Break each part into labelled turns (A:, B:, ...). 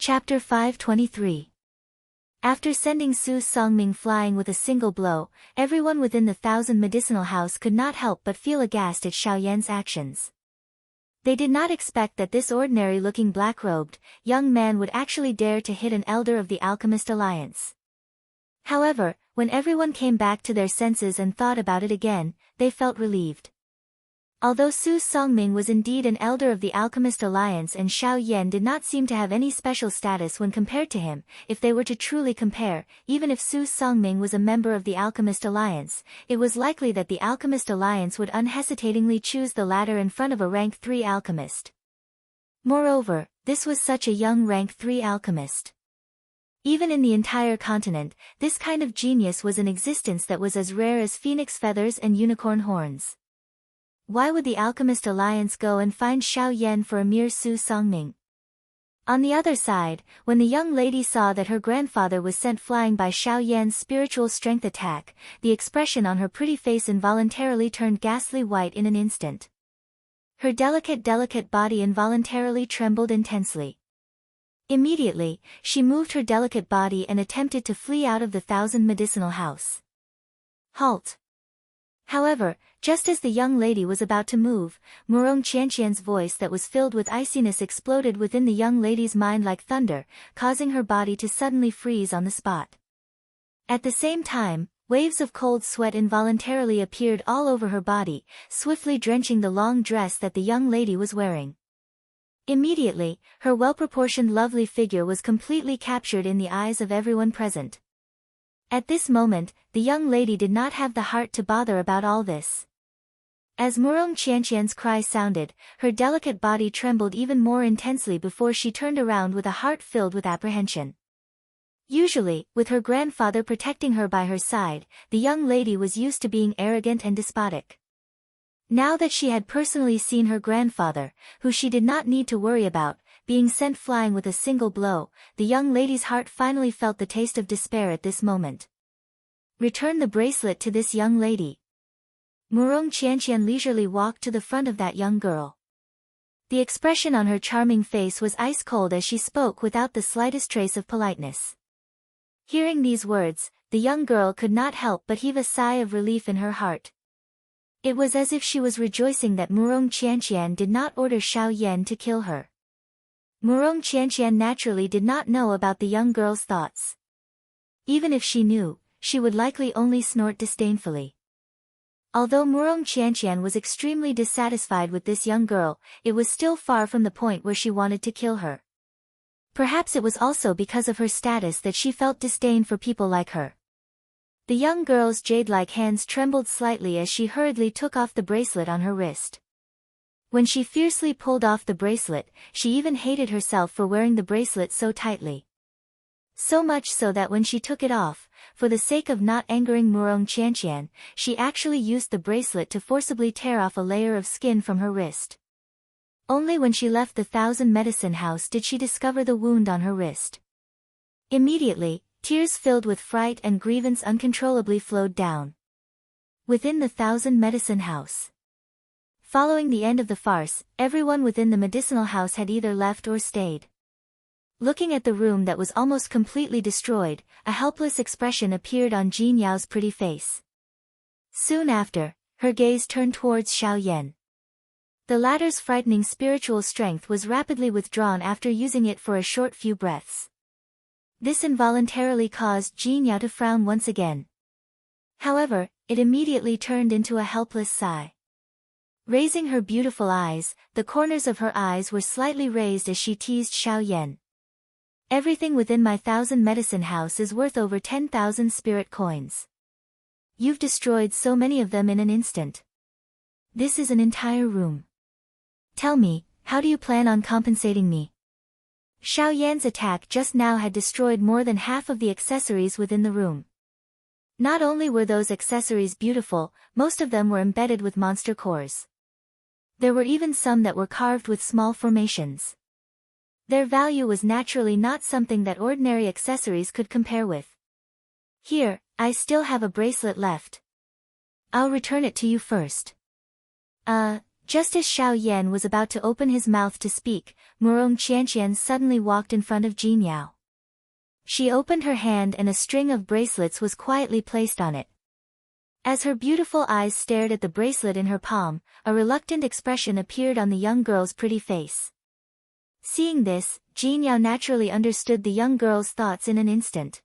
A: Chapter 523. After sending Su Songming flying with a single blow, everyone within the Thousand Medicinal House could not help but feel aghast at Xiao Yan's actions. They did not expect that this ordinary-looking black-robed, young man would actually dare to hit an elder of the Alchemist Alliance. However, when everyone came back to their senses and thought about it again, they felt relieved. Although Su Songming was indeed an elder of the Alchemist Alliance and Xiao Yan did not seem to have any special status when compared to him, if they were to truly compare, even if Su Songming was a member of the Alchemist Alliance, it was likely that the Alchemist Alliance would unhesitatingly choose the latter in front of a rank 3 alchemist. Moreover, this was such a young rank 3 alchemist. Even in the entire continent, this kind of genius was in existence that was as rare as phoenix feathers and unicorn horns. Why would the Alchemist Alliance go and find Xiao Yan for a mere Su Songming? On the other side, when the young lady saw that her grandfather was sent flying by Xiao Yan's spiritual strength attack, the expression on her pretty face involuntarily turned ghastly white in an instant. Her delicate body involuntarily trembled intensely. Immediately, she moved her delicate body and attempted to flee out of the Thousand Medicinal House. Halt! However, just as the young lady was about to move, Murong Qianqian's voice that was filled with iciness exploded within the young lady's mind like thunder, causing her body to suddenly freeze on the spot. At the same time, waves of cold sweat involuntarily appeared all over her body, swiftly drenching the long dress that the young lady was wearing. Immediately, her well-proportioned lovely figure was completely captured in the eyes of everyone present. At this moment, the young lady did not have the heart to bother about all this. As Murong Qianqian's cry sounded, her delicate body trembled even more intensely before she turned around with a heart filled with apprehension. Usually, with her grandfather protecting her by her side, the young lady was used to being arrogant and despotic. Now that she had personally seen her grandfather, who she did not need to worry about, being sent flying with a single blow, the young lady's heart finally felt the taste of despair at this moment. Return the bracelet to this young lady. Murong Qianqian leisurely walked to the front of that young girl. The expression on her charming face was ice-cold as she spoke without the slightest trace of politeness. Hearing these words, the young girl could not help but heave a sigh of relief in her heart. It was as if she was rejoicing that Murong Qianqian did not order Xiao Yan to kill her. Murong Qianqian naturally did not know about the young girl's thoughts. Even if she knew, she would likely only snort disdainfully. Although Murong Qianqian was extremely dissatisfied with this young girl, it was still far from the point where she wanted to kill her. Perhaps it was also because of her status that she felt disdain for people like her. The young girl's jade-like hands trembled slightly as she hurriedly took off the bracelet on her wrist. When she fiercely pulled off the bracelet, she even hated herself for wearing the bracelet so tightly. So much so that when she took it off, for the sake of not angering Murong Qianqian, she actually used the bracelet to forcibly tear off a layer of skin from her wrist. Only when she left the Thousand Medicine House did she discover the wound on her wrist. Immediately, tears filled with fright and grievance uncontrollably flowed down. Within the Thousand Medicine House. Following the end of the farce, everyone within the medicinal house had either left or stayed. Looking at the room that was almost completely destroyed, a helpless expression appeared on Jin Yao's pretty face. Soon after, her gaze turned towards Xiao Yan. The latter's frightening spiritual strength was rapidly withdrawn after using it for a short few breaths. This involuntarily caused Jin Yao to frown once again. However, it immediately turned into a helpless sigh. Raising her beautiful eyes, the corners of her eyes were slightly raised as she teased Xiao Yan. Everything within my Thousand Medicine House is worth over 10,000 spirit coins. You've destroyed so many of them in an instant. This is an entire room. Tell me, how do you plan on compensating me? Xiao Yan's attack just now had destroyed more than half of the accessories within the room. Not only were those accessories beautiful, most of them were embedded with monster cores. There were even some that were carved with small formations. Their value was naturally not something that ordinary accessories could compare with. Here, I still have a bracelet left. I'll return it to you first. Just as Xiao Yan was about to open his mouth to speak, Murong Qianqian suddenly walked in front of Jin Yao. She opened her hand and a string of bracelets was quietly placed on it. As her beautiful eyes stared at the bracelet in her palm, a reluctant expression appeared on the young girl's pretty face. Seeing this, Jin Yao naturally understood the young girl's thoughts in an instant.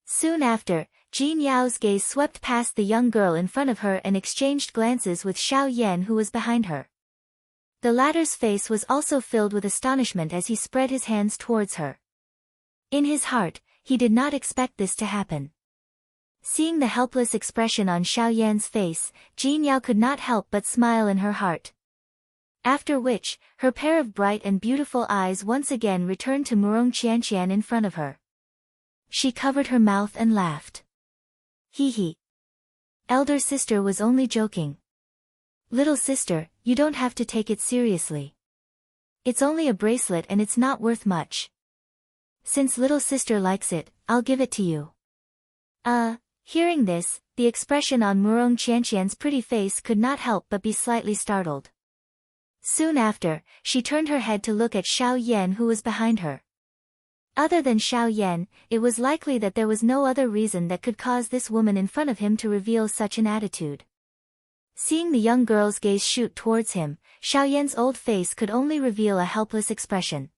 A: Soon after, Jin Yao's gaze swept past the young girl in front of her and exchanged glances with Xiao Yan who was behind her. The latter's face was also filled with astonishment as he spread his hands towards her. In his heart, he did not expect this to happen. Seeing the helpless expression on Xiao Yan's face, Jin Yao could not help but smile in her heart. After which, her pair of bright and beautiful eyes once again returned to Murong Qianqian in front of her. She covered her mouth and laughed. Hee hee. Elder sister was only joking. Little sister, you don't have to take it seriously. It's only a bracelet and it's not worth much. Since little sister likes it, I'll give it to you. Hearing this, the expression on Murong Qianqian's pretty face could not help but be slightly startled. Soon after, she turned her head to look at Xiao Yan who was behind her. Other than Xiao Yan, it was likely that there was no other reason that could cause this woman in front of him to reveal such an attitude. Seeing the young girl's gaze shoot towards him, Xiao Yan's old face could only reveal a helpless expression.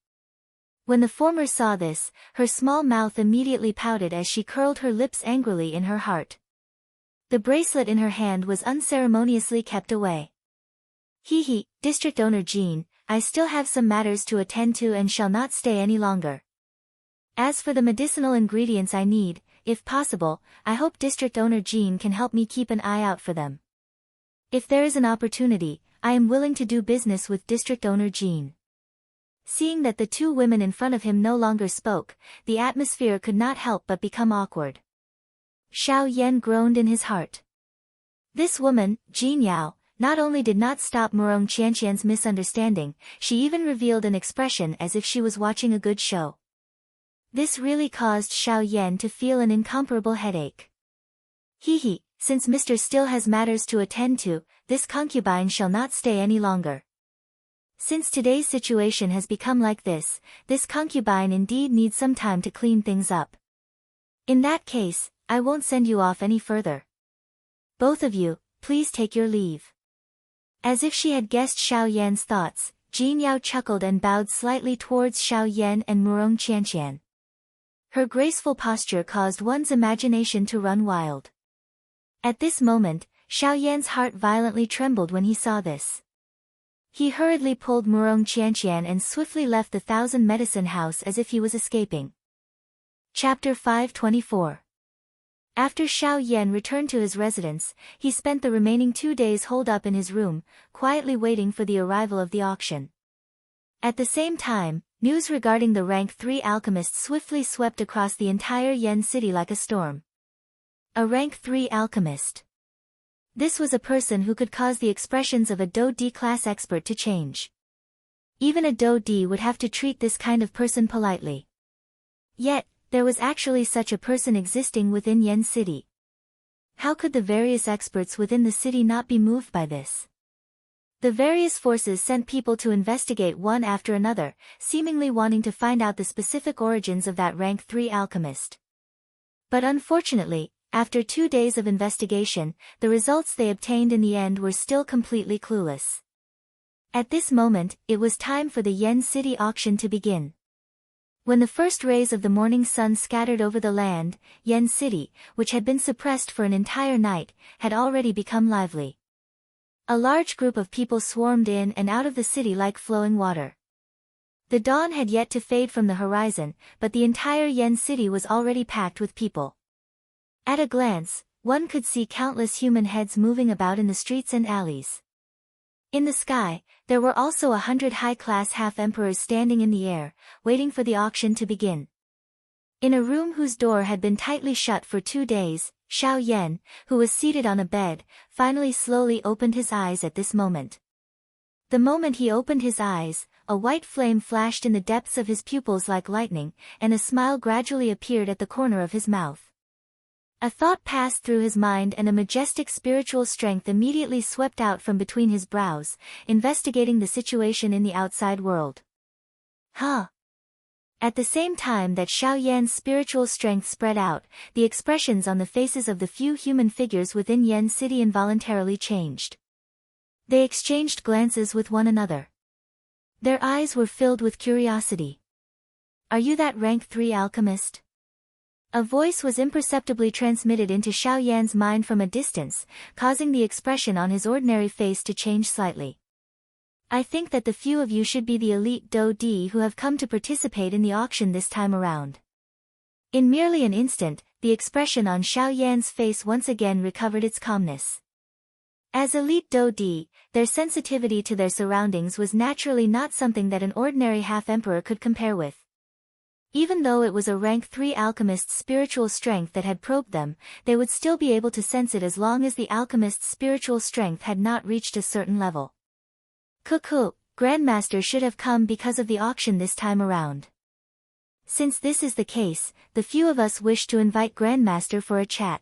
A: When the former saw this, her small mouth immediately pouted as she curled her lips angrily in her heart. The bracelet in her hand was unceremoniously kept away. Hee hee, District Owner Jean, I still have some matters to attend to and shall not stay any longer. As for the medicinal ingredients I need, if possible, I hope District Owner Jean can help me keep an eye out for them. If there is an opportunity, I am willing to do business with District Owner Jean. Seeing that the two women in front of him no longer spoke, the atmosphere could not help but become awkward. Xiao Yan groaned in his heart. This woman, Jin Yao, not only did not stop Murong Qianqian's misunderstanding, she even revealed an expression as if she was watching a good show. This really caused Xiao Yan to feel an incomparable headache. Hee hee, since Mr. still has matters to attend to, this concubine shall not stay any longer. Since today's situation has become like this concubine indeed needs some time to clean things up. In that case, I won't send you off any further. Both of you, please take your leave. As if she had guessed Xiao Yan's thoughts, Jin Yao chuckled and bowed slightly towards Xiao Yan and Murong Qianqian. Her graceful posture caused one's imagination to run wild. At this moment, Xiao Yan's heart violently trembled when he saw this. He hurriedly pulled Murong Qianqian and swiftly left the Thousand Medicine House as if he was escaping. Chapter 524. After Xiao Yan returned to his residence, he spent the remaining 2 days holed up in his room, quietly waiting for the arrival of the auction. At the same time, news regarding the rank 3 alchemist swiftly swept across the entire Yen city like a storm. A rank 3 alchemist. This was a person who could cause the expressions of a Do D class expert to change. Even a Do D would have to treat this kind of person politely. Yet, there was actually such a person existing within Yen City. How could the various experts within the city not be moved by this? The various forces sent people to investigate one after another, seemingly wanting to find out the specific origins of that rank 3 alchemist. But unfortunately, after 2 days of investigation, the results they obtained in the end were still completely clueless. At this moment, it was time for the Yen City auction to begin. When the first rays of the morning sun scattered over the land, Yen City, which had been suppressed for an entire night, had already become lively. A large group of people swarmed in and out of the city like flowing water. The dawn had yet to fade from the horizon, but the entire Yen City was already packed with people. At a glance, one could see countless human heads moving about in the streets and alleys. In the sky, there were also 100 high-class half-emperors standing in the air, waiting for the auction to begin. In a room whose door had been tightly shut for 2 days, Xiao Yan, who was seated on a bed, finally slowly opened his eyes at this moment. The moment he opened his eyes, a white flame flashed in the depths of his pupils like lightning, and a smile gradually appeared at the corner of his mouth. A thought passed through his mind and a majestic spiritual strength immediately swept out from between his brows, investigating the situation in the outside world. Huh? At the same time that Xiao Yan's spiritual strength spread out, the expressions on the faces of the few human figures within Yen City involuntarily changed. They exchanged glances with one another. Their eyes were filled with curiosity. Are you that rank 3 alchemist? A voice was imperceptibly transmitted into Xiao Yan's mind from a distance, causing the expression on his ordinary face to change slightly. I think that the few of you should be the elite Do Di who have come to participate in the auction this time around. In merely an instant, the expression on Xiao Yan's face once again recovered its calmness. As elite Do Di, their sensitivity to their surroundings was naturally not something that an ordinary half-emperor could compare with. Even though it was a rank 3 alchemist's spiritual strength that had probed them, they would still be able to sense it as long as the alchemist's spiritual strength had not reached a certain level. Cuckoo, Grandmaster should have come because of the auction this time around. Since this is the case, the few of us wish to invite Grandmaster for a chat.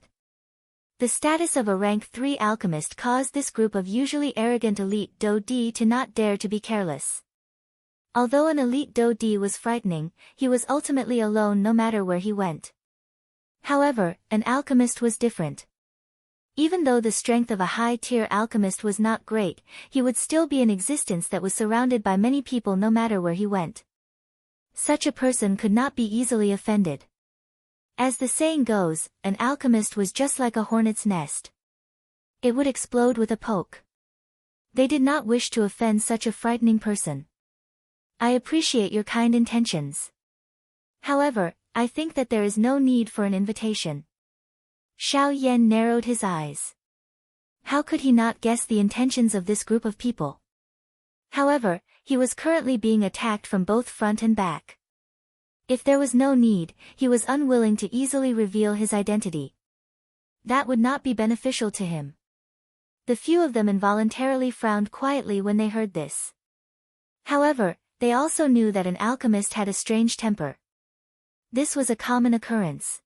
A: The status of a rank 3 alchemist caused this group of usually arrogant elite Do Di to not dare to be careless. Although an elite Do Di was frightening, he was ultimately alone no matter where he went. However, an alchemist was different. Even though the strength of a high-tier alchemist was not great, he would still be an existence that was surrounded by many people no matter where he went. Such a person could not be easily offended. As the saying goes, an alchemist was just like a hornet's nest. It would explode with a poke. They did not wish to offend such a frightening person. I appreciate your kind intentions. However, I think that there is no need for an invitation. Xiao Yan narrowed his eyes. How could he not guess the intentions of this group of people? However, he was currently being attacked from both front and back. If there was no need, he was unwilling to easily reveal his identity. That would not be beneficial to him. The few of them involuntarily frowned quietly when they heard this. However, they also knew that an alchemist had a strange temper. This was a common occurrence.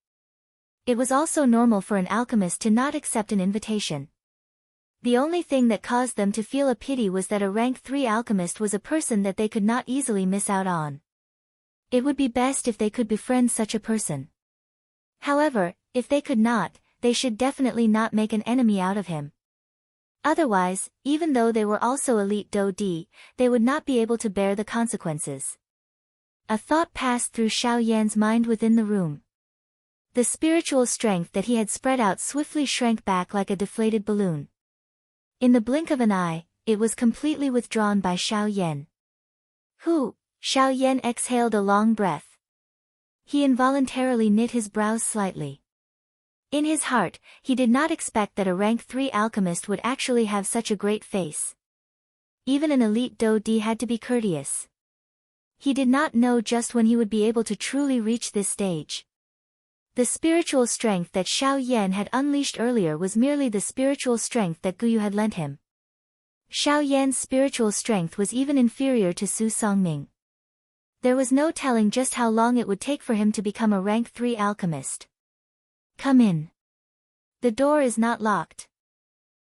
A: It was also normal for an alchemist to not accept an invitation. The only thing that caused them to feel a pity was that a rank 3 alchemist was a person that they could not easily miss out on. It would be best if they could befriend such a person. However, if they could not, they should definitely not make an enemy out of him. Otherwise, even though they were also elite Do Di, they would not be able to bear the consequences. A thought passed through Xiao Yan's mind within the room. The spiritual strength that he had spread out swiftly shrank back like a deflated balloon. In the blink of an eye, it was completely withdrawn by Xiao Yan. Hu! Xiao Yan exhaled a long breath. He involuntarily knit his brows slightly. In his heart, he did not expect that a rank 3 alchemist would actually have such a great face. Even an elite Do Di had to be courteous. He did not know just when he would be able to truly reach this stage. The spiritual strength that Xiao Yan had unleashed earlier was merely the spiritual strength that Guyu had lent him. Xiao Yan's spiritual strength was even inferior to Su Songming. There was no telling just how long it would take for him to become a rank 3 alchemist. Come in. The door is not locked.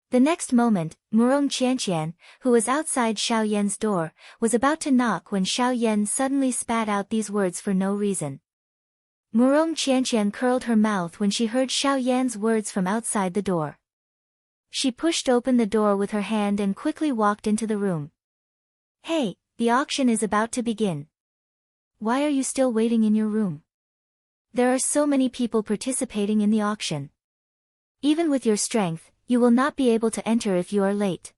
A: The next moment, Murong Qianqian, who was outside Xiao Yan's door, was about to knock when Xiao Yan suddenly spat out these words for no reason. Murong Qianqian curled her mouth when she heard Xiao Yan's words from outside the door. She pushed open the door with her hand and quickly walked into the room. Hey, the auction is about to begin. Why are you still waiting in your room? There are so many people participating in the auction. Even with your strength, you will not be able to enter if you are late.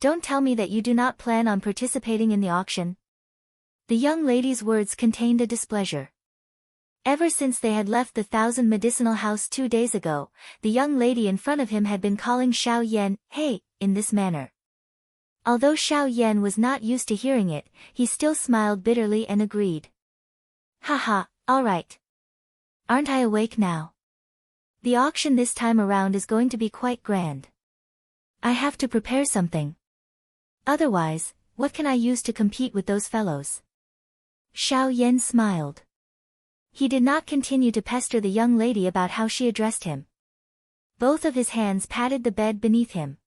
A: Don't tell me that you do not plan on participating in the auction. The young lady's words contained a displeasure. Ever since they had left the 1,000 medicinal house 2 days ago, the young lady in front of him had been calling Xiao Yan, hey, in this manner. Although Xiao Yan was not used to hearing it, he still smiled bitterly and agreed. Haha, all right. Aren't I awake now? The auction this time around is going to be quite grand. I have to prepare something. Otherwise, what can I use to compete with those fellows? Xiao Yan smiled. He did not continue to pester the young lady about how she addressed him. Both of his hands patted the bed beneath him.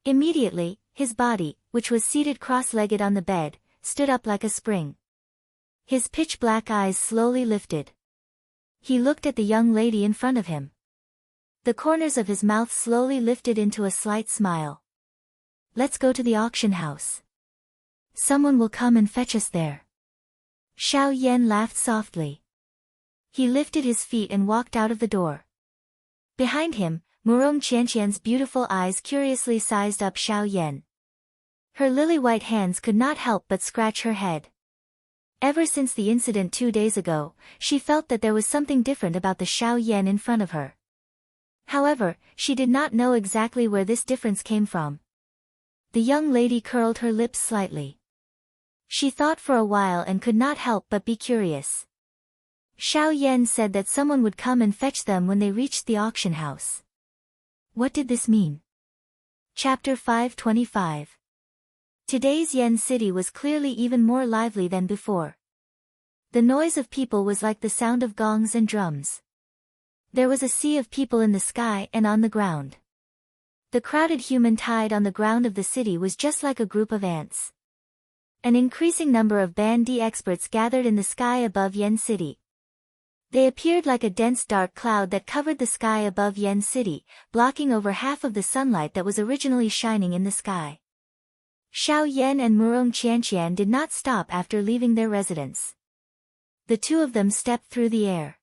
A: Immediately, his body, which was seated cross-legged on the bed, stood up like a spring. His pitch-black eyes slowly lifted. He looked at the young lady in front of him. The corners of his mouth slowly lifted into a slight smile. "Let's go to the auction house. Someone will come and fetch us there." Xiao Yan laughed softly. He lifted his feet and walked out of the door. Behind him, Murong Qianqian's beautiful eyes curiously sized up Xiao Yan. Her lily-white hands could not help but scratch her head. Ever since the incident 2 days ago, she felt that there was something different about the Xiao Yan in front of her. However, she did not know exactly where this difference came from. The young lady curled her lips slightly. She thought for a while and could not help but be curious. Xiao Yan said that someone would come and fetch them when they reached the auction house. What did this mean? Chapter 525. Today's Yen City was clearly even more lively than before. The noise of people was like the sound of gongs and drums. There was a sea of people in the sky and on the ground. The crowded human tide on the ground of the city was just like a group of ants. An increasing number of Band D experts gathered in the sky above Yen City. They appeared like a dense dark cloud that covered the sky above Yen City, blocking over half of the sunlight that was originally shining in the sky. Xiao Yan and Murong Qianqian did not stop after leaving their residence. The two of them stepped through the air.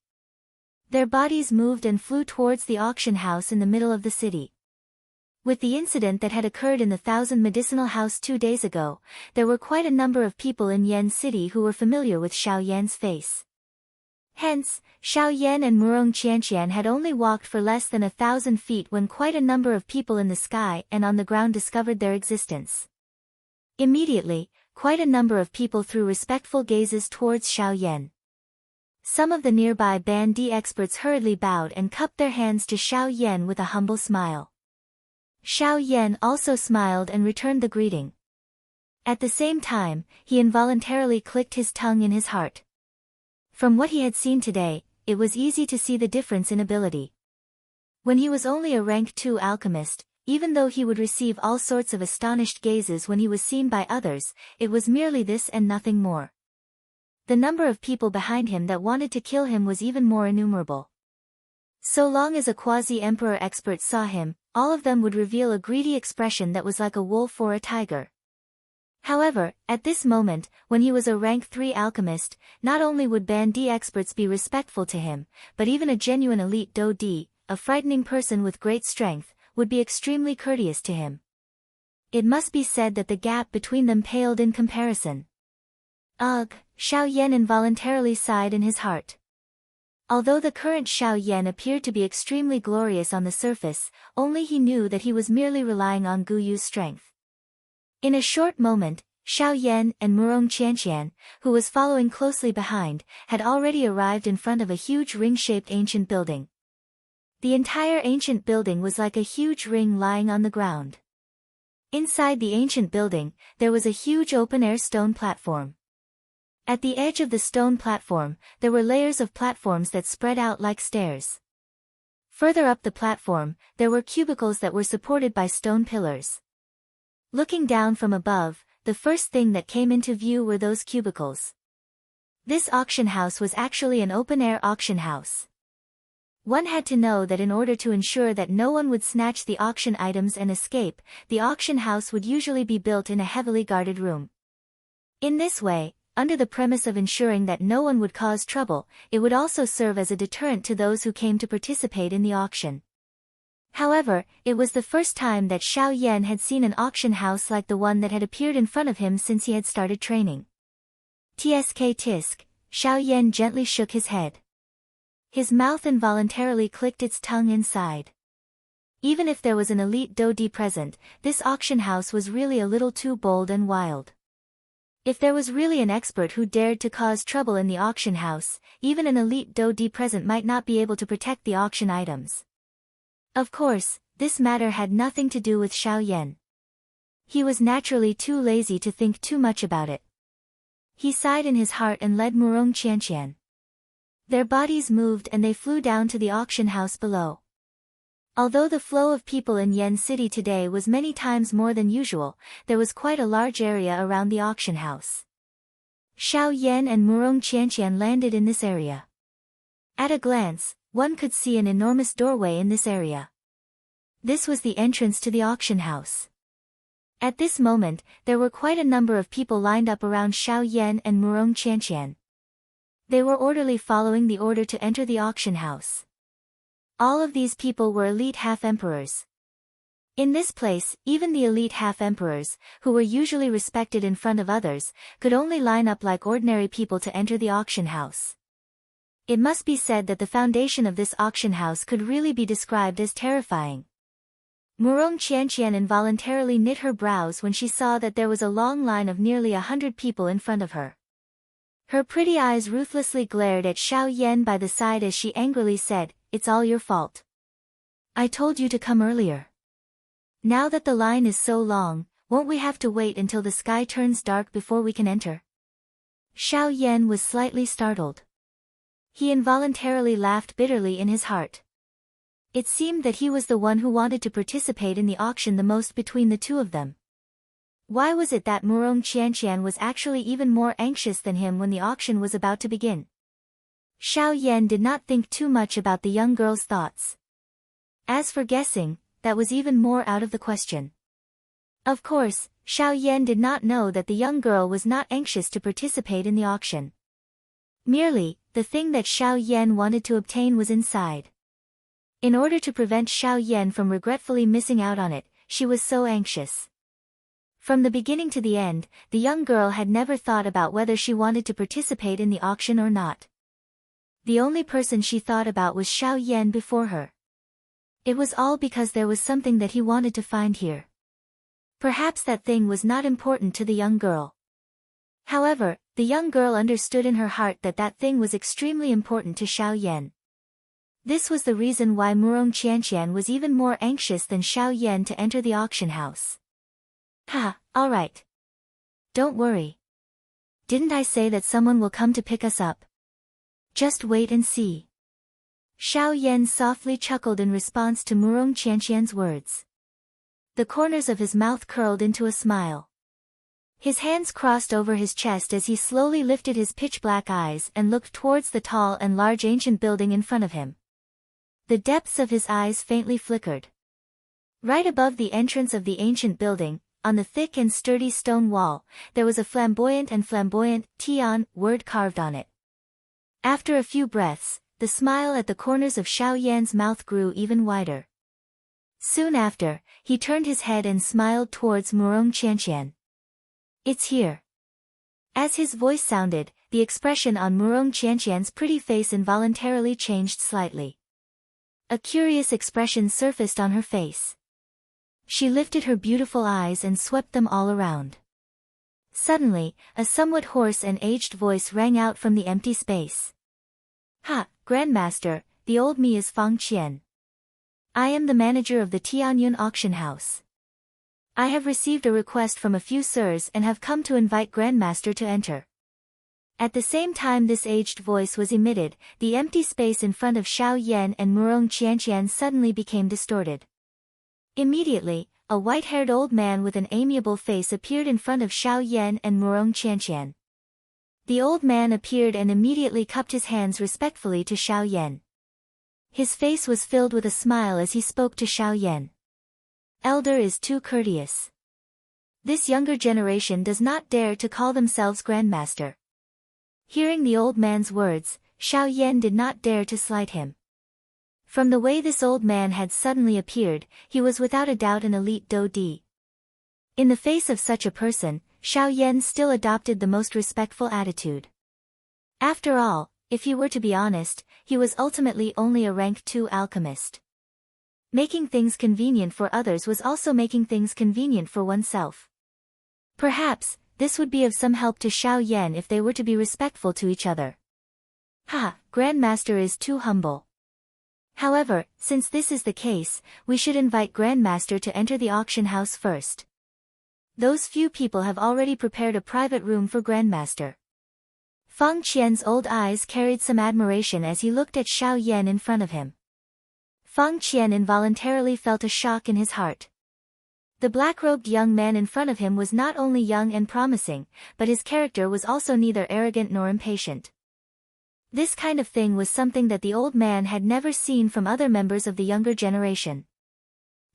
A: Their bodies moved and flew towards the auction house in the middle of the city. With the incident that had occurred in the Thousand Medicinal House 2 days ago, there were quite a number of people in Yen City who were familiar with Xiao Yan's face. Hence, Xiao Yan and Murong Qianqian had only walked for less than 1,000 feet when quite a number of people in the sky and on the ground discovered their existence. Immediately, quite a number of people threw respectful gazes towards Xiao Yan. Some of the nearby Band D experts hurriedly bowed and cupped their hands to Xiao Yan with a humble smile. Xiao Yan also smiled and returned the greeting. At the same time, he involuntarily clicked his tongue in his heart. From what he had seen today, it was easy to see the difference in ability. When he was only a rank 2 alchemist, even though he would receive all sorts of astonished gazes when he was seen by others, it was merely this and nothing more. The number of people behind him that wanted to kill him was even more innumerable. So long as a quasi-emperor expert saw him, all of them would reveal a greedy expression that was like a wolf or a tiger. However, at this moment, when he was a rank 3 alchemist, not only would Band D experts be respectful to him, but even a genuine elite Do D, a frightening person with great strength, would be extremely courteous to him. It must be said that the gap between them paled in comparison. Ugh, Xiao Yan involuntarily sighed in his heart. Although the current Xiao Yan appeared to be extremely glorious on the surface, only he knew that he was merely relying on Gu Yu's strength. In a short moment, Xiao Yan and Murong Qianqian, who was following closely behind, had already arrived in front of a huge ring-shaped ancient building. The entire ancient building was like a huge ring lying on the ground. Inside the ancient building, there was a huge open-air stone platform. At the edge of the stone platform, there were layers of platforms that spread out like stairs. Further up the platform, there were cubicles that were supported by stone pillars. Looking down from above, the first thing that came into view were those cubicles. This auction house was actually an open-air auction house. One had to know that in order to ensure that no one would snatch the auction items and escape, the auction house would usually be built in a heavily guarded room. In this way, under the premise of ensuring that no one would cause trouble, it would also serve as a deterrent to those who came to participate in the auction. However, it was the first time that Xiao Yan had seen an auction house like the one that had appeared in front of him since he had started training. Tsk tisk, Xiao Yan gently shook his head. His mouth involuntarily clicked its tongue inside. Even if there was an elite Do D present, this auction house was really a little too bold and wild. If there was really an expert who dared to cause trouble in the auction house, even an elite Do D present might not be able to protect the auction items. Of course, this matter had nothing to do with Xiao Yan. He was naturally too lazy to think too much about it. He sighed in his heart and led Murong Qianqian. Their bodies moved and they flew down to the auction house below. Although the flow of people in Yen City today was many times more than usual, there was quite a large area around the auction house. Xiao Yan and Murong Qianqian landed in this area. At a glance, one could see an enormous doorway in this area. This was the entrance to the auction house. At this moment, there were quite a number of people lined up around Xiao Yan and Murong Qianqian. They were orderly following the order to enter the auction house. All of these people were elite half-emperors. In this place, even the elite half-emperors, who were usually respected in front of others, could only line up like ordinary people to enter the auction house. It must be said that the foundation of this auction house could really be described as terrifying. Murong Qianqian involuntarily knit her brows when she saw that there was a long line of nearly 100 people in front of her. Her pretty eyes ruthlessly glared at Xiao Yan by the side as she angrily said, "It's all your fault. I told you to come earlier. Now that the line is so long, won't we have to wait until the sky turns dark before we can enter?" Xiao Yan was slightly startled. He involuntarily laughed bitterly in his heart. It seemed that he was the one who wanted to participate in the auction the most between the two of them. Why was it that Murong Qianqian was actually even more anxious than him when the auction was about to begin? Xiao Yan did not think too much about the young girl's thoughts. As for guessing, that was even more out of the question. Of course, Xiao Yan did not know that the young girl was not anxious to participate in the auction. Merely, the thing that Xiao Yan wanted to obtain was inside. In order to prevent Xiao Yan from regretfully missing out on it, she was so anxious. From the beginning to the end, the young girl had never thought about whether she wanted to participate in the auction or not. The only person she thought about was Xiao Yan before her. It was all because there was something that he wanted to find here. Perhaps that thing was not important to the young girl. However, the young girl understood in her heart that that thing was extremely important to Xiao Yan. This was the reason why Murong Qianqian was even more anxious than Xiao Yan to enter the auction house. "Ha, all right. Don't worry. Didn't I say that someone will come to pick us up? Just wait and see." Xiao Yan softly chuckled in response to Murong Qianqian's words. The corners of his mouth curled into a smile. His hands crossed over his chest as he slowly lifted his pitch-black eyes and looked towards the tall and large ancient building in front of him. The depths of his eyes faintly flickered. Right above the entrance of the ancient building, on the thick and sturdy stone wall, there was a flamboyant Tian word carved on it. After a few breaths, the smile at the corners of Xiao Yan's mouth grew even wider. Soon after, he turned his head and smiled towards Murong Qianqian. "It's here." As his voice sounded, the expression on Murong Qianqian's pretty face involuntarily changed slightly. A curious expression surfaced on her face. She lifted her beautiful eyes and swept them all around. Suddenly, a somewhat hoarse and aged voice rang out from the empty space. "Ha, Grandmaster, the old me is Fang Qian. I am the manager of the Tianyun auction house. I have received a request from a few sirs and have come to invite Grandmaster to enter." At the same time this aged voice was emitted, the empty space in front of Xiao Yan and Murong Qianqian suddenly became distorted. Immediately, a white-haired old man with an amiable face appeared in front of Xiao Yan and Murong Qianqian. The old man appeared and immediately cupped his hands respectfully to Xiao Yan. His face was filled with a smile as he spoke to Xiao Yan. "Elder is too courteous. This younger generation does not dare to call themselves Grandmaster." Hearing the old man's words, Xiao Yan did not dare to slight him. From the way this old man had suddenly appeared, he was without a doubt an elite Do Di. In the face of such a person, Xiao Yan still adopted the most respectful attitude. After all, if he were to be honest, he was ultimately only a rank 2 alchemist. Making things convenient for others was also making things convenient for oneself. Perhaps, this would be of some help to Xiao Yan if they were to be respectful to each other. "Ha, Grandmaster is too humble. However, since this is the case, we should invite Grandmaster to enter the auction house first. Those few people have already prepared a private room for Grandmaster." Feng Qian's old eyes carried some admiration as he looked at Xiao Yan in front of him. Feng Qian involuntarily felt a shock in his heart. The black-robed young man in front of him was not only young and promising, but his character was also neither arrogant nor impatient. This kind of thing was something that the old man had never seen from other members of the younger generation.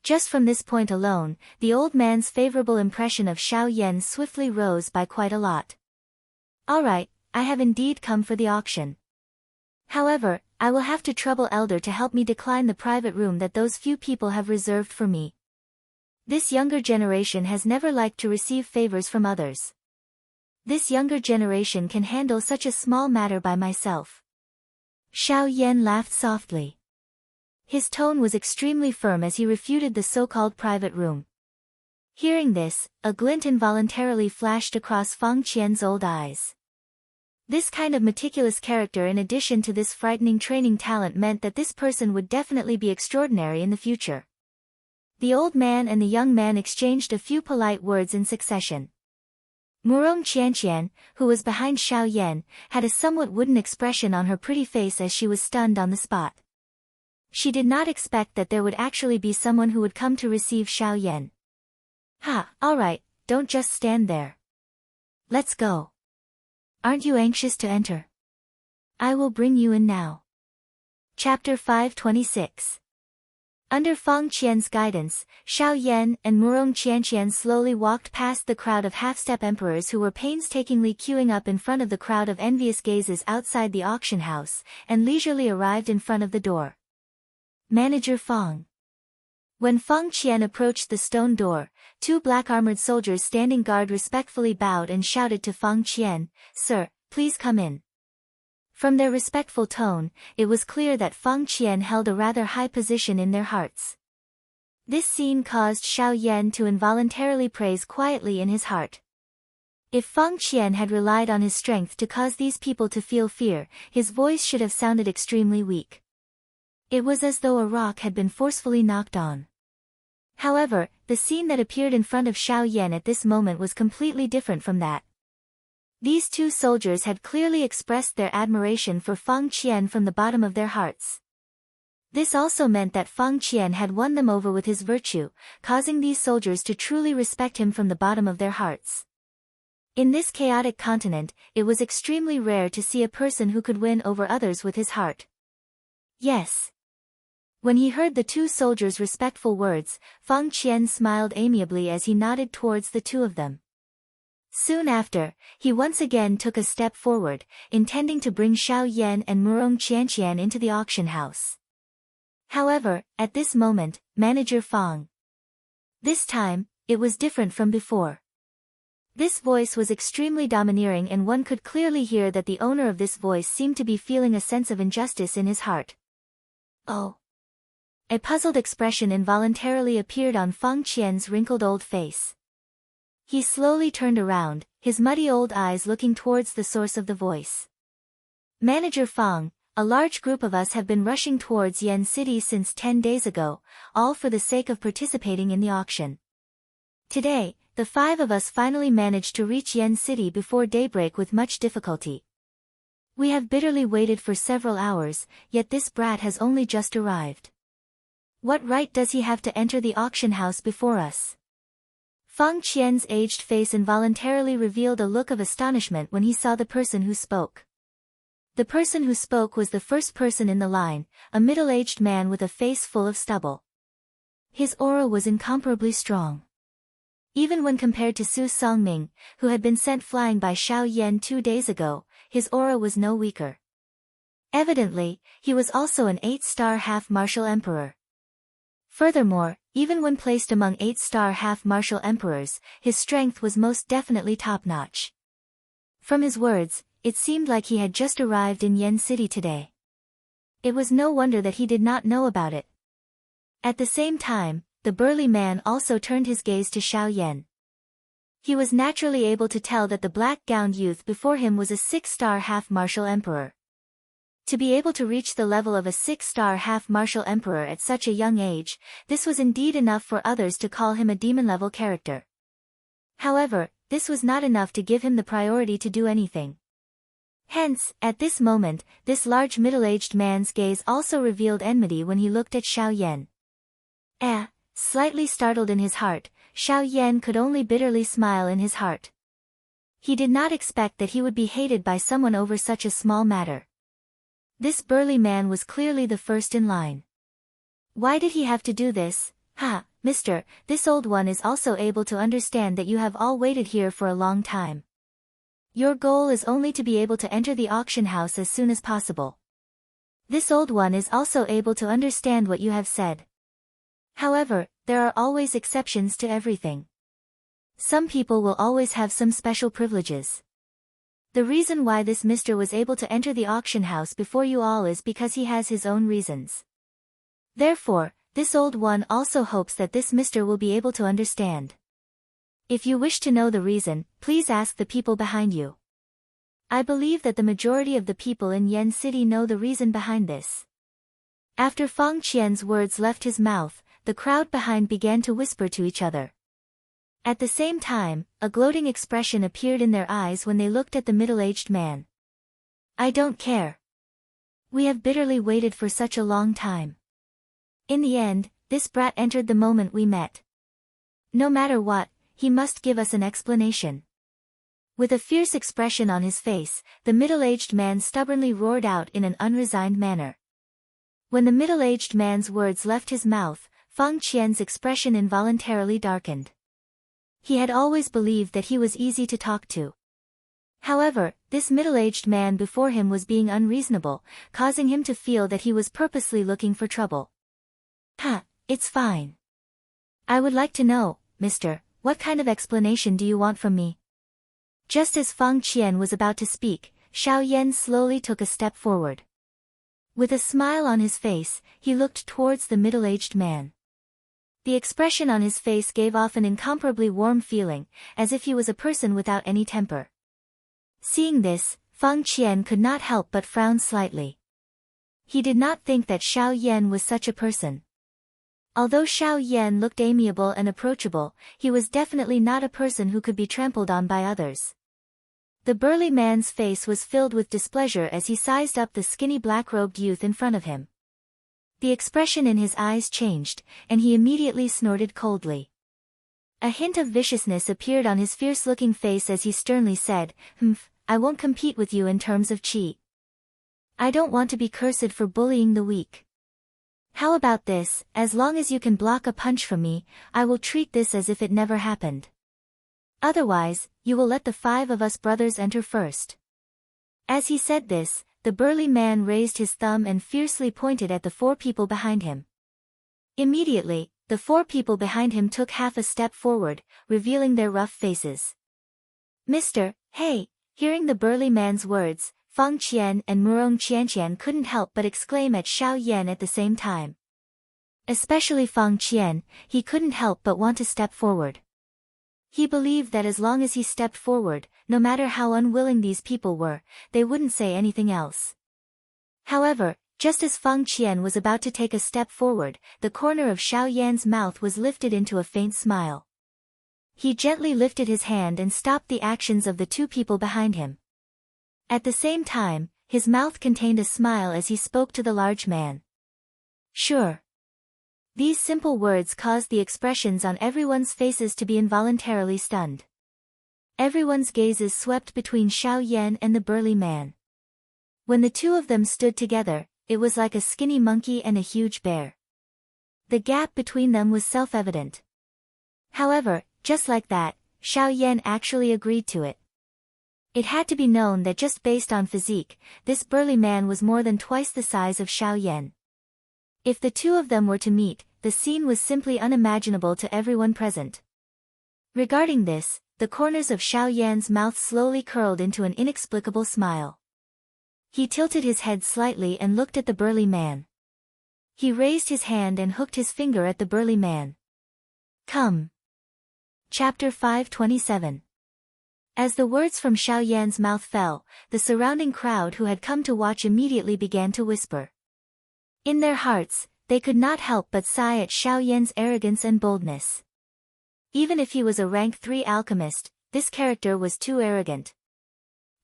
A: Just from this point alone, the old man's favorable impression of Xiao Yan swiftly rose by quite a lot. All right, I have indeed come for the auction. However, I will have to trouble Elder to help me decline the private room that those few people have reserved for me. This younger generation has never liked to receive favors from others. This younger generation can handle such a small matter by myself. Xiao Yan laughed softly. His tone was extremely firm as he refuted the so-called private room. Hearing this, a glint involuntarily flashed across Feng Qian's old eyes. This kind of meticulous character in addition to this frightening training talent meant that this person would definitely be extraordinary in the future. The old man and the young man exchanged a few polite words in succession. Murong Qianqian, who was behind Xiao Yan, had a somewhat wooden expression on her pretty face as she was stunned on the spot. She did not expect that there would actually be someone who would come to receive Xiao Yan. Ha, all right, don't just stand there. Let's go. Aren't you anxious to enter? I will bring you in now. Chapter 526. Under Feng Qian's guidance, Xiao Yan and Murong Qianqian slowly walked past the crowd of half-step emperors who were painstakingly queuing up in front of the crowd of envious gazes outside the auction house, and leisurely arrived in front of the door. Manager Feng. When Feng Qian approached the stone door, two black-armored soldiers standing guard respectfully bowed and shouted to Feng Qian, "Sir, please come in." From their respectful tone, it was clear that Feng Qian held a rather high position in their hearts. This scene caused Xiao Yan to involuntarily praise quietly in his heart. If Feng Qian had relied on his strength to cause these people to feel fear, his voice should have sounded extremely weak. It was as though a rock had been forcefully knocked on. However, the scene that appeared in front of Xiao Yan at this moment was completely different from that. These two soldiers had clearly expressed their admiration for Feng Qian from the bottom of their hearts. This also meant that Feng Qian had won them over with his virtue, causing these soldiers to truly respect him from the bottom of their hearts. In this chaotic continent, it was extremely rare to see a person who could win over others with his heart. Yes. When he heard the two soldiers' respectful words, Feng Qian smiled amiably as he nodded towards the two of them. Soon after, he once again took a step forward, intending to bring Xiao Yan and Murong Qianqian into the auction house. However, at this moment, Manager Feng. This time, it was different from before. This voice was extremely domineering and one could clearly hear that the owner of this voice seemed to be feeling a sense of injustice in his heart. Oh. A puzzled expression involuntarily appeared on Feng Qian's wrinkled old face. He slowly turned around, his muddy old eyes looking towards the source of the voice. Manager Feng, a large group of us have been rushing towards Yen City since 10 days ago, all for the sake of participating in the auction. Today, the 5 of us finally managed to reach Yen City before daybreak with much difficulty. We have bitterly waited for several hours, yet this brat has only just arrived. What right does he have to enter the auction house before us? Feng Qian's aged face involuntarily revealed a look of astonishment when he saw the person who spoke. The person who spoke was the first person in the line, a middle-aged man with a face full of stubble. His aura was incomparably strong. Even when compared to Su Songming, who had been sent flying by Xiao Yan 2 days ago, his aura was no weaker. Evidently, he was also an 8-star half-martial emperor. Furthermore, even when placed among 8-star half-martial emperors, his strength was most definitely top-notch. From his words, it seemed like he had just arrived in Yen City today. It was no wonder that he did not know about it. At the same time, the burly man also turned his gaze to Xiao Yan. He was naturally able to tell that the black-gowned youth before him was a 6-star half-martial emperor. To be able to reach the level of a 6-star half-martial emperor at such a young age, this was indeed enough for others to call him a demon-level character. However, this was not enough to give him the priority to do anything. Hence, at this moment, this large middle-aged man's gaze also revealed enmity when he looked at Xiao Yan. Slightly startled in his heart, Xiao Yan could only bitterly smile in his heart. He did not expect that he would be hated by someone over such a small matter. This burly man was clearly the first in line. Why did he have to do this? Mister, this old one is also able to understand that you have all waited here for a long time. Your goal is only to be able to enter the auction house as soon as possible. This old one is also able to understand what you have said. However, there are always exceptions to everything. Some people will always have some special privileges. The reason why this mister was able to enter the auction house before you all is because he has his own reasons. Therefore, this old one also hopes that this mister will be able to understand. If you wish to know the reason, please ask the people behind you. I believe that the majority of the people in Yen City know the reason behind this. After Fang Qian's words left his mouth, the crowd behind began to whisper to each other. At the same time, a gloating expression appeared in their eyes when they looked at the middle-aged man. I don't care. We have bitterly waited for such a long time. In the end, this brat entered the moment we met. No matter what, he must give us an explanation. With a fierce expression on his face, the middle-aged man stubbornly roared out in an unresigned manner. When the middle-aged man's words left his mouth, Fang Qian's expression involuntarily darkened. He had always believed that he was easy to talk to. However, this middle-aged man before him was being unreasonable, causing him to feel that he was purposely looking for trouble. It's fine. I would like to know, mister, what kind of explanation do you want from me? Just as Fang Qian was about to speak, Xiao Yan slowly took a step forward. With a smile on his face, he looked towards the middle-aged man. The expression on his face gave off an incomparably warm feeling, as if he was a person without any temper. Seeing this, Fang Qian could not help but frown slightly. He did not think that Xiao Yan was such a person. Although Xiao Yan looked amiable and approachable, he was definitely not a person who could be trampled on by others. The burly man's face was filled with displeasure as he sized up the skinny black-robed youth in front of him. The expression in his eyes changed, and he immediately snorted coldly. A hint of viciousness appeared on his fierce-looking face as he sternly said, I won't compete with you in terms of chi. I don't want to be cursed for bullying the weak. How about this, as long as you can block a punch from me, I will treat this as if it never happened. Otherwise, you will let the 5 of us brothers enter first. As he said this, the burly man raised his thumb and fiercely pointed at the 4 people behind him. Immediately, the 4 people behind him took half a step forward, revealing their rough faces. Mister, hey! Hearing the burly man's words, Fang Qian and Murong Qianqian couldn't help but exclaim at Xiao Yan at the same time. Especially Fang Qian, he couldn't help but want to step forward. He believed that as long as he stepped forward, no matter how unwilling these people were, they wouldn't say anything else. However, just as Fang Qian was about to take a step forward, the corner of Xiao Yan's mouth was lifted into a faint smile. He gently lifted his hand and stopped the actions of the 2 people behind him. At the same time, his mouth contained a smile as he spoke to the large man. Sure. These simple words caused the expressions on everyone's faces to be involuntarily stunned. Everyone's gazes swept between Xiao Yan and the burly man. When the 2 of them stood together, it was like a skinny monkey and a huge bear. The gap between them was self-evident. However, just like that, Xiao Yan actually agreed to it. It had to be known that just based on physique, this burly man was more than twice the size of Xiao Yan. If the 2 of them were to meet, the scene was simply unimaginable to everyone present. Regarding this, the corners of Xiao Yan's mouth slowly curled into an inexplicable smile. He tilted his head slightly and looked at the burly man. He raised his hand and hooked his finger at the burly man. Come. Chapter 527. As the words from Xiao Yan's mouth fell, the surrounding crowd who had come to watch immediately began to whisper. In their hearts, they could not help but sigh at Xiao Yan's arrogance and boldness. Even if he was a rank 3 alchemist, this character was too arrogant.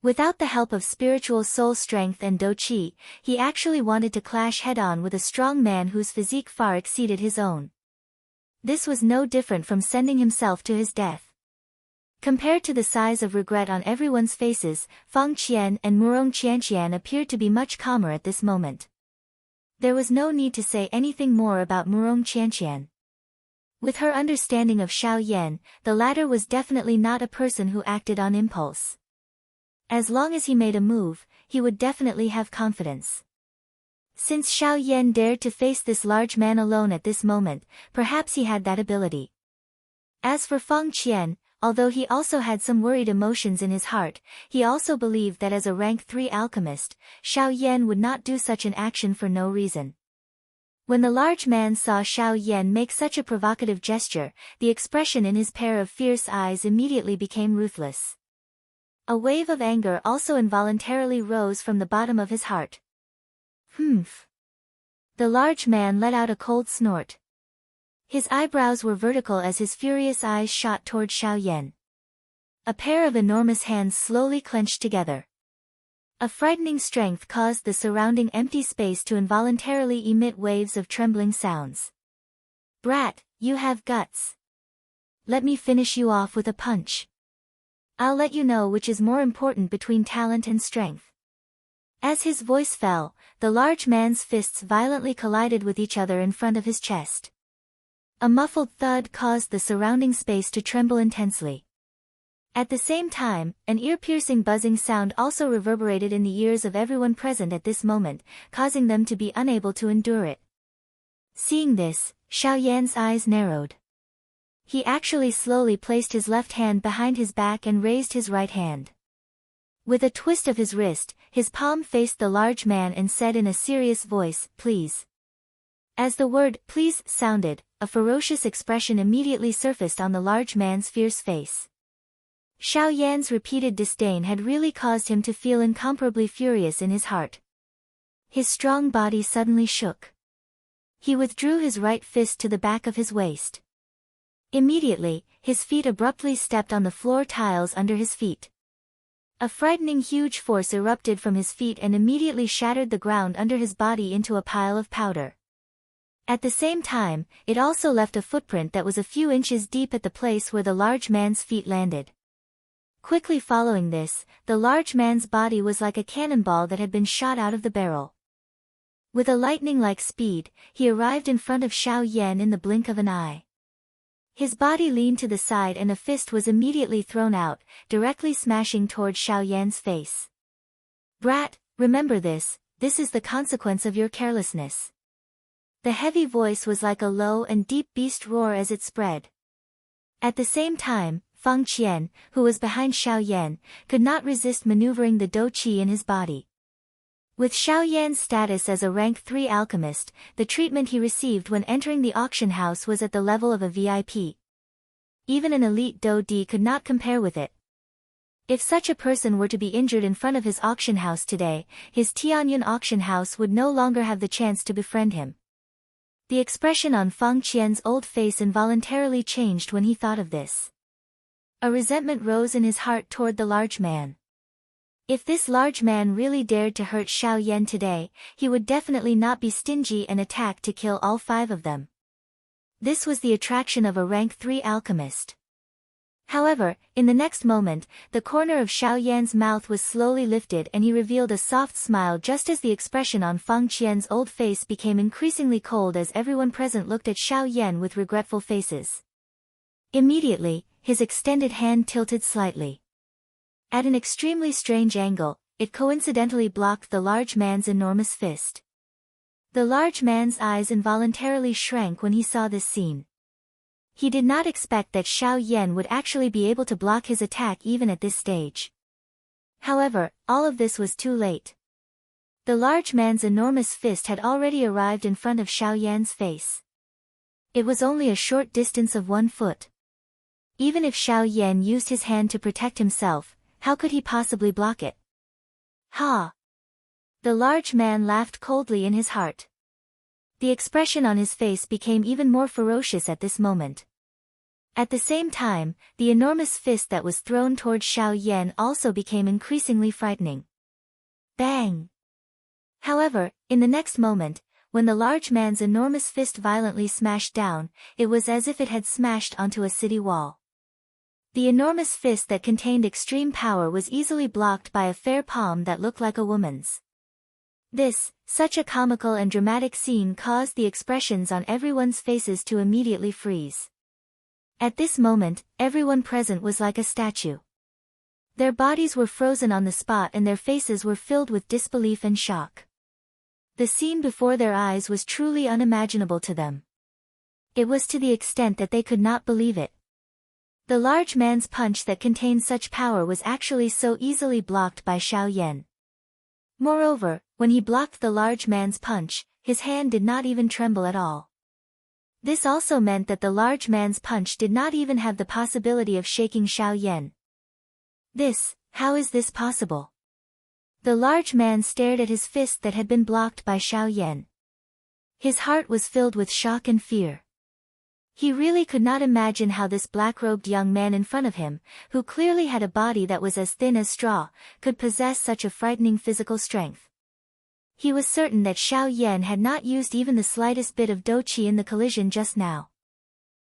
A: Without the help of spiritual soul strength and do chi, he actually wanted to clash head-on with a strong man whose physique far exceeded his own. This was no different from sending himself to his death. Compared to the size of regret on everyone's faces, Feng Qian and Murong Qianqian appeared to be much calmer at this moment. There was no need to say anything more about Murong Qianqian. With her understanding of Xiao Yan, the latter was definitely not a person who acted on impulse. As long as he made a move, he would definitely have confidence. Since Xiao Yan dared to face this large man alone at this moment, perhaps he had that ability. As for Feng Qian, although he also had some worried emotions in his heart, he also believed that as a rank 3 alchemist, Xiao Yan would not do such an action for no reason. When the large man saw Xiao Yan make such a provocative gesture, the expression in his pair of fierce eyes immediately became ruthless. A wave of anger also involuntarily rose from the bottom of his heart. Humph. The large man let out a cold snort. His eyebrows were vertical as his furious eyes shot toward Xiao Yan. A pair of enormous hands slowly clenched together. A frightening strength caused the surrounding empty space to involuntarily emit waves of trembling sounds. Brat, you have guts. Let me finish you off with a punch. I'll let you know which is more important between talent and strength. As his voice fell, the large man's fists violently collided with each other in front of his chest. A muffled thud caused the surrounding space to tremble intensely. At the same time, an ear-piercing buzzing sound also reverberated in the ears of everyone present at this moment, causing them to be unable to endure it. Seeing this, Xiao Yan's eyes narrowed. He actually slowly placed his left hand behind his back and raised his right hand. With a twist of his wrist, his palm faced the large man and said in a serious voice, "Please." As the word "please" sounded, a ferocious expression immediately surfaced on the large man's fierce face. Xiao Yan's repeated disdain had really caused him to feel incomparably furious in his heart. His strong body suddenly shook. He withdrew his right fist to the back of his waist. Immediately, his feet abruptly stepped on the floor tiles under his feet. A frightening huge force erupted from his feet and immediately shattered the ground under his body into a pile of powder. At the same time, it also left a footprint that was a few inches deep at the place where the large man's feet landed. Quickly following this, the large man's body was like a cannonball that had been shot out of the barrel. With a lightning-like speed, he arrived in front of Xiao Yan in the blink of an eye. His body leaned to the side and a fist was immediately thrown out, directly smashing toward Xiao Yan's face. "Brat, remember this is the consequence of your carelessness." The heavy voice was like a low and deep beast roar as it spread. At the same time, Feng Qian, who was behind Xiao Yan, could not resist maneuvering the do qi in his body. With Xiao Yan's status as a rank 3 alchemist, the treatment he received when entering the auction house was at the level of a VIP. Even an elite do di could not compare with it. If such a person were to be injured in front of his auction house today, his Tianyun auction house would no longer have the chance to befriend him. The expression on Feng Qian's old face involuntarily changed when he thought of this. A resentment rose in his heart toward the large man. If this large man really dared to hurt Xiao Yan today, he would definitely not be stingy and attack to kill all 5 of them. This was the attraction of a rank 3 alchemist. However, in the next moment, the corner of Xiao Yan's mouth was slowly lifted and he revealed a soft smile just as the expression on Feng Qian's old face became increasingly cold as everyone present looked at Xiao Yan with regretful faces. Immediately, his extended hand tilted slightly. At an extremely strange angle, it coincidentally blocked the large man's enormous fist. The large man's eyes involuntarily shrank when he saw this scene. He did not expect that Xiao Yan would actually be able to block his attack even at this stage. However, all of this was too late. The large man's enormous fist had already arrived in front of Xiao Yan's face. It was only a short distance of 1 foot. Even if Xiao Yan used his hand to protect himself, how could he possibly block it? Ha! The large man laughed coldly in his heart. The expression on his face became even more ferocious at this moment. At the same time, the enormous fist that was thrown toward Xiao Yan also became increasingly frightening. Bang! However, in the next moment, when the large man's enormous fist violently smashed down, it was as if it had smashed onto a city wall. The enormous fist that contained extreme power was easily blocked by a fair palm that looked like a woman's. Such a comical and dramatic scene caused the expressions on everyone's faces to immediately freeze. At this moment, everyone present was like a statue. Their bodies were frozen on the spot and their faces were filled with disbelief and shock. The scene before their eyes was truly unimaginable to them. It was to the extent that they could not believe it. The large man's punch that contained such power was actually so easily blocked by Xiao Yan. Moreover, when he blocked the large man's punch, his hand did not even tremble at all. This also meant that the large man's punch did not even have the possibility of shaking Xiao Yan. How is this possible? The large man stared at his fist that had been blocked by Xiao Yan. His heart was filled with shock and fear. He really could not imagine how this black-robed young man in front of him, who clearly had a body that was as thin as straw, could possess such a frightening physical strength. He was certain that Xiao Yan had not used even the slightest bit of douqi in the collision just now.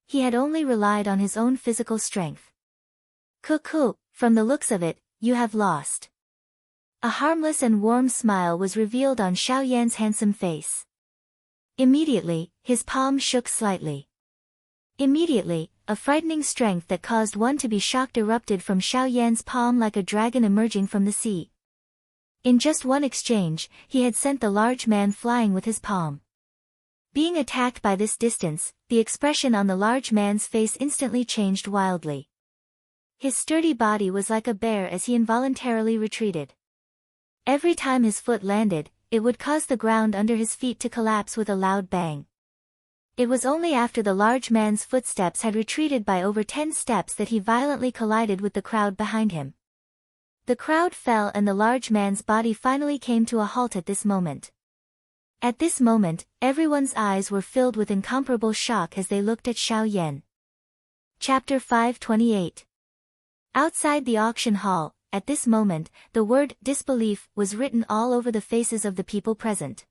A: He had only relied on his own physical strength. Cuckoo, from the looks of it, you have lost. A harmless and warm smile was revealed on Xiao Yan's handsome face. Immediately, his palm shook slightly. Immediately, a frightening strength that caused one to be shocked erupted from Xiao Yan's palm like a dragon emerging from the sea. In just one exchange, he had sent the large man flying with his palm. Being attacked by this distance, the expression on the large man's face instantly changed wildly. His sturdy body was like a bear as he involuntarily retreated. Every time his foot landed, it would cause the ground under his feet to collapse with a loud bang. It was only after the large man's footsteps had retreated by over 10 steps that he violently collided with the crowd behind him. The crowd fell and the large man's body finally came to a halt at this moment. At this moment, everyone's eyes were filled with incomparable shock as they looked at Xiao Yan. Chapter 528. Outside the auction hall, at this moment, the word disbelief was written all over the faces of the people present.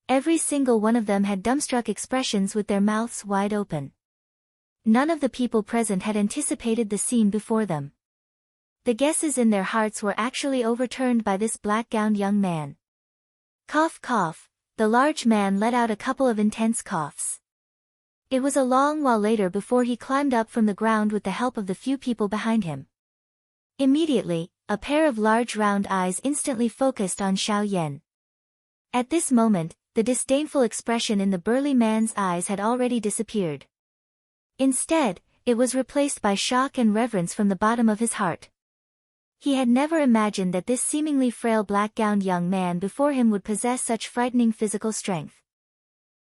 A: Every single one of them had dumbstruck expressions with their mouths wide open. None of the people present had anticipated the scene before them. The guesses in their hearts were actually overturned by this black-gowned young man. Cough cough, the large man let out a couple of intense coughs. It was a long while later before he climbed up from the ground with the help of the few people behind him. Immediately, a pair of large round eyes instantly focused on Xiao Yan. At this moment, the disdainful expression in the burly man's eyes had already disappeared. Instead, it was replaced by shock and reverence from the bottom of his heart. He had never imagined that this seemingly frail black-gowned young man before him would possess such frightening physical strength.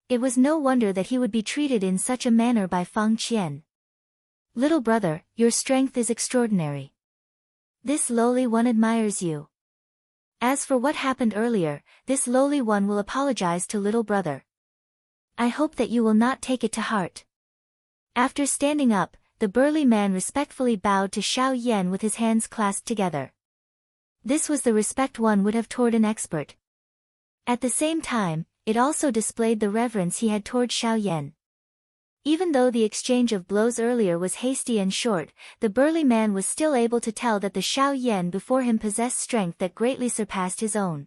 A: It was no wonder that he would be treated in such a manner by Fang Qian. Little brother, your strength is extraordinary. This lowly one admires you. As for what happened earlier, this lowly one will apologize to little brother. I hope that you will not take it to heart. After standing up, the burly man respectfully bowed to Xiao Yan with his hands clasped together. This was the respect one would have toward an expert. At the same time, it also displayed the reverence he had toward Xiao Yan. Even though the exchange of blows earlier was hasty and short, the burly man was still able to tell that the Xiao Yan before him possessed strength that greatly surpassed his own.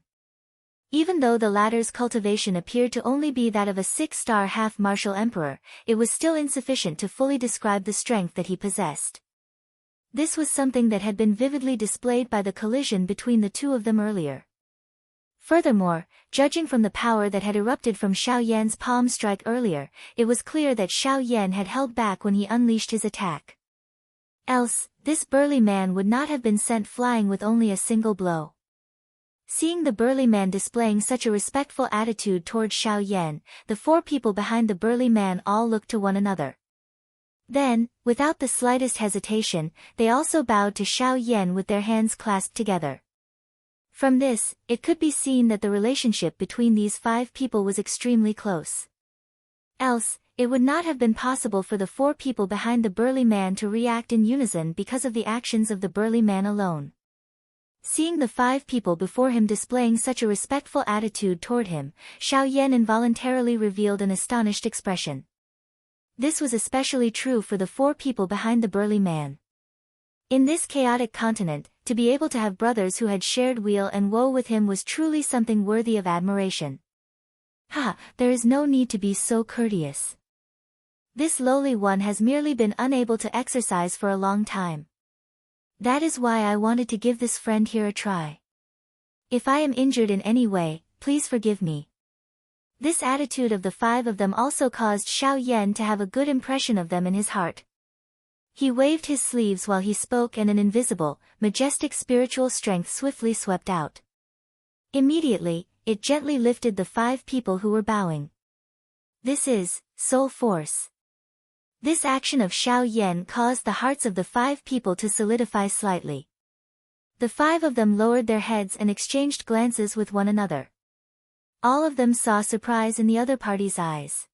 A: Even though the latter's cultivation appeared to only be that of a 6-star half-martial emperor, it was still insufficient to fully describe the strength that he possessed. This was something that had been vividly displayed by the collision between the two of them earlier. Furthermore, judging from the power that had erupted from Xiao Yan's palm strike earlier, it was clear that Xiao Yan had held back when he unleashed his attack. Else, this burly man would not have been sent flying with only a single blow. Seeing the burly man displaying such a respectful attitude toward Xiao Yan, the 4 people behind the burly man all looked to one another. Then, without the slightest hesitation, they also bowed to Xiao Yan with their hands clasped together. From this, it could be seen that the relationship between these 5 people was extremely close. Else, it would not have been possible for the 4 people behind the burly man to react in unison because of the actions of the burly man alone. Seeing the 5 people before him displaying such a respectful attitude toward him, Xiao Yan involuntarily revealed an astonished expression. This was especially true for the 4 people behind the burly man. In this chaotic continent, to be able to have brothers who had shared weal and woe with him was truly something worthy of admiration. Ha, there is no need to be so courteous. This lowly one has merely been unable to exercise for a long time. That is why I wanted to give this friend here a try. If I am injured in any way, please forgive me. This attitude of the 5 of them also caused Xiao Yan to have a good impression of them in his heart. He waved his sleeves while he spoke and an invisible, majestic spiritual strength swiftly swept out. Immediately, it gently lifted the 5 people who were bowing. This is soul force. This action of Xiao Yan caused the hearts of the 5 people to solidify slightly. The 5 of them lowered their heads and exchanged glances with one another. All of them saw surprise in the other party's eyes.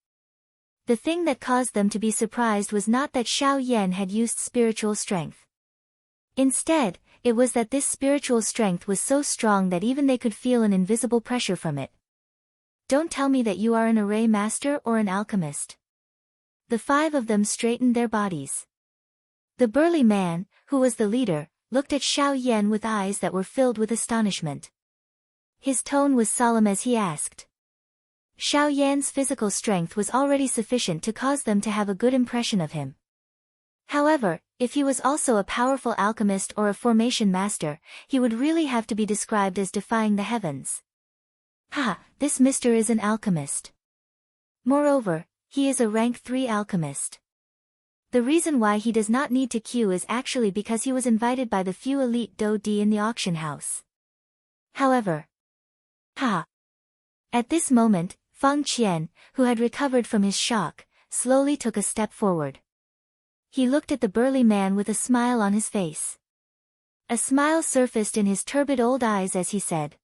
A: The thing that caused them to be surprised was not that Xiao Yan had used spiritual strength. Instead, it was that this spiritual strength was so strong that even they could feel an invisible pressure from it. Don't tell me that you are an array master or an alchemist. The 5 of them straightened their bodies. The burly man, who was the leader, looked at Xiao Yan with eyes that were filled with astonishment. His tone was solemn as he asked. Xiao Yan's physical strength was already sufficient to cause them to have a good impression of him. However, if he was also a powerful alchemist or a formation master, he would really have to be described as defying the heavens. Ha, this mister is an alchemist. Moreover, he is a rank 3 alchemist. The reason why he does not need to queue is actually because he was invited by the few elite Do-di in the auction house. However, at this moment, Feng Qian, who had recovered from his shock, slowly took a step forward. He looked at the burly man with a smile on his face. A smile surfaced in his turbid old eyes as he said.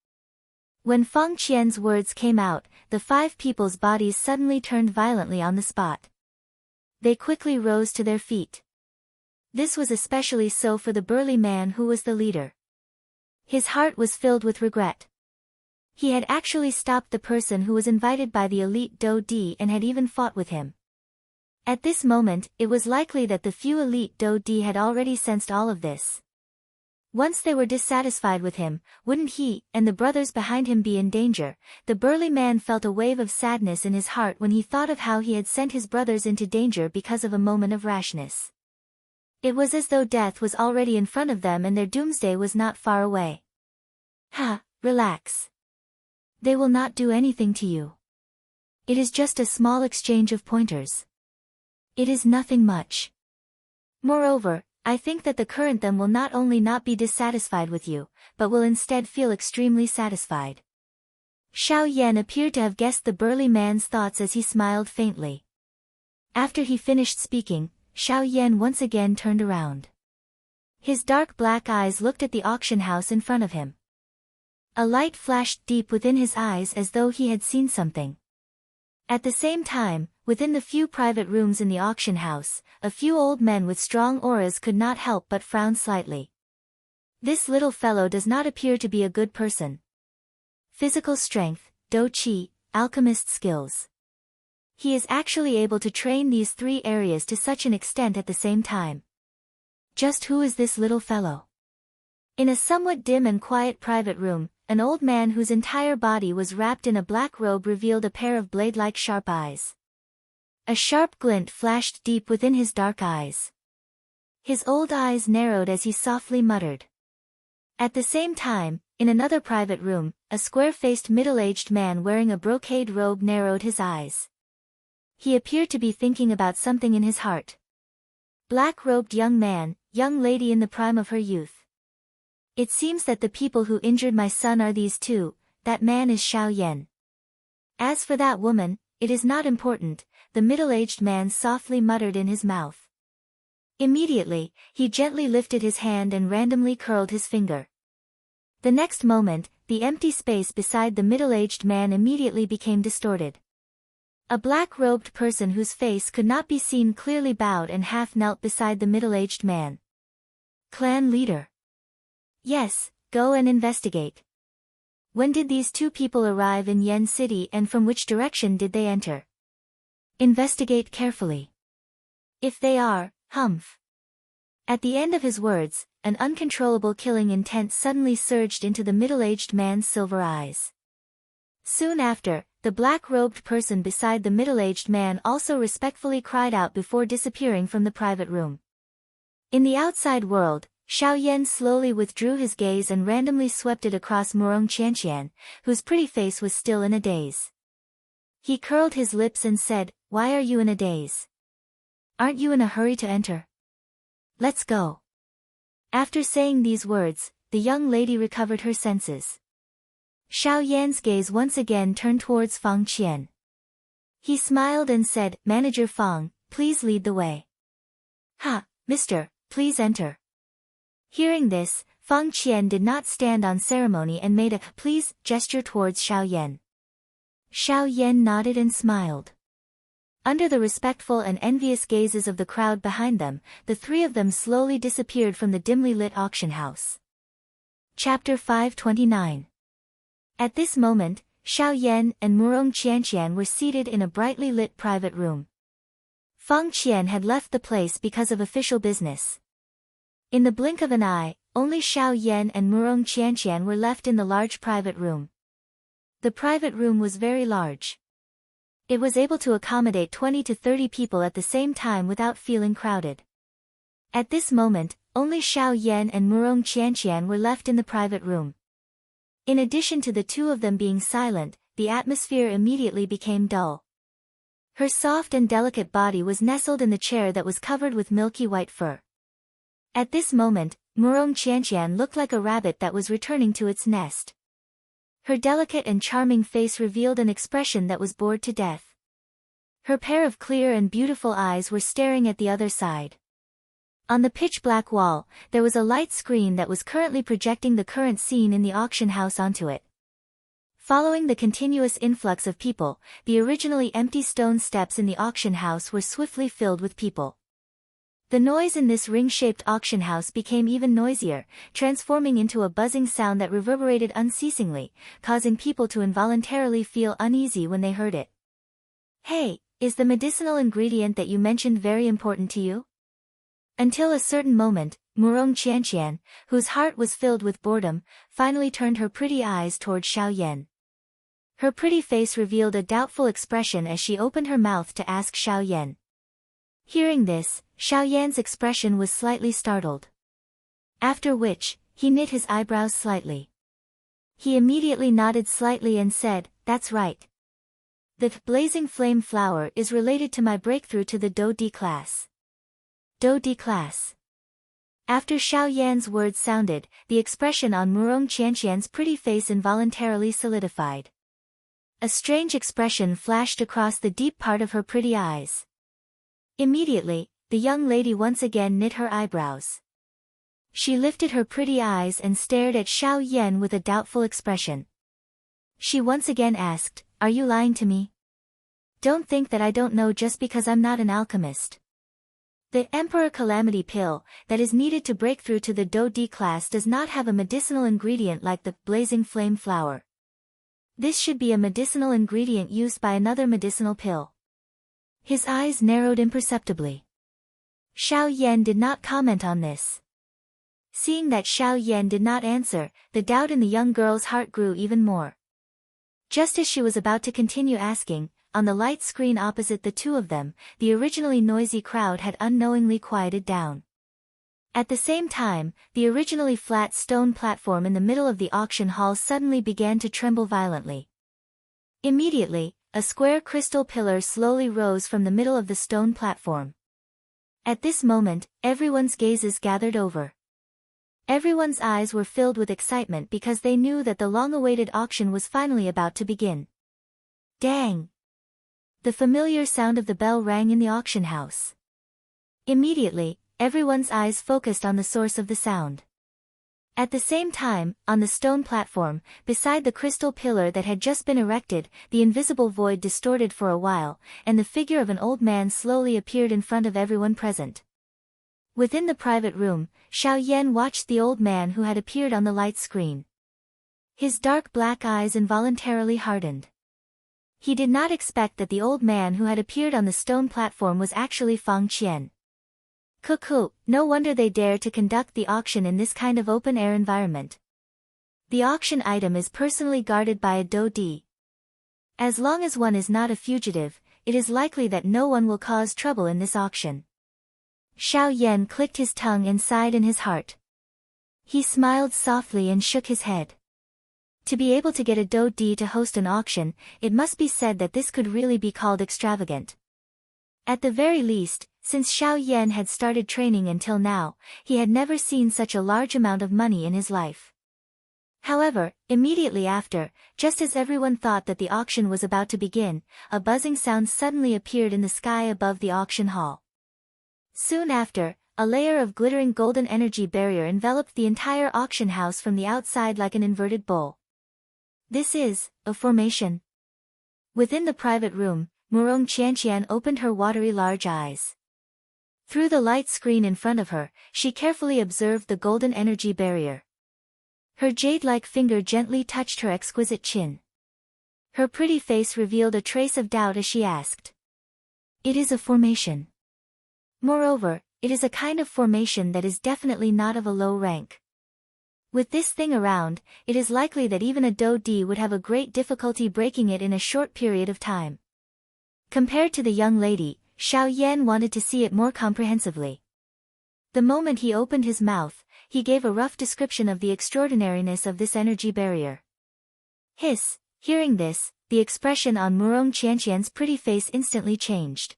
A: When Feng Qian's words came out, the 5 people's bodies suddenly turned violently on the spot. They quickly rose to their feet. This was especially so for the burly man who was the leader. His heart was filled with regret. He had actually stopped the person who was invited by the elite Do-di and had even fought with him. At this moment, it was likely that the few elite Do-di had already sensed all of this. Once they were dissatisfied with him, wouldn't he and the brothers behind him be in danger? The burly man felt a wave of sadness in his heart when he thought of how he had sent his brothers into danger because of a moment of rashness. It was as though death was already in front of them and their doomsday was not far away. Relax. They will not do anything to you. It is just a small exchange of pointers. It is nothing much. Moreover, I think that the current them will not only not be dissatisfied with you, but will instead feel extremely satisfied. Xiao Yan appeared to have guessed the burly man's thoughts as he smiled faintly. After he finished speaking, Xiao Yan once again turned around. His dark black eyes looked at the auction house in front of him. A light flashed deep within his eyes as though he had seen something. At the same time, within the few private rooms in the auction house, a few old men with strong auras could not help but frown slightly. This little fellow does not appear to be a good person. Physical strength, Do-chi, alchemist skills. He is actually able to train these 3 areas to such an extent at the same time. Just who is this little fellow? In a somewhat dim and quiet private room, an old man whose entire body was wrapped in a black robe revealed a pair of blade-like sharp eyes. A sharp glint flashed deep within his dark eyes. His old eyes narrowed as he softly muttered. At the same time, in another private room, a square-faced middle-aged man wearing a brocade robe narrowed his eyes. He appeared to be thinking about something in his heart. Black-robed young man, young lady in the prime of her youth. It seems that the people who injured my son are these 2, that man is Xiao Yan. As for that woman, it is not important, the middle-aged man softly muttered in his mouth. Immediately, he gently lifted his hand and randomly curled his finger. The next moment, the empty space beside the middle-aged man immediately became distorted. A black-robed person whose face could not be seen clearly bowed and half knelt beside the middle-aged man. Clan leader. Yes, go and investigate. When did these two people arrive in Yen City and from which direction did they enter? Investigate carefully. If they are, humph. At the end of his words, an uncontrollable killing intent suddenly surged into the middle-aged man's silver eyes. Soon after, the black-robed person beside the middle-aged man also respectfully cried out before disappearing from the private room. In the outside world, Xiao Yan slowly withdrew his gaze and randomly swept it across Murong Qianqian, whose pretty face was still in a daze. He curled his lips and said, "Why are you in a daze? Aren't you in a hurry to enter? Let's go." After saying these words, the young lady recovered her senses. Xiao Yan's gaze once again turned towards Fang Qian. He smiled and said, "Manager Fang, please lead the way." "Ha, mister, please enter." Hearing this, Fang Qian did not stand on ceremony and made a "please" gesture towards Xiao Yan. Xiao Yan nodded and smiled. Under the respectful and envious gazes of the crowd behind them, the three of them slowly disappeared from the dimly lit auction house. Chapter 529. At this moment, Xiao Yan and Murong Qianqian were seated in a brightly lit private room. Fang Qian had left the place because of official business. In the blink of an eye, only Xiao Yan and Murong Qianqian were left in the large private room. The private room was very large. It was able to accommodate 20 to 30 people at the same time without feeling crowded. At this moment, only Xiao Yan and Murong Qianqian were left in the private room. In addition to the two of them being silent, the atmosphere immediately became dull. Her soft and delicate body was nestled in the chair that was covered with milky white fur. At this moment, Murong Qianqian looked like a rabbit that was returning to its nest. Her delicate and charming face revealed an expression that was bored to death. Her pair of clear and beautiful eyes were staring at the other side. On the pitch-black wall, there was a light screen that was currently projecting the current scene in the auction house onto it. Following the continuous influx of people, the originally empty stone steps in the auction house were swiftly filled with people. The noise in this ring-shaped auction house became even noisier, transforming into a buzzing sound that reverberated unceasingly, causing people to involuntarily feel uneasy when they heard it. "Hey, is the medicinal ingredient that you mentioned very important to you?" Until a certain moment, Murong Qianqian, whose heart was filled with boredom, finally turned her pretty eyes toward Xiao Yan. Her pretty face revealed a doubtful expression as she opened her mouth to ask Xiao Yan. Hearing this, Xiao Yan's expression was slightly startled. After which, he knit his eyebrows slightly. He immediately nodded slightly and said, "That's right. The blazing flame flower is related to my breakthrough to the Do D class." Do D class. After Xiao Yan's words sounded, the expression on Murong Qianqian's pretty face involuntarily solidified. A strange expression flashed across the deep part of her pretty eyes. Immediately, the young lady once again knit her eyebrows. She lifted her pretty eyes and stared at Xiao Yan with a doubtful expression. She once again asked, "Are you lying to me? Don't think that I don't know just because I'm not an alchemist. The Emperor Calamity Pill, that is needed to break through to the Do D class does not have a medicinal ingredient like the blazing flame flower. This should be a medicinal ingredient used by another medicinal pill." His eyes narrowed imperceptibly. Xiao Yan did not comment on this. Seeing that Xiao Yan did not answer, the doubt in the young girl's heart grew even more. Just as she was about to continue asking, on the light screen opposite the two of them, the originally noisy crowd had unknowingly quieted down. At the same time, the originally flat stone platform in the middle of the auction hall suddenly began to tremble violently. Immediately, a square crystal pillar slowly rose from the middle of the stone platform. At this moment, everyone's gazes gathered over. Everyone's eyes were filled with excitement because they knew that the long-awaited auction was finally about to begin. Dang! The familiar sound of the bell rang in the auction house. Immediately, everyone's eyes focused on the source of the sound. At the same time, on the stone platform, beside the crystal pillar that had just been erected, the invisible void distorted for a while, and the figure of an old man slowly appeared in front of everyone present. Within the private room, Xiao Yan watched the old man who had appeared on the light screen. His dark black eyes involuntarily hardened. He did not expect that the old man who had appeared on the stone platform was actually Fang Qian. Cuckoo, no wonder they dare to conduct the auction in this kind of open-air environment. The auction item is personally guarded by a dodi. As long as one is not a fugitive, it is likely that no one will cause trouble in this auction. Xiao Yan clicked his tongue inside in his heart. He smiled softly and shook his head. To be able to get a dodi to host an auction, it must be said that this could really be called extravagant. At the very least, since Xiao Yan had started training until now, he had never seen such a large amount of money in his life. However, immediately after, just as everyone thought that the auction was about to begin, a buzzing sound suddenly appeared in the sky above the auction hall. Soon after, a layer of glittering golden energy barrier enveloped the entire auction house from the outside like an inverted bowl. This is a formation. Within the private room, Murong Qianqian opened her watery large eyes. Through the light screen in front of her, she carefully observed the golden energy barrier. Her jade-like finger gently touched her exquisite chin. Her pretty face revealed a trace of doubt as she asked. It is a formation. Moreover, it is a kind of formation that is definitely not of a low rank. With this thing around, it is likely that even a dodi would have a great difficulty breaking it in a short period of time. Compared to the young lady, Xiao Yan wanted to see it more comprehensively. The moment he opened his mouth, he gave a rough description of the extraordinariness of this energy barrier. Hiss, hearing this, the expression on Murong Qianqian's pretty face instantly changed.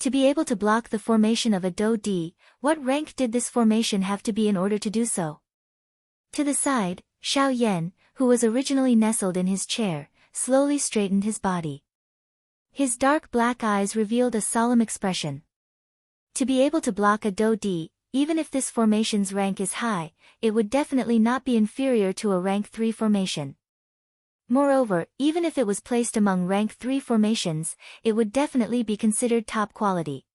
A: To be able to block the formation of a dodi, what rank did this formation have to be in order to do so? To the side, Xiao Yan, who was originally nestled in his chair, slowly straightened his body. His dark black eyes revealed a solemn expression. To be able to block a dodi, even if this formation's rank is high, it would definitely not be inferior to a rank 3 formation. Moreover, even if it was placed among rank 3 formations, it would definitely be considered top quality.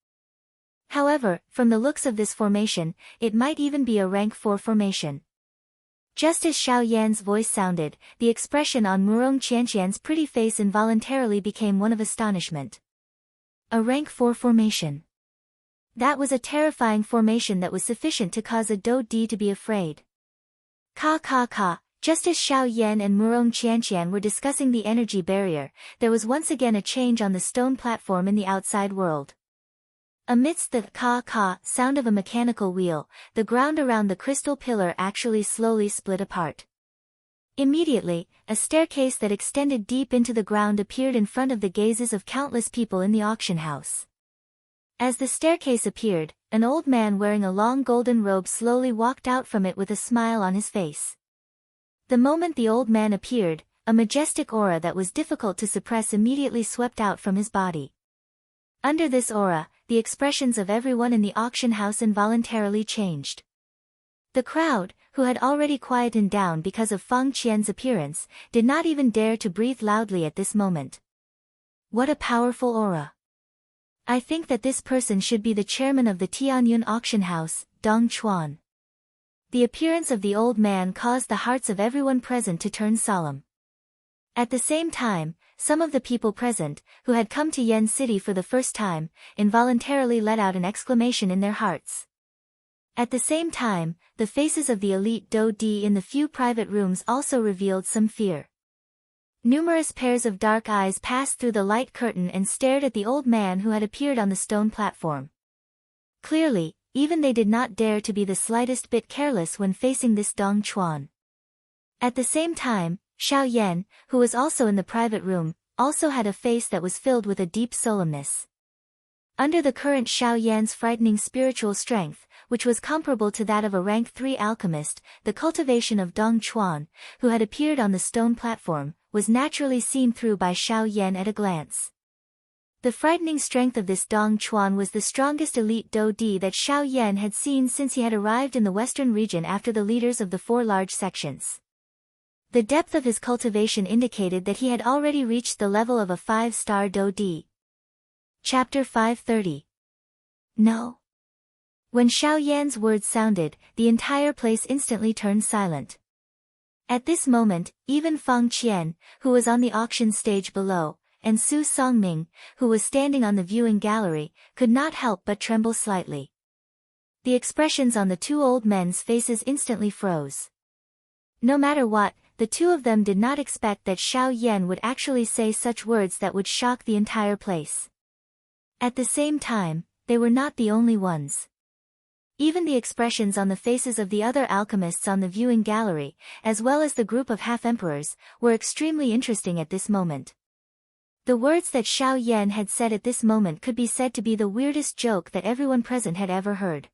A: However, from the looks of this formation, it might even be a rank 4 formation. Just as Xiao Yan's voice sounded, the expression on Murong Qianqian's pretty face involuntarily became one of astonishment. A rank 4 formation. That was a terrifying formation that was sufficient to cause a dodi to be afraid. Just as Xiao Yan and Murong Qianqian were discussing the energy barrier, there was once again a change on the stone platform in the outside world. Amidst the sound of a mechanical wheel, the ground around the crystal pillar actually slowly split apart. Immediately, a staircase that extended deep into the ground appeared in front of the gazes of countless people in the auction house. As the staircase appeared, an old man wearing a long golden robe slowly walked out from it with a smile on his face. The moment the old man appeared, a majestic aura that was difficult to suppress immediately swept out from his body. Under this aura, the expressions of everyone in the auction house involuntarily changed. The crowd, who had already quietened down because of Fang Qian's appearance, did not even dare to breathe loudly at this moment. What a powerful aura! I think that this person should be the chairman of the Tianyun auction house, Dong Chuan. The appearance of the old man caused the hearts of everyone present to turn solemn. At the same time, some of the people present, who had come to Yen City for the first time, involuntarily let out an exclamation in their hearts. At the same time, the faces of the elite dodi in the few private rooms also revealed some fear. Numerous pairs of dark eyes passed through the light curtain and stared at the old man who had appeared on the stone platform. Clearly, even they did not dare to be the slightest bit careless when facing this Dong Chuan. At the same time, Xiao Yan, who was also in the private room, also had a face that was filled with a deep solemnness. Under the current Xiao Yan's frightening spiritual strength, which was comparable to that of a rank 3 alchemist, the cultivation of Dong Chuan, who had appeared on the stone platform, was naturally seen through by Xiao Yan at a glance. The frightening strength of this Dong Chuan was the strongest elite Do Di that Xiao Yan had seen since he had arrived in the western region after the leaders of the 4 large sections. The depth of his cultivation indicated that he had already reached the level of a 5-star Do Di. Chapter 530. No. When Xiao Yan's words sounded, the entire place instantly turned silent. At this moment, even Fang Qian, who was on the auction stage below, and Su Songming, who was standing on the viewing gallery, could not help but tremble slightly. The expressions on the 2 old men's faces instantly froze. No matter what, the 2 of them did not expect that Xiao Yan would actually say such words that would shock the entire place. At the same time, they were not the only ones. Even the expressions on the faces of the other alchemists on the viewing gallery, as well as the group of half-emperors, were extremely interesting at this moment. The words that Xiao Yan had said at this moment could be said to be the weirdest joke that everyone present had ever heard.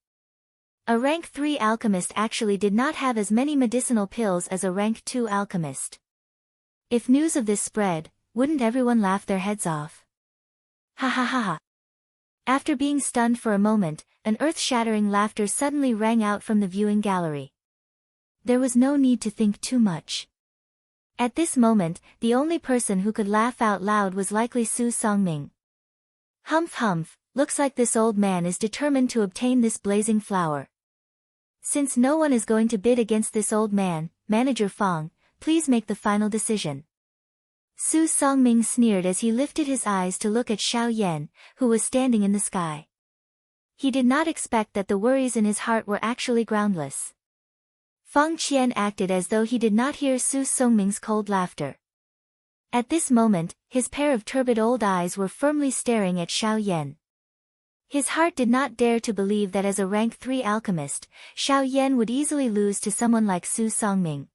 A: A rank 3 alchemist actually did not have as many medicinal pills as a rank 2 alchemist. If news of this spread, wouldn't everyone laugh their heads off? Ha ha ha ha. After being stunned for a moment, an earth-shattering laughter suddenly rang out from the viewing gallery. There was no need to think too much. At this moment, the only person who could laugh out loud was likely Su Songming. Humph humph, looks like this old man is determined to obtain this blazing flower. Since no one is going to bid against this old man, Manager Fang, please make the final decision. Su Songming sneered as he lifted his eyes to look at Xiao Yan, who was standing in the sky. He did not expect that the worries in his heart were actually groundless. Fang Qian acted as though he did not hear Su Songming's cold laughter. At this moment, his pair of turbid old eyes were firmly staring at Xiao Yan. His heart did not dare to believe that as a rank 3 alchemist, Xiao Yan would easily lose to someone like Su Songming.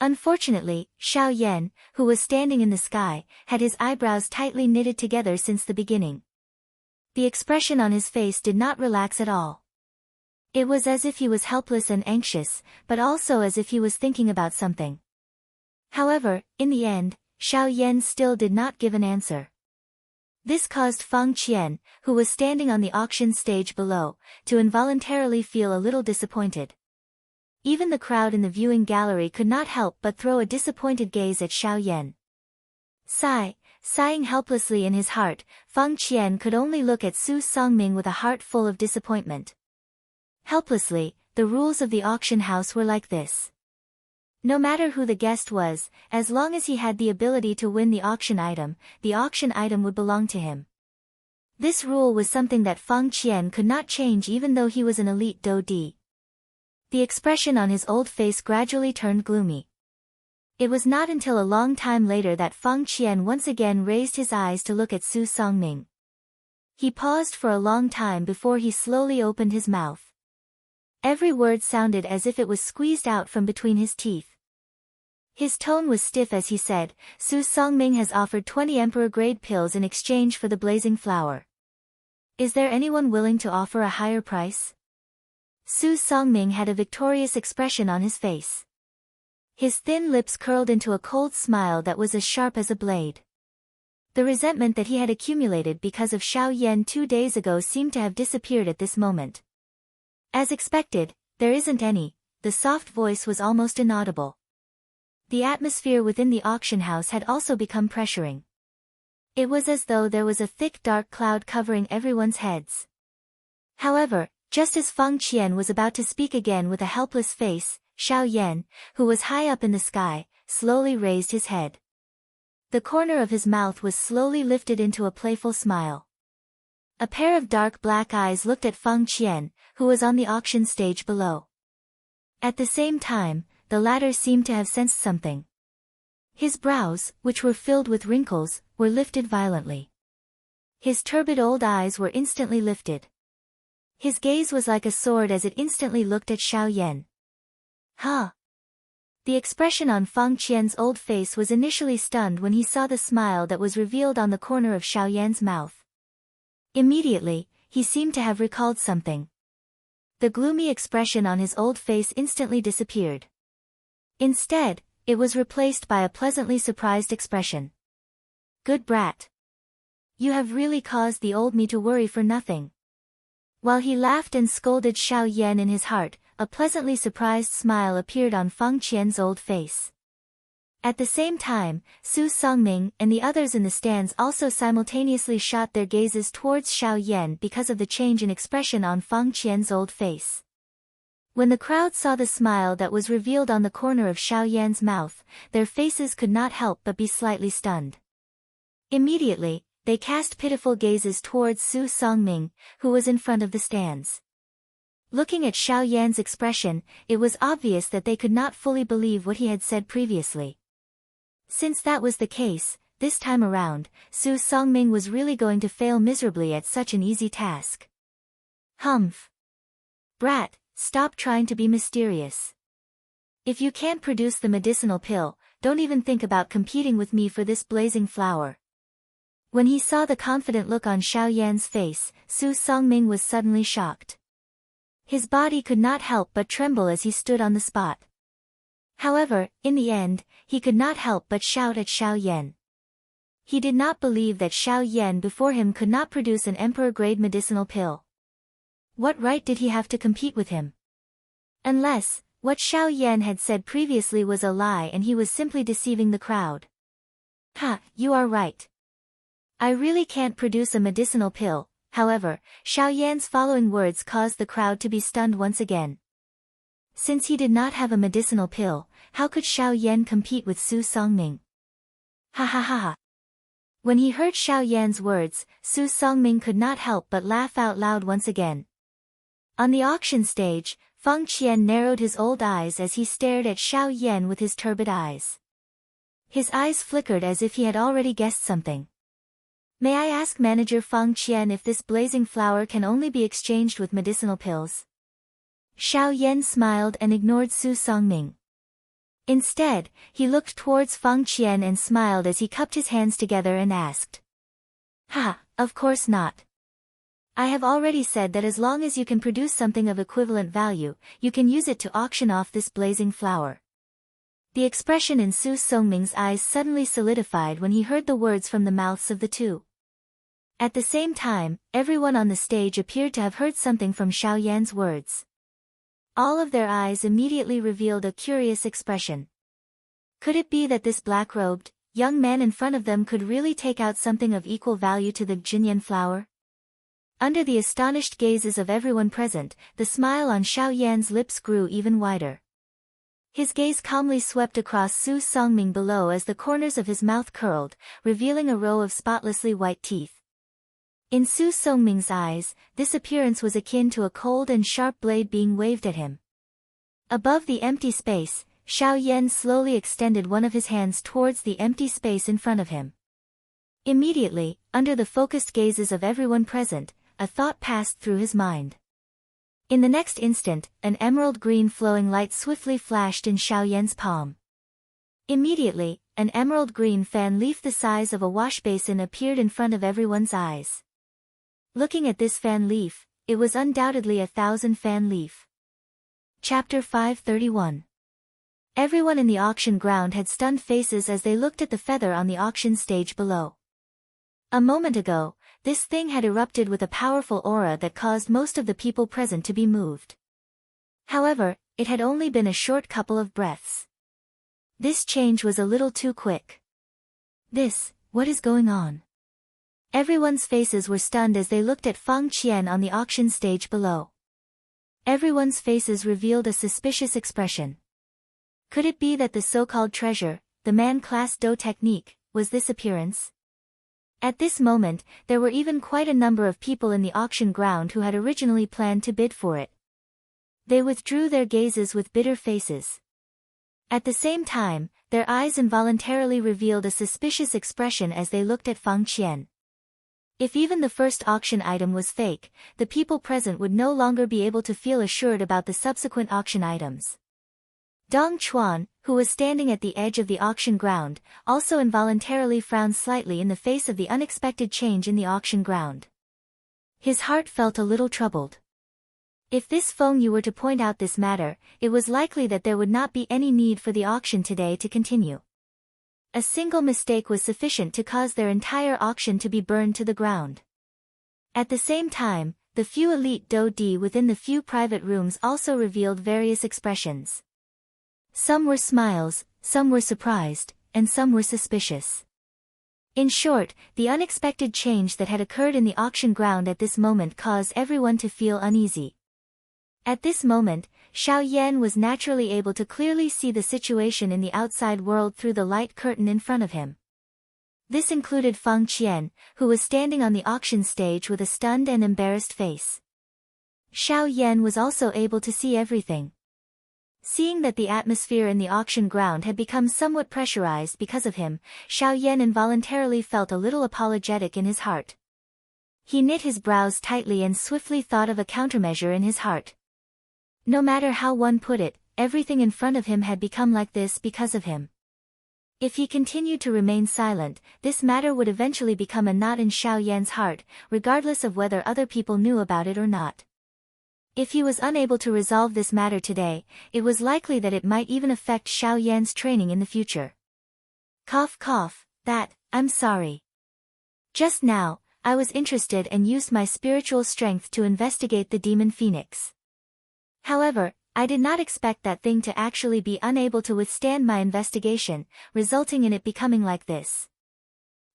A: Unfortunately, Xiao Yan, who was standing in the sky, had his eyebrows tightly knitted together since the beginning. The expression on his face did not relax at all. It was as if he was helpless and anxious, but also as if he was thinking about something. However, in the end, Xiao Yan still did not give an answer. This caused Fang Qian, who was standing on the auction stage below, to involuntarily feel a little disappointed. Even the crowd in the viewing gallery could not help but throw a disappointed gaze at Xiao Yan. Sighing helplessly in his heart, Fang Qian could only look at Su Songming with a heart full of disappointment. Helplessly, the rules of the auction house were like this. No matter who the guest was, as long as he had the ability to win the auction item would belong to him. This rule was something that Fang Qian could not change even though he was an elite Do Di. The expression on his old face gradually turned gloomy. It was not until a long time later that Fang Qian once again raised his eyes to look at Su Songming. He paused for a long time before he slowly opened his mouth. Every word sounded as if it was squeezed out from between his teeth. His tone was stiff as he said, Su Songming has offered 20 emperor-grade pills in exchange for the blazing flower. Is there anyone willing to offer a higher price? Su Songming had a victorious expression on his face. His thin lips curled into a cold smile that was as sharp as a blade. The resentment that he had accumulated because of Xiao Yan 2 days ago seemed to have disappeared at this moment. As expected, there isn't any, the soft voice was almost inaudible. The atmosphere within the auction house had also become pressuring. It was as though there was a thick dark cloud covering everyone's heads. However, just as Fang Qian was about to speak again with a helpless face, Xiao Yan, who was high up in the sky, slowly raised his head. The corner of his mouth was slowly lifted into a playful smile. A pair of dark black eyes looked at Fang Qian, who was on the auction stage below. At the same time, the latter seemed to have sensed something. His brows, which were filled with wrinkles, were lifted violently. His turbid old eyes were instantly lifted. His gaze was like a sword as it instantly looked at Xiao Yan. Huh? The expression on Fang Qian's old face was initially stunned when he saw the smile that was revealed on the corner of Xiao Yan's mouth. Immediately, he seemed to have recalled something. The gloomy expression on his old face instantly disappeared. Instead, it was replaced by a pleasantly surprised expression. Good brat. You have really caused the old me to worry for nothing." While he laughed and scolded Xiao Yan in his heart, a pleasantly surprised smile appeared on Feng Qian's old face. At the same time, Su Songming and the others in the stands also simultaneously shot their gazes towards Xiao Yan because of the change in expression on Feng Qian's old face. When the crowd saw the smile that was revealed on the corner of Xiao Yan's mouth, their faces could not help but be slightly stunned. Immediately, they cast pitiful gazes towards Su Songming, who was in front of the stands. Looking at Xiao Yan's expression, it was obvious that they could not fully believe what he had said previously. Since that was the case, this time around, Su Songming was really going to fail miserably at such an easy task. Humph. Brat, stop trying to be mysterious. If you can't produce the medicinal pill, don't even think about competing with me for this blazing flower. When he saw the confident look on Xiao Yan's face, Su Songming was suddenly shocked. His body could not help but tremble as he stood on the spot. However, in the end, he could not help but shout at Xiao Yan. He did not believe that Xiao Yan before him could not produce an emperor-grade medicinal pill. What right did he have to compete with him? Unless, what Xiao Yan had said previously was a lie and he was simply deceiving the crowd. Ha, you are right. I really can't produce a medicinal pill. However, Xiao Yan's following words caused the crowd to be stunned once again. Since he did not have a medicinal pill, how could Xiao Yan compete with Su Songming? Ha ha ha ha. When he heard Xiao Yan's words, Su Songming could not help but laugh out loud once again. On the auction stage, Feng Qian narrowed his old eyes as he stared at Xiao Yan with his turbid eyes. His eyes flickered as if he had already guessed something. May I ask Manager Feng Qian if this blazing flower can only be exchanged with medicinal pills? Xiao Yan smiled and ignored Su Songming. Instead, he looked towards Feng Qian and smiled as he cupped his hands together and asked. Ha, of course not. I have already said that as long as you can produce something of equivalent value, you can use it to auction off this blazing flower. The expression in Su Songming's eyes suddenly solidified when he heard the words from the mouths of the two. At the same time, everyone on the stage appeared to have heard something from Xiao Yan's words. All of their eyes immediately revealed a curious expression. Could it be that this black-robed, young man in front of them could really take out something of equal value to the Jinyan flower? Under the astonished gazes of everyone present, the smile on Xiao Yan's lips grew even wider. His gaze calmly swept across Su Songming below as the corners of his mouth curled, revealing a row of spotlessly white teeth. In Su Songming's eyes, this appearance was akin to a cold and sharp blade being waved at him. Above the empty space, Xiao Yan slowly extended one of his hands towards the empty space in front of him. Immediately, under the focused gazes of everyone present, a thought passed through his mind. In the next instant, an emerald green flowing light swiftly flashed in Xiao Yan's palm. Immediately, an emerald green fan leaf the size of a wash basin appeared in front of everyone's eyes. Looking at this fan leaf, it was undoubtedly 1,000 fan leaf. Chapter 531. Everyone in the auction ground had stunned faces as they looked at the feather on the auction stage below. A moment ago, this thing had erupted with a powerful aura that caused most of the people present to be moved. However, it had only been a short couple of breaths. This change was a little too quick. What is going on? Everyone's faces were stunned as they looked at Feng Qian on the auction stage below. Everyone's faces revealed a suspicious expression. Could it be that the so-called treasure, the man-class dough technique, was this appearance? At this moment, there were even quite a number of people in the auction ground who had originally planned to bid for it. They withdrew their gazes with bitter faces. At the same time, their eyes involuntarily revealed a suspicious expression as they looked at Feng Qian. If even the first auction item was fake, the people present would no longer be able to feel assured about the subsequent auction items. Dong Chuan, who was standing at the edge of the auction ground, also involuntarily frowned slightly in the face of the unexpected change in the auction ground. His heart felt a little troubled. If this Feng Yu were to point out this matter, it was likely that there would not be any need for the auction today to continue. A single mistake was sufficient to cause their entire auction to be burned to the ground. At the same time, the few elite Do-di within the few private rooms also revealed various expressions. Some were smiles, some were surprised, and some were suspicious. In short, the unexpected change that had occurred in the auction ground at this moment caused everyone to feel uneasy. At this moment, Xiao Yan was naturally able to clearly see the situation in the outside world through the light curtain in front of him. This included Feng Qian, who was standing on the auction stage with a stunned and embarrassed face. Xiao Yan was also able to see everything. Seeing that the atmosphere in the auction ground had become somewhat pressurized because of him, Xiao Yan involuntarily felt a little apologetic in his heart. He knit his brows tightly and swiftly thought of a countermeasure in his heart. No matter how one put it, everything in front of him had become like this because of him. If he continued to remain silent, this matter would eventually become a knot in Xiao Yan's heart, regardless of whether other people knew about it or not. If he was unable to resolve this matter today, it was likely that it might even affect Xiao Yan's training in the future. Cough cough, I'm sorry. Just now, I was interested and used my spiritual strength to investigate the demon phoenix. However, I did not expect that thing to actually be unable to withstand my investigation, resulting in it becoming like this.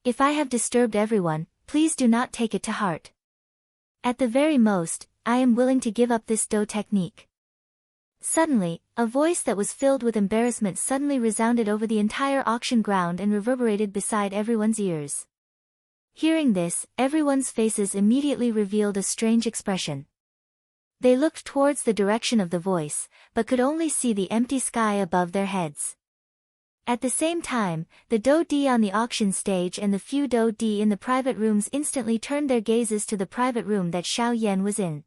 A: If I have disturbed everyone, please do not take it to heart. At the very most, I am willing to give up this Do technique. Suddenly, a voice that was filled with embarrassment suddenly resounded over the entire auction ground and reverberated beside everyone's ears. Hearing this, everyone's faces immediately revealed a strange expression. They looked towards the direction of the voice, but could only see the empty sky above their heads. At the same time, the Do-di on the auction stage and the few Do-di in the private rooms instantly turned their gazes to the private room that Xiao Yan was in.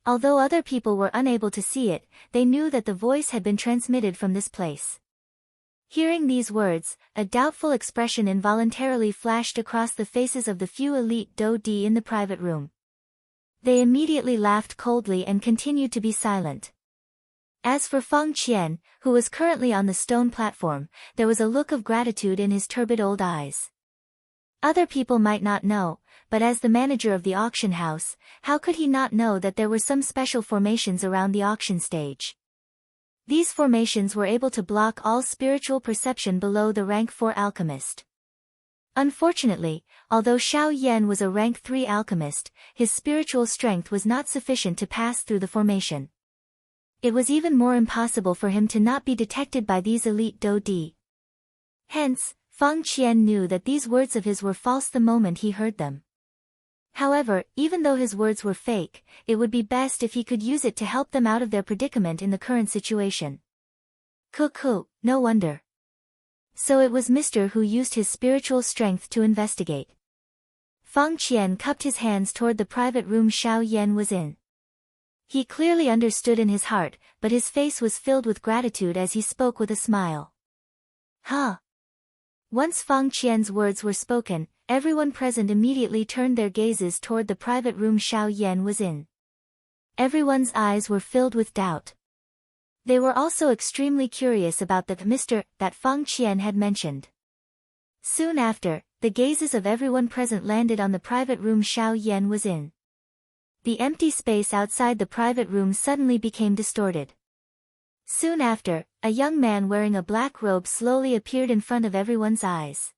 A: Although other people were unable to see it, they knew that the voice had been transmitted from this place. Hearing these words, a doubtful expression involuntarily flashed across the faces of the few elite Do-di in the private room. They immediately laughed coldly and continued to be silent. As for Feng Qian, who was currently on the stone platform, there was a look of gratitude in his turbid old eyes. Other people might not know, but as the manager of the auction house, how could he not know that there were some special formations around the auction stage? These formations were able to block all spiritual perception below the rank 4 alchemist. Unfortunately, although Xiao Yan was a rank 3 alchemist, his spiritual strength was not sufficient to pass through the formation. It was even more impossible for him to not be detected by these elite Do-di. Hence, Feng Qian knew that these words of his were false the moment he heard them. However, even though his words were fake, it would be best if he could use it to help them out of their predicament in the current situation. Cuckoo, no wonder. So it was Mr. who used his spiritual strength to investigate. Feng Qian cupped his hands toward the private room Xiao Yan was in. He clearly understood in his heart, but his face was filled with gratitude as he spoke with a smile. Huh. Once Feng Qian's words were spoken, everyone present immediately turned their gazes toward the private room Xiao Yan was in. Everyone's eyes were filled with doubt. They were also extremely curious about the Mr. that Feng Qian had mentioned. Soon after, the gazes of everyone present landed on the private room Xiao Yan was in. The empty space outside the private room suddenly became distorted. Soon after, a young man wearing a black robe slowly appeared in front of everyone's eyes.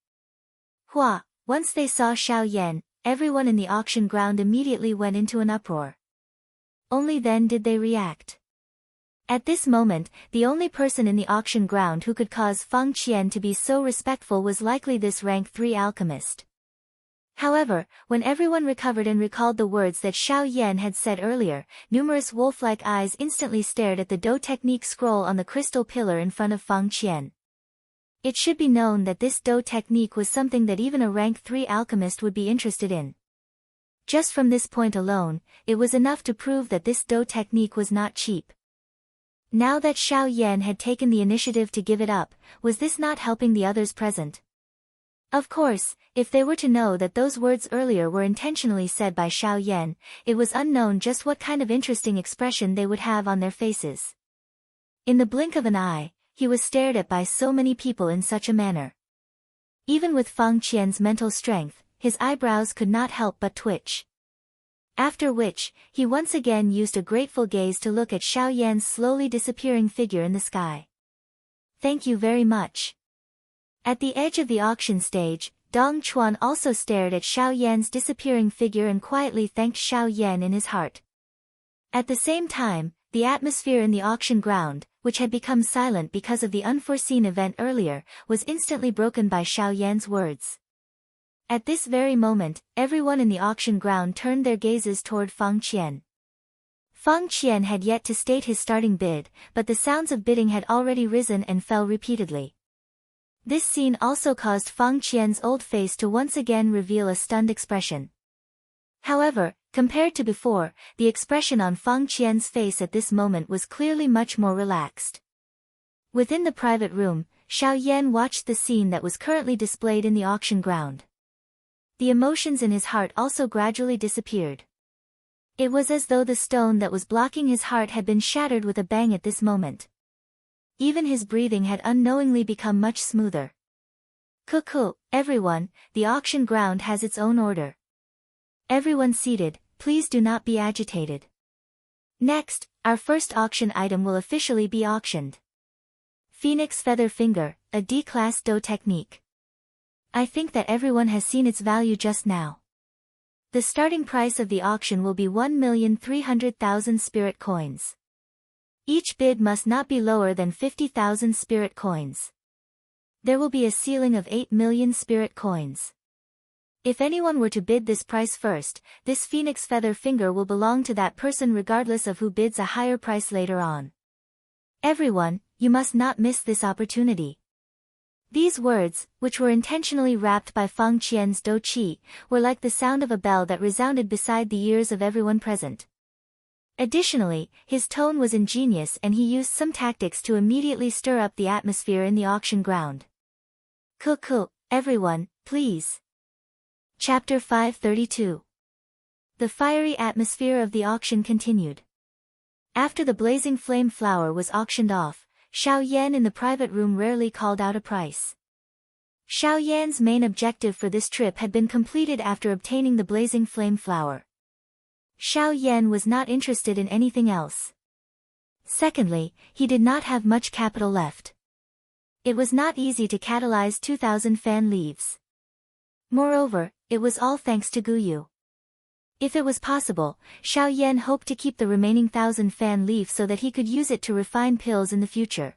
A: Hua! Once they saw Xiao Yan, everyone in the auction ground immediately went into an uproar. Only then did they react. At this moment, the only person in the auction ground who could cause Feng Qian to be so respectful was likely this rank 3 alchemist. However, when everyone recovered and recalled the words that Xiao Yan had said earlier, numerous wolf-like eyes instantly stared at the Do technique scroll on the crystal pillar in front of Feng Qian. It should be known that this Do technique was something that even a rank 3 alchemist would be interested in. Just from this point alone, it was enough to prove that this Do technique was not cheap. Now that Xiao Yan had taken the initiative to give it up, was this not helping the others present? Of course, if they were to know that those words earlier were intentionally said by Xiao Yan, it was unknown just what kind of interesting expression they would have on their faces. In the blink of an eye, he was stared at by so many people in such a manner. Even with Fang Qian's mental strength, his eyebrows could not help but twitch. After which, he once again used a grateful gaze to look at Xiao Yan's slowly disappearing figure in the sky. Thank you very much. At the edge of the auction stage, Dong Chuan also stared at Xiao Yan's disappearing figure and quietly thanked Xiao Yan in his heart. At the same time, the atmosphere in the auction ground, which had become silent because of the unforeseen event earlier, was instantly broken by Xiao Yan's words. At this very moment, everyone in the auction ground turned their gazes toward Fang Qian. Fang Qian had yet to state his starting bid, but the sounds of bidding had already risen and fell repeatedly. This scene also caused Fang Qian's old face to once again reveal a stunned expression. However, compared to before, the expression on Fang Qian's face at this moment was clearly much more relaxed. Within the private room, Xiao Yan watched the scene that was currently displayed in the auction ground. The emotions in his heart also gradually disappeared. It was as though the stone that was blocking his heart had been shattered with a bang at this moment. Even his breathing had unknowingly become much smoother. Cuckoo, everyone, the auction ground has its own order. Everyone seated, please do not be agitated. Next, our first auction item will officially be auctioned. Phoenix Feather Finger, a D-class dough technique. I think that everyone has seen its value just now. The starting price of the auction will be 1,300,000 spirit coins. Each bid must not be lower than 50,000 spirit coins. There will be a ceiling of 8 million spirit coins. If anyone were to bid this price first, this Phoenix Feather Finger will belong to that person regardless of who bids a higher price later on. Everyone, you must not miss this opportunity. These words, which were intentionally wrapped by Fang Qian's Dou Qi, were like the sound of a bell that resounded beside the ears of everyone present. Additionally, his tone was ingenious and he used some tactics to immediately stir up the atmosphere in the auction ground. Cuckoo, everyone, please. Chapter 532. The fiery atmosphere of the auction continued. After the blazing flame flower was auctioned off, Xiao Yan in the private room rarely called out a price. Xiao Yan's main objective for this trip had been completed after obtaining the blazing flame flower. Xiao Yan was not interested in anything else. Secondly, he did not have much capital left. It was not easy to catalyze 2,000 fan leaves. Moreover, it was all thanks to Guyu. If it was possible, Xiao Yan hoped to keep the remaining 1,000 fan leaf so that he could use it to refine pills in the future.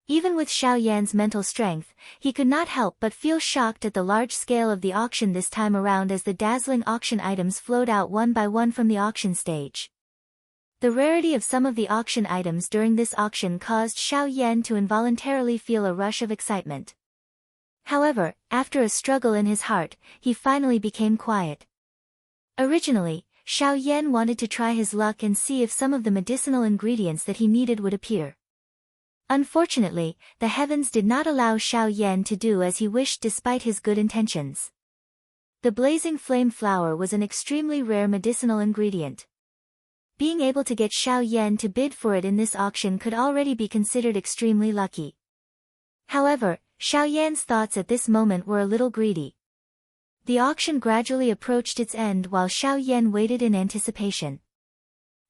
A: Even with Xiao Yan's mental strength, he could not help but feel shocked at the large scale of the auction this time around as the dazzling auction items flowed out one by one from the auction stage. The rarity of some of the auction items during this auction caused Xiao Yan to involuntarily feel a rush of excitement. However, after a struggle in his heart, he finally became quiet. Originally, Xiao Yan wanted to try his luck and see if some of the medicinal ingredients that he needed would appear. Unfortunately, the heavens did not allow Xiao Yan to do as he wished despite his good intentions. The blazing flame flower was an extremely rare medicinal ingredient. Being able to get Xiao Yan to bid for it in this auction could already be considered extremely lucky. However, Xiao Yan's thoughts at this moment were a little greedy. The auction gradually approached its end while Xiao Yan waited in anticipation.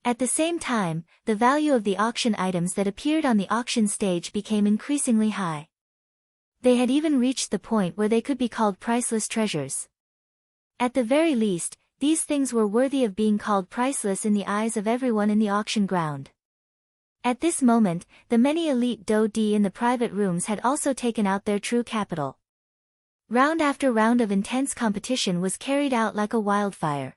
A: At the same time, the value of the auction items that appeared on the auction stage became increasingly high. They had even reached the point where they could be called priceless treasures. At the very least, these things were worthy of being called priceless in the eyes of everyone in the auction ground. At this moment, the many elite Dou Di in the private rooms had also taken out their true capital. Round after round of intense competition was carried out like a wildfire.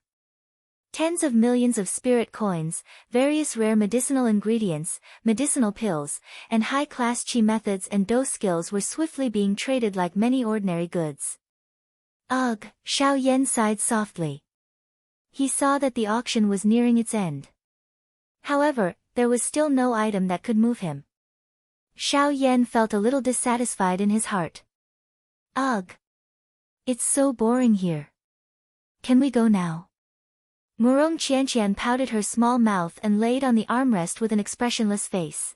A: Tens of millions of spirit coins, various rare medicinal ingredients, medicinal pills, and high-class qi methods and dou skills were swiftly being traded like many ordinary goods. Ugh, Xiao Yan sighed softly. He saw that the auction was nearing its end. However, there was still no item that could move him. Xiao Yan felt a little dissatisfied in his heart. Ugh. It's so boring here. Can we go now? Murong Qianqian pouted her small mouth and laid on the armrest with an expressionless face.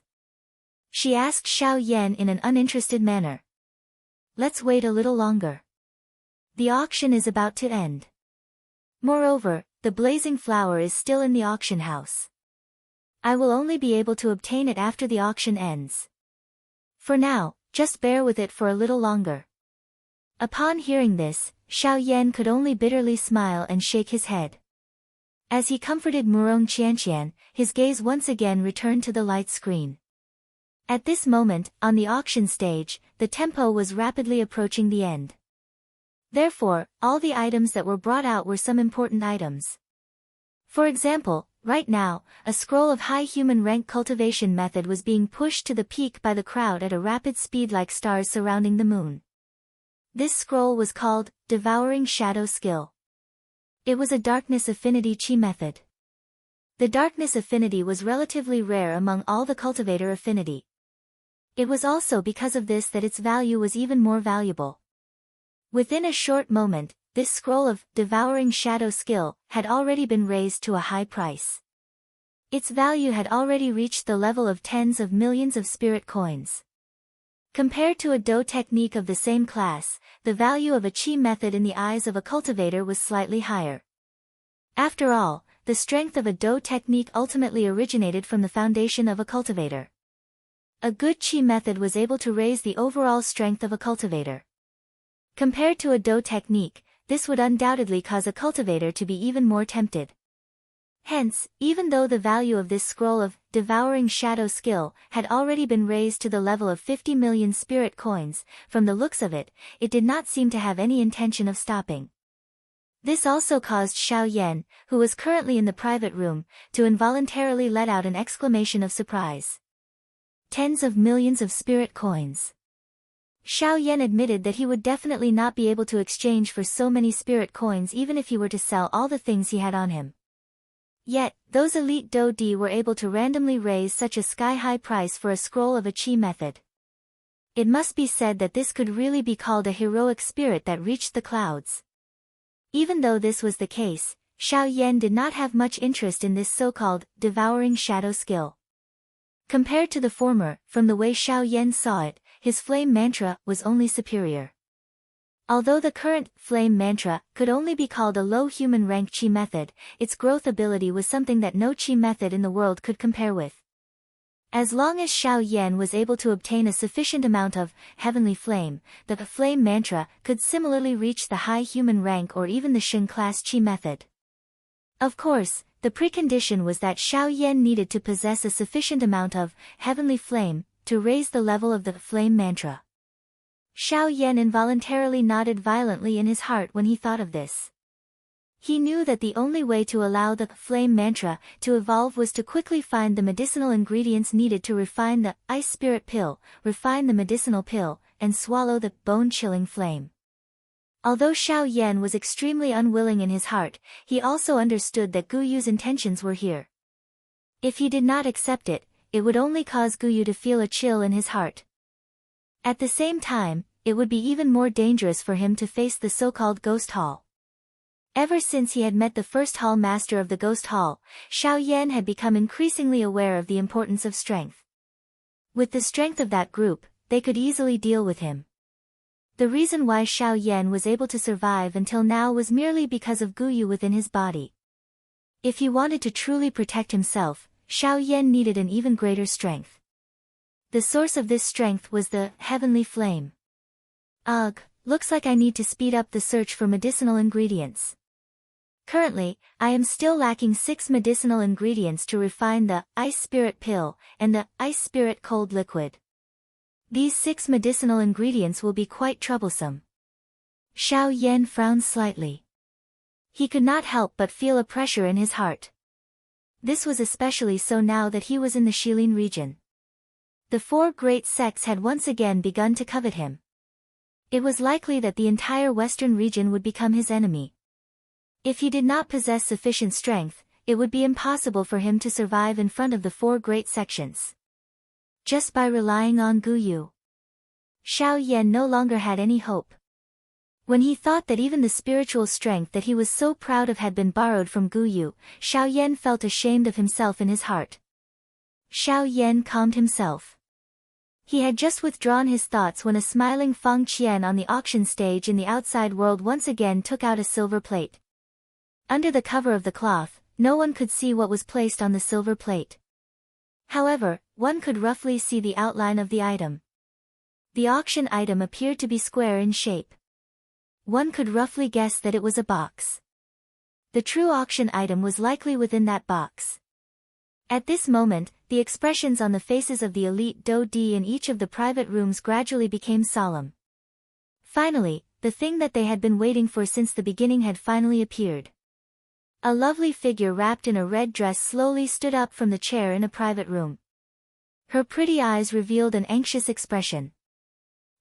A: She asked Xiao Yan in an uninterested manner. Let's wait a little longer. The auction is about to end. Moreover, the blazing flower is still in the auction house. I will only be able to obtain it after the auction ends. For now, just bear with it for a little longer." Upon hearing this, Xiao Yan could only bitterly smile and shake his head. As he comforted Murong Qianqian, his gaze once again returned to the light screen. At this moment, on the auction stage, the tempo was rapidly approaching the end. Therefore, all the items that were brought out were some important items. For example, right now, a scroll of high human rank cultivation method was being pushed to the peak by the crowd at a rapid speed like stars surrounding the moon. This scroll was called Devouring Shadow Skill. It was a darkness affinity chi method. The darkness affinity was relatively rare among all the cultivator affinity. It was also because of this that its value was even more valuable. Within a short moment, this scroll of Devouring Shadow Skill had already been raised to a high price. Its value had already reached the level of tens of millions of spirit coins. Compared to a Do technique of the same class, the value of a Qi method in the eyes of a cultivator was slightly higher. After all, the strength of a Do technique ultimately originated from the foundation of a cultivator. A good Qi method was able to raise the overall strength of a cultivator. Compared to a Do technique, this would undoubtedly cause a cultivator to be even more tempted. Hence, even though the value of this scroll of Devouring Shadow Skill had already been raised to the level of 50 million spirit coins, from the looks of it, it did not seem to have any intention of stopping. This also caused Xiao Yan, who was currently in the private room, to involuntarily let out an exclamation of surprise. Tens of millions of spirit coins. Xiao Yan admitted that he would definitely not be able to exchange for so many spirit coins even if he were to sell all the things he had on him. Yet, those elite Do-di were able to randomly raise such a sky-high price for a scroll of a Qi method. It must be said that this could really be called a heroic spirit that reached the clouds. Even though this was the case, Xiao Yan did not have much interest in this so-called Devouring Shadow Skill. Compared to the former, from the way Xiao Yan saw it, his flame mantra was only superior. Although the current flame mantra could only be called a low human rank Qi method, its growth ability was something that no Qi method in the world could compare with. As long as Xiao Yan was able to obtain a sufficient amount of heavenly flame, the flame mantra could similarly reach the high human rank or even the Shen class Qi method. Of course, the precondition was that Xiao Yan needed to possess a sufficient amount of heavenly flame to raise the level of the flame mantra. Xiao Yan involuntarily nodded violently in his heart when he thought of this. He knew that the only way to allow the flame mantra to evolve was to quickly find the medicinal ingredients needed to refine the ice spirit pill, refine the medicinal pill, and swallow the bone-chilling flame. Although Xiao Yan was extremely unwilling in his heart, he also understood that Gu Yu's intentions were here. If he did not accept it, it would only cause Gu Yu to feel a chill in his heart. At the same time, it would be even more dangerous for him to face the so-called Ghost Hall. Ever since he had met the first Hall Master of the Ghost Hall, Xiao Yan had become increasingly aware of the importance of strength. With the strength of that group, they could easily deal with him. The reason why Xiao Yan was able to survive until now was merely because of Gu Yu within his body. If he wanted to truly protect himself, Xiao Yan needed an even greater strength. The source of this strength was the heavenly flame. Ugh, looks like I need to speed up the search for medicinal ingredients. Currently, I am still lacking 6 medicinal ingredients to refine the ice spirit pill and the ice spirit cold liquid. These 6 medicinal ingredients will be quite troublesome. Xiao Yan frowned slightly. He could not help but feel a pressure in his heart. This was especially so now that he was in the Shilin region. The 4 great sects had once again begun to covet him. It was likely that the entire western region would become his enemy. If he did not possess sufficient strength, it would be impossible for him to survive in front of the 4 great sections. Just by relying on Gu Yu, Xiao Yan no longer had any hope. When he thought that even the spiritual strength that he was so proud of had been borrowed from Gu Yu, Xiao Yan felt ashamed of himself in his heart. Xiao Yan calmed himself. He had just withdrawn his thoughts when a smiling Feng Qian on the auction stage in the outside world once again took out a silver plate. Under the cover of the cloth, no one could see what was placed on the silver plate. However, one could roughly see the outline of the item. The auction item appeared to be square in shape. One could roughly guess that it was a box. The true auction item was likely within that box. At this moment, the expressions on the faces of the elite Do Di in each of the private rooms gradually became solemn. Finally, the thing that they had been waiting for since the beginning had finally appeared. A lovely figure wrapped in a red dress slowly stood up from the chair in a private room. Her pretty eyes revealed an anxious expression.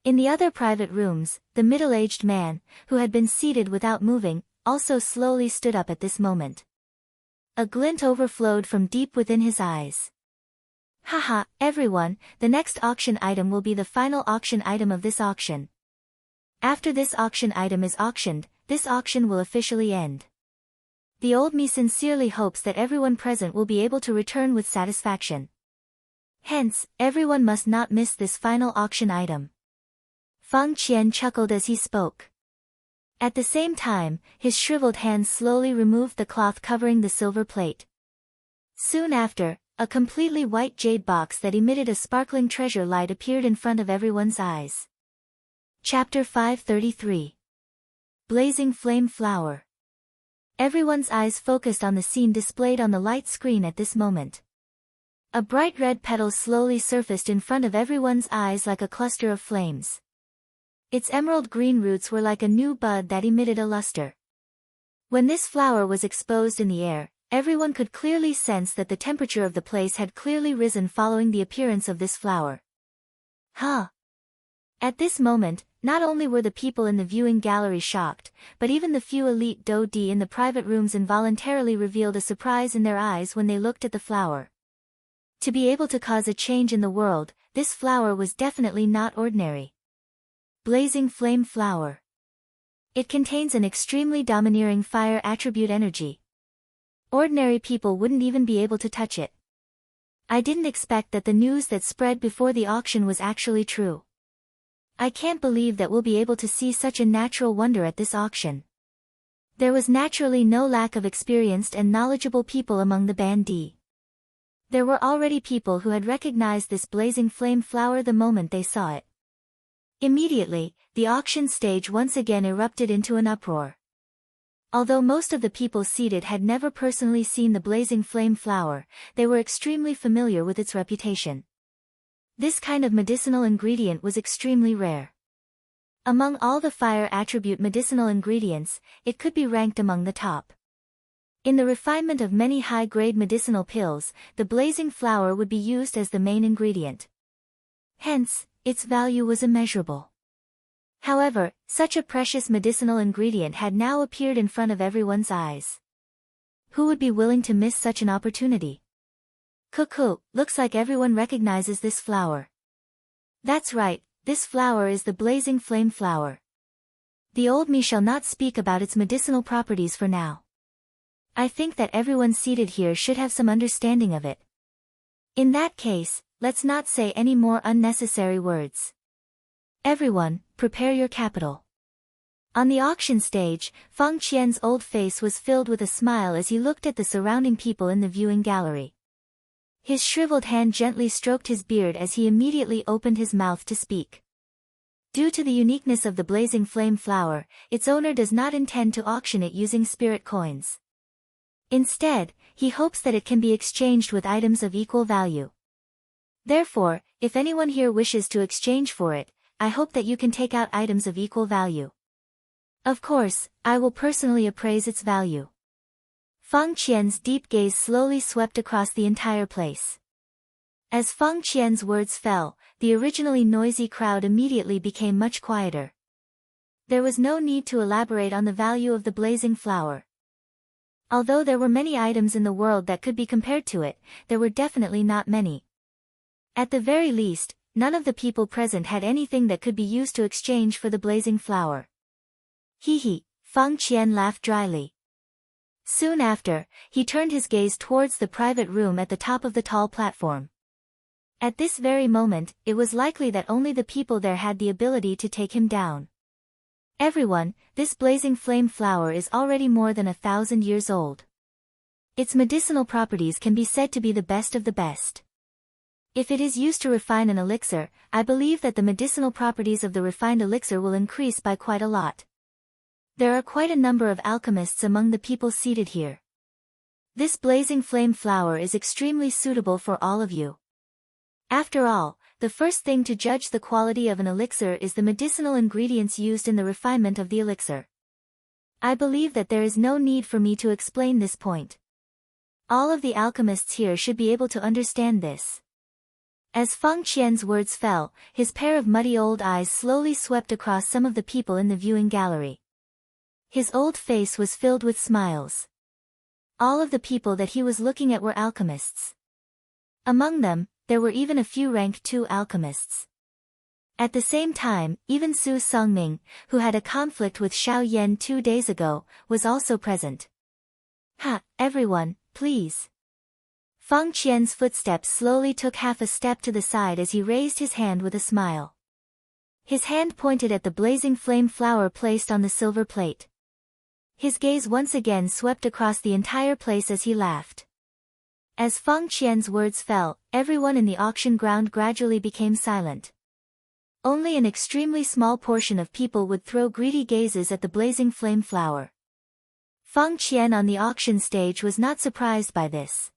A: In the other private rooms, the middle-aged man, who had been seated without moving, also slowly stood up at this moment. A glint overflowed from deep within his eyes. Haha, everyone, the next auction item will be the final auction item of this auction. After this auction item is auctioned, this auction will officially end. The old me sincerely hopes that everyone present will be able to return with satisfaction. Hence, everyone must not miss this final auction item. Feng Qian chuckled as he spoke. At the same time, his shriveled hands slowly removed the cloth covering the silver plate. Soon after, a completely white jade box that emitted a sparkling treasure light appeared in front of everyone's eyes. Chapter 533. Blazing Flame Flower. Everyone's eyes focused on the scene displayed on the light screen at this moment. A bright red petal slowly surfaced in front of everyone's eyes like a cluster of flames. Its emerald green roots were like a new bud that emitted a luster. When this flower was exposed in the air, everyone could clearly sense that the temperature of the place had clearly risen following the appearance of this flower. Huh! At this moment, not only were the people in the viewing gallery shocked, but even the few elite Do Di in the private rooms involuntarily revealed a surprise in their eyes when they looked at the flower. To be able to cause a change in the world, this flower was definitely not ordinary. Blazing Flame Flower. It contains an extremely domineering fire attribute energy. Ordinary people wouldn't even be able to touch it. I didn't expect that the news that spread before the auction was actually true. I can't believe that we'll be able to see such a natural wonder at this auction. There was naturally no lack of experienced and knowledgeable people among the band. There were already people who had recognized this blazing flame flower the moment they saw it. Immediately, the auction stage once again erupted into an uproar. Although most of the people seated had never personally seen the blazing flame flower, they were extremely familiar with its reputation. This kind of medicinal ingredient was extremely rare. Among all the fire attribute medicinal ingredients, it could be ranked among the top. In the refinement of many high-grade medicinal pills, the blazing flower would be used as the main ingredient. Hence, its value was immeasurable. However, such a precious medicinal ingredient had now appeared in front of everyone's eyes. Who would be willing to miss such an opportunity? Cuckoo, looks like everyone recognizes this flower. That's right, this flower is the blazing flame flower. The old me shall not speak about its medicinal properties for now. I think that everyone seated here should have some understanding of it. In that case, let's not say any more unnecessary words. Everyone, prepare your capital. On the auction stage, Feng Qian's old face was filled with a smile as he looked at the surrounding people in the viewing gallery. His shriveled hand gently stroked his beard as he immediately opened his mouth to speak. Due to the uniqueness of the blazing flame flower, its owner does not intend to auction it using spirit coins. Instead, he hopes that it can be exchanged with items of equal value. Therefore, if anyone here wishes to exchange for it, I hope that you can take out items of equal value. Of course, I will personally appraise its value. Feng Qian's deep gaze slowly swept across the entire place. As Feng Qian's words fell, the originally noisy crowd immediately became much quieter. There was no need to elaborate on the value of the blazing flower. Although there were many items in the world that could be compared to it, there were definitely not many. At the very least, none of the people present had anything that could be used to exchange for the blazing flower. Hee, Feng Qian laughed dryly. Soon after, he turned his gaze towards the private room at the top of the tall platform. At this very moment, it was likely that only the people there had the ability to take him down. Everyone, this blazing flame flower is already more than 1,000 years old. Its medicinal properties can be said to be the best of the best. If it is used to refine an elixir, I believe that the medicinal properties of the refined elixir will increase by quite a lot. There are quite a number of alchemists among the people seated here. This blazing flame flower is extremely suitable for all of you. After all, the first thing to judge the quality of an elixir is the medicinal ingredients used in the refinement of the elixir. I believe that there is no need for me to explain this point. All of the alchemists here should be able to understand this. As Feng Qian's words fell, his pair of muddy old eyes slowly swept across some of the people in the viewing gallery. His old face was filled with smiles. All of the people that he was looking at were alchemists. Among them, there were even a few rank 2 alchemists. At the same time, even Su Songming, who had a conflict with Xiao Yan 2 days ago, was also present. Ha, everyone, please. Feng Qian's footsteps slowly took half a step to the side as he raised his hand with a smile. His hand pointed at the blazing flame flower placed on the silver plate. His gaze once again swept across the entire place as he laughed. As Feng Qian's words fell, everyone in the auction ground gradually became silent. Only an extremely small portion of people would throw greedy gazes at the blazing flame flower. Feng Qian on the auction stage was not surprised by this.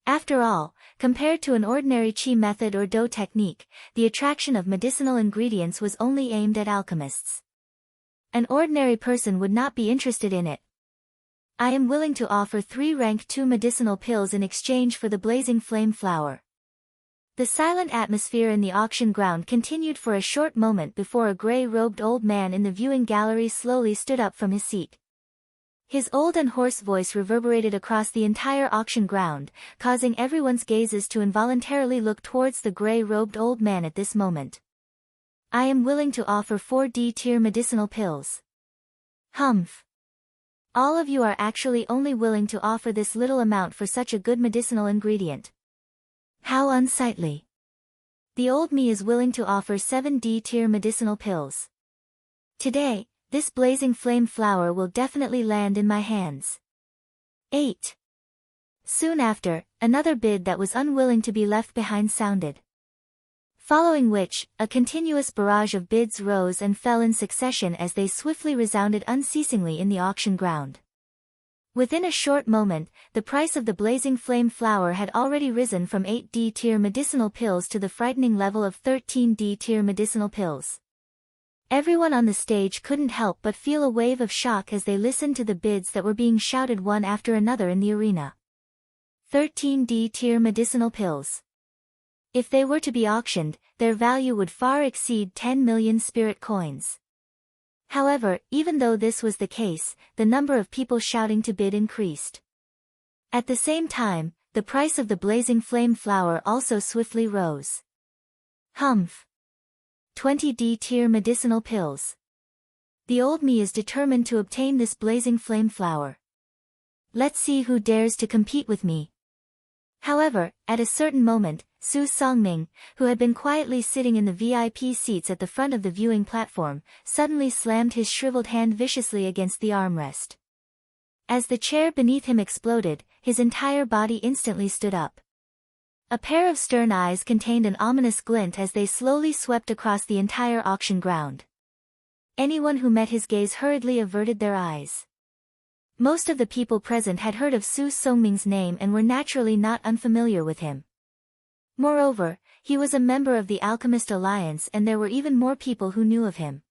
A: After all, compared to an ordinary qi method or dou technique, the attraction of medicinal ingredients was only aimed at alchemists. An ordinary person would not be interested in it. I am willing to offer 3 rank 2 medicinal pills in exchange for the blazing flame flower. The silent atmosphere in the auction ground continued for a short moment before a gray-robed old man in the viewing gallery slowly stood up from his seat. His old and hoarse voice reverberated across the entire auction ground, causing everyone's gazes to involuntarily look towards the gray-robed old man at this moment. I am willing to offer 4 D-tier medicinal pills. Humph. All of you are actually only willing to offer this little amount for such a good medicinal ingredient. How unsightly. The old me is willing to offer 7 D-tier medicinal pills. Today, this blazing flame flower will definitely land in my hands. 8. Soon after, another bid that was unwilling to be left behind sounded. Following which, a continuous barrage of bids rose and fell in succession as they swiftly resounded unceasingly in the auction ground. Within a short moment, the price of the blazing flame flower had already risen from 8 D-tier medicinal pills to the frightening level of 13 D-tier medicinal pills. Everyone on the stage couldn't help but feel a wave of shock as they listened to the bids that were being shouted one after another in the arena. 13 D-tier medicinal pills. If they were to be auctioned, their value would far exceed 10 million spirit coins. However, even though this was the case, the number of people shouting to bid increased. At the same time, the price of the blazing flame flower also swiftly rose. Humph. 20 D-tier medicinal pills. The old me is determined to obtain this blazing flame flower. Let's see who dares to compete with me. However, at a certain moment, Su Songming, who had been quietly sitting in the VIP seats at the front of the viewing platform, suddenly slammed his shriveled hand viciously against the armrest. As the chair beneath him exploded, his entire body instantly stood up. A pair of stern eyes contained an ominous glint as they slowly swept across the entire auction ground. Anyone who met his gaze hurriedly averted their eyes. Most of the people present had heard of Su Songming's name and were naturally not unfamiliar with him. Moreover, he was a member of the Alchemist Alliance and there were even more people who knew of him.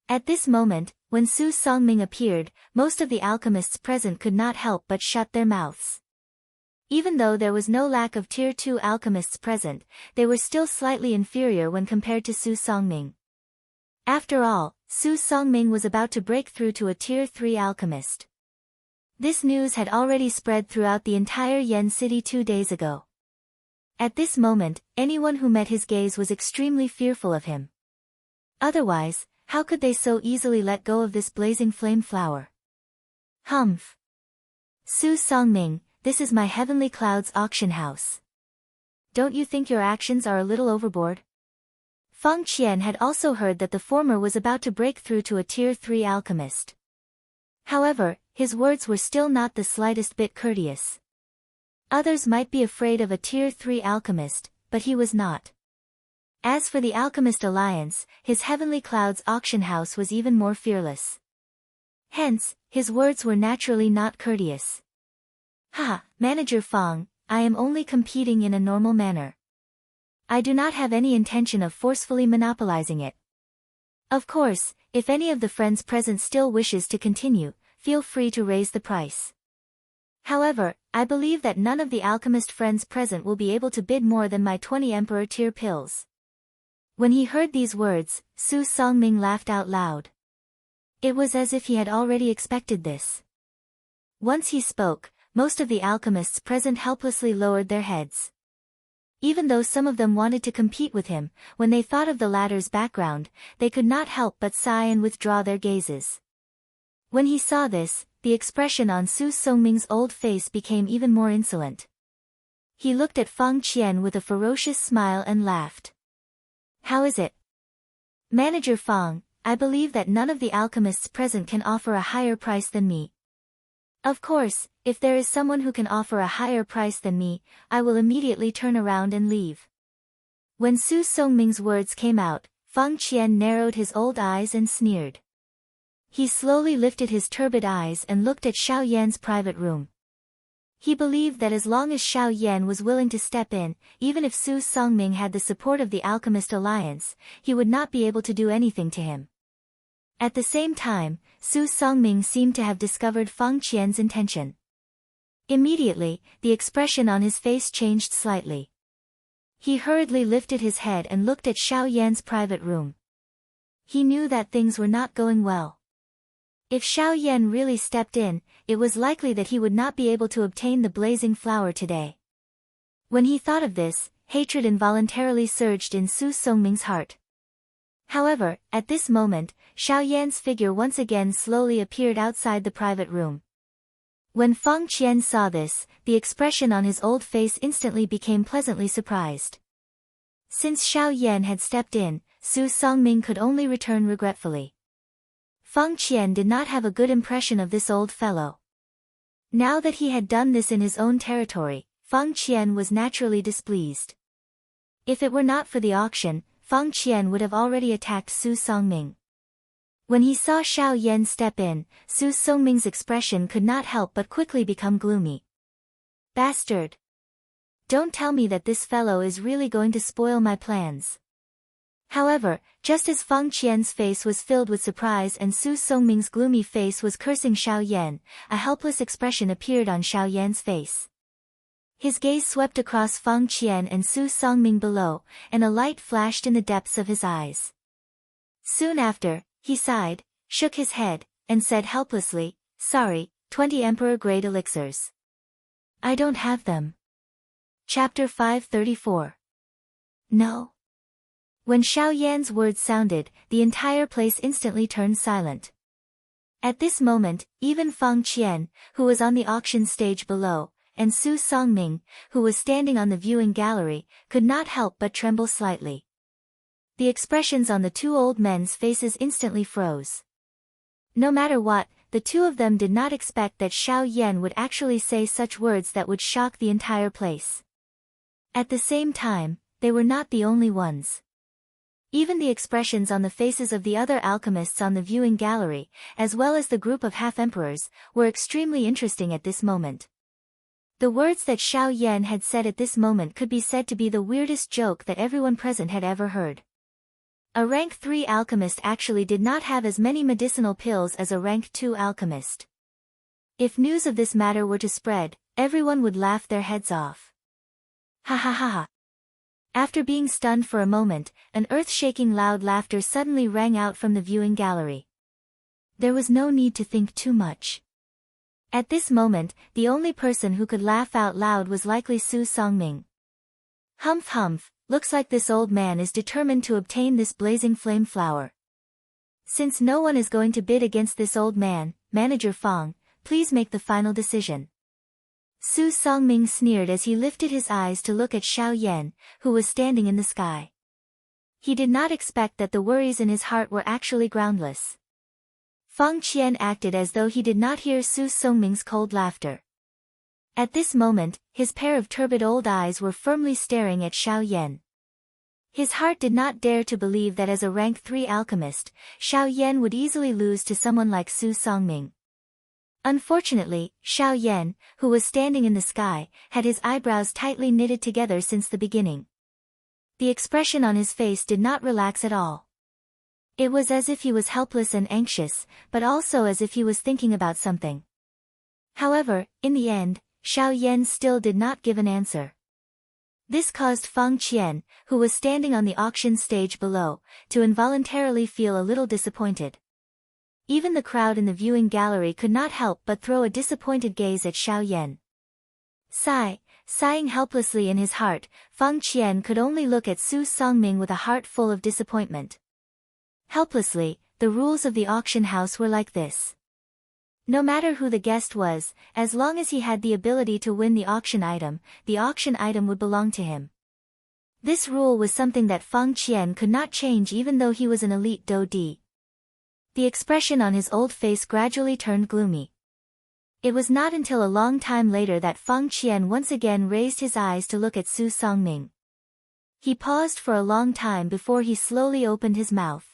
A: At this moment, when Su Songming appeared, most of the alchemists present could not help but shut their mouths. Even though there was no lack of Tier 2 alchemists present, they were still slightly inferior when compared to Su Songming. After all, Su Songming was about to break through to a Tier 3 alchemist. This news had already spread throughout the entire Yen city 2 days ago. At this moment, anyone who met his gaze was extremely fearful of him. Otherwise, how could they so easily let go of this blazing flame flower? Humph. Su Songming, this is my Heavenly Clouds auction house. don't you think your actions are a little overboard? Feng Qian had also heard that the former was about to break through to a Tier 3 alchemist. However, his words were still not the slightest bit courteous. Others might be afraid of a Tier 3 alchemist, but he was not. As for the Alchemist Alliance, his Heavenly Clouds auction house was even more fearless. Hence, his words were naturally not courteous. "Ha, Manager Feng, I am only competing in a normal manner. I do not have any intention of forcefully monopolizing it. Of course, if any of the friends present still wishes to continue, feel free to raise the price. However, I believe that none of the alchemist friends present will be able to bid more than my 20 Emperor tier pills." When he heard these words, Su Songming laughed out loud. It was as if he had already expected this. Once he spoke, most of the alchemists present helplessly lowered their heads. Even though some of them wanted to compete with him, when they thought of the latter's background, they could not help but sigh and withdraw their gazes. When he saw this, the expression on Su Songming's old face became even more insolent. He looked at Feng Qian with a ferocious smile and laughed. "How is it? Manager Feng, I believe that none of the alchemists present can offer a higher price than me. Of course, if there is someone who can offer a higher price than me, I will immediately turn around and leave." When Su Songming's words came out, Feng Qian narrowed his old eyes and sneered. He slowly lifted his turbid eyes and looked at Xiao Yan's private room. He believed that as long as Xiao Yan was willing to step in, even if Su Songming had the support of the Alchemist Alliance, he would not be able to do anything to him. At the same time, Su Songming seemed to have discovered Feng Qian's intention. Immediately, the expression on his face changed slightly. He hurriedly lifted his head and looked at Xiao Yan's private room. He knew that things were not going well. If Xiao Yan really stepped in, it was likely that he would not be able to obtain the blazing flower today. When he thought of this, hatred involuntarily surged in Su Songming's heart. However, at this moment, Xiao Yan's figure once again slowly appeared outside the private room. When Feng Qian saw this, the expression on his old face instantly became pleasantly surprised. Since Xiao Yan had stepped in, Su Songming could only return regretfully. Feng Qian did not have a good impression of this old fellow. Now that he had done this in his own territory, Feng Qian was naturally displeased. If it were not for the auction, Feng Qian would have already attacked Su Songming. When he saw Xiao Yan step in, Su Songming's expression could not help but quickly become gloomy. "Bastard! Don't tell me that this fellow is really going to spoil my plans." However, just as Feng Qian's face was filled with surprise and Su Songming's gloomy face was cursing Xiao Yan, a helpless expression appeared on Xiao Yan's face. His gaze swept across Feng Qian and Su Songming below, and a light flashed in the depths of his eyes. Soon after, he sighed, shook his head, and said helplessly, "Sorry, 20 Emperor-grade elixirs. I don't have them." Chapter 534. No. When Xiao Yan's words sounded, the entire place instantly turned silent. At this moment, even Feng Qian, who was on the auction stage below, and Su Songming, who was standing on the viewing gallery, could not help but tremble slightly. The expressions on the two old men's faces instantly froze. No matter what, the two of them did not expect that Xiao Yan would actually say such words that would shock the entire place. At the same time, they were not the only ones. Even the expressions on the faces of the other alchemists on the viewing gallery, as well as the group of half-emperors, were extremely interesting at this moment. The words that Xiao Yan had said at this moment could be said to be the weirdest joke that everyone present had ever heard. A rank 3 alchemist actually did not have as many medicinal pills as a rank 2 alchemist. If news of this matter were to spread, everyone would laugh their heads off. Ha ha ha ha. After being stunned for a moment, an earth-shaking loud laughter suddenly rang out from the viewing gallery. There was no need to think too much. At this moment, the only person who could laugh out loud was likely Su Songming. Humph humph, looks like this old man is determined to obtain this blazing flame flower. Since no one is going to bid against this old man, Manager Feng, please make the final decision. Su Songming sneered as he lifted his eyes to look at Xiao Yan, who was standing in the sky. He did not expect that the worries in his heart were actually groundless. Feng Qian acted as though he did not hear Su Songming's cold laughter. At this moment, his pair of turbid old eyes were firmly staring at Xiao Yan. His heart did not dare to believe that as a rank 3 alchemist, Xiao Yan would easily lose to someone like Su Songming. Unfortunately, Xiao Yan, who was standing in the sky, had his eyebrows tightly knitted together since the beginning. The expression on his face did not relax at all. It was as if he was helpless and anxious, but also as if he was thinking about something. However, in the end, Xiao Yan still did not give an answer. This caused Feng Qian, who was standing on the auction stage below, to involuntarily feel a little disappointed. Even the crowd in the viewing gallery could not help but throw a disappointed gaze at Xiao Yan. Sighing helplessly in his heart, Feng Qian could only look at Su Songming with a heart full of disappointment. Helplessly, the rules of the auction house were like this. No matter who the guest was, as long as he had the ability to win the auction item would belong to him. This rule was something that Feng Qian could not change even though he was an elite Dou Di. The expression on his old face gradually turned gloomy. It was not until a long time later that Feng Qian once again raised his eyes to look at Su Songming. He paused for a long time before he slowly opened his mouth.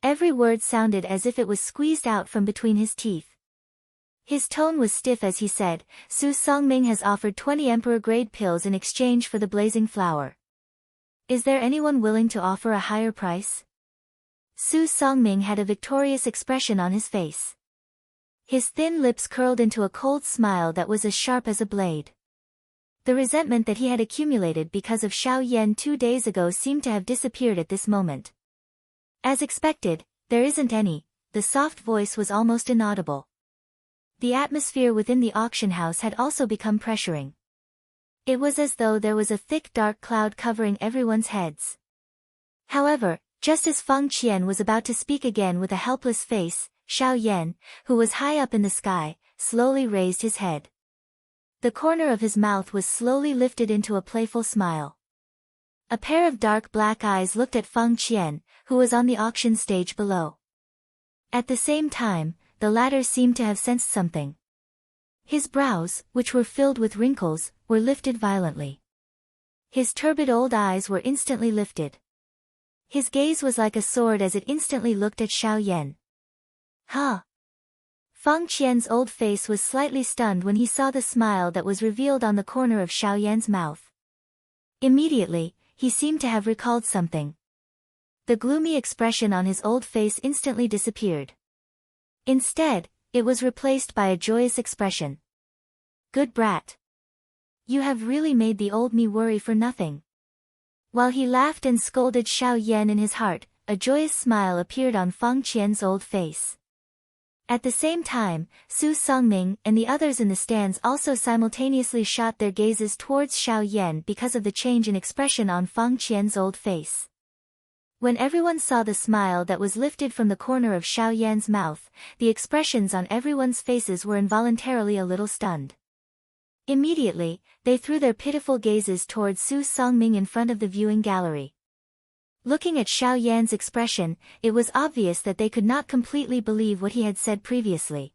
A: Every word sounded as if it was squeezed out from between his teeth. His tone was stiff as he said, "Su Songming has offered 20 emperor-grade pills in exchange for the blazing flower. Is there anyone willing to offer a higher price?" Su Songming had a victorious expression on his face. His thin lips curled into a cold smile that was as sharp as a blade. The resentment that he had accumulated because of Xiao Yan 2 days ago seemed to have disappeared at this moment. "As expected, there isn't any," the soft voice was almost inaudible. The atmosphere within the auction house had also become pressuring. It was as though there was a thick dark cloud covering everyone's heads. However, just as Feng Qian was about to speak again with a helpless face, Xiao Yan, who was high up in the sky, slowly raised his head. The corner of his mouth was slowly lifted into a playful smile. A pair of dark black eyes looked at Feng Qian, who was on the auction stage below. At the same time, the latter seemed to have sensed something. His brows, which were filled with wrinkles, were lifted violently. His turbid old eyes were instantly lifted. His gaze was like a sword as it instantly looked at Xiao Yan. "Huh?" Feng Qian's old face was slightly stunned when he saw the smile that was revealed on the corner of Xiao Yan's mouth. Immediately, he seemed to have recalled something. The gloomy expression on his old face instantly disappeared. Instead, it was replaced by a joyous expression. "Good brat. You have really made the old me worry for nothing." While he laughed and scolded Xiao Yan in his heart, a joyous smile appeared on Feng Qian's old face. At the same time, Su Songming and the others in the stands also simultaneously shot their gazes towards Xiao Yan because of the change in expression on Feng Qian's old face. When everyone saw the smile that was lifted from the corner of Xiao Yan's mouth, the expressions on everyone's faces were involuntarily a little stunned. Immediately, they threw their pitiful gazes towards Su Songming in front of the viewing gallery. Looking at Xiao Yan's expression, it was obvious that they could not completely believe what he had said previously.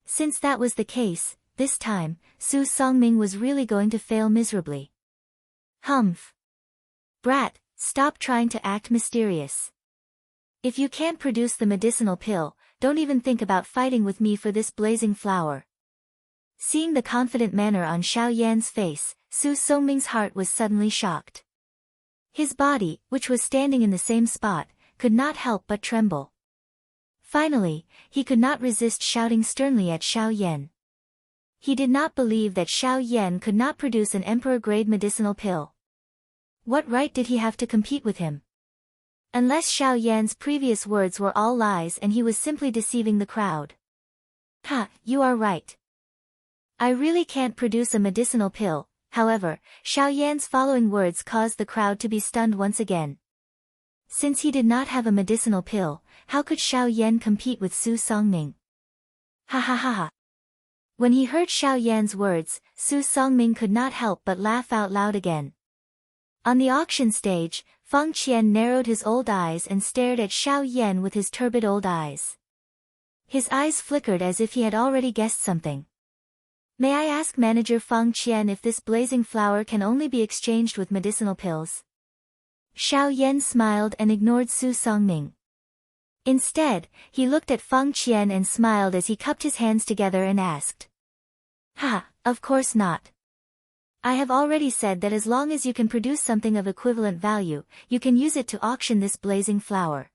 A: Since that was the case, this time, Su Songming was really going to fail miserably. "Humph. Brat, stop trying to act mysterious. If you can't produce the medicinal pill, don't even think about fighting with me for this blazing flower." Seeing the confident manner on Xiao Yan's face, Su Songming's heart was suddenly shocked. His body, which was standing in the same spot, could not help but tremble. Finally, he could not resist shouting sternly at Xiao Yan. He did not believe that Xiao Yan could not produce an emperor-grade medicinal pill. What right did he have to compete with him? Unless Xiao Yan's previous words were all lies and he was simply deceiving the crowd. "Ha, you are right. I really can't produce a medicinal pill." However, Xiao Yan's following words caused the crowd to be stunned once again. Since he did not have a medicinal pill, how could Xiao Yan compete with Su Songming? "Ha ha ha ha. When he heard Xiao Yan's words, Su Songming could not help but laugh out loud again. On the auction stage, Feng Qian narrowed his old eyes and stared at Xiao Yan with his turbid old eyes. His eyes flickered as if he had already guessed something. May I ask Manager Feng Qian if this blazing flower can only be exchanged with medicinal pills? Xiao Yan smiled and ignored Su Songming. Instead, he looked at Feng Qian and smiled as he cupped his hands together and asked. Ha, of course not. I have already said that as long as you can produce something of equivalent value, you can use it to auction this blazing flower.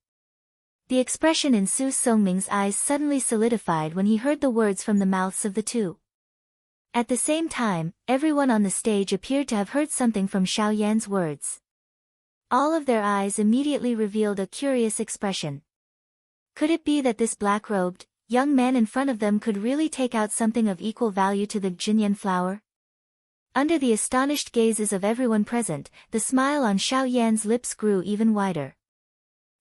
A: The expression in Su Songming's eyes suddenly solidified when he heard the words from the mouths of the two. At the same time, everyone on the stage appeared to have heard something from Xiao Yan's words. All of their eyes immediately revealed a curious expression. Could it be that this black-robed, young man in front of them could really take out something of equal value to the Jinyan flower? Under the astonished gazes of everyone present, the smile on Xiao Yan's lips grew even wider.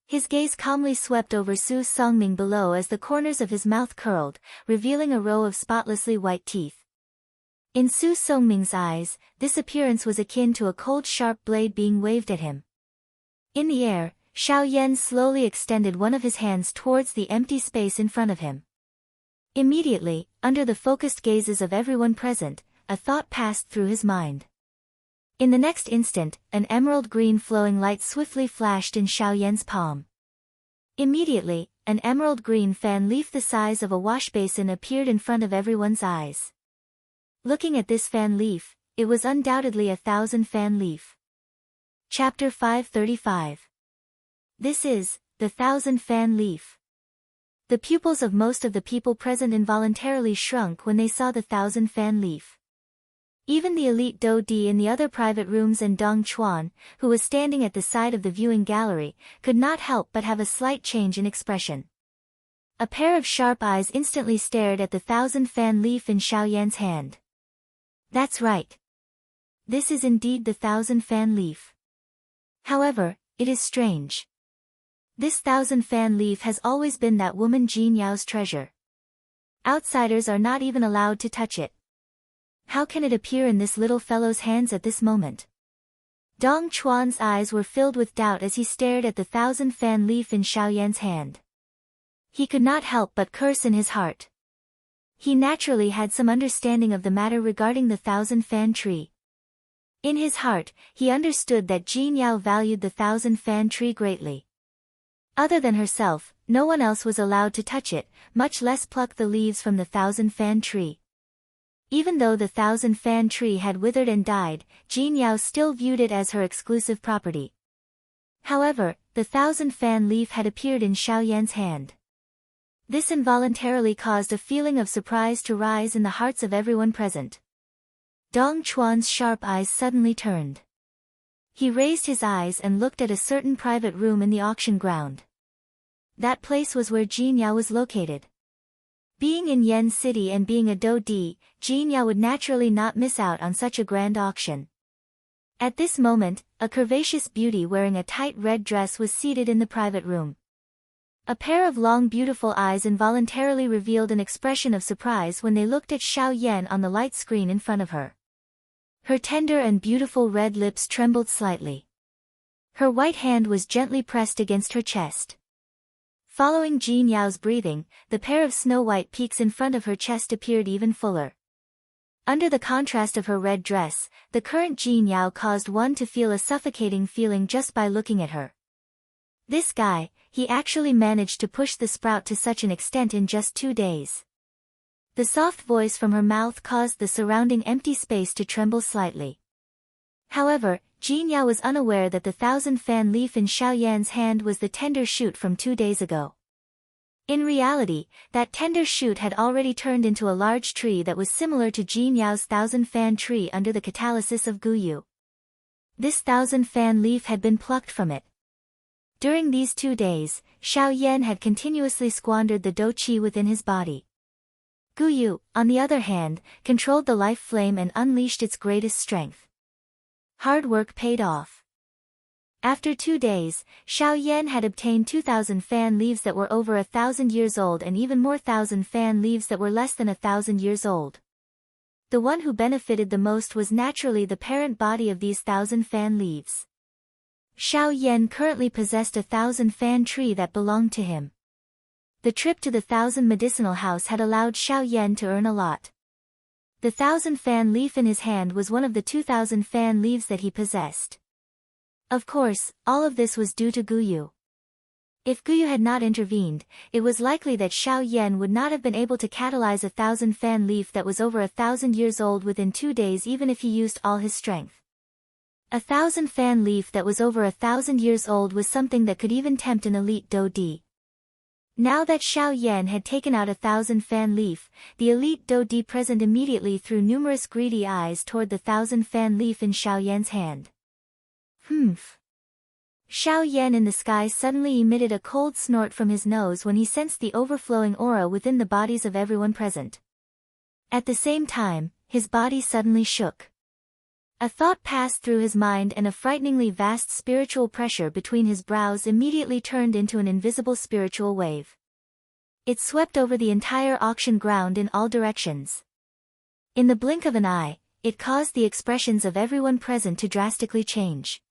A: His gaze calmly swept over Su Songming below as the corners of his mouth curled, revealing a row of spotlessly white teeth. In Su Songming's eyes, this appearance was akin to a cold sharp blade being waved at him. In the air, Xiao Yan slowly extended one of his hands towards the empty space in front of him. Immediately, under the focused gazes of everyone present, a thought passed through his mind. In the next instant, an emerald green flowing light swiftly flashed in Xiao Yan's palm. Immediately, an emerald green fan leaf the size of a wash basin appeared in front of everyone's eyes. Looking at this fan leaf, it was undoubtedly 1,000 fan leaf. Chapter 535. This is, the 1,000 fan leaf. The pupils of most of the people present involuntarily shrunk when they saw the 1,000 fan leaf. Even the elite Do Di in the other private rooms and Dong Chuan, who was standing at the side of the viewing gallery, could not help but have a slight change in expression. A pair of sharp eyes instantly stared at the 1,000 fan leaf in Xiao Yan's hand. That's right. This is indeed the 1,000 fan leaf. However, it is strange. This 1,000 fan leaf has always been that woman Jin Yao's treasure. Outsiders are not even allowed to touch it. How can it appear in this little fellow's hands at this moment? Dong Chuan's eyes were filled with doubt as he stared at the 1,000 fan leaf in Xiao Yan's hand. He could not help but curse in his heart. He naturally had some understanding of the matter regarding the 1,000 fan tree. In his heart, he understood that Jin Yao valued the 1,000 fan tree greatly. Other than herself, no one else was allowed to touch it, much less pluck the leaves from the 1,000 fan tree. Even though the 1,000 fan tree had withered and died, Jin Yao still viewed it as her exclusive property. However, the 1,000 fan leaf had appeared in Xiao Yan's hand. This involuntarily caused a feeling of surprise to rise in the hearts of everyone present. Dong Chuan's sharp eyes suddenly turned. He raised his eyes and looked at a certain private room in the auction ground. That place was where Jin Yao was located. Being in Yen City and being a Do Di, Jin Yao would naturally not miss out on such a grand auction. At this moment, a curvaceous beauty wearing a tight red dress was seated in the private room. A pair of long beautiful eyes involuntarily revealed an expression of surprise when they looked at Xiao Yan on the light screen in front of her. Her tender and beautiful red lips trembled slightly. Her white hand was gently pressed against her chest. Following Jin Yao's breathing, the pair of snow-white peaks in front of her chest appeared even fuller. Under the contrast of her red dress, the current Jin Yao caused one to feel a suffocating feeling just by looking at her. This guy, he actually managed to push the sprout to such an extent in just 2 days. The soft voice from her mouth caused the surrounding empty space to tremble slightly. However, Jin Yao was unaware that the 1,000 fan leaf in Xiao Yan's hand was the tender shoot from 2 days ago. In reality, that tender shoot had already turned into a large tree that was similar to Jin Yao's 1,000 fan tree under the catalysis of Guyu. This 1,000 fan leaf had been plucked from it. During these 2 days, Xiao Yan had continuously squandered the do qi within his body. Guyu, on the other hand, controlled the life flame and unleashed its greatest strength. Hard work paid off. After 2 days, Xiao Yan had obtained 2,000 fan leaves that were over 1,000 years old and even more 1,000 fan leaves that were less than 1,000 years old. The one who benefited the most was naturally the parent body of these 1,000 fan leaves. Xiao Yan currently possessed 1,000 fan tree that belonged to him. The trip to the 1,000 medicinal house had allowed Xiao Yan to earn a lot. The 1,000 fan leaf in his hand was one of the 2,000 fan leaves that he possessed. Of course, all of this was due to Guyu. If Guyu had not intervened, it was likely that Xiao Yan would not have been able to catalyze 1,000 fan leaf that was over 1,000 years old within 2 days even if he used all his strength. 1,000 fan leaf that was over 1,000 years old was something that could even tempt an elite Do Di. Now that Xiao Yan had taken out 1,000 fan leaf, the elite Do Di present immediately threw numerous greedy eyes toward the 1,000 fan leaf in Xiao Yan's hand. Humph. Xiao Yan in the sky suddenly emitted a cold snort from his nose when he sensed the overflowing aura within the bodies of everyone present. At the same time, his body suddenly shook. A thought passed through his mind and a frighteningly vast spiritual pressure between his brows immediately turned into an invisible spiritual wave. It swept over the entire auction ground in all directions. In the blink of an eye, it caused the expressions of everyone present to drastically change.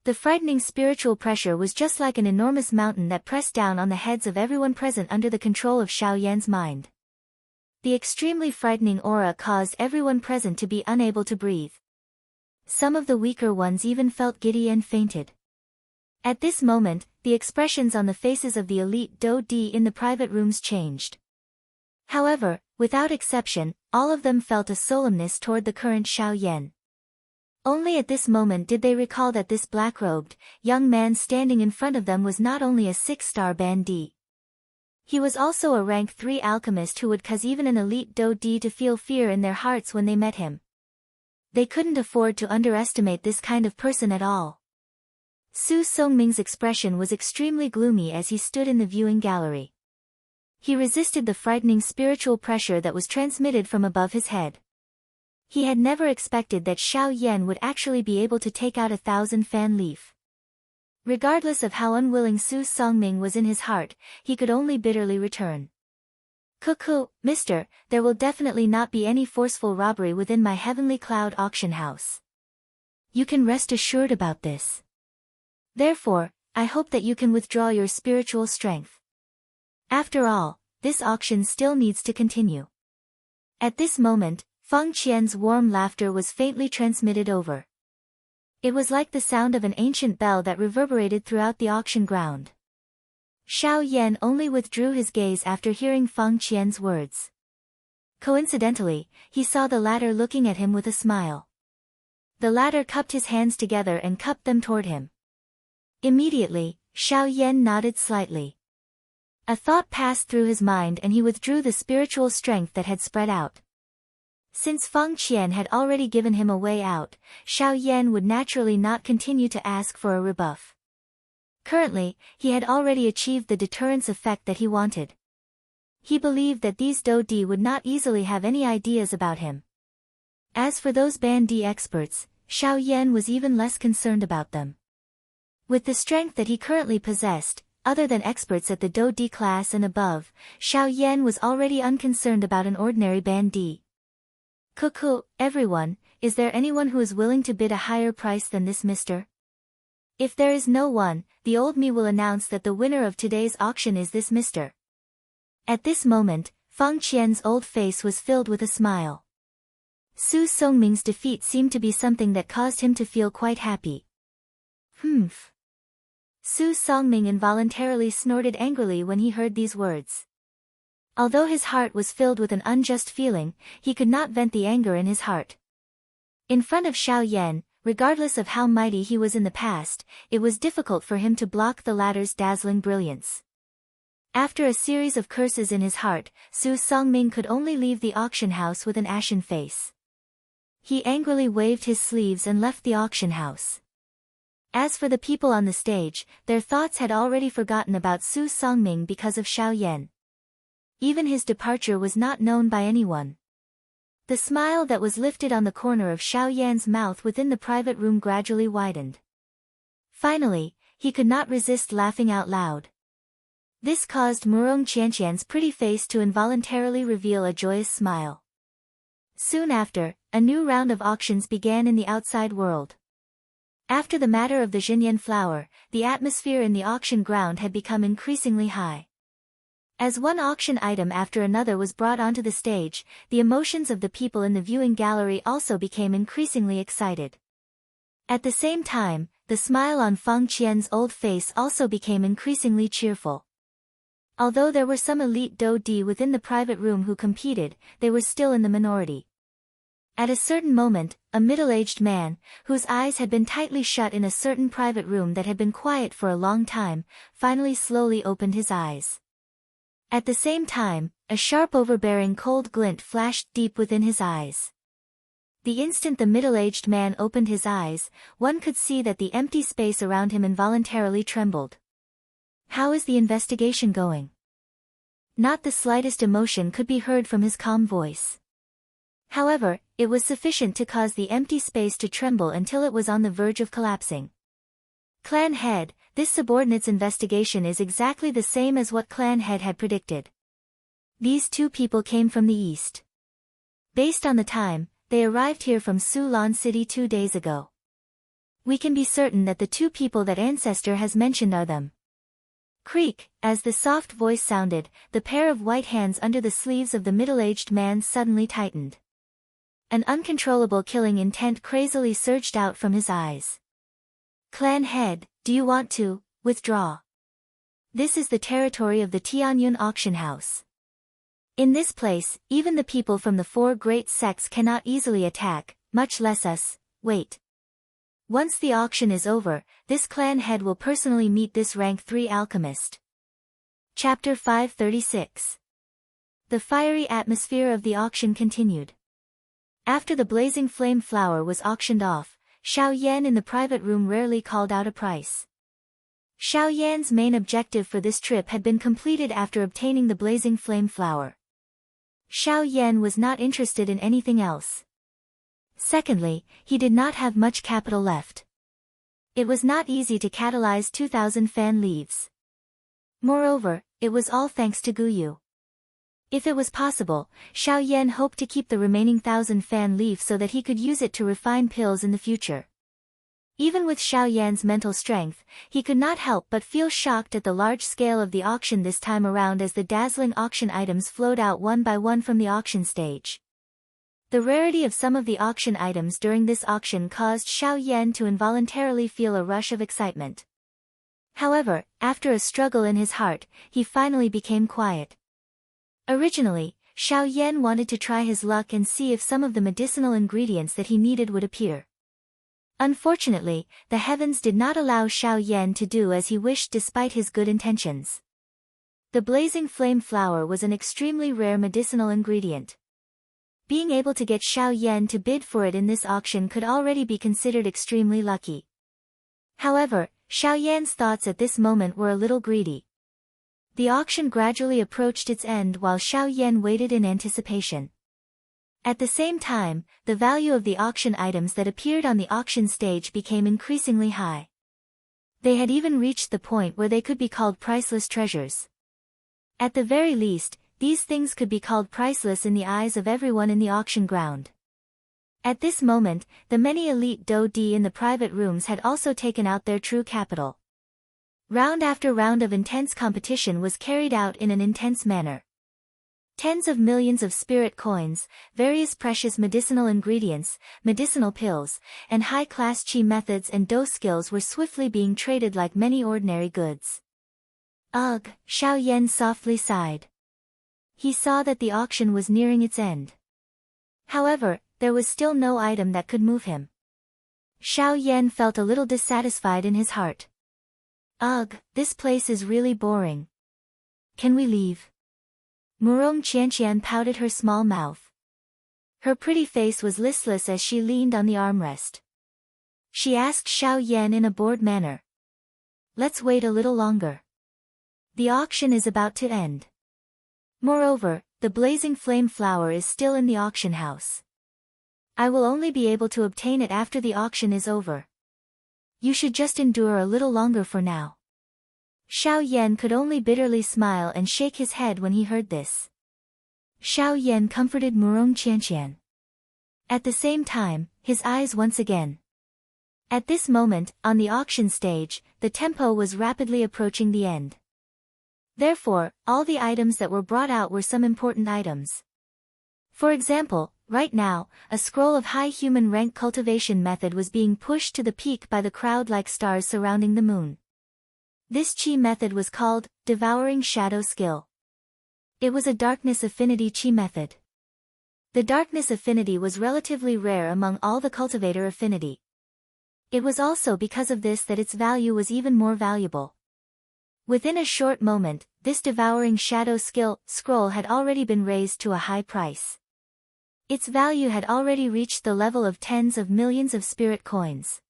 A: The frightening spiritual pressure was just like an enormous mountain that pressed down on the heads of everyone present under the control of Xiao Yan's mind. The extremely frightening aura caused everyone present to be unable to breathe. Some of the weaker ones even felt giddy and fainted. At this moment, the expressions on the faces of the elite Do Di in the private rooms changed. However, without exception, all of them felt a solemnness toward the current Xiao Yan. Only at this moment did they recall that this black-robed, young man standing in front of them was not only a 6-star bandit. He was also a rank 3 alchemist who would cause even an elite Do Di to feel fear in their hearts when they met him. They couldn't afford to underestimate this kind of person at all. Su Songming's expression was extremely gloomy as he stood in the viewing gallery. He resisted the frightening spiritual pressure that was transmitted from above his head. He had never expected that Xiao Yan would actually be able to take out 1,000 fan leaf. Regardless of how unwilling Su Songming was in his heart, he could only bitterly return. Cuckoo, mister, there will definitely not be any forceful robbery within my Heavenly Cloud auction house. You can rest assured about this. Therefore, I hope that you can withdraw your spiritual strength. After all, this auction still needs to continue. At this moment, Feng Qian's warm laughter was faintly transmitted over. It was like the sound of an ancient bell that reverberated throughout the auction ground. Xiao Yan only withdrew his gaze after hearing Feng Qian's words. Coincidentally, he saw the latter looking at him with a smile. The latter cupped his hands together and cupped them toward him. Immediately, Xiao Yan nodded slightly. A thought passed through his mind and he withdrew the spiritual strength that had spread out. Since Feng Qian had already given him a way out, Xiao Yan would naturally not continue to ask for a rebuff. Currently, he had already achieved the deterrence effect that he wanted. He believed that these Do Di would not easily have any ideas about him. As for those Bandi experts, Xiao Yan was even less concerned about them. With the strength that he currently possessed, other than experts at the Do Di class and above, Xiao Yan was already unconcerned about an ordinary Bandi. Cuckoo, everyone, is there anyone who is willing to bid a higher price than this mister? If there is no one, the old me will announce that the winner of today's auction is this mister. At this moment, Feng Qian's old face was filled with a smile. Su Songming's defeat seemed to be something that caused him to feel quite happy. Humph. Su Songming involuntarily snorted angrily when he heard these words. Although his heart was filled with an unjust feeling, he could not vent the anger in his heart. In front of Xiao Yan, regardless of how mighty he was in the past, it was difficult for him to block the latter's dazzling brilliance. After a series of curses in his heart, Su Songming could only leave the auction house with an ashen face. He angrily waved his sleeves and left the auction house. As for the people on the stage, their thoughts had already forgotten about Su Songming because of Xiao Yan. Even his departure was not known by anyone. The smile that was lifted on the corner of Xiao Yan's mouth within the private room gradually widened. Finally, he could not resist laughing out loud. This caused Murong Qianqian's pretty face to involuntarily reveal a joyous smile. Soon after, a new round of auctions began in the outside world. After the matter of the Xinyan flower, the atmosphere in the auction ground had become increasingly high. As one auction item after another was brought onto the stage, the emotions of the people in the viewing gallery also became increasingly excited. At the same time, the smile on Fang Qian's old face also became increasingly cheerful. Although there were some elite Dou-di within the private room who competed, they were still in the minority. At a certain moment, a middle-aged man, whose eyes had been tightly shut in a certain private room that had been quiet for a long time, finally slowly opened his eyes. At the same time, a sharp overbearing cold glint flashed deep within his eyes. The instant the middle-aged man opened his eyes, one could see that the empty space around him involuntarily trembled. "How is the investigation going?" Not the slightest emotion could be heard from his calm voice. However, it was sufficient to cause the empty space to tremble until it was on the verge of collapsing. "Clan head, this subordinate's investigation is exactly the same as what Clan head had predicted. These two people came from the east. Based on the time, they arrived here from Sulan City 2 days ago. We can be certain that the two people that ancestor has mentioned are them." Creak, as the soft voice sounded, the pair of white hands under the sleeves of the middle-aged man suddenly tightened. An uncontrollable killing intent crazily surged out from his eyes. "Clan head, do you want to withdraw? This is the territory of the Tianyun auction house. In this place, even the people from the 4 great sects cannot easily attack, much less us. Wait. Once the auction is over, this clan head will personally meet this rank 3 alchemist." Chapter 536. The fiery atmosphere of the auction continued. After the blazing flame flower was auctioned off, Xiao Yan in the private room rarely called out a price. Xiao Yan's main objective for this trip had been completed after obtaining the blazing flame flower. Xiao Yan was not interested in anything else. Secondly, he did not have much capital left. It was not easy to catalyze 2,000 fan leaves. Moreover, it was all thanks to Guyu. If it was possible, Xiao Yan hoped to keep the remaining 1,000 fan leaf so that he could use it to refine pills in the future. Even with Xiao Yan's mental strength, he could not help but feel shocked at the large scale of the auction this time around as the dazzling auction items flowed out one by one from the auction stage. The rarity of some of the auction items during this auction caused Xiao Yan to involuntarily feel a rush of excitement. However, after a struggle in his heart, he finally became quiet. Originally, Xiao Yan wanted to try his luck and see if some of the medicinal ingredients that he needed would appear. Unfortunately, the heavens did not allow Xiao Yan to do as he wished despite his good intentions. The blazing flame flower was an extremely rare medicinal ingredient. Being able to get Xiao Yan to bid for it in this auction could already be considered extremely lucky. However, Xiao Yan's thoughts at this moment were a little greedy. The auction gradually approached its end while Xiao Yan waited in anticipation. At the same time, the value of the auction items that appeared on the auction stage became increasingly high. They had even reached the point where they could be called priceless treasures. At the very least, these things could be called priceless in the eyes of everyone in the auction ground. At this moment, the many elite Dou-di in the private rooms had also taken out their true capital. Round after round of intense competition was carried out in an intense manner. Tens of millions of spirit coins, various precious medicinal ingredients, medicinal pills, and high-class qi methods and dou skills were swiftly being traded like many ordinary goods. Ugh, Xiao Yan softly sighed. He saw that the auction was nearing its end. However, there was still no item that could move him. Xiao Yan felt a little dissatisfied in his heart. Ugh, this place is really boring. Can we leave? Murong Qianqian pouted her small mouth. Her pretty face was listless as she leaned on the armrest. She asked Xiao Yan in a bored manner. Let's wait a little longer. The auction is about to end. Moreover, the blazing flame flower is still in the auction house. I will only be able to obtain it after the auction is over. You should just endure a little longer for now. Xiao Yan could only bitterly smile and shake his head when he heard this. Xiao Yan comforted Murong Qianqian. At the same time, his eyes once again. At this moment, on the auction stage, the tempo was rapidly approaching the end. Therefore, all the items that were brought out were some important items. For example, right now, a scroll of high human rank cultivation method was being pushed to the peak by the crowd like stars surrounding the moon. This chi method was called Devouring Shadow Skill. It was a darkness affinity chi method. The darkness affinity was relatively rare among all the cultivator affinity. It was also because of this that its value was even more valuable. Within a short moment, this Devouring Shadow Skill scroll had already been raised to a high price. Its value had already reached the level of tens of millions of spirit coins.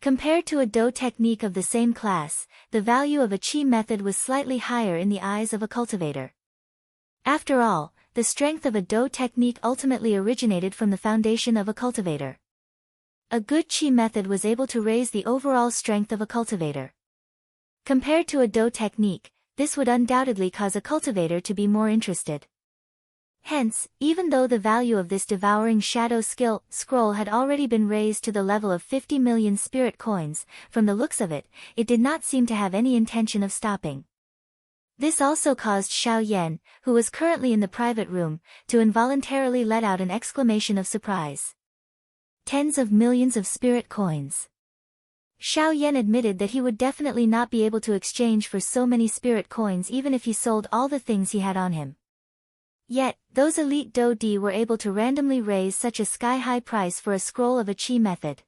A: Compared to a Do technique of the same class, the value of a Qi method was slightly higher in the eyes of a cultivator. After all, the strength of a Do technique ultimately originated from the foundation of a cultivator. A good Qi method was able to raise the overall strength of a cultivator. Compared to a Do technique, this would undoubtedly cause a cultivator to be more interested. Hence, even though the value of this Devouring Shadow Skill scroll had already been raised to the level of 50 million spirit coins, from the looks of it, it did not seem to have any intention of stopping. This also caused Xiao Yan, who was currently in the private room, to involuntarily let out an exclamation of surprise. Tens of millions of spirit coins. Xiao Yan admitted that he would definitely not be able to exchange for so many spirit coins even if he sold all the things he had on him. Yet, those elite Do Di were able to randomly raise such a sky-high price for a scroll of a Qi method.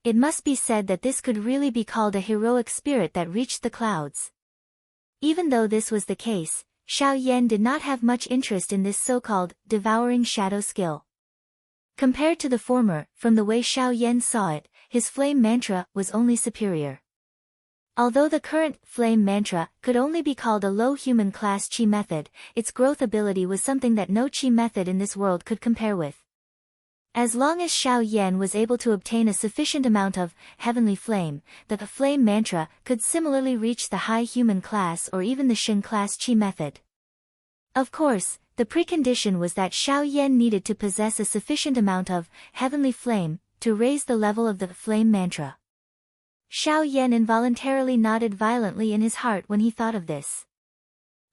A: It must be said that this could really be called a heroic spirit that reached the clouds. Even though this was the case, Xiao Yan did not have much interest in this so-called Devouring Shadow Skill. Compared to the former, from the way Xiao Yan saw it, his flame mantra was only superior. Although the current flame mantra could only be called a low human class Qi method, its growth ability was something that no Qi method in this world could compare with. As long as Xiao Yan was able to obtain a sufficient amount of heavenly flame, the flame mantra could similarly reach the high human class or even the Shen class Qi method. Of course, the precondition was that Xiao Yan needed to possess a sufficient amount of heavenly flame to raise the level of the flame mantra. Xiao Yan involuntarily nodded violently in his heart when he thought of this.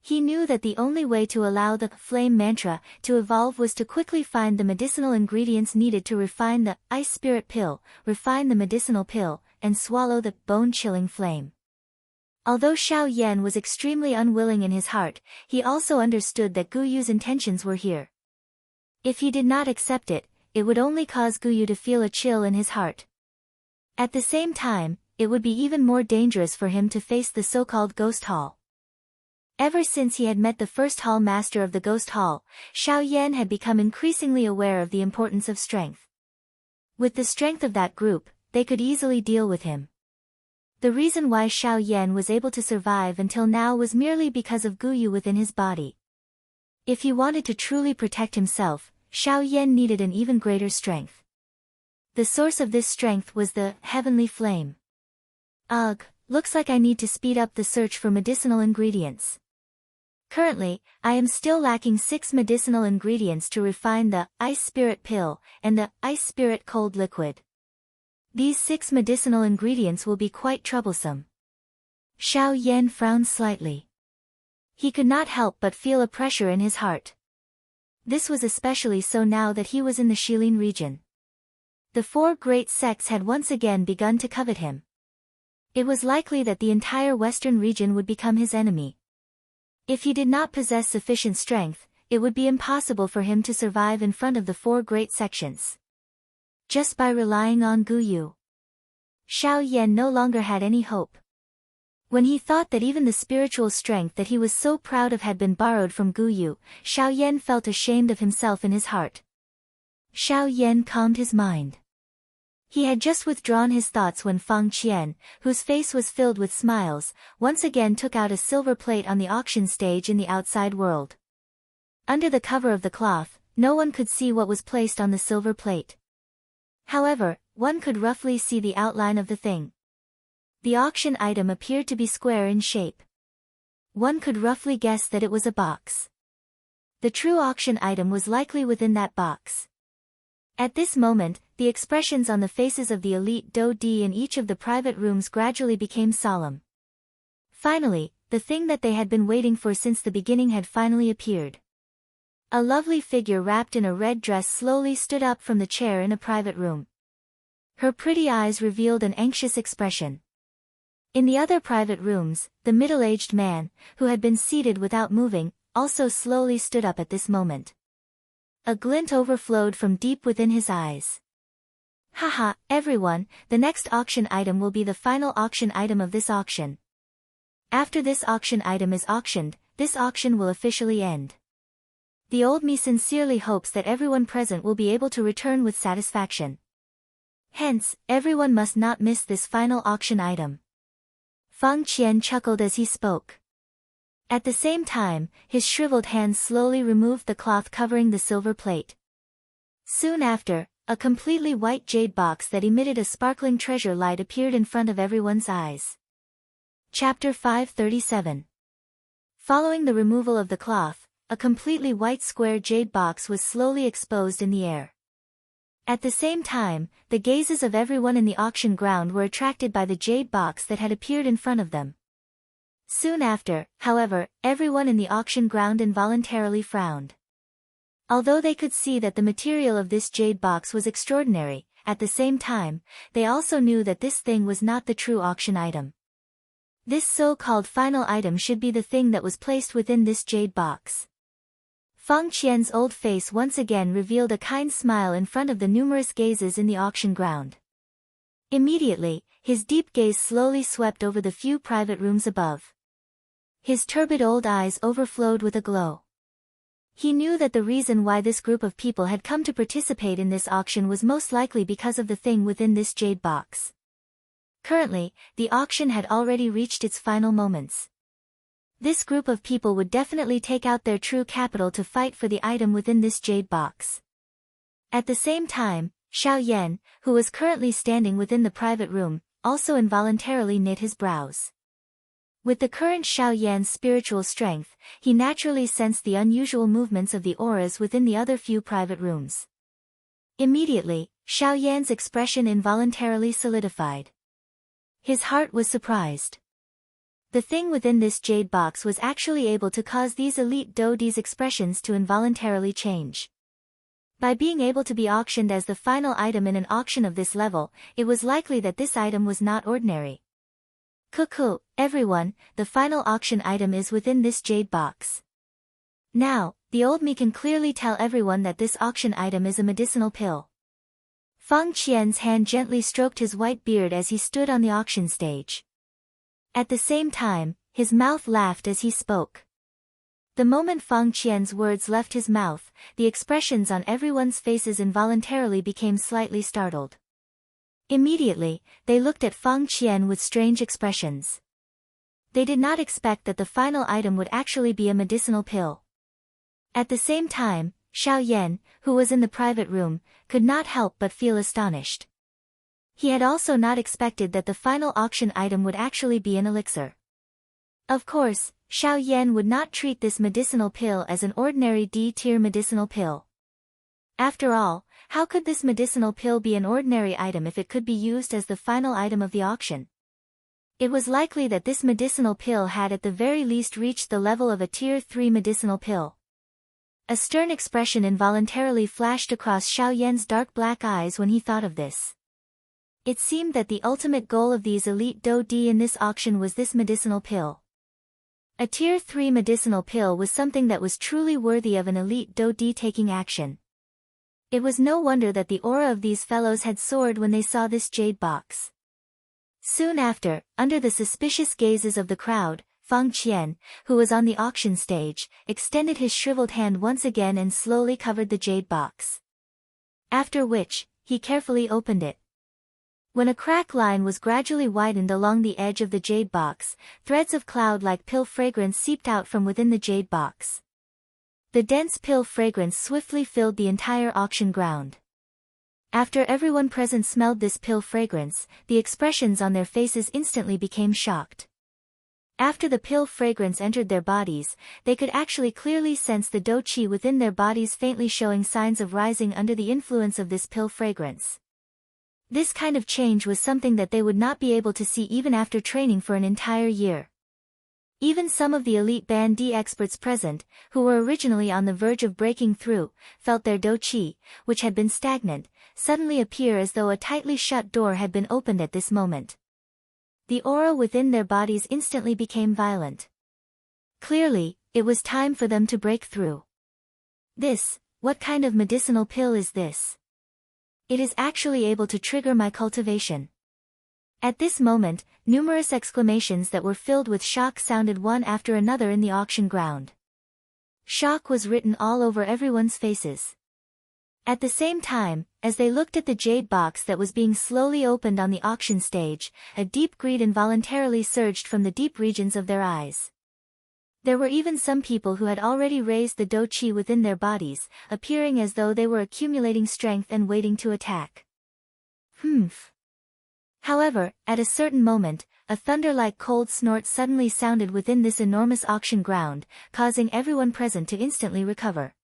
A: He knew that the only way to allow the flame mantra to evolve was to quickly find the medicinal ingredients needed to refine the ice spirit pill, refine the medicinal pill, and swallow the bone-chilling flame. Although Xiao Yan was extremely unwilling in his heart, he also understood that Gu Yu's intentions were here. If he did not accept it, it would only cause Gu Yu to feel a chill in his heart. At the same time, it would be even more dangerous for him to face the so-called Ghost Hall. Ever since he had met the first Hall Master of the Ghost Hall, Xiao Yan had become increasingly aware of the importance of strength. With the strength of that group, they could easily deal with him. The reason why Xiao Yan was able to survive until now was merely because of Gu Yu within his body. If he wanted to truly protect himself, Xiao Yan needed an even greater strength. The source of this strength was the heavenly flame. Ugh, looks like I need to speed up the search for medicinal ingredients. Currently, I am still lacking 6 medicinal ingredients to refine the ice spirit pill and the ice spirit cold liquid. These 6 medicinal ingredients will be quite troublesome. Xiao Yan frowned slightly. He could not help but feel a pressure in his heart. This was especially so now that he was in the Shilin region. The 4 great sects had once again begun to covet him. It was likely that the entire western region would become his enemy. If he did not possess sufficient strength, it would be impossible for him to survive in front of the 4 great sections. Just by relying on Gu Yu, Xiao Yan no longer had any hope. When he thought that even the spiritual strength that he was so proud of had been borrowed from Gu Yu, Xiao Yan felt ashamed of himself in his heart. Xiao Yan calmed his mind. He had just withdrawn his thoughts when Fang Qian, whose face was filled with smiles, once again took out a silver plate on the auction stage in the outside world. Under the cover of the cloth, no one could see what was placed on the silver plate. However, one could roughly see the outline of the thing. The auction item appeared to be square in shape. One could roughly guess that it was a box. The true auction item was likely within that box. At this moment, the expressions on the faces of the elite Do-di in each of the private rooms gradually became solemn. Finally, the thing that they had been waiting for since the beginning had finally appeared. A lovely figure wrapped in a red dress slowly stood up from the chair in a private room. Her pretty eyes revealed an anxious expression. In the other private rooms, the middle-aged man, who had been seated without moving, also slowly stood up at this moment. A glint overflowed from deep within his eyes. Haha, everyone, the next auction item will be the final auction item of this auction. After this auction item is auctioned, this auction will officially end. The old me sincerely hopes that everyone present will be able to return with satisfaction. Hence, everyone must not miss this final auction item. Feng Qian chuckled as he spoke. At the same time, his shriveled hands slowly removed the cloth covering the silver plate. Soon after, a completely white jade box that emitted a sparkling treasure light appeared in front of everyone's eyes. Chapter 537. Following the removal of the cloth, a completely white square jade box was slowly exposed in the air. At the same time, the gazes of everyone in the auction ground were attracted by the jade box that had appeared in front of them. Soon after, however, everyone in the auction ground involuntarily frowned. Although they could see that the material of this jade box was extraordinary, at the same time, they also knew that this thing was not the true auction item. This so-called final item should be the thing that was placed within this jade box. Feng Qian's old face once again revealed a kind smile in front of the numerous gazes in the auction ground. Immediately, his deep gaze slowly swept over the few private rooms above. His turbid old eyes overflowed with a glow. He knew that the reason why this group of people had come to participate in this auction was most likely because of the thing within this jade box. Currently, the auction had already reached its final moments. This group of people would definitely take out their true capital to fight for the item within this jade box. At the same time, Xiao Yan, who was currently standing within the private room, also involuntarily knit his brows. With the current Xiao Yan's spiritual strength, he naturally sensed the unusual movements of the auras within the other few private rooms. Immediately, Xiao Yan's expression involuntarily solidified. His heart was surprised. The thing within this jade box was actually able to cause these elite Do-di's expressions to involuntarily change. By being able to be auctioned as the final item in an auction of this level, it was likely that this item was not ordinary. Cuckoo, everyone, the final auction item is within this jade box. Now, the old me can clearly tell everyone that this auction item is a medicinal pill. Feng Qian's hand gently stroked his white beard as he stood on the auction stage. At the same time, his mouth laughed as he spoke. The moment Feng Qian's words left his mouth, the expressions on everyone's faces involuntarily became slightly startled. Immediately, they looked at Feng Qian with strange expressions. They did not expect that the final item would actually be a medicinal pill. At the same time, Xiao Yan, who was in the private room, could not help but feel astonished. He had also not expected that the final auction item would actually be an elixir. Of course, Xiao Yan would not treat this medicinal pill as an ordinary D-tier medicinal pill. After all, how could this medicinal pill be an ordinary item if it could be used as the final item of the auction? It was likely that this medicinal pill had at the very least reached the level of a Tier 3 medicinal pill. A stern expression involuntarily flashed across Xiao Yan's dark black eyes when he thought of this. It seemed that the ultimate goal of these elite Do-di in this auction was this medicinal pill. A Tier 3 medicinal pill was something that was truly worthy of an elite Do-di taking action. It was no wonder that the aura of these fellows had soared when they saw this jade box. Soon after, under the suspicious gazes of the crowd, Feng Qian, who was on the auction stage, extended his shriveled hand once again and slowly covered the jade box. After which, he carefully opened it. When a crack line was gradually widened along the edge of the jade box, threads of cloud-like pill fragrance seeped out from within the jade box. The dense pill fragrance swiftly filled the entire auction ground. After everyone present smelled this pill fragrance, the expressions on their faces instantly became shocked. After the pill fragrance entered their bodies, they could actually clearly sense the do qi within their bodies faintly showing signs of rising under the influence of this pill fragrance. This kind of change was something that they would not be able to see even after training for an entire year. Even some of the elite Band D experts present, who were originally on the verge of breaking through, felt their do qi, which had been stagnant, suddenly appear as though a tightly shut door had been opened at this moment. The aura within their bodies instantly became violent. Clearly, it was time for them to break through. What kind of medicinal pill is this? It is actually able to trigger my cultivation. At this moment, numerous exclamations that were filled with shock sounded one after another in the auction ground. Shock was written all over everyone's faces. At the same time, as they looked at the jade box that was being slowly opened on the auction stage, a deep greed involuntarily surged from the deep regions of their eyes. There were even some people who had already raised the do qi within their bodies, appearing as though they were accumulating strength and waiting to attack. However, at a certain moment, a thunder-like cold snort suddenly sounded within this enormous auction ground, causing everyone present to instantly recover.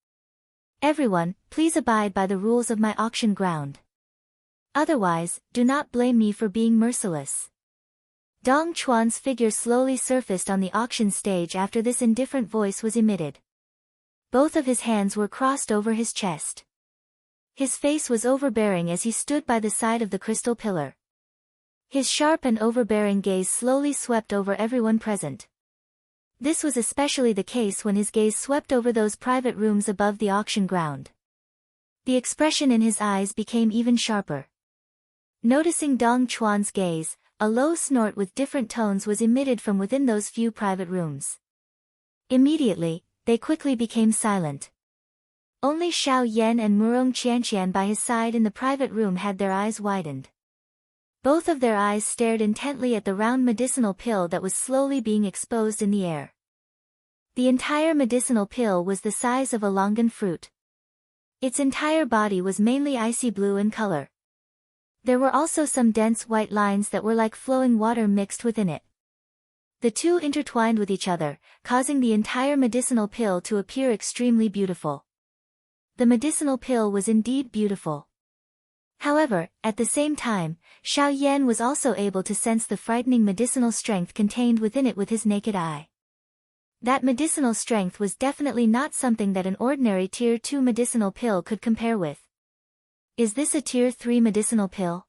A: Everyone, please abide by the rules of my auction ground. Otherwise, do not blame me for being merciless. Dong Chuan's figure slowly surfaced on the auction stage after this indifferent voice was emitted. Both of his hands were crossed over his chest. His face was overbearing as he stood by the side of the crystal pillar. His sharp and overbearing gaze slowly swept over everyone present. This was especially the case when his gaze swept over those private rooms above the auction ground. The expression in his eyes became even sharper. Noticing Dong Chuan's gaze, a low snort with different tones was emitted from within those few private rooms. Immediately, they quickly became silent. Only Xiao Yan and Murong Qianqian by his side in the private room had their eyes widened. Both of their eyes stared intently at the round medicinal pill that was slowly being exposed in the air. The entire medicinal pill was the size of a longan fruit. Its entire body was mainly icy blue in color. There were also some dense white lines that were like flowing water mixed within it. The two intertwined with each other, causing the entire medicinal pill to appear extremely beautiful. The medicinal pill was indeed beautiful. However, at the same time, Xiao Yan was also able to sense the frightening medicinal strength contained within it with his naked eye. That medicinal strength was definitely not something that an ordinary Tier 2 medicinal pill could compare with. Is this a Tier 3 medicinal pill?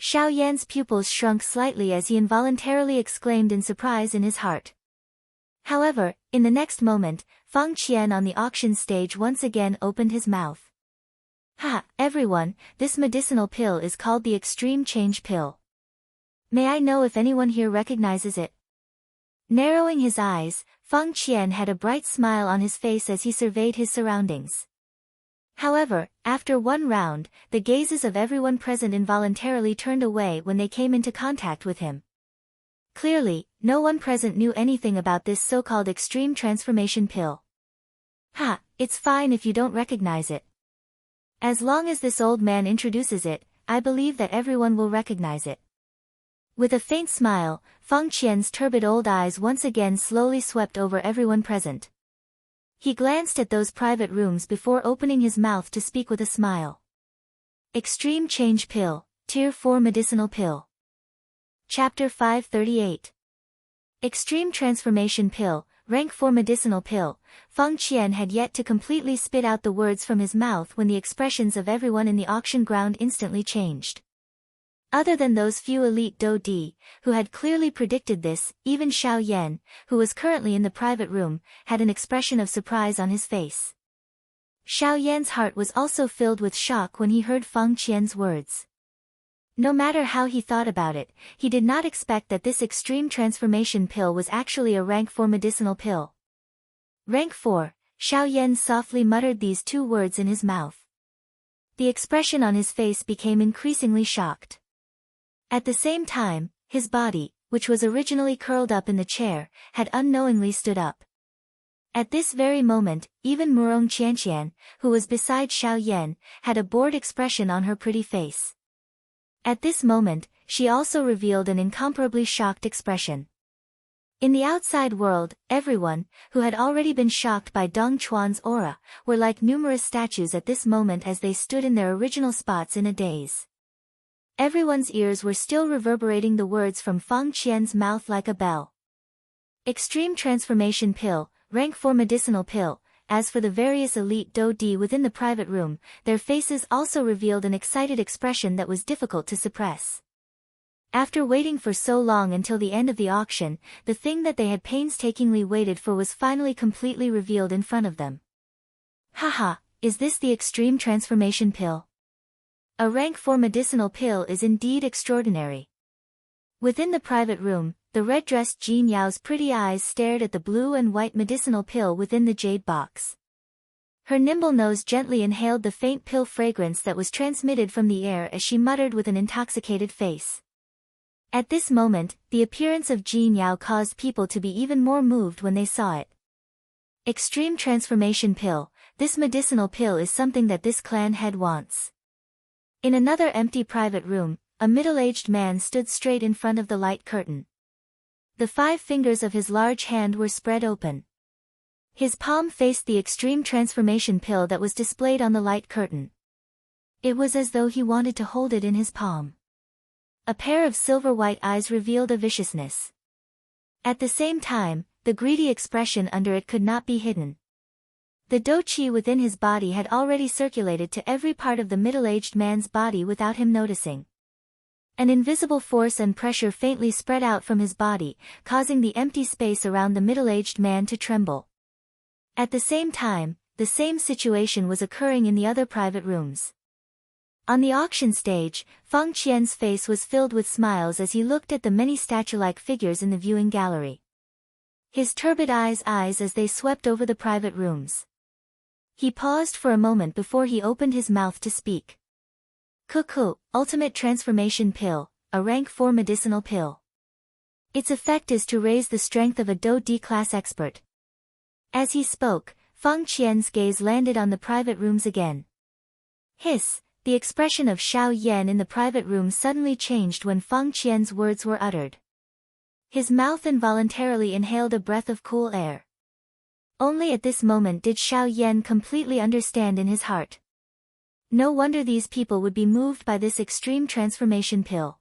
A: Xiao Yan's pupils shrunk slightly as he involuntarily exclaimed in surprise in his heart. However, in the next moment, Fang Qian on the auction stage once again opened his mouth. Everyone, this medicinal pill is called the Extreme Change Pill. May I know if anyone here recognizes it? Narrowing his eyes, Fang Qian had a bright smile on his face as he surveyed his surroundings. However, after one round, the gazes of everyone present involuntarily turned away when they came into contact with him. Clearly, no one present knew anything about this so-called extreme transformation pill. It's fine if you don't recognize it. As long as this old man introduces it, I believe that everyone will recognize it. With a faint smile, Fang Qian's turbid old eyes once again slowly swept over everyone present. He glanced at those private rooms before opening his mouth to speak with a smile. Extreme Change Pill, Tier 4 Medicinal Pill. Chapter 538. Extreme Transformation Pill, Rank 4 Medicinal Pill. Fang Qian had yet to completely spit out the words from his mouth when the expressions of everyone in the auction ground instantly changed. Other than those few elite Do Di, who had clearly predicted this, even Xiao Yan, who was currently in the private room, had an expression of surprise on his face. Xiao Yan's heart was also filled with shock when he heard Fang Qian's words. No matter how he thought about it, he did not expect that this extreme transformation pill was actually a rank 4 medicinal pill. Rank 4, Xiao Yan softly muttered these two words in his mouth. The expression on his face became increasingly shocked. At the same time, his body, which was originally curled up in the chair, had unknowingly stood up. At this very moment, even Murong Qianqian, who was beside Xiao Yan, had a bored expression on her pretty face. At this moment, she also revealed an incomparably shocked expression. In the outside world, everyone, who had already been shocked by Dong Chuan's aura, were like numerous statues at this moment as they stood in their original spots in a daze. Everyone's ears were still reverberating the words from Fang Qian's mouth like a bell. Extreme transformation pill, rank 4 medicinal pill. As for the various elite Do-di within the private room, their faces also revealed an excited expression that was difficult to suppress. After waiting for so long until the end of the auction, the thing that they had painstakingly waited for was finally completely revealed in front of them. Haha, is this the extreme transformation pill? A rank 4 medicinal pill is indeed extraordinary. Within the private room, the red-dressed Jin Yao's pretty eyes stared at the blue and white medicinal pill within the jade box. Her nimble nose gently inhaled the faint pill fragrance that was transmitted from the air as she muttered with an intoxicated face. At this moment, the appearance of Jin Yao caused people to be even more moved when they saw it. Extreme transformation pill, this medicinal pill is something that this clan head wants. In another empty private room, a middle-aged man stood straight in front of the light curtain. The 5 fingers of his large hand were spread open. His palm faced the extreme transformation pill that was displayed on the light curtain. It was as though he wanted to hold it in his palm. A pair of silver-white eyes revealed a viciousness. At the same time, the greedy expression under it could not be hidden. The do-qi within his body had already circulated to every part of the middle-aged man's body without him noticing. An invisible force and pressure faintly spread out from his body, causing the empty space around the middle-aged man to tremble. At the same time, the same situation was occurring in the other private rooms. On the auction stage, Fang Qian's face was filled with smiles as he looked at the many statue-like figures in the viewing gallery. His turbid eyes as they swept over the private rooms. He paused for a moment before he opened his mouth to speak. Cuckoo, Ultimate Transformation Pill, a rank 4 medicinal pill. Its effect is to raise the strength of a Do-di class expert. As he spoke, Fang Qian's gaze landed on the private rooms again. Hiss, the expression of Xiao Yan in the private room suddenly changed when Fang Qian's words were uttered. His mouth involuntarily inhaled a breath of cool air. Only at this moment did Xiao Yan completely understand in his heart. No wonder these people would be moved by this extreme transformation pill.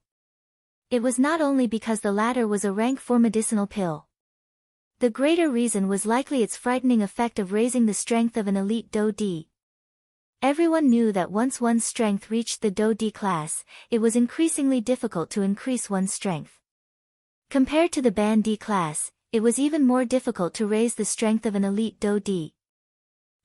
A: It was not only because the latter was a rank 4 medicinal pill. The greater reason was likely its frightening effect of raising the strength of an elite Do-di. Everyone knew that once one's strength reached the Do-di class, it was increasingly difficult to increase one's strength. Compared to the Ban-di class, it was even more difficult to raise the strength of an elite Do-di.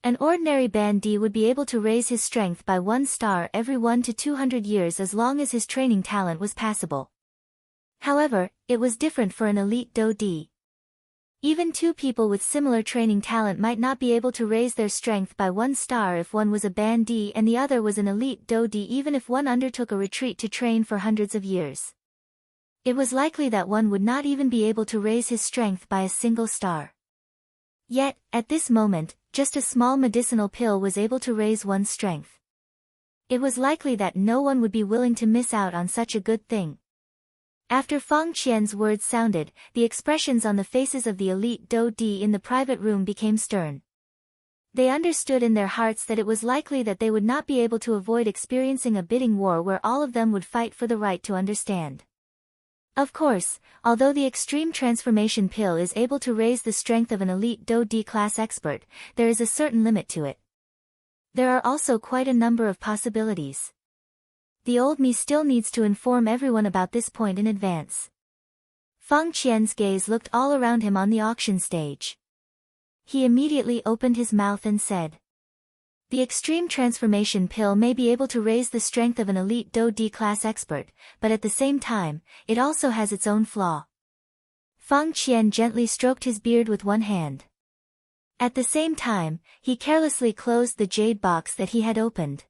A: An ordinary Ban-di would be able to raise his strength by 1 star every 1 to 200 years as long as his training talent was passable. However, it was different for an elite Do-di. Even 2 people with similar training talent might not be able to raise their strength by 1 star if one was a Ban-di and the other was an elite Do-di, even if one undertook a retreat to train for hundreds of years. It was likely that one would not even be able to raise his strength by a single star. Yet, at this moment, just a small medicinal pill was able to raise one's strength. It was likely that no one would be willing to miss out on such a good thing. After Fang Qian's words sounded, the expressions on the faces of the elite Do-di in the private room became stern. They understood in their hearts that it was likely that they would not be able to avoid experiencing a bidding war where all of them would fight for the right to understand. Of course, although the extreme transformation pill is able to raise the strength of an elite Do-di class expert, there is a certain limit to it. There are also quite a number of possibilities. The old me still needs to inform everyone about this point in advance. Fang Qian's gaze looked all around him on the auction stage. He immediately opened his mouth and said, "The extreme transformation pill may be able to raise the strength of an elite Do-di class expert, but at the same time, it also has its own flaw." Fang Qian gently stroked his beard with one hand. At the same time, he carelessly closed the jade box that he had opened.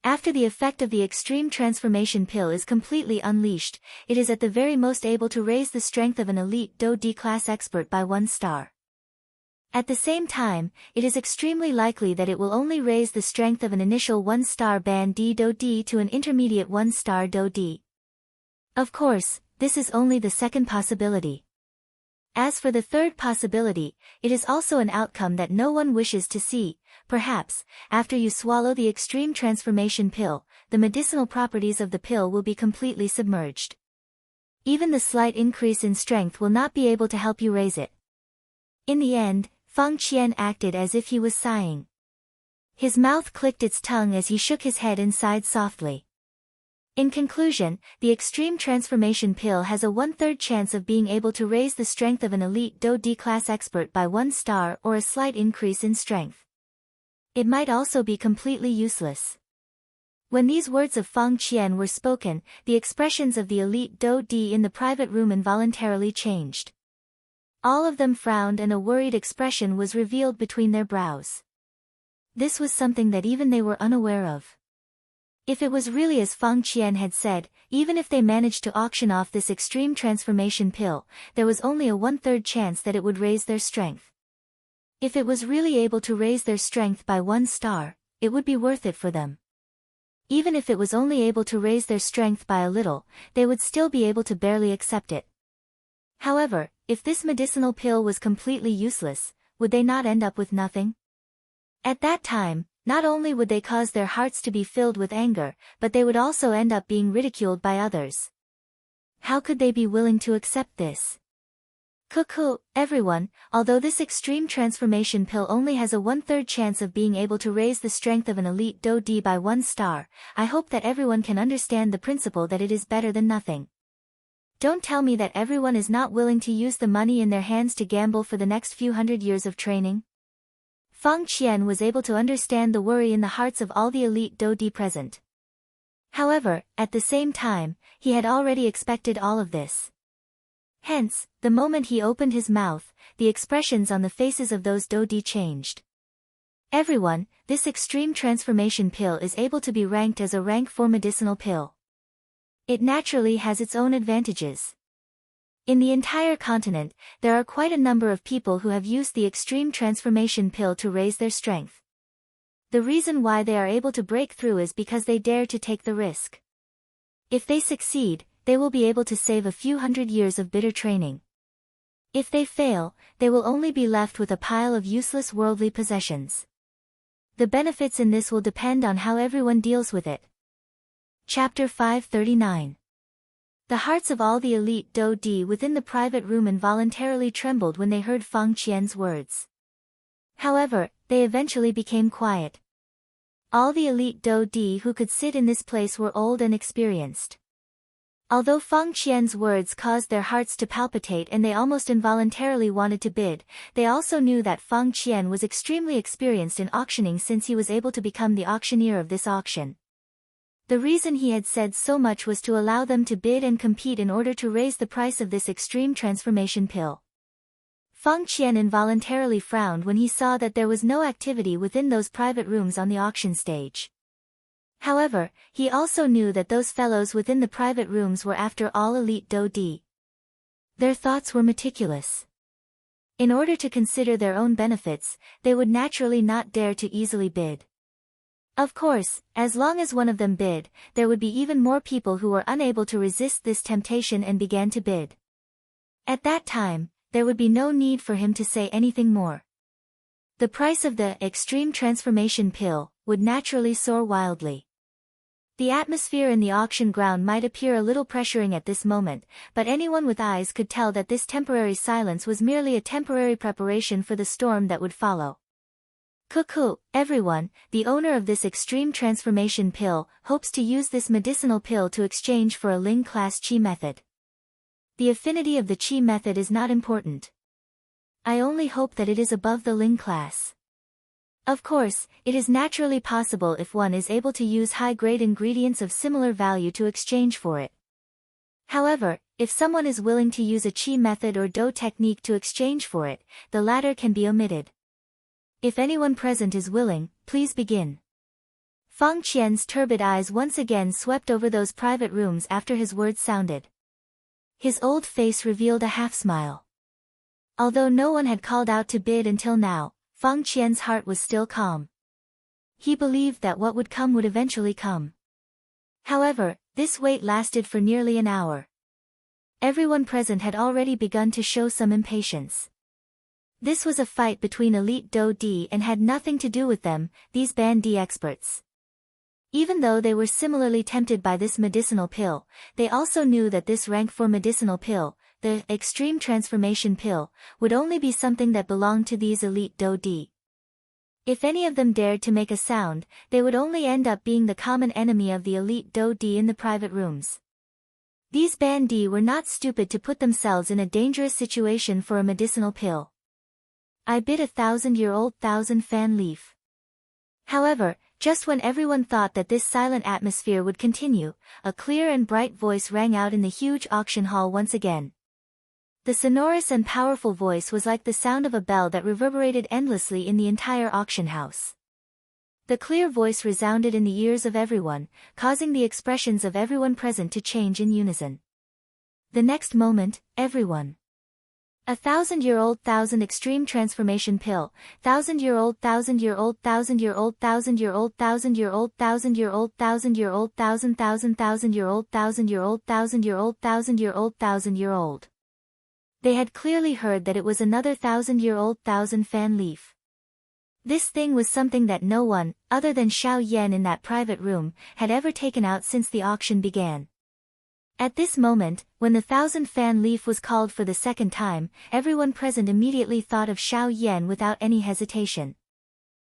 A: After the effect of the extreme transformation pill is completely unleashed, it is at the very most able to raise the strength of an elite Do-di class expert by 1 star. At the same time, it is extremely likely that it will only raise the strength of an initial 1-star ban D Do D to an intermediate 1-star Do D. Of course, this is only the second possibility. As for the third possibility, it is also an outcome that no one wishes to see. Perhaps, after you swallow the extreme transformation pill, the medicinal properties of the pill will be completely submerged. Even the slight increase in strength will not be able to help you raise it. In the end, Feng Qian acted as if he was sighing. His mouth clicked its tongue as he shook his head and sighed softly. In conclusion, the extreme transformation pill has a 1/3 chance of being able to raise the strength of an elite Do D class expert by 1 star or a slight increase in strength. It might also be completely useless. When these words of Feng Qian were spoken, the expressions of the elite Do D in the private room involuntarily changed. All of them frowned and a worried expression was revealed between their brows. This was something that even they were unaware of. If it was really as Feng Qian had said, even if they managed to auction off this extreme transformation pill, there was only a 1/3 chance that it would raise their strength. If it was really able to raise their strength by 1 star, it would be worth it for them. Even if it was only able to raise their strength by a little, they would still be able to barely accept it. However, if this medicinal pill was completely useless, would they not end up with nothing? At that time, not only would they cause their hearts to be filled with anger, but they would also end up being ridiculed by others. How could they be willing to accept this? Cuckoo, everyone, although this extreme transformation pill only has a 1/3 chance of being able to raise the strength of an elite Do D by 1 star, I hope that everyone can understand the principle that it is better than nothing. Don't tell me that everyone is not willing to use the money in their hands to gamble for the next few hundred years of training. Feng Qian was able to understand the worry in the hearts of all the elite Do D present. However, at the same time, he had already expected all of this. Hence, the moment he opened his mouth, the expressions on the faces of those Do D changed. Everyone, this extreme transformation pill is able to be ranked as a rank 4 medicinal pill. It naturally has its own advantages. In the entire continent, there are quite a number of people who have used the extreme transformation pill to raise their strength. The reason why they are able to break through is because they dare to take the risk. If they succeed, they will be able to save a few hundred years of bitter training. If they fail, they will only be left with a pile of useless worldly possessions. The benefits in this will depend on how everyone deals with it. Chapter 539. The hearts of all the elite Do D within the private room involuntarily trembled when they heard Feng Qian's words. However, they eventually became quiet. All the elite Do D who could sit in this place were old and experienced. Although Feng Qian's words caused their hearts to palpitate and they almost involuntarily wanted to bid, they also knew that Feng Qian was extremely experienced in auctioning since he was able to become the auctioneer of this auction. The reason he had said so much was to allow them to bid and compete in order to raise the price of this extreme transformation pill. Feng Qian involuntarily frowned when he saw that there was no activity within those private rooms on the auction stage. However, he also knew that those fellows within the private rooms were after all elite Do D. Their thoughts were meticulous. In order to consider their own benefits, they would naturally not dare to easily bid. Of course, as long as one of them bid, there would be even more people who were unable to resist this temptation and began to bid. At that time, there would be no need for him to say anything more. The price of the extreme transformation pill would naturally soar wildly. The atmosphere in the auction ground might appear a little pressuring at this moment, but anyone with eyes could tell that this temporary silence was merely a temporary preparation for the storm that would follow. Cuckoo, everyone, the owner of this extreme transformation pill, hopes to use this medicinal pill to exchange for a Ling class Qi method. The affinity of the Qi method is not important. I only hope that it is above the Ling class. Of course, it is naturally possible if one is able to use high-grade ingredients of similar value to exchange for it. However, if someone is willing to use a Qi method or Do technique to exchange for it, the latter can be omitted. If anyone present is willing, please begin. Feng Qian's turbid eyes once again swept over those private rooms after his words sounded. His old face revealed a half-smile. Although no one had called out to bid until now, Feng Qian's heart was still calm. He believed that what would come would eventually come. However, this wait lasted for nearly an hour. Everyone present had already begun to show some impatience. This was a fight between elite Do Di and had nothing to do with them, these Ban Di experts. Even though they were similarly tempted by this medicinal pill, they also knew that this rank 4 medicinal pill, the extreme transformation pill, would only be something that belonged to these elite Do Di. If any of them dared to make a sound, they would only end up being the common enemy of the elite Do Di in the private rooms. These Ban Di were not stupid to put themselves in a dangerous situation for a medicinal pill. I bid 1,000-year-old 1,000-fan leaf. However, just when everyone thought that this silent atmosphere would continue, a clear and bright voice rang out in the huge auction hall once again. The sonorous and powerful voice was like the sound of a bell that reverberated endlessly in the entire auction house. The clear voice resounded in the ears of everyone, causing the expressions of everyone present to change in unison. The next moment, everyone. 1,000-year-old 1,000 extreme transformation pill, 1,000-year-old 1,000-year-old 1,000-year-old 1,000-year-old 1,000-year-old 1,000-year-old 1,000-year-old 1,000-year-old 1,000-year-old 1,000-year-old 1,000-year-old 1,000-year-old. They had clearly heard that it was another 1,000-year-old 1,000-fan leaf. This thing was something that no one, other than Xiao Yan in that private room, had ever taken out since the auction began. At this moment, when the 1,000-fan leaf was called for the second time, everyone present immediately thought of Xiao Yan without any hesitation.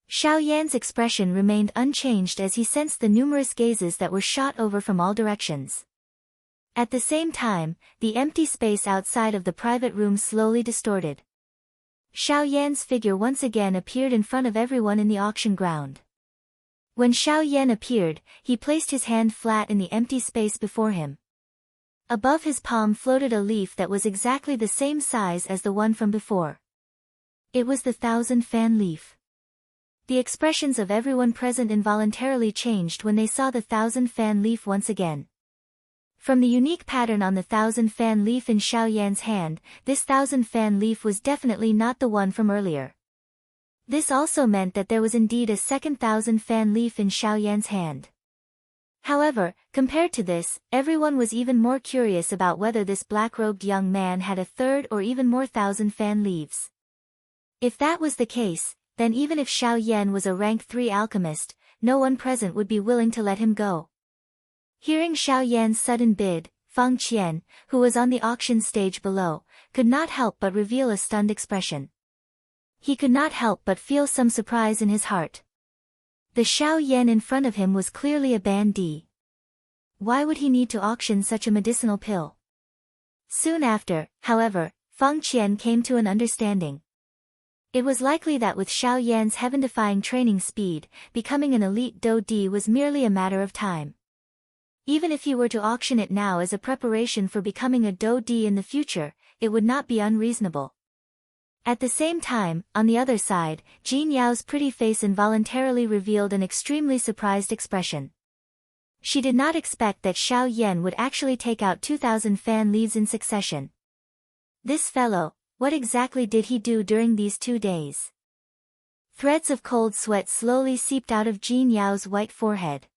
A: Xiao Yan's expression remained unchanged as he sensed the numerous gazes that were shot over from all directions. At the same time, the empty space outside of the private room slowly distorted. Xiao Yan's figure once again appeared in front of everyone in the auction ground. When Xiao Yan appeared, he placed his hand flat in the empty space before him. Above his palm floated a leaf that was exactly the same size as the one from before. It was the 1,000-fan leaf. The expressions of everyone present involuntarily changed when they saw the 1,000-fan leaf once again. From the unique pattern on the 1,000-fan leaf in Xiao Yan's hand, this 1,000-fan leaf was definitely not the one from earlier. This also meant that there was indeed a second 1,000-fan leaf in Xiao Yan's hand. However, compared to this, everyone was even more curious about whether this black-robed young man had a third or even more 1,000-fan leaves. If that was the case, then even if Xiao Yan was a rank 3 alchemist, no one present would be willing to let him go. Hearing Xiao Yan's sudden bid, Feng Qian, who was on the auction stage below, could not help but reveal a stunned expression. He could not help but feel some surprise in his heart. The Xiao Yan in front of him was clearly a Ban Di. Why would he need to auction such a medicinal pill? Soon after, however, Feng Qian came to an understanding. It was likely that with Xiao Yan's heaven-defying training speed, becoming an elite Do Di was merely a matter of time. Even if he were to auction it now as a preparation for becoming a Do Di in the future, it would not be unreasonable. At the same time, on the other side, Jin Yao's pretty face involuntarily revealed an extremely surprised expression. She did not expect that Xiao Yan would actually take out 2,000 fan leaves in succession. This fellow, what exactly did he do during these 2 days? Threads of cold sweat slowly seeped out of Jin Yao's white forehead.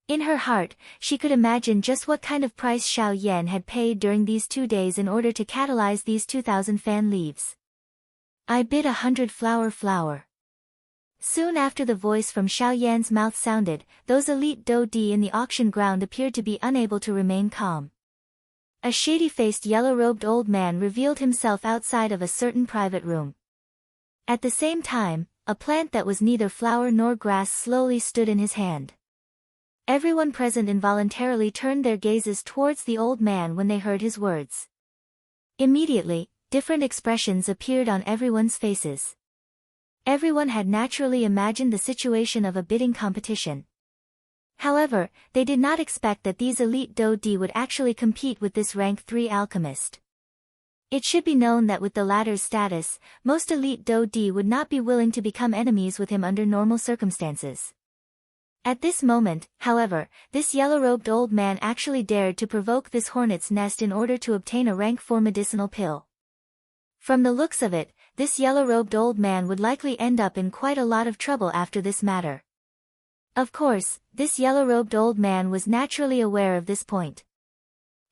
A: In her heart, she could imagine just what kind of price Xiao Yan had paid during these 2 days in order to catalyze these 2,000 fan leaves. I bid 100 flower. Soon after the voice from Xiao Yan's mouth sounded, those elite Do Di in the auction ground appeared to be unable to remain calm. A shady-faced yellow-robed old man revealed himself outside of a certain private room. At the same time, a plant that was neither flower nor grass slowly stood in his hand. Everyone present involuntarily turned their gazes towards the old man when they heard his words. Immediately, different expressions appeared on everyone's faces. Everyone had naturally imagined the situation of a bidding competition. However, they did not expect that these elite Do Di would actually compete with this rank 3 alchemist. It should be known that with the latter's status, most elite Do Di would not be willing to become enemies with him under normal circumstances. At this moment, however, this yellow-robed old man actually dared to provoke this hornet's nest in order to obtain a rank 4 medicinal pill. From the looks of it, this yellow-robed old man would likely end up in quite a lot of trouble after this matter. Of course, this yellow-robed old man was naturally aware of this point.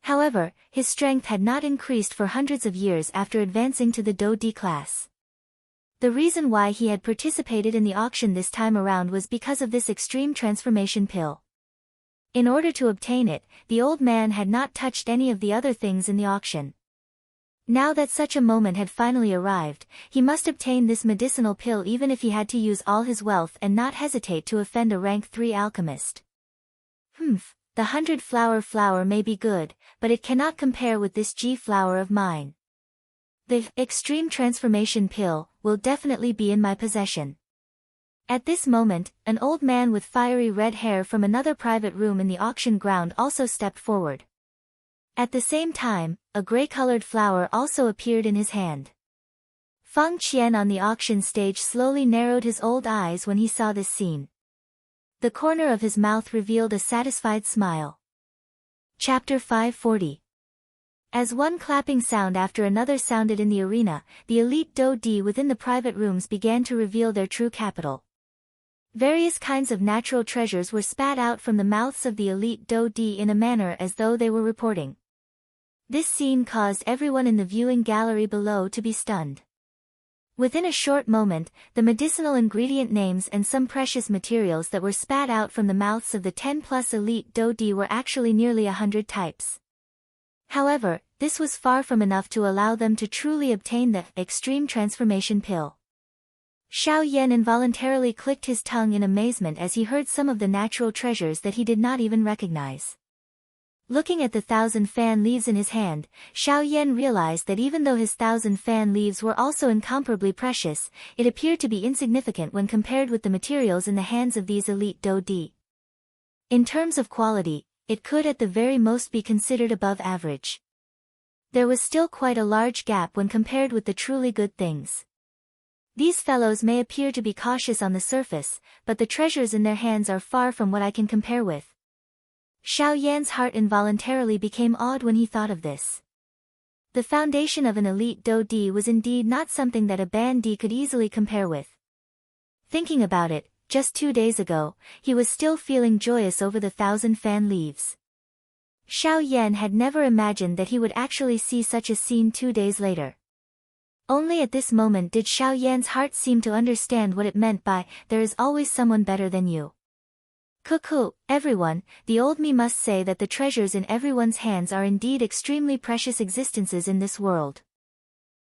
A: However, his strength had not increased for hundreds of years after advancing to the Do-D class. The reason why he had participated in the auction this time around was because of this extreme transformation pill. In order to obtain it, the old man had not touched any of the other things in the auction. Now that such a moment had finally arrived, he must obtain this medicinal pill even if he had to use all his wealth and not hesitate to offend a rank 3 alchemist. The 100-flower may be good, but it cannot compare with this G-flower of mine. The extreme transformation pill will definitely be in my possession. At this moment, an old man with fiery red hair from another private room in the auction ground also stepped forward. At the same time, a gray-colored flower also appeared in his hand. Feng Qian on the auction stage slowly narrowed his old eyes when he saw this scene. The corner of his mouth revealed a satisfied smile. Chapter 540. As one clapping sound after another sounded in the arena, the elite Do-D within the private rooms began to reveal their true capital. Various kinds of natural treasures were spat out from the mouths of the elite Do-D in a manner as though they were reporting. This scene caused everyone in the viewing gallery below to be stunned. Within a short moment, the medicinal ingredient names and some precious materials that were spat out from the mouths of the 10+ elite Do-D were actually nearly 100 types. However, this was far from enough to allow them to truly obtain the extreme transformation pill. Xiao Yan involuntarily clicked his tongue in amazement as he heard some of the natural treasures that he did not even recognize. Looking at the 1,000 fan leaves in his hand, Xiao Yan realized that even though his 1,000 fan leaves were also incomparably precious, it appeared to be insignificant when compared with the materials in the hands of these elite Do-D. In terms of quality, it could at the very most be considered above average. There was still quite a large gap when compared with the truly good things. These fellows may appear to be cautious on the surface, but the treasures in their hands are far from what I can compare with. Xiao Yan's heart involuntarily became awed when he thought of this. The foundation of an elite Do-D was indeed not something that a Ban-D could easily compare with. Thinking about it, just 2 days ago, he was still feeling joyous over the 1,000 fan leaves. Xiao Yan had never imagined that he would actually see such a scene 2 days later. Only at this moment did Xiao Yan's heart seem to understand what it meant by, there is always someone better than you. Cuckoo, everyone, the old me must say that the treasures in everyone's hands are indeed extremely precious existences in this world.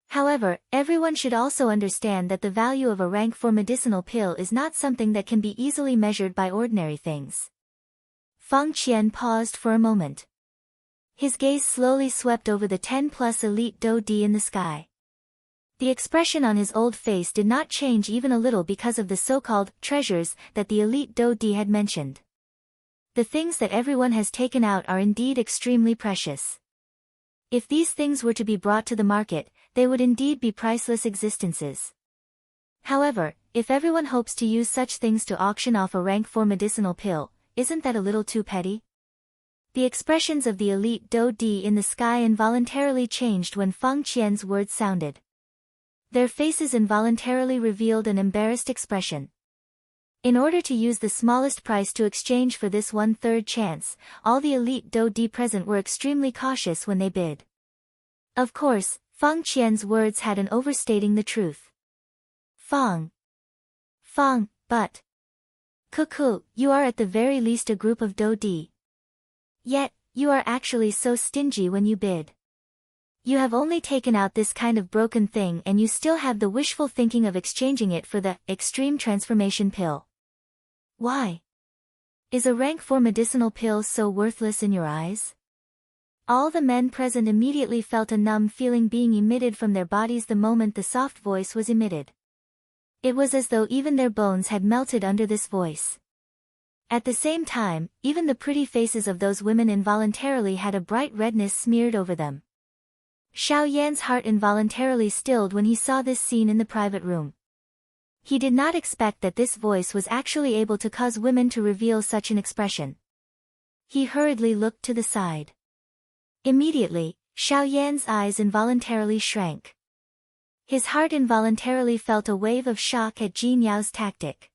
A: However, everyone should also understand that the value of a rank 4 medicinal pill is not something that can be easily measured by ordinary things. Feng Qian paused for a moment. His gaze slowly swept over the 10+ elite Do-D in the sky. The expression on his old face did not change even a little because of the so-called treasures that the elite Do-D had mentioned. The things that everyone has taken out are indeed extremely precious. If these things were to be brought to the market, they would indeed be priceless existences. However, if everyone hopes to use such things to auction off a rank 4 medicinal pill, isn't that a little too petty? The expressions of the elite Do-D in the sky involuntarily changed when Feng Qian's words sounded. Their faces involuntarily revealed an embarrassed expression. In order to use the smallest price to exchange for this 1/3 chance, all the elite Do-D present were extremely cautious when they bid. Of course, Feng Qian's words had an overstating the truth. Feng, but... Cuckoo, you are at the very least a group of Do-D. Yet, you are actually so stingy when you bid. You have only taken out this kind of broken thing and you still have the wishful thinking of exchanging it for the extreme transformation pill. Why? Is a rank 4 medicinal pill so worthless in your eyes? All the men present immediately felt a numb feeling being emitted from their bodies the moment the soft voice was emitted. It was as though even their bones had melted under this voice. At the same time, even the pretty faces of those women involuntarily had a bright redness smeared over them. Xiao Yan's heart involuntarily stilled when he saw this scene in the private room. He did not expect that this voice was actually able to cause women to reveal such an expression. He hurriedly looked to the side. Immediately, Xiao Yan's eyes involuntarily shrank. His heart involuntarily felt a wave of shock at Jin Yao's tactic.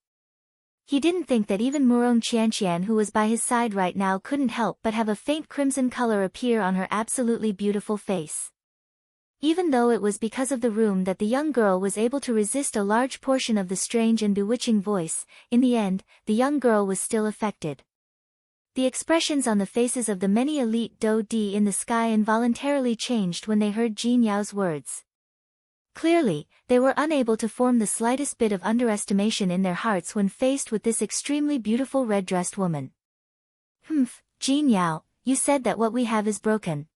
A: He didn't think that even Murong Qianqian, who was by his side right now, couldn't help but have a faint crimson color appear on her absolutely beautiful face. Even though it was because of the room that the young girl was able to resist a large portion of the strange and bewitching voice, in the end, the young girl was still affected. The expressions on the faces of the many elite Do Di in the sky involuntarily changed when they heard Jin Yao's words. Clearly, they were unable to form the slightest bit of underestimation in their hearts when faced with this extremely beautiful red-dressed woman. Jin Yao, you said that what we have is broken.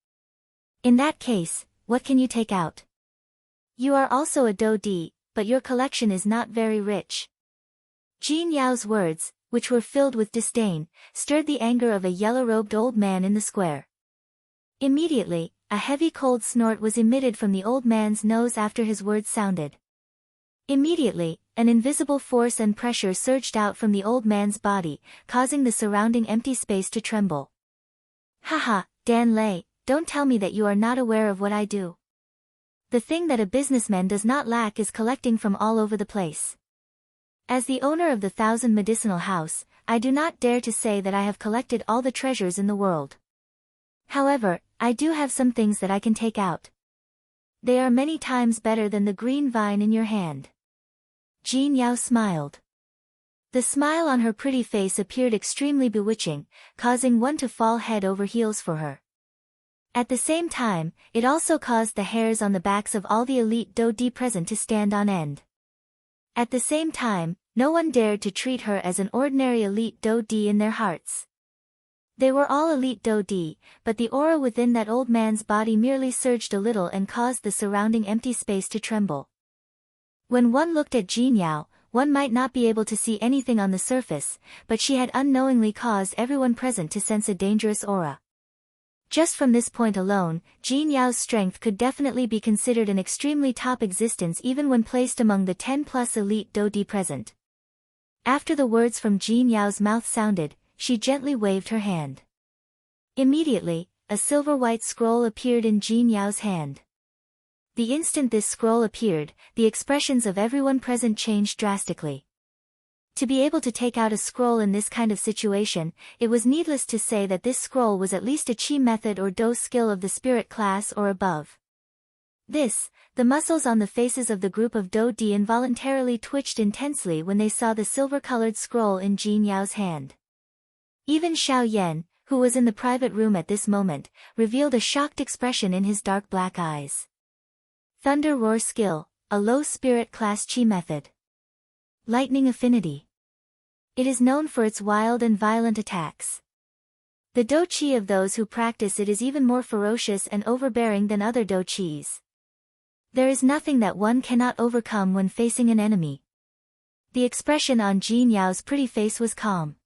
A: In that case, what can you take out? You are also a Do Di, but your collection is not very rich. Jin Yao's words, which were filled with disdain, stirred the anger of a yellow-robed old man in the square. Immediately, a heavy cold snort was emitted from the old man's nose after his words sounded. Immediately, an invisible force and pressure surged out from the old man's body, causing the surrounding empty space to tremble. Haha, Dan Lei, don't tell me that you are not aware of what I do. The thing that a businessman does not lack is collecting from all over the place. As the owner of the 1,000 medicinal house, I do not dare to say that I have collected all the treasures in the world. However, I do have some things that I can take out. They are many times better than the green vine in your hand. Jin Yao smiled. The smile on her pretty face appeared extremely bewitching, causing one to fall head over heels for her. At the same time, it also caused the hairs on the backs of all the elite Do Di present to stand on end. At the same time, no one dared to treat her as an ordinary elite Do Di in their hearts. They were all elite Do Di, but the aura within that old man's body merely surged a little and caused the surrounding empty space to tremble. When one looked at Jin Yao, one might not be able to see anything on the surface, but she had unknowingly caused everyone present to sense a dangerous aura. Just from this point alone, Jin Yao's strength could definitely be considered an extremely top existence even when placed among the 10+ elite Do Di present. After the words from Jin Yao's mouth sounded, she gently waved her hand. Immediately, a silver-white scroll appeared in Jin Yao's hand. The instant this scroll appeared, the expressions of everyone present changed drastically. To be able to take out a scroll in this kind of situation, it was needless to say that this scroll was at least a Qi method or Do skill of the spirit class or above. The muscles on the faces of the group of Do Di involuntarily twitched intensely when they saw the silver-colored scroll in Jin Yao's hand. Even Xiao Yan, who was in the private room at this moment, revealed a shocked expression in his dark black eyes. Thunder Roar Skill, a low spirit class Qi method. Lightning Affinity. It is known for its wild and violent attacks. The Do Qi of those who practice it is even more ferocious and overbearing than other Do Qis. There is nothing that one cannot overcome when facing an enemy. The expression on Jin Yao's pretty face was calm.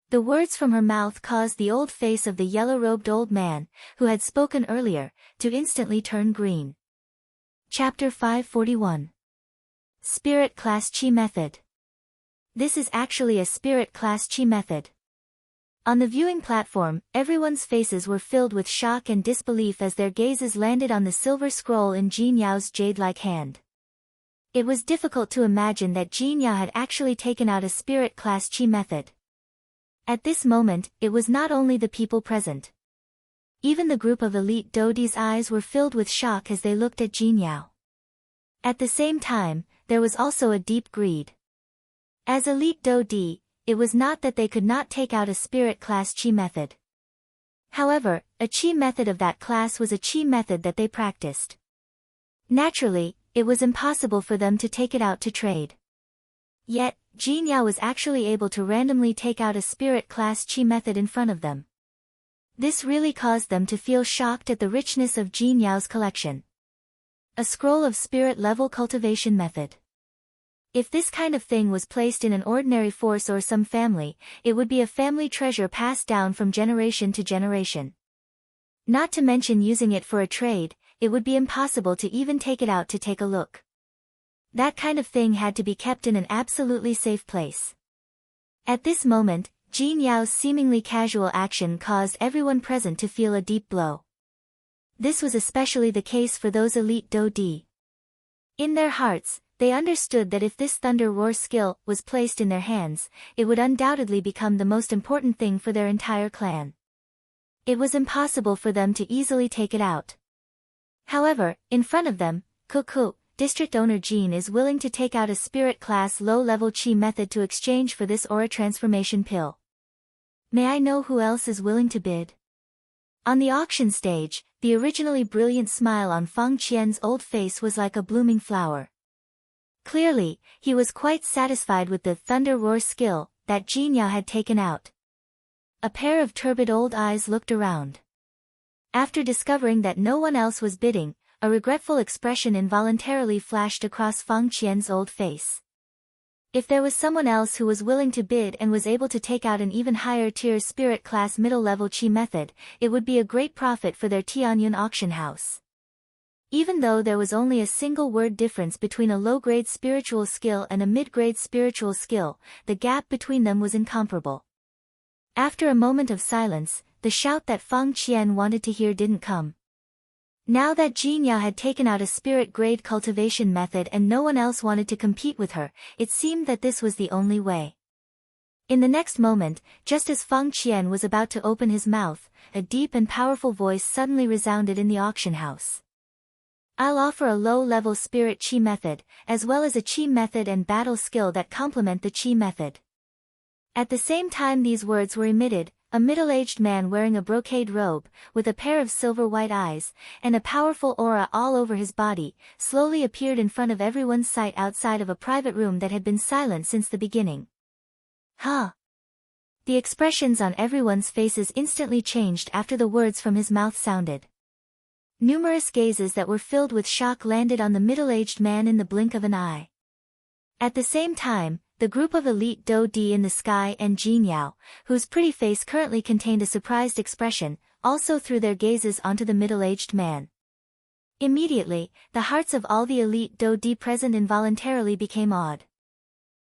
A: The words from her mouth caused the old face of the yellow-robed old man, who had spoken earlier, to instantly turn green. Chapter 541. Spirit Class Qi Method. This is actually a Spirit Class Qi method. On the viewing platform, everyone's faces were filled with shock and disbelief as their gazes landed on the silver scroll in Jin Yao's jade-like hand. It was difficult to imagine that Jin Yao had actually taken out a Spirit Class Qi method. At this moment, it was not only the people present. Even the group of elite Do Di's eyes were filled with shock as they looked at Jin Yao. At the same time, there was also a deep greed. As elite Do Di, it was not that they could not take out a Spirit Class Qi method. However, a Qi method of that class was a Qi method that they practiced. Naturally, it was impossible for them to take it out to trade. Yet, Jin Yao was actually able to randomly take out a Spirit Class Qi method in front of them. This really caused them to feel shocked at the richness of Jin Yao's collection. A scroll of spirit level cultivation method. If this kind of thing was placed in an ordinary force or some family, it would be a family treasure passed down from generation to generation. Not to mention using it for a trade, it would be impossible to even take it out to take a look. That kind of thing had to be kept in an absolutely safe place. At this moment, Jin Yao's seemingly casual action caused everyone present to feel a deep blow. This was especially the case for those elite Do Di. In their hearts, they understood that if this thunder roar skill was placed in their hands, it would undoubtedly become the most important thing for their entire clan. It was impossible for them to easily take it out. However, in front of them, Cuckoo, district owner Jean is willing to take out a spirit class low-level chi method to exchange for this aura transformation pill. May I know who else is willing to bid? On the auction stage, the originally brilliant smile on Feng Qian's old face was like a blooming flower. Clearly, he was quite satisfied with the thunder roar skill that Jin Yao had taken out. A pair of turbid old eyes looked around. After discovering that no one else was bidding, a regretful expression involuntarily flashed across Feng Qian's old face. If there was someone else who was willing to bid and was able to take out an even higher tier spirit class middle-level chi method, it would be a great profit for their Tianyun auction house. Even though there was only a single word difference between a low-grade spiritual skill and a mid-grade spiritual skill, the gap between them was incomparable. After a moment of silence, the shout that Feng Qian wanted to hear didn't come. Now that Jin Yao had taken out a spirit-grade cultivation method and no one else wanted to compete with her, it seemed that this was the only way. In the next moment, just as Feng Qian was about to open his mouth, a deep and powerful voice suddenly resounded in the auction house. I'll offer a low-level spirit chi method, as well as a chi method and battle skill that complement the chi method. At the same time these words were emitted, a middle-aged man wearing a brocade robe, with a pair of silver-white eyes, and a powerful aura all over his body, slowly appeared in front of everyone's sight outside of a private room that had been silent since the beginning. Huh? The expressions on everyone's faces instantly changed after the words from his mouth sounded. Numerous gazes that were filled with shock landed on the middle-aged man in the blink of an eye. At the same time, the group of elite Do Di in the sky and Jin Yao, whose pretty face currently contained a surprised expression, also threw their gazes onto the middle-aged man. Immediately, the hearts of all the elite Do Di present involuntarily became awed.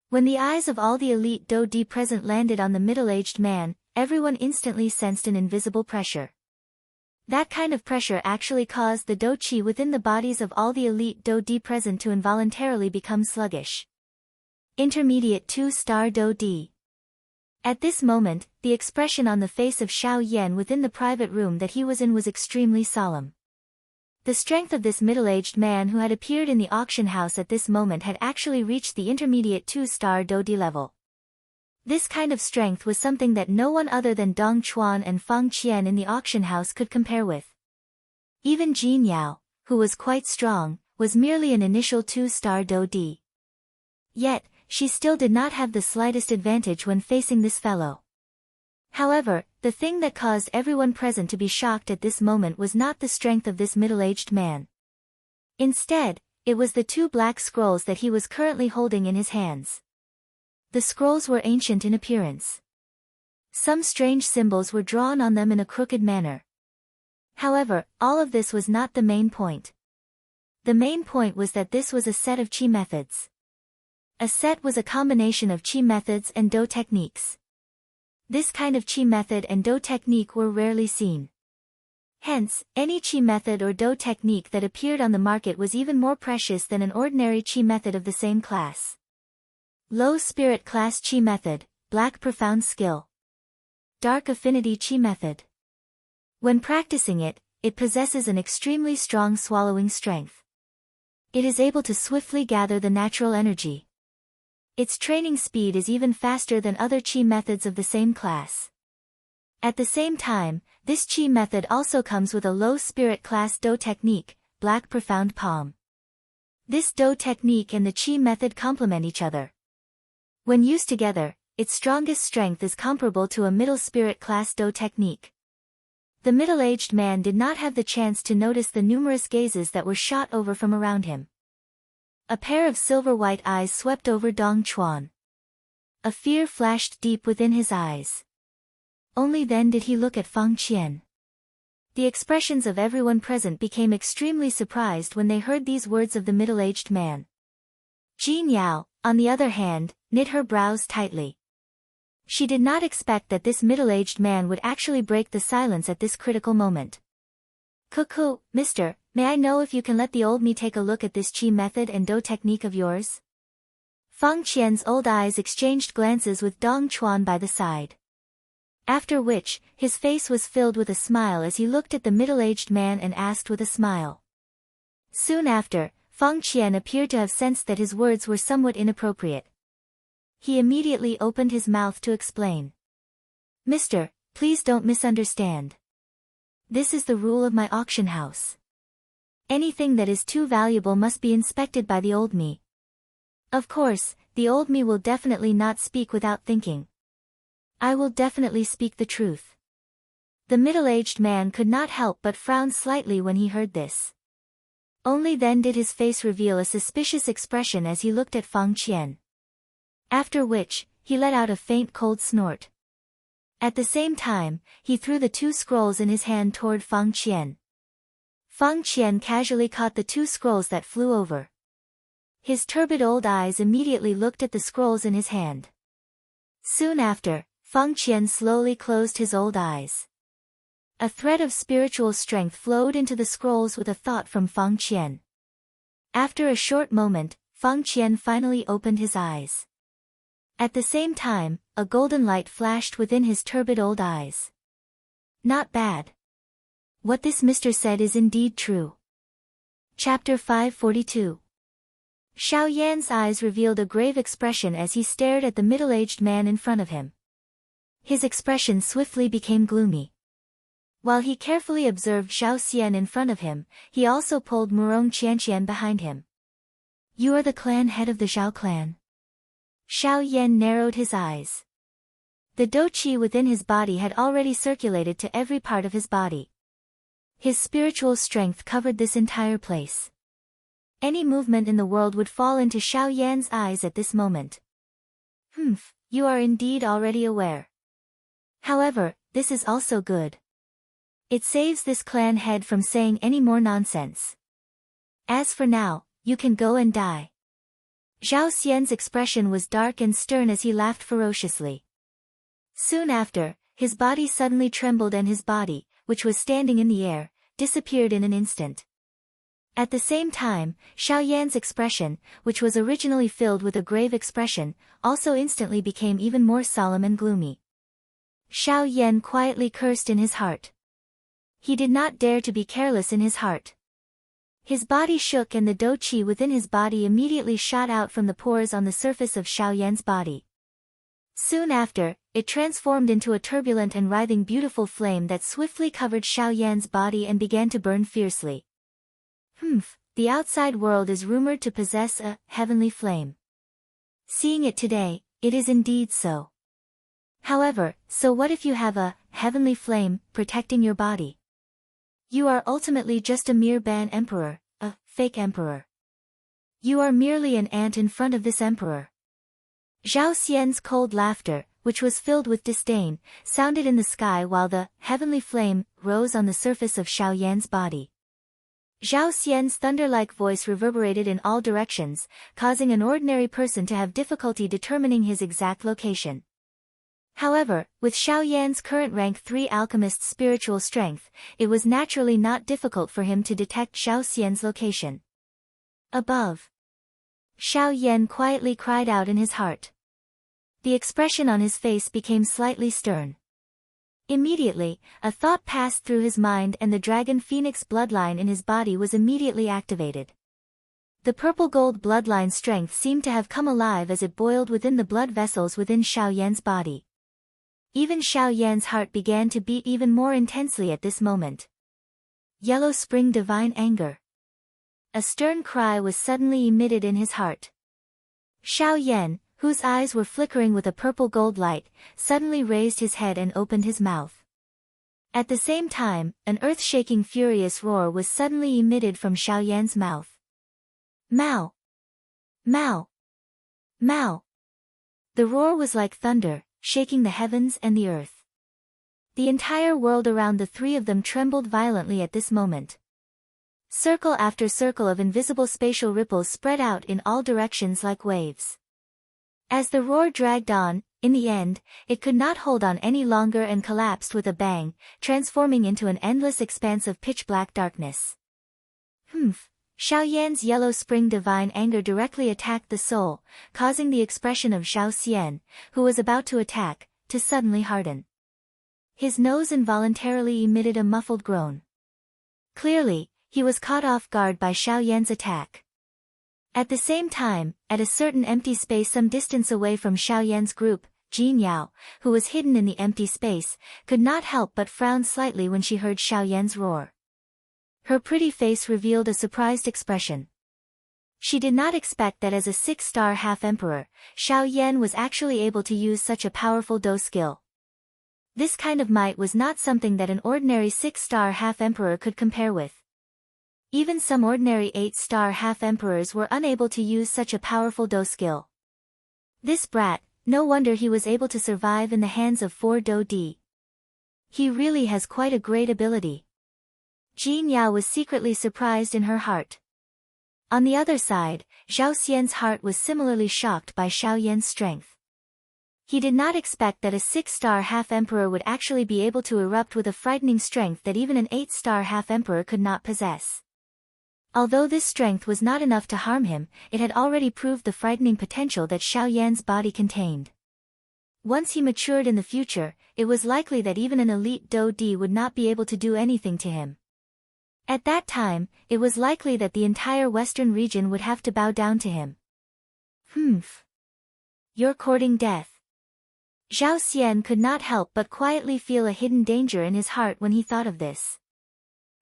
A: When the eyes of all the elite Do Di present landed on the middle-aged man, everyone instantly sensed an invisible pressure. That kind of pressure actually caused the Do Chi within the bodies of all the elite Do Di present to involuntarily become sluggish. Intermediate 2-star Do Di. At this moment, the expression on the face of Xiao Yan within the private room that he was in was extremely solemn. The strength of this middle-aged man who had appeared in the auction house at this moment had actually reached the intermediate 2-star Do Di level. This kind of strength was something that no one other than Dong Chuan and Feng Qian in the auction house could compare with. Even Jin Yao, who was quite strong, was merely an initial 2-star Do Di. Yet, she still did not have the slightest advantage when facing this fellow. However, the thing that caused everyone present to be shocked at this moment was not the strength of this middle-aged man. Instead, it was the 2 black scrolls that he was currently holding in his hands. The scrolls were ancient in appearance. Some strange symbols were drawn on them in a crooked manner. However, all of this was not the main point. The main point was that this was a set of chi methods. A set was a combination of chi methods and Do techniques. This kind of chi method and Do technique were rarely seen. Hence, any chi method or Do technique that appeared on the market was even more precious than an ordinary chi method of the same class. Low Spirit Class Chi Method, Black Profound Skill. Dark Affinity Chi Method. When practicing it, it possesses an extremely strong swallowing strength. It is able to swiftly gather the natural energy. Its training speed is even faster than other chi methods of the same class. At the same time, this chi method also comes with a low spirit class Do technique, Black Profound Palm. This Do technique and the chi method complement each other. When used together, its strongest strength is comparable to a middle spirit class Do technique. The middle-aged man did not have the chance to notice the numerous gazes that were shot over from around him. A pair of silver-white eyes swept over Dong Chuan. A fear flashed deep within his eyes. Only then did he look at Feng Qian. The expressions of everyone present became extremely surprised when they heard these words of the middle-aged man. Jin Yao, on the other hand, knit her brows tightly. She did not expect that this middle-aged man would actually break the silence at this critical moment. Cuckoo, mister, May I know if you can let the old me take a look at this chi method and do technique of yours? Feng Qian's old eyes exchanged glances with Dong Chuan by the side. After which, his face was filled with a smile as he looked at the middle-aged man and asked with a smile. Soon after, Feng Qian appeared to have sensed that his words were somewhat inappropriate. He immediately opened his mouth to explain. Mister, please don't misunderstand. This is the rule of my auction house. Anything that is too valuable must be inspected by the old me. Of course, the old me will definitely not speak without thinking. I will definitely speak the truth. The middle-aged man could not help but frown slightly when he heard this. Only then did his face reveal a suspicious expression as he looked at Feng Qian. After which, he let out a faint cold snort. At the same time, he threw the 2 scrolls in his hand toward Feng Qian. Feng Qian casually caught the 2 scrolls that flew over. His turbid old eyes immediately looked at the scrolls in his hand. Soon after, Feng Qian slowly closed his old eyes. A thread of spiritual strength flowed into the scrolls with a thought from Feng Qian. After a short moment, Feng Qian finally opened his eyes. At the same time, a golden light flashed within his turbid old eyes. Not bad. What this mister said is indeed true. Chapter 542. Xiao Yan's eyes revealed a grave expression as he stared at the middle-aged man in front of him. His expression swiftly became gloomy. While he carefully observed Zhao Xian in front of him, he also pulled Murong Qianqian behind him. You are the clan head of the Zhao clan. Xiao Yan narrowed his eyes. The dou qi within his body had already circulated to every part of his body. His spiritual strength covered this entire place. Any movement in the world would fall into Xiao Yan's eyes at this moment. You are indeed already aware. However, this is also good. It saves this clan head from saying any more nonsense. As for now, you can go and die. Zhao Xian's expression was dark and stern as he laughed ferociously. Soon after, his body suddenly trembled and his body, which was standing in the air, disappeared in an instant. At the same time, Xiao Yan's expression, which was originally filled with a grave expression, also instantly became even more solemn and gloomy. Xiao Yan quietly cursed in his heart. He did not dare to be careless in his heart. His body shook and the dou qi within his body immediately shot out from the pores on the surface of Xiao Yan's body. Soon after, it transformed into a turbulent and writhing beautiful flame that swiftly covered Xiao Yan's body and began to burn fiercely. The outside world is rumored to possess a heavenly flame. Seeing it today, it is indeed so. However, so what if you have a heavenly flame protecting your body? You are ultimately just a mere Ban emperor, a fake emperor. You are merely an ant in front of this emperor. Zhao Xian's cold laughter, which was filled with disdain, sounded in the sky while the heavenly flame rose on the surface of Xiao Yan's body. Zhao Xian's thunder-like voice reverberated in all directions, causing an ordinary person to have difficulty determining his exact location. However, with Xiao Yan's current rank 3 alchemist's spiritual strength, it was naturally not difficult for him to detect Zhao Xian's location. Above. Xiao Yan quietly cried out in his heart. The expression on his face became slightly stern. Immediately, a thought passed through his mind and the dragon phoenix bloodline in his body was immediately activated. The purple-gold bloodline strength seemed to have come alive as it boiled within the blood vessels within Xiao Yan's body. Even Xiao Yan's heart began to beat even more intensely at this moment. Yellow Spring Divine Anger. A stern cry was suddenly emitted in his heart. Xiao Yan, whose eyes were flickering with a purple-gold light, suddenly raised his head and opened his mouth. At the same time, an earth-shaking furious roar was suddenly emitted from Xiao Yan's mouth. Mao! Mao! Mao! The roar was like thunder, shaking the heavens and the earth. The entire world around the 3 of them trembled violently at this moment. Circle after circle of invisible spatial ripples spread out in all directions like waves. As the roar dragged on, in the end, it could not hold on any longer and collapsed with a bang, transforming into an endless expanse of pitch-black darkness. Humph. Xiao Yan's yellow spring divine anger directly attacked the soul, causing the expression of Xiao Xian, who was about to attack, to suddenly harden. His nose involuntarily emitted a muffled groan. Clearly, he was caught off guard by Xiao Yan's attack. At the same time, at a certain empty space some distance away from Xiao Yan's group, Jin Yao, who was hidden in the empty space, could not help but frown slightly when she heard Xiao Yan's roar. Her pretty face revealed a surprised expression. She did not expect that as a 6-star half-emperor, Xiao Yan was actually able to use such a powerful Do skill. This kind of might was not something that an ordinary 6-star half-emperor could compare with. Even some ordinary 8-star half-emperors were unable to use such a powerful Do skill. This brat, no wonder he was able to survive in the hands of 4 Do D. He really has quite a great ability. Jin Yao was secretly surprised in her heart. On the other side, Zhao Xian's heart was similarly shocked by Xiao Yan's strength. He did not expect that a 6-star half-emperor would actually be able to erupt with a frightening strength that even an 8-star half-emperor could not possess. Although this strength was not enough to harm him, it had already proved the frightening potential that Xiao Yan's body contained. Once he matured in the future, it was likely that even an elite Do D would not be able to do anything to him. At that time, it was likely that the entire western region would have to bow down to him. Humph. You're courting death. Zhao Xian could not help but quietly feel a hidden danger in his heart when he thought of this.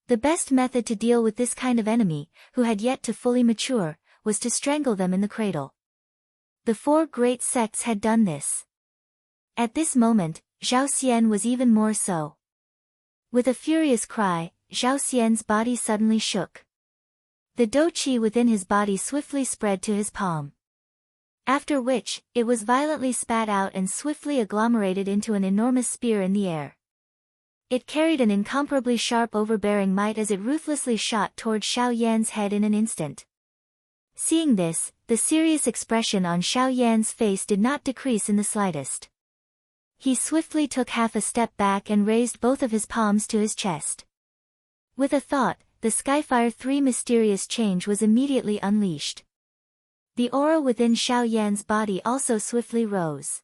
A: The best method to deal with this kind of enemy, who had yet to fully mature, was to strangle them in the cradle. The 4 great sects had done this. At this moment, Zhao Xian was even more so. With a furious cry, Zhao Xian's body suddenly shook. The Do Qi within his body swiftly spread to his palm. After which, it was violently spat out and swiftly agglomerated into an enormous spear in the air. It carried an incomparably sharp overbearing might as it ruthlessly shot toward Xiao Yan's head in an instant. Seeing this, the serious expression on Xiao Yan's face did not decrease in the slightest. He swiftly took half a step back and raised both of his palms to his chest. With a thought, the Skyfire 3 mysterious change was immediately unleashed. The aura within Xiao Yan's body also swiftly rose.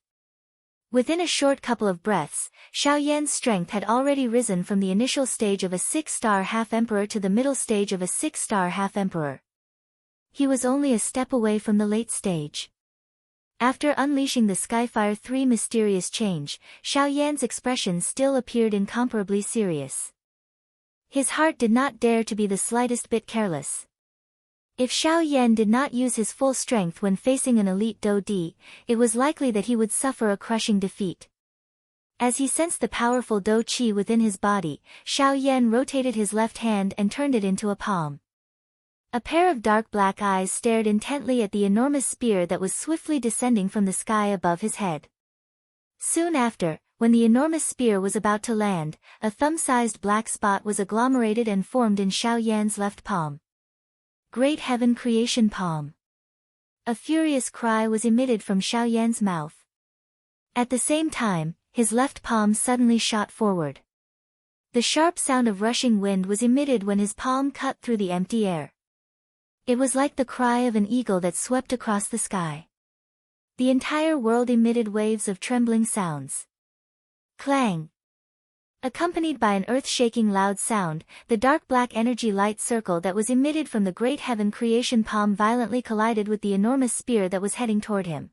A: Within a short couple of breaths, Xiao Yan's strength had already risen from the initial stage of a 6-star half-emperor to the middle stage of a 6-star half-emperor. He was only a step away from the late stage. After unleashing the Skyfire 3 mysterious change, Xiao Yan's expression still appeared incomparably serious. His heart did not dare to be the slightest bit careless. If Xiao Yan did not use his full strength when facing an elite Do D, it was likely that he would suffer a crushing defeat. As he sensed the powerful Do Qi within his body, Xiao Yan rotated his left hand and turned it into a palm. A pair of dark black eyes stared intently at the enormous spear that was swiftly descending from the sky above his head. Soon after, when the enormous spear was about to land, a thumb-sized black spot was agglomerated and formed in Xiao Yan's left palm. Great Heaven Creation Palm. A furious cry was emitted from Xiao Yan's mouth. At the same time, his left palm suddenly shot forward. The sharp sound of rushing wind was emitted when his palm cut through the empty air. It was like the cry of an eagle that swept across the sky. The entire world emitted waves of trembling sounds. Clang! Accompanied by an earth-shaking loud sound, the dark black energy light circle that was emitted from the Great Heaven Creation Palm violently collided with the enormous spear that was heading toward him.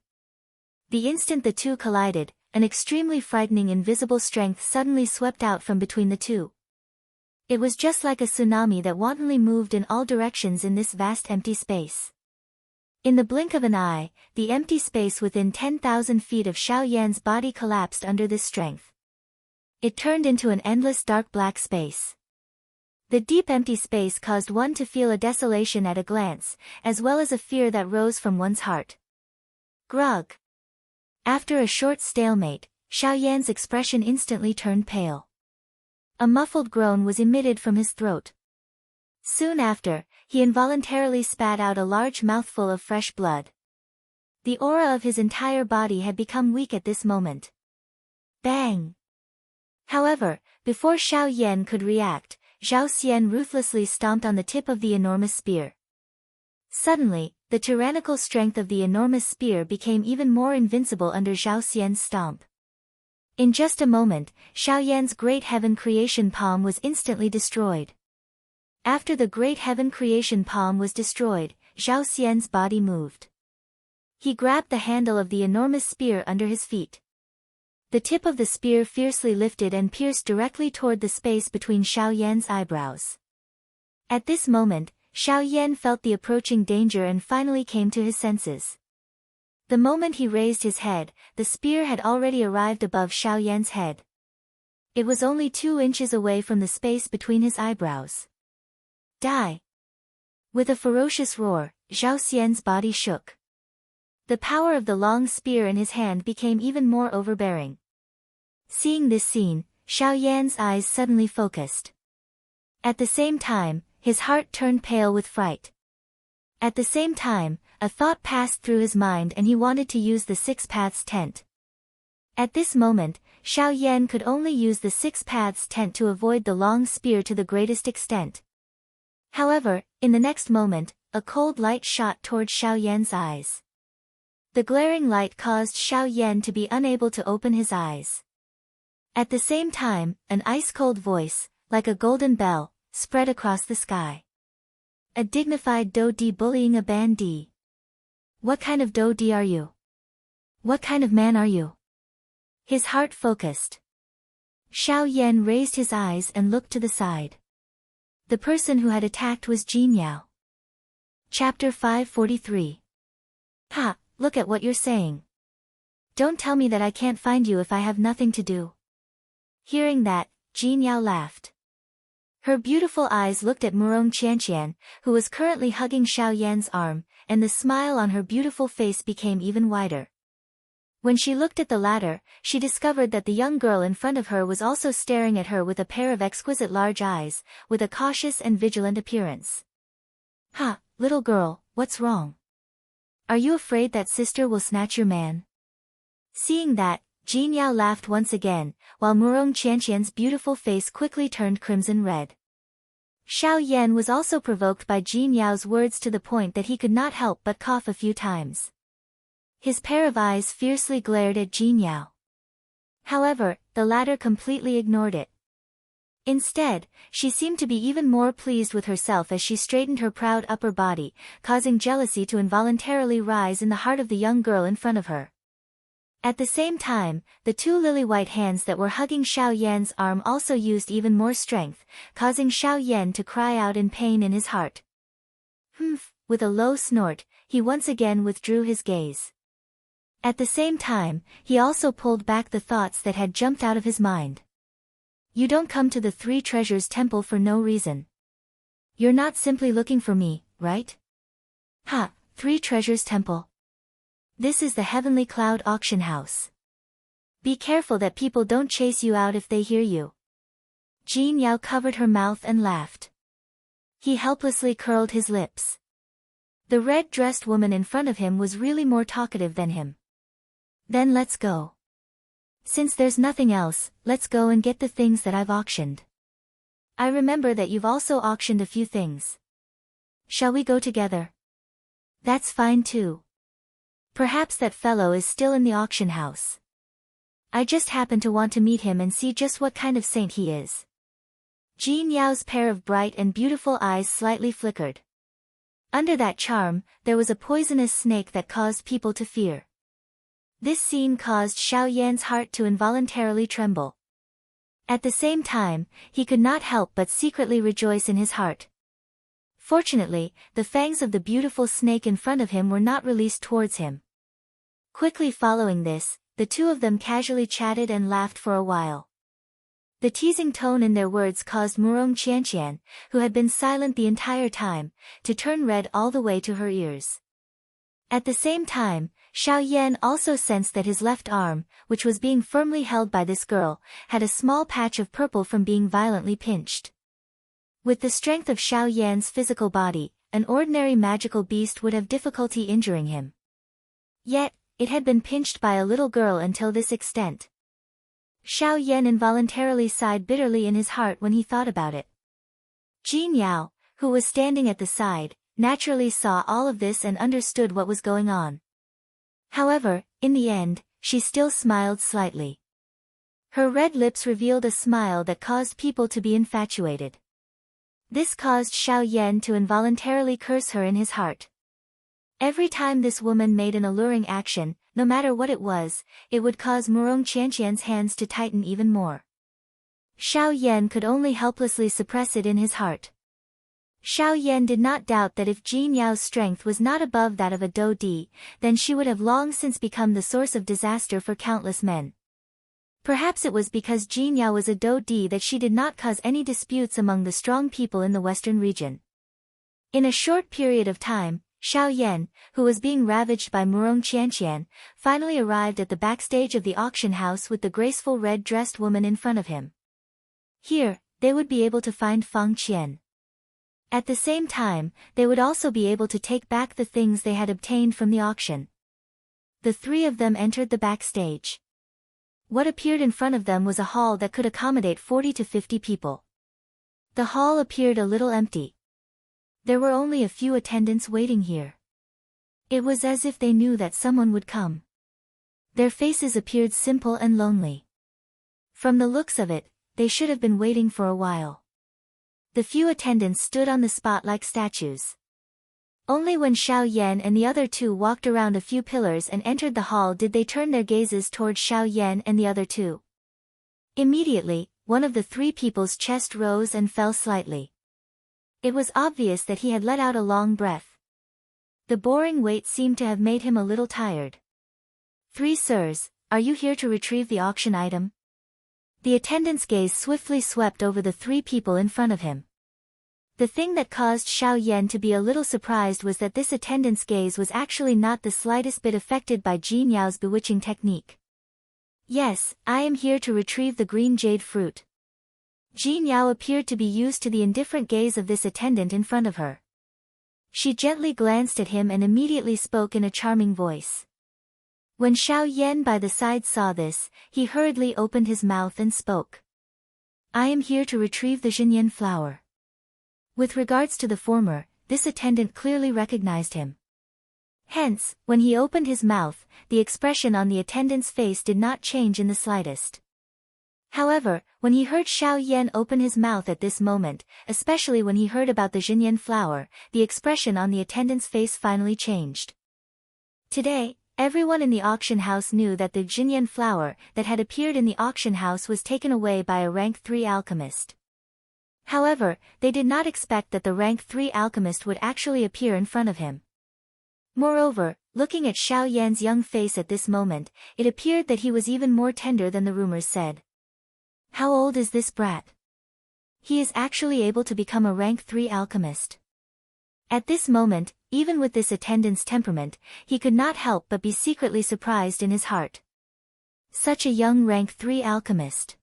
A: The instant the two collided, an extremely frightening invisible strength suddenly swept out from between the two. It was just like a tsunami that wantonly moved in all directions in this vast empty space. In the blink of an eye, the empty space within 10,000 feet of Xiao Yan's body collapsed under this strength. It turned into an endless dark black space. The deep empty space caused one to feel a desolation at a glance, as well as a fear that rose from one's heart. Grog. After a short stalemate, Xiao Yan's expression instantly turned pale. A muffled groan was emitted from his throat. Soon after, he involuntarily spat out a large mouthful of fresh blood. The aura of his entire body had become weak at this moment. Bang! However, before Xiao Yan could react, Zhao Xian ruthlessly stomped on the tip of the enormous spear. Suddenly, the tyrannical strength of the enormous spear became even more invincible under Zhao Xian's stomp. In just a moment, Xiao Yan's great heaven creation palm was instantly destroyed. After the great heaven creation palm was destroyed, Zhao Xian's body moved. He grabbed the handle of the enormous spear under his feet. The tip of the spear fiercely lifted and pierced directly toward the space between Xiao Yan's eyebrows. At this moment, Xiao Yan felt the approaching danger and finally came to his senses. The moment he raised his head, the spear had already arrived above Xiao Yan's head. It was only 2 inches away from the space between his eyebrows. Die! With a ferocious roar, Zhao Xian's body shook. The power of the long spear in his hand became even more overbearing. Seeing this scene, Xiao Yan's eyes suddenly focused. At the same time, his heart turned pale with fright. At the same time, a thought passed through his mind and he wanted to use the 6 paths tent. At this moment, Xiao Yan could only use the 6 paths tent to avoid the long spear to the greatest extent. However, in the next moment, a cold light shot towards Xiao Yan's eyes. The glaring light caused Xiao Yan to be unable to open his eyes. At the same time, an ice-cold voice, like a golden bell, spread across the sky. A dignified Do Di bullying a bandit. What kind of Do Di are you? What kind of man are you? His heart focused. Xiao Yan raised his eyes and looked to the side. The person who had attacked was Jin Yao. Chapter 543. Ha, look at what you're saying. Don't tell me that I can't find you if I have nothing to do. Hearing that, Jin Yao laughed. Her beautiful eyes looked at Murong Qianqian, who was currently hugging Xiao Yan's arm, and the smile on her beautiful face became even wider. When she looked at the latter, she discovered that the young girl in front of her was also staring at her with a pair of exquisite large eyes, with a cautious and vigilant appearance. Ha, little girl, what's wrong? Are you afraid that sister will snatch your man? Seeing that, Jin Yao laughed once again, while Murong Qianqian's beautiful face quickly turned crimson red. Xiao Yan was also provoked by Jin Yao's words to the point that he could not help but cough a few times. His pair of eyes fiercely glared at Jin Yao. However, the latter completely ignored it. Instead, she seemed to be even more pleased with herself as she straightened her proud upper body, causing jealousy to involuntarily rise in the heart of the young girl in front of her. At the same time, the 2 lily-white hands that were hugging Xiao Yan's arm also used even more strength, causing Xiao Yan to cry out in pain in his heart. Humph! With a low snort, he once again withdrew his gaze. At the same time, he also pulled back the thoughts that had jumped out of his mind. You don't come to the 3 Treasures Temple for no reason. You're not simply looking for me, right? Ha, 3 Treasures Temple. This is the Heavenly Cloud Auction House. Be careful that people don't chase you out if they hear you. Jin Yao covered her mouth and laughed. He helplessly curled his lips. The red-dressed woman in front of him was really more talkative than him. Then let's go. Since there's nothing else, let's go and get the things that I've auctioned. I remember that you've also auctioned a few things. Shall we go together? That's fine too. Perhaps that fellow is still in the auction house. I just happen to want to meet him and see just what kind of saint he is. Jin Yao's pair of bright and beautiful eyes slightly flickered. Under that charm, there was a poisonous snake that caused people to fear. This scene caused Xiao Yan's heart to involuntarily tremble. At the same time, he could not help but secretly rejoice in his heart. Fortunately, the fangs of the beautiful snake in front of him were not released towards him. Quickly following this, the 2 of them casually chatted and laughed for a while. The teasing tone in their words caused Murong Qianqian, who had been silent the entire time, to turn red all the way to her ears. At the same time, Xiao Yan also sensed that his left arm, which was being firmly held by this girl, had a small patch of purple from being violently pinched. With the strength of Xiao Yan's physical body, an ordinary magical beast would have difficulty injuring him. Yet, it had been pinched by a little girl until this extent. Xiao Yan involuntarily sighed bitterly in his heart when he thought about it. Jin Yao, who was standing at the side, naturally saw all of this and understood what was going on. However, in the end, she still smiled slightly. Her red lips revealed a smile that caused people to be infatuated. This caused Xiao Yan to involuntarily curse her in his heart. Every time this woman made an alluring action, no matter what it would cause Murong Qianqian's hands to tighten even more. Xiao Yan could only helplessly suppress it in his heart. Xiao Yan did not doubt that if Jin Yao's strength was not above that of a Dou Di, then she would have long since become the source of disaster for countless men. Perhaps it was because Jin Yao was a Dou Di that she did not cause any disputes among the strong people in the western region. In a short period of time, Xiao Yan, who was being ravaged by Murong Qianqian, finally arrived at the backstage of the auction house with the graceful red-dressed woman in front of him. Here, they would be able to find Fang Qian. At the same time, they would also be able to take back the things they had obtained from the auction. The three of them entered the backstage. What appeared in front of them was a hall that could accommodate 40 to 50 people. The hall appeared a little empty. There were only a few attendants waiting here. It was as if they knew that someone would come. Their faces appeared simple and lonely. From the looks of it, they should have been waiting for a while. The few attendants stood on the spot like statues. Only when Xiao Yan and the other two walked around a few pillars and entered the hall did they turn their gazes towards Xiao Yan and the other two. Immediately, one of the three people's chest rose and fell slightly. It was obvious that he had let out a long breath. The boring wait seemed to have made him a little tired. "Three sirs, are you here to retrieve the auction item?" The attendant's gaze swiftly swept over the three people in front of him. The thing that caused Xiao Yan to be a little surprised was that this attendant's gaze was actually not the slightest bit affected by Jin Yao's bewitching technique. "Yes, I am here to retrieve the green jade fruit." Jin Yao appeared to be used to the indifferent gaze of this attendant in front of her. She gently glanced at him and immediately spoke in a charming voice. When Xiao Yan by the side saw this, he hurriedly opened his mouth and spoke. "I am here to retrieve the Xinyan flower." With regards to the former, this attendant clearly recognized him. Hence, when he opened his mouth, the expression on the attendant's face did not change in the slightest. However, when he heard Xiao Yan open his mouth at this moment, especially when he heard about the Xinyan flower, the expression on the attendant's face finally changed. Today, everyone in the auction house knew that the Xinyan flower that had appeared in the auction house was taken away by a rank 3 alchemist. However, they did not expect that the rank 3 alchemist would actually appear in front of him. Moreover, looking at Xiao Yan's young face at this moment, it appeared that he was even more tender than the rumors said. How old is this brat? He is actually able to become a rank 3 alchemist. At this moment, even with this attendant's temperament, he could not help but be secretly surprised in his heart. Such a young rank 3 alchemist.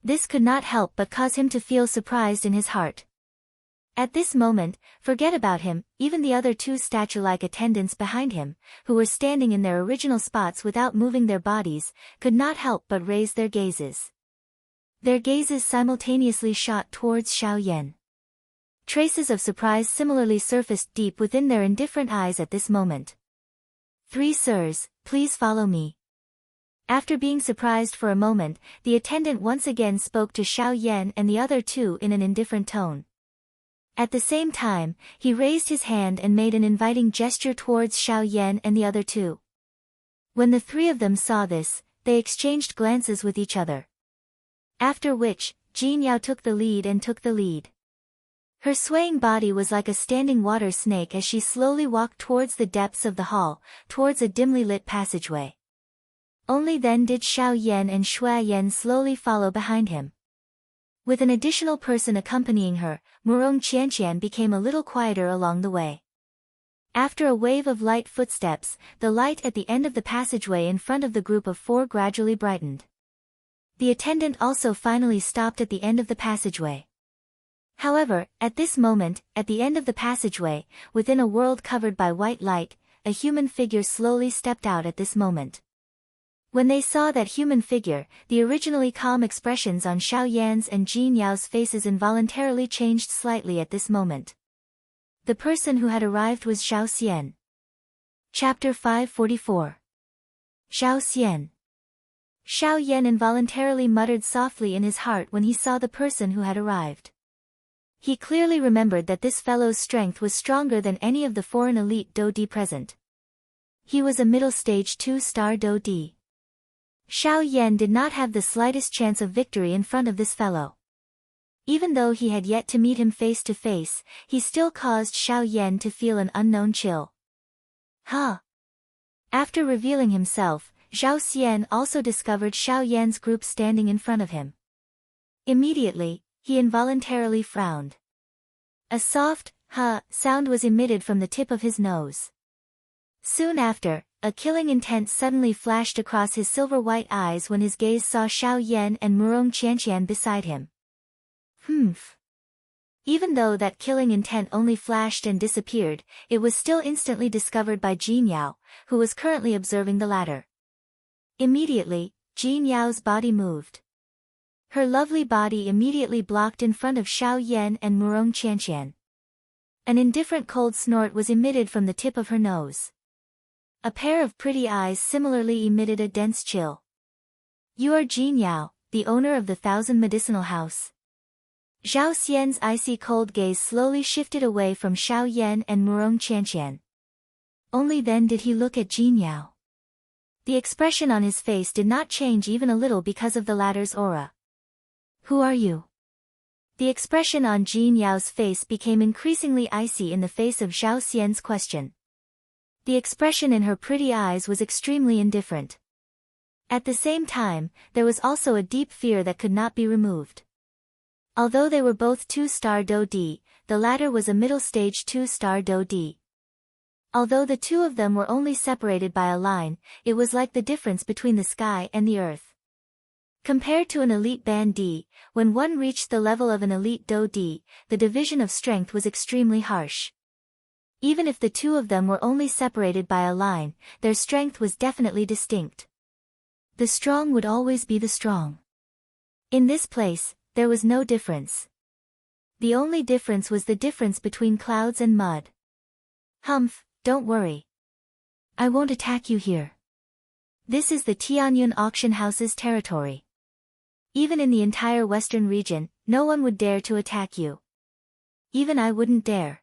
A: This could not help but cause him to feel surprised in his heart. At this moment, forget about him, even the other two statue-like attendants behind him, who were standing in their original spots without moving their bodies, could not help but raise their gazes. Their gazes simultaneously shot towards Xiao Yan. Traces of surprise similarly surfaced deep within their indifferent eyes at this moment. "Three sirs, please follow me." After being surprised for a moment, the attendant once again spoke to Xiao Yan and the other two in an indifferent tone. At the same time, he raised his hand and made an inviting gesture towards Xiao Yan and the other two. When the three of them saw this, they exchanged glances with each other. After which, Jin Yao took the lead. Her swaying body was like a standing water snake as she slowly walked towards the depths of the hall, towards a dimly lit passageway. Only then did Xiao Yan and Shui Yan slowly follow behind him. With an additional person accompanying her, Murong Qianqian became a little quieter along the way. After a wave of light footsteps, the light at the end of the passageway in front of the group of four gradually brightened. The attendant also finally stopped at the end of the passageway. However, at this moment, at the end of the passageway, within a world covered by white light, a human figure slowly stepped out at this moment. When they saw that human figure, the originally calm expressions on Xiao Yan's and Jin Yao's faces involuntarily changed slightly at this moment. The person who had arrived was Xiao Xian. Chapter 544. Xiao Xian. Xiao Yan involuntarily muttered softly in his heart when he saw the person who had arrived. He clearly remembered that this fellow's strength was stronger than any of the foreign elite Do Di present. He was a middle stage 2-star Do Di. Xiao Yan did not have the slightest chance of victory in front of this fellow. Even though he had yet to meet him face to face, he still caused Xiao Yan to feel an unknown chill. Huh? After revealing himself, Xiao Xian also discovered Xiao Yan's group standing in front of him. Immediately, he involuntarily frowned. A soft, huh, sound was emitted from the tip of his nose. Soon after, a killing intent suddenly flashed across his silver-white eyes when his gaze saw Xiao Yan and Murong Qianqian beside him. Humph. Even though that killing intent only flashed and disappeared, it was still instantly discovered by Jin Yao, who was currently observing the latter. Immediately, Jin Yao's body moved. Her lovely body immediately blocked in front of Xiao Yan and Murong Qianqian. An indifferent cold snort was emitted from the tip of her nose. A pair of pretty eyes similarly emitted a dense chill. You are Jin Yao, the owner of the 1,000 medicinal house. Xiao Xian's icy cold gaze slowly shifted away from Xiao Yan and Murong Qianqian. Only then did he look at Jin Yao. The expression on his face did not change even a little because of the latter's aura. Who are you? The expression on Jin Yao's face became increasingly icy in the face of Xiao Xian's question. The expression in her pretty eyes was extremely indifferent. At the same time, there was also a deep fear that could not be removed. Although they were both 2-star Do Di, the latter was a middle-stage 2-star Do Di. Although the two of them were only separated by a line, it was like the difference between the sky and the earth. Compared to an elite Ban Di, when one reached the level of an elite Do Di, the division of strength was extremely harsh. Even if the two of them were only separated by a line, their strength was definitely distinct. The strong would always be the strong. In this place, there was no difference. The only difference was the difference between clouds and mud. Humph, don't worry. I won't attack you here. This is the Tianyun auction house's territory. Even in the entire western region, no one would dare to attack you. Even I wouldn't dare.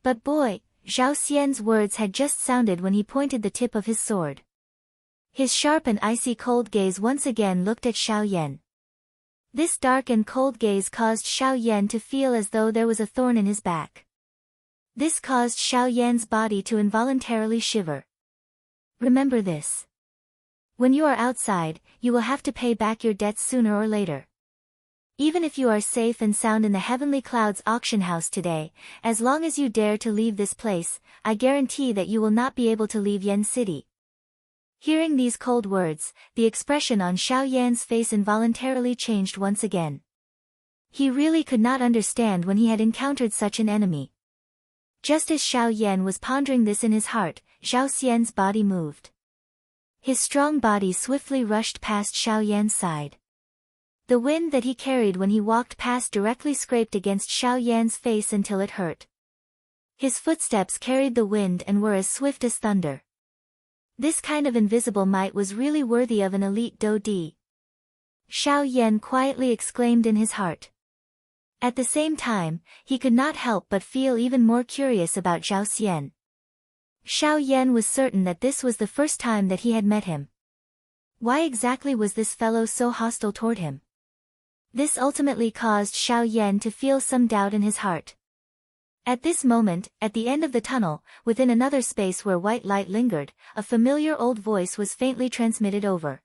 A: But boy, Xiao Xian's words had just sounded when he pointed the tip of his sword. His sharp and icy cold gaze once again looked at Xiao Yan. This dark and cold gaze caused Xiao Yan to feel as though there was a thorn in his back. This caused Xiao Yan's body to involuntarily shiver. Remember this. When you are outside, you will have to pay back your debts sooner or later. Even if you are safe and sound in the Heavenly Clouds auction house today, as long as you dare to leave this place, I guarantee that you will not be able to leave Yen City. Hearing these cold words, the expression on Xiao Yan's face involuntarily changed once again. He really could not understand when he had encountered such an enemy. Just as Xiao Yan was pondering this in his heart, Xiao Xian's body moved. His strong body swiftly rushed past Xiao Yan's side. The wind that he carried when he walked past directly scraped against Xiao Yan's face until it hurt. His footsteps carried the wind and were as swift as thunder. This kind of invisible might was really worthy of an elite Do Di. Xiao Yan quietly exclaimed in his heart. At the same time, he could not help but feel even more curious about Xiao Xian. Xiao Yan was certain that this was the first time that he had met him. Why exactly was this fellow so hostile toward him? This ultimately caused Xiao Yan to feel some doubt in his heart. At this moment, at the end of the tunnel, within another space where white light lingered, a familiar old voice was faintly transmitted over.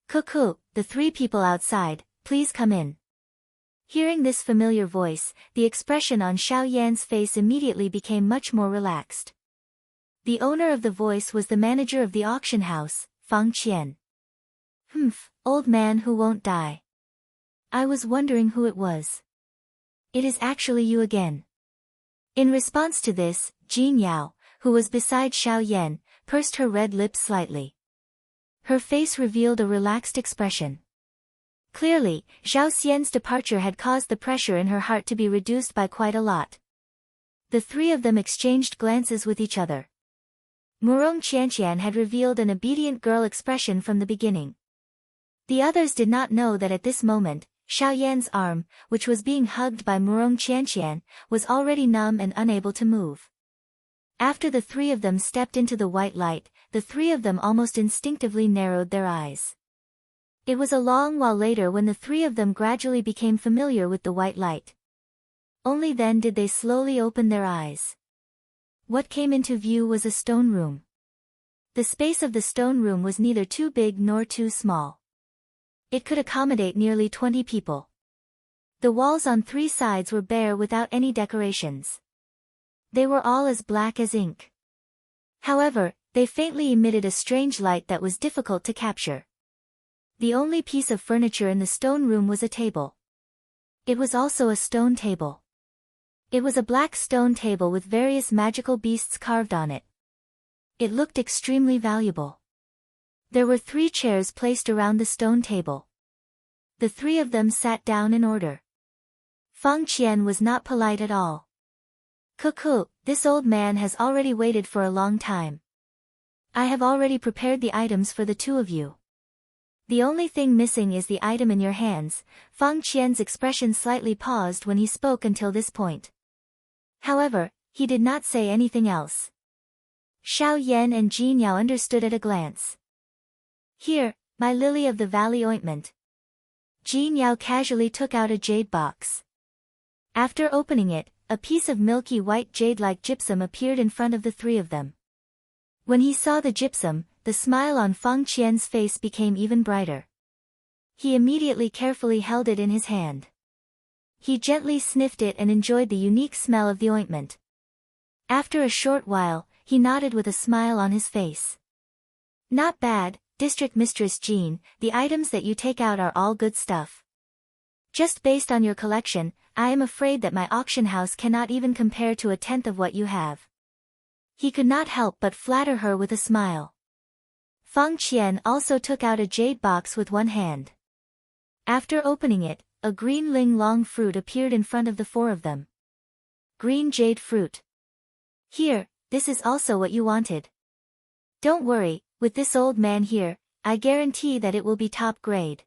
A: "Cuckoo, the three people outside, please come in." Hearing this familiar voice, the expression on Xiao Yan's face immediately became much more relaxed. The owner of the voice was the manager of the auction house, Fang Qian. "Humph, old man who won't die. I was wondering who it was. It is actually you again." In response to this, Jin Yao, who was beside Xiao Yan, pursed her red lips slightly. Her face revealed a relaxed expression. Clearly, Zhao Xian's departure had caused the pressure in her heart to be reduced by quite a lot. The three of them exchanged glances with each other. Murong Qianqian had revealed an obedient girl expression from the beginning. The others did not know that at this moment, Xiao Yan's arm, which was being hugged by Murong Qianqian, was already numb and unable to move. After the three of them stepped into the white light, the three of them almost instinctively narrowed their eyes. It was a long while later when the three of them gradually became familiar with the white light. Only then did they slowly open their eyes. What came into view was a stone room. The space of the stone room was neither too big nor too small. It could accommodate nearly 20 people. The walls on three sides were bare without any decorations. They were all as black as ink. However, they faintly emitted a strange light that was difficult to capture. The only piece of furniture in the stone room was a table. It was also a stone table. It was a black stone table with various magical beasts carved on it. It looked extremely valuable. There were 3 chairs placed around the stone table. The 3 of them sat down in order. Feng Qian was not polite at all. "Cuckoo, this old man has already waited for a long time. I have already prepared the items for the 2 of you. The only thing missing is the item in your hands." Feng Qian's expression slightly paused when he spoke until this point. However, he did not say anything else. Xiao Yan and Jin Yao understood at a glance. "Here, my lily of the valley ointment." Jin Yao casually took out a jade box. After opening it, a piece of milky white jade-like gypsum appeared in front of the 3 of them. When he saw the gypsum, the smile on Feng Qian's face became even brighter. He immediately carefully held it in his hand. He gently sniffed it and enjoyed the unique smell of the ointment. After a short while, he nodded with a smile on his face. "Not bad, District Mistress Jean, the items that you take out are all good stuff. Just based on your collection, I am afraid that my auction house cannot even compare to a tenth of what you have." He could not help but flatter her with a smile. Feng Qian also took out a jade box with one hand. After opening it, a green ling long fruit appeared in front of the 4 of them. "Green jade fruit. Here, this is also what you wanted. Don't worry, with this old man here, I guarantee that it will be top grade."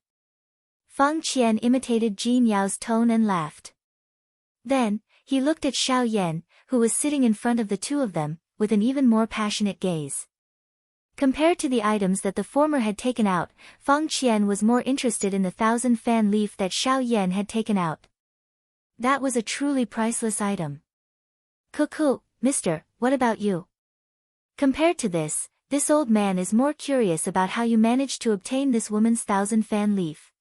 A: Feng Qian imitated Jin Yao's tone and laughed. Then, he looked at Xiao Yan, who was sitting in front of the 2 of them, with an even more passionate gaze. Compared to the items that the former had taken out, Feng Qian was more interested in the 1,000-fan leaf that Xiao Yan had taken out. That was a truly priceless item. "Cuckoo, mister, what about you? Compared to this old man is more curious about how you managed to obtain this woman's 1,000-fan leaf."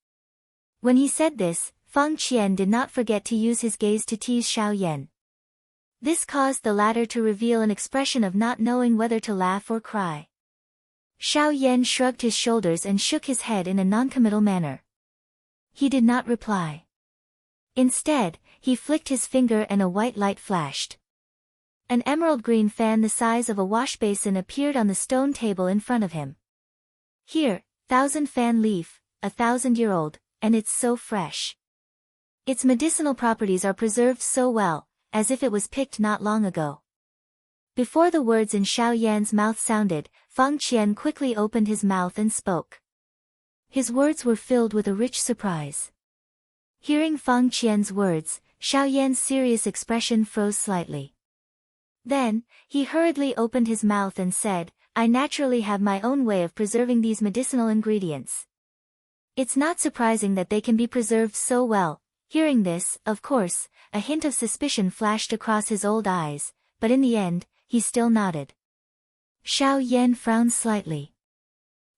A: When he said this, Feng Qian did not forget to use his gaze to tease Xiao Yan. This caused the latter to reveal an expression of not knowing whether to laugh or cry. Xiao Yan shrugged his shoulders and shook his head in a noncommittal manner. He did not reply. Instead, he flicked his finger and a white light flashed. An emerald green fan the size of a wash basin appeared on the stone table in front of him. "Here, 1,000-fan leaf, 1,000-year-old, and it's so fresh. Its medicinal properties are preserved so well, as if it was picked not long ago." Before the words in Xiao Yan's mouth sounded, Feng Qian quickly opened his mouth and spoke. His words were filled with a rich surprise. Hearing Feng Qian's words, Xiao Yan's serious expression froze slightly. Then, he hurriedly opened his mouth and said, "I naturally have my own way of preserving these medicinal ingredients. It's not surprising that they can be preserved so well." Hearing this, of course, a hint of suspicion flashed across his old eyes, but in the end, he still nodded. Xiao Yan frowned slightly.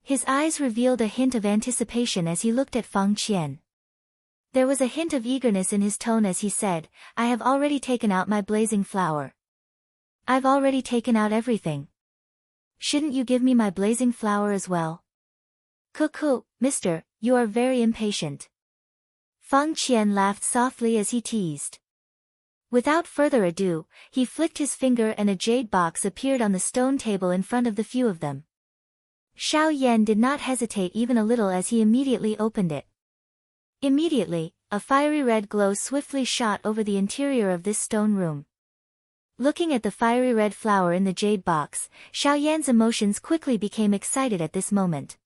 A: His eyes revealed a hint of anticipation as he looked at Feng Qian. There was a hint of eagerness in his tone as he said, "I have already taken out my blazing flower. I've already taken out everything. Shouldn't you give me my blazing flower as well?" "Cuckoo, mister, you are very impatient." Feng Qian laughed softly as he teased. Without further ado, he flicked his finger and a jade box appeared on the stone table in front of the few of them. Xiao Yan did not hesitate even a little as he immediately opened it. Immediately, a fiery red glow swiftly shot over the interior of this stone room. Looking at the fiery red flower in the jade box, Xiao Yan's emotions quickly became excited at this moment.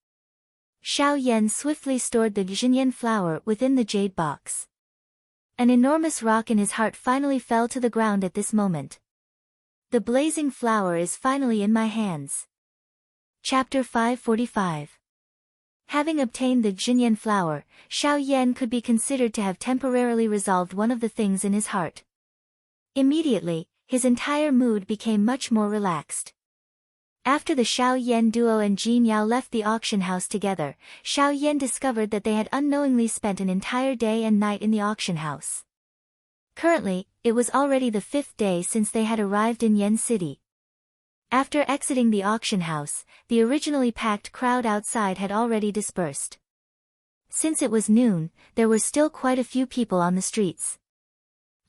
A: Xiao Yan swiftly stored the Xinyan flower within the jade box. An enormous rock in his heart finally fell to the ground at this moment. The blazing flower is finally in my hands. Chapter 545. Having obtained the Xinyan flower, Xiao Yan could be considered to have temporarily resolved one of the things in his heart. Immediately, his entire mood became much more relaxed. After the Xiao Yan duo and Jin Yao left the auction house together, Xiao Yan discovered that they had unknowingly spent an entire day and night in the auction house. Currently, it was already the 5th day since they had arrived in Yan City. After exiting the auction house, the originally packed crowd outside had already dispersed. Since it was noon, there were still quite a few people on the streets.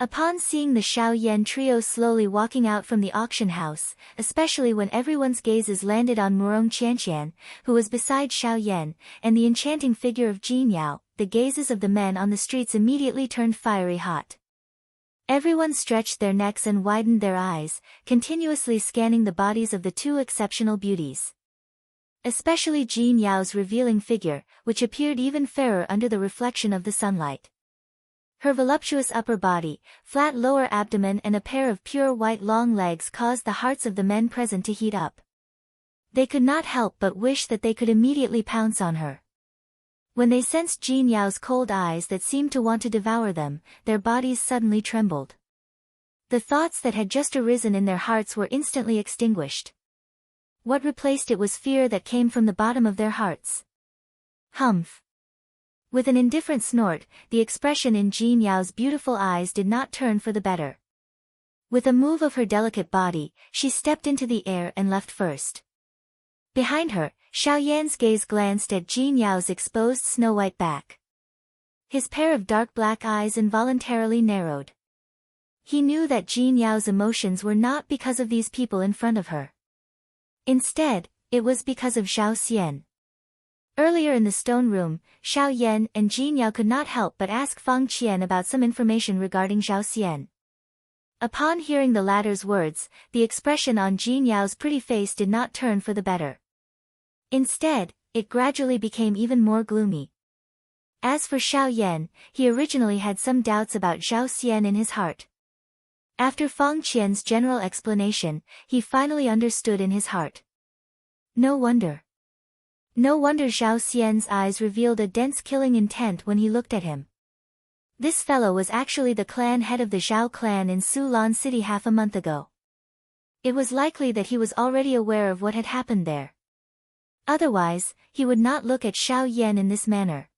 A: Upon seeing the Xiao Yan trio slowly walking out from the auction house, especially when everyone's gazes landed on Murong Qianqian, who was beside Xiao Yan, and the enchanting figure of Jin Yao, the gazes of the men on the streets immediately turned fiery hot. Everyone stretched their necks and widened their eyes, continuously scanning the bodies of the two exceptional beauties. Especially Jin Yao's revealing figure, which appeared even fairer under the reflection of the sunlight. Her voluptuous upper body, flat lower abdomen and a pair of pure white long legs caused the hearts of the men present to heat up. They could not help but wish that they could immediately pounce on her. When they sensed Jin Yao's cold eyes that seemed to want to devour them, their bodies suddenly trembled. The thoughts that had just arisen in their hearts were instantly extinguished. What replaced it was fear that came from the bottom of their hearts. Humph! With an indifferent snort, the expression in Jin Yao's beautiful eyes did not turn for the better. With a move of her delicate body, she stepped into the air and left first. Behind her, Xiao Yan's gaze glanced at Jin Yao's exposed snow-white back. His pair of dark black eyes involuntarily narrowed. He knew that Jin Yao's emotions were not because of these people in front of her. Instead, it was because of Zhao Xian. Earlier in the stone room, Xiao Yan and Jin Yao could not help but ask Fang Qian about some information regarding Zhao Xian. Upon hearing the latter's words, the expression on Jin Yao's pretty face did not turn for the better. Instead, it gradually became even more gloomy. As for Xiao Yan, he originally had some doubts about Zhao Xian in his heart. After Fang Qian's general explanation, he finally understood in his heart. No wonder. No wonder Zhao Xian's eyes revealed a dense killing intent when he looked at him. This fellow was actually the clan head of the Zhao clan in Sulan City half a month ago. It was likely that he was already aware of what had happened there. Otherwise, he would not look at Xiao Yan in this manner.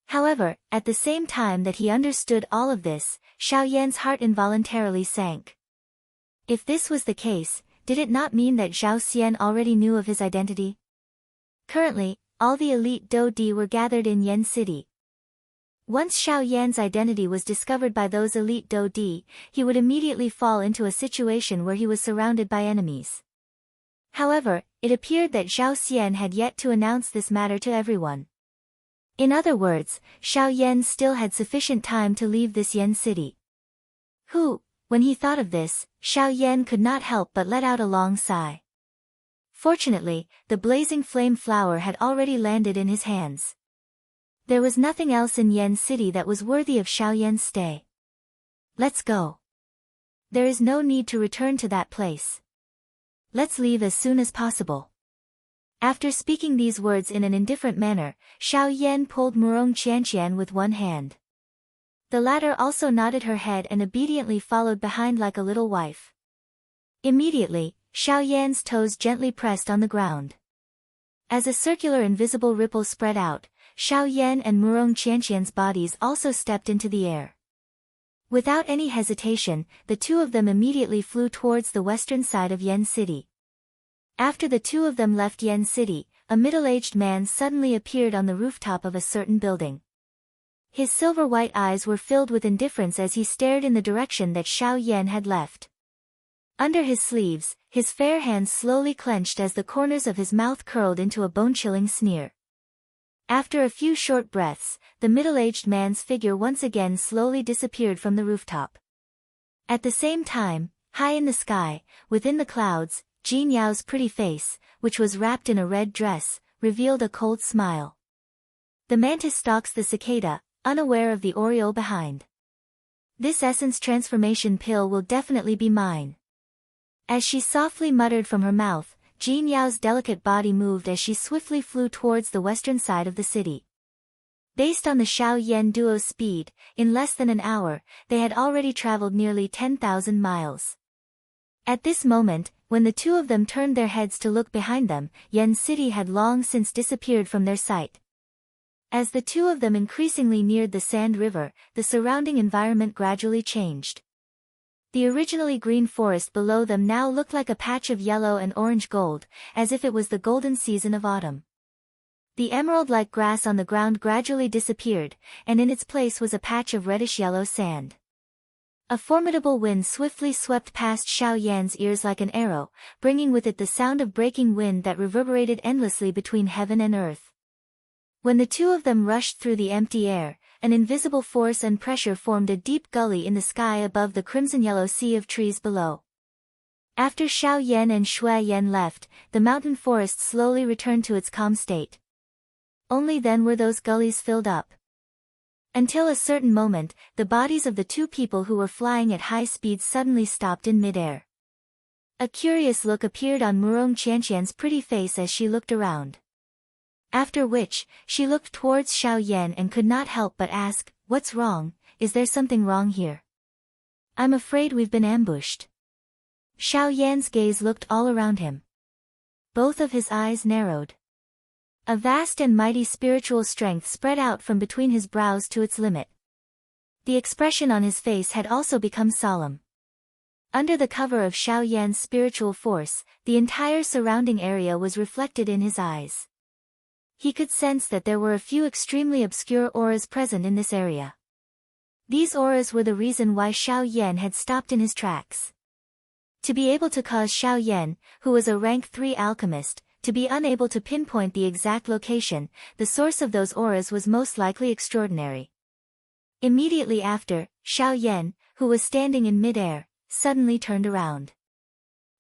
A: However, at the same time that he understood all of this, Xiao Yan's heart involuntarily sank. If this was the case, did it not mean that Zhao Xian already knew of his identity? Currently, all the elite Dou Di were gathered in Yan City. Once Xiao Yan's identity was discovered by those elite Dou Di, he would immediately fall into a situation where he was surrounded by enemies. However, it appeared that Zhao Xian had yet to announce this matter to everyone. In other words, Xiao Yan still had sufficient time to leave this Yan City. When he thought of this, Xiao Yan could not help but let out a long sigh. Fortunately, the blazing flame flower had already landed in his hands. There was nothing else in Yan City that was worthy of Xiao Yan's stay. Let's go. There is no need to return to that place. Let's leave as soon as possible. After speaking these words in an indifferent manner, Xiao Yan pulled Murong Qianqian with one hand. The latter also nodded her head and obediently followed behind like a little wife. Immediately, Xiao Yan's toes gently pressed on the ground. As a circular invisible ripple spread out, Xiao Yan and Murong Qianqian's bodies also stepped into the air. Without any hesitation, the two of them immediately flew towards the western side of Yan City. After the two of them left Yan City, a middle-aged man suddenly appeared on the rooftop of a certain building. His silver-white eyes were filled with indifference as he stared in the direction that Xiao Yan had left. Under his sleeves, his fair hands slowly clenched as the corners of his mouth curled into a bone-chilling sneer. After a few short breaths, the middle-aged man's figure once again slowly disappeared from the rooftop. At the same time, high in the sky, within the clouds, Jean Yao's pretty face, which was wrapped in a red dress, revealed a cold smile. The mantis stalks the cicada, unaware of the oriole behind. This essence transformation pill will definitely be mine. As she softly muttered from her mouth, Jean Yao's delicate body moved as she swiftly flew towards the western side of the city. Based on the Xiao-Yan duo's speed, in less than an hour, they had already traveled nearly 10,000 miles. At this moment, when the two of them turned their heads to look behind them, Yen City had long since disappeared from their sight. As the two of them increasingly neared the Sand River, the surrounding environment gradually changed. The originally green forest below them now looked like a patch of yellow and orange gold, as if it was the golden season of autumn. The emerald-like grass on the ground gradually disappeared, and in its place was a patch of reddish-yellow sand. A formidable wind swiftly swept past Xiao-Yan's ears like an arrow, bringing with it the sound of breaking wind that reverberated endlessly between heaven and earth. When the two of them rushed through the empty air, an invisible force and pressure formed a deep gully in the sky above the crimson-yellow sea of trees below. After Xiao-Yan and Shui-Yan left, the mountain forest slowly returned to its calm state. Only then were those gullies filled up. Until a certain moment, the bodies of the two people who were flying at high speed suddenly stopped in midair. A curious look appeared on Murong Qianqian's pretty face as she looked around. After which, she looked towards Xiao-Yan and could not help but ask, "What's wrong? Is there something wrong here?" "I'm afraid we've been ambushed." Xiao-Yan's gaze looked all around him. Both of his eyes narrowed. A vast and mighty spiritual strength spread out from between his brows to its limit. The expression on his face had also become solemn. Under the cover of Xiao-Yan's spiritual force, the entire surrounding area was reflected in his eyes. He could sense that there were a few extremely obscure auras present in this area. These auras were the reason why Xiao-Yan had stopped in his tracks. To be able to cause Xiao-Yan, who was a rank 3 alchemist, to be unable to pinpoint the exact location, the source of those auras was most likely extraordinary. Immediately after, Xiao-Yan, who was standing in mid-air, suddenly turned around.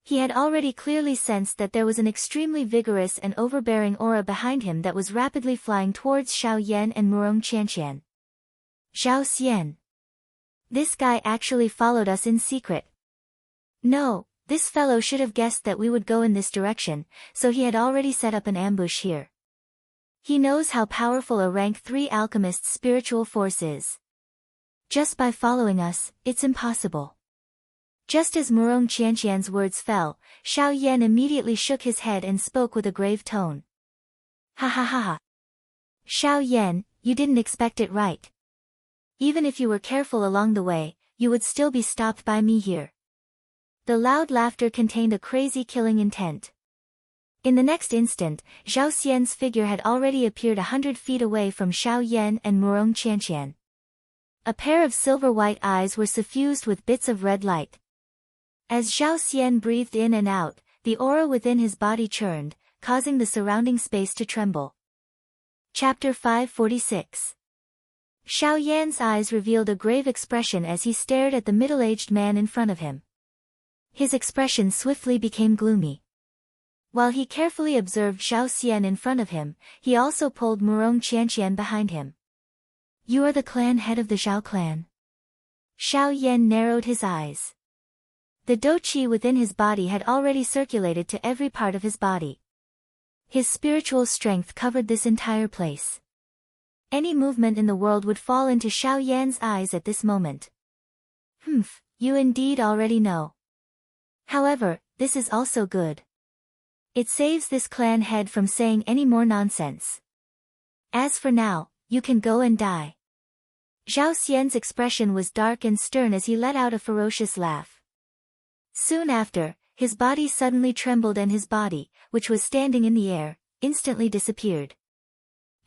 A: He had already clearly sensed that there was an extremely vigorous and overbearing aura behind him that was rapidly flying towards Xiao-Yan and Murong Qianqian. "Zhao Xian. This guy actually followed us in secret. No, this fellow should have guessed that we would go in this direction, so he had already set up an ambush here. He knows how powerful a rank 3 alchemist's spiritual force is. Just by following us, it's impossible." Just as Murong Qianqian's words fell, Xiao-Yan immediately shook his head and spoke with a grave tone. "Ha ha ha ha. Xiao-Yan, you didn't expect it right. Even if you were careful along the way, you would still be stopped by me here." The loud laughter contained a crazy killing intent. In the next instant, Zhao Xian's figure had already appeared 100 feet away from Xiao-Yan and Murong Qianqian. A pair of silver-white eyes were suffused with bits of red light. As Zhao Xian breathed in and out, the aura within his body churned, causing the surrounding space to tremble. Chapter 546. Xiao-Yan's eyes revealed a grave expression as he stared at the middle-aged man in front of him. His expression swiftly became gloomy. While he carefully observed Zhao Xian in front of him, he also pulled Murong Qianqian behind him. "You are the clan head of the Zhao clan?" Xiao-Yan narrowed his eyes. The dou qi within his body had already circulated to every part of his body. His spiritual strength covered this entire place. Any movement in the world would fall into Xiao-Yan's eyes at this moment. You indeed already know. However, this is also good. It saves this clan head from saying any more nonsense. As for now, you can go and die." Zhao Xian's expression was dark and stern as he let out a ferocious laugh. Soon after, his body suddenly trembled and his body, which was standing in the air, instantly disappeared.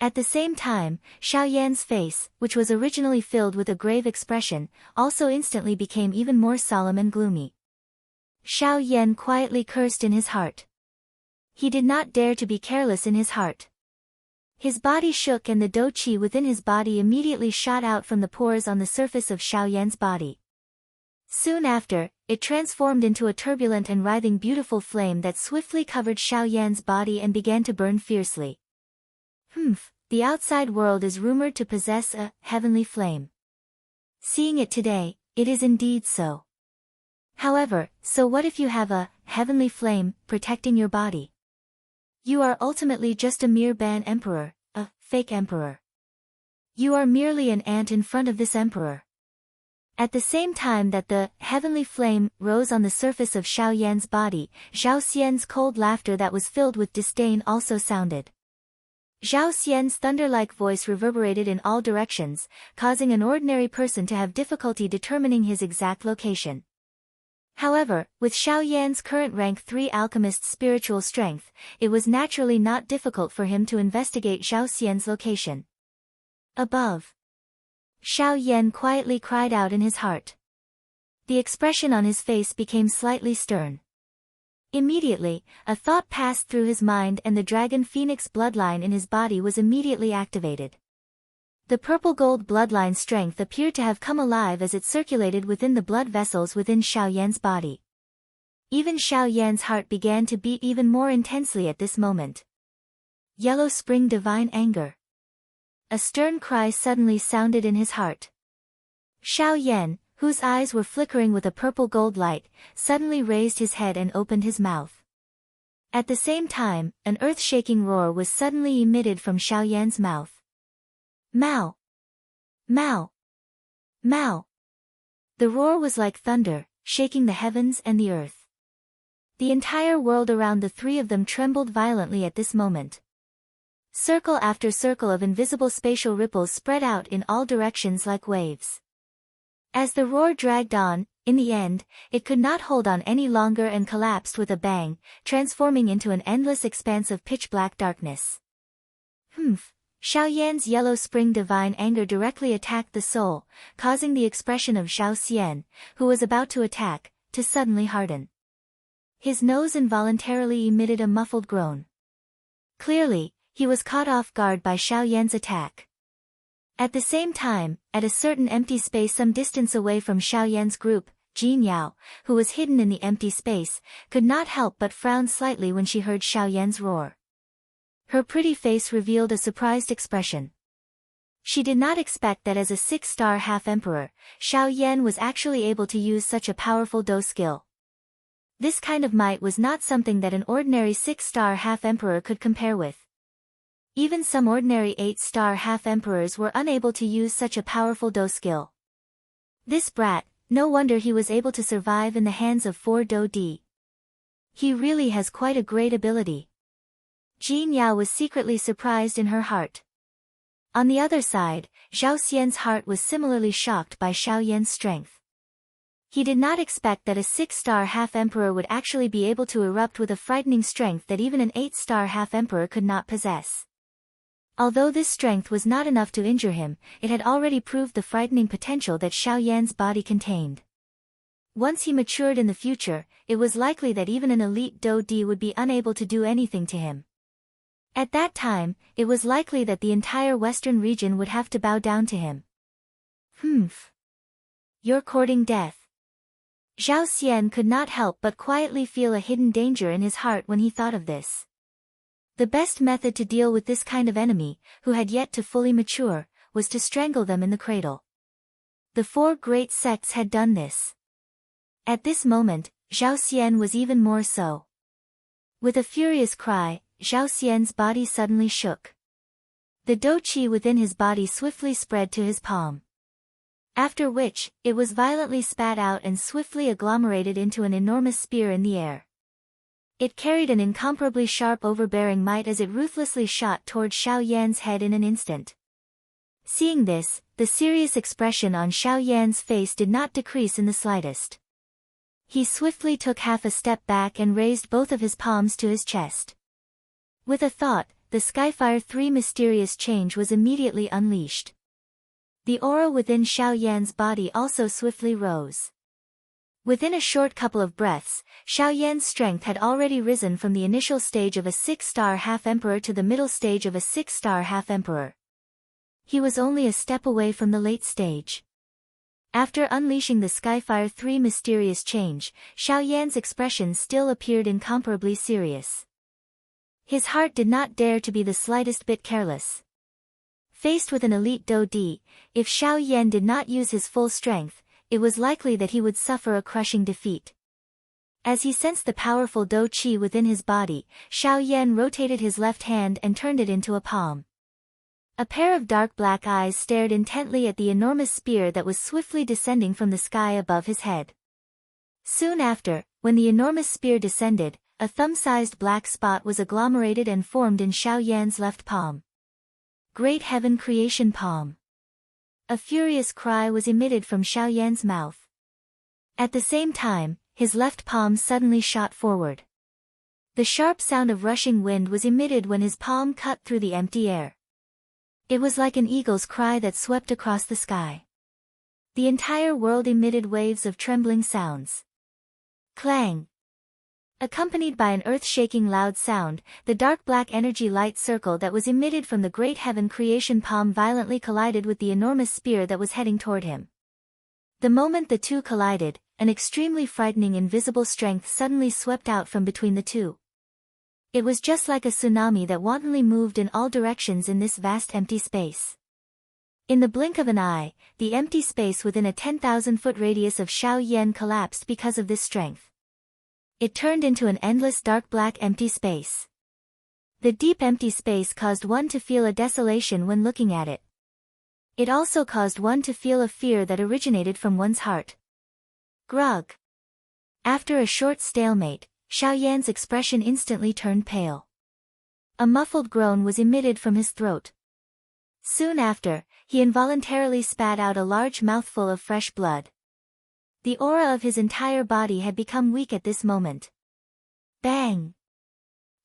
A: At the same time, Xiao-Yan's face, which was originally filled with a grave expression, also instantly became even more solemn and gloomy. Xiao Yan quietly cursed in his heart. He did not dare to be careless in his heart. His body shook and the dou qi within his body immediately shot out from the pores on the surface of Xiao Yan's body. Soon after, it transformed into a turbulent and writhing beautiful flame that swiftly covered Xiao Yan's body and began to burn fiercely. The outside world is rumored to possess a heavenly flame. Seeing it today, it is indeed so. However, so what if you have a heavenly flame protecting your body? You are ultimately just a mere ban emperor, a fake emperor. You are merely an ant in front of this emperor. At the same time that the heavenly flame rose on the surface of Xiao Yan's body, Zhao Xian's cold laughter that was filled with disdain also sounded. Zhao Xian's thunder-like voice reverberated in all directions, causing an ordinary person to have difficulty determining his exact location. However, with Xiao Yan's current rank 3 alchemist's spiritual strength, it was naturally not difficult for him to investigate Zhao Xian's location. Above. Xiao Yan quietly cried out in his heart. The expression on his face became slightly stern. Immediately, a thought passed through his mind and the dragon phoenix bloodline in his body was immediately activated. The purple-gold bloodline strength appeared to have come alive as it circulated within the blood vessels within Xiao Yan's body. Even Xiao Yan's heart began to beat even more intensely at this moment. Yellow Spring Divine Anger. A stern cry suddenly sounded in his heart. Xiao Yan, whose eyes were flickering with a purple-gold light, suddenly raised his head and opened his mouth. At the same time, an earth-shaking roar was suddenly emitted from Xiao Yan's mouth. Mao! Mao! Mao! The roar was like thunder, shaking the heavens and the earth. The entire world around the three of them trembled violently at this moment. Circle after circle of invisible spatial ripples spread out in all directions like waves. As the roar dragged on, in the end, it could not hold on any longer and collapsed with a bang, transforming into an endless expanse of pitch-black darkness. Xiao Yan's Yellow Spring Divine Anger directly attacked the soul, causing the expression of Zhao Xian, who was about to attack, to suddenly harden. His nose involuntarily emitted a muffled groan. Clearly, he was caught off guard by Xiao Yan's attack. At the same time, at a certain empty space some distance away from Xiao Yan's group, Jin Yao, who was hidden in the empty space, could not help but frown slightly when she heard Xiao Yan's roar. Her pretty face revealed a surprised expression. She did not expect that as a 6-star half-emperor, Xiao Yan was actually able to use such a powerful dou skill. This kind of might was not something that an ordinary 6-star half-emperor could compare with. Even some ordinary 8-star half-emperors were unable to use such a powerful dou skill. This brat, no wonder he was able to survive in the hands of 4 dou di. He really has quite a great ability. Jin Yao was secretly surprised in her heart. On the other side, Zhao Xian's heart was similarly shocked by Xiao Yan's strength. He did not expect that a 6-star half-emperor would actually be able to erupt with a frightening strength that even an 8-star half-emperor could not possess. Although this strength was not enough to injure him, it had already proved the frightening potential that Xiao Yan's body contained. Once he matured in the future, it was likely that even an elite dou di would be unable to do anything to him. At that time, it was likely that the entire western region would have to bow down to him. You're courting death. Zhao Xian could not help but quietly feel a hidden danger in his heart when he thought of this. The best method to deal with this kind of enemy, who had yet to fully mature, was to strangle them in the cradle. The 4 great sects had done this. At this moment, Zhao Xian was even more so. With a furious cry, Zhao Xian's body suddenly shook. The dou qi within his body swiftly spread to his palm. After which, it was violently spat out and swiftly agglomerated into an enormous spear in the air. It carried an incomparably sharp overbearing might as it ruthlessly shot toward Xiao Yan's head in an instant. Seeing this, the serious expression on Xiao Yan's face did not decrease in the slightest. He swiftly took half a step back and raised both of his palms to his chest. With a thought, the Skyfire 3 mysterious change was immediately unleashed. The aura within Xiao Yan's body also swiftly rose. Within a short couple of breaths, Xiao Yan's strength had already risen from the initial stage of a 6-star half-emperor to the middle stage of a 6-star half-emperor. He was only a step away from the late stage. After unleashing the Skyfire 3 mysterious change, Xiao Yan's expression still appeared incomparably serious. His heart did not dare to be the slightest bit careless. Faced with an elite Do Di, if Xiao Yan did not use his full strength, it was likely that he would suffer a crushing defeat. As he sensed the powerful Do Qi within his body, Xiao Yan rotated his left hand and turned it into a palm. A pair of dark black eyes stared intently at the enormous spear that was swiftly descending from the sky above his head. Soon after, when the enormous spear descended, a thumb-sized black spot was agglomerated and formed in Xiao Yan's left palm. Great Heaven Creation Palm. A furious cry was emitted from Xiao Yan's mouth. At the same time, his left palm suddenly shot forward. The sharp sound of rushing wind was emitted when his palm cut through the empty air. It was like an eagle's cry that swept across the sky. The entire world emitted waves of trembling sounds. Clang! Accompanied by an earth-shaking loud sound, the dark black energy light circle that was emitted from the Great Heaven Creation Palm violently collided with the enormous spear that was heading toward him. The moment the two collided, an extremely frightening invisible strength suddenly swept out from between the two. It was just like a tsunami that wantonly moved in all directions in this vast empty space. In the blink of an eye, the empty space within a 10,000-foot radius of Xiao Yan collapsed because of this strength. It turned into an endless dark black empty space. The deep empty space caused one to feel a desolation when looking at it. It also caused one to feel a fear that originated from one's heart. Grog. After a short stalemate, Xiao Yan's expression instantly turned pale. A muffled groan was emitted from his throat. Soon after, he involuntarily spat out a large mouthful of fresh blood. The aura of his entire body had become weak at this moment. Bang!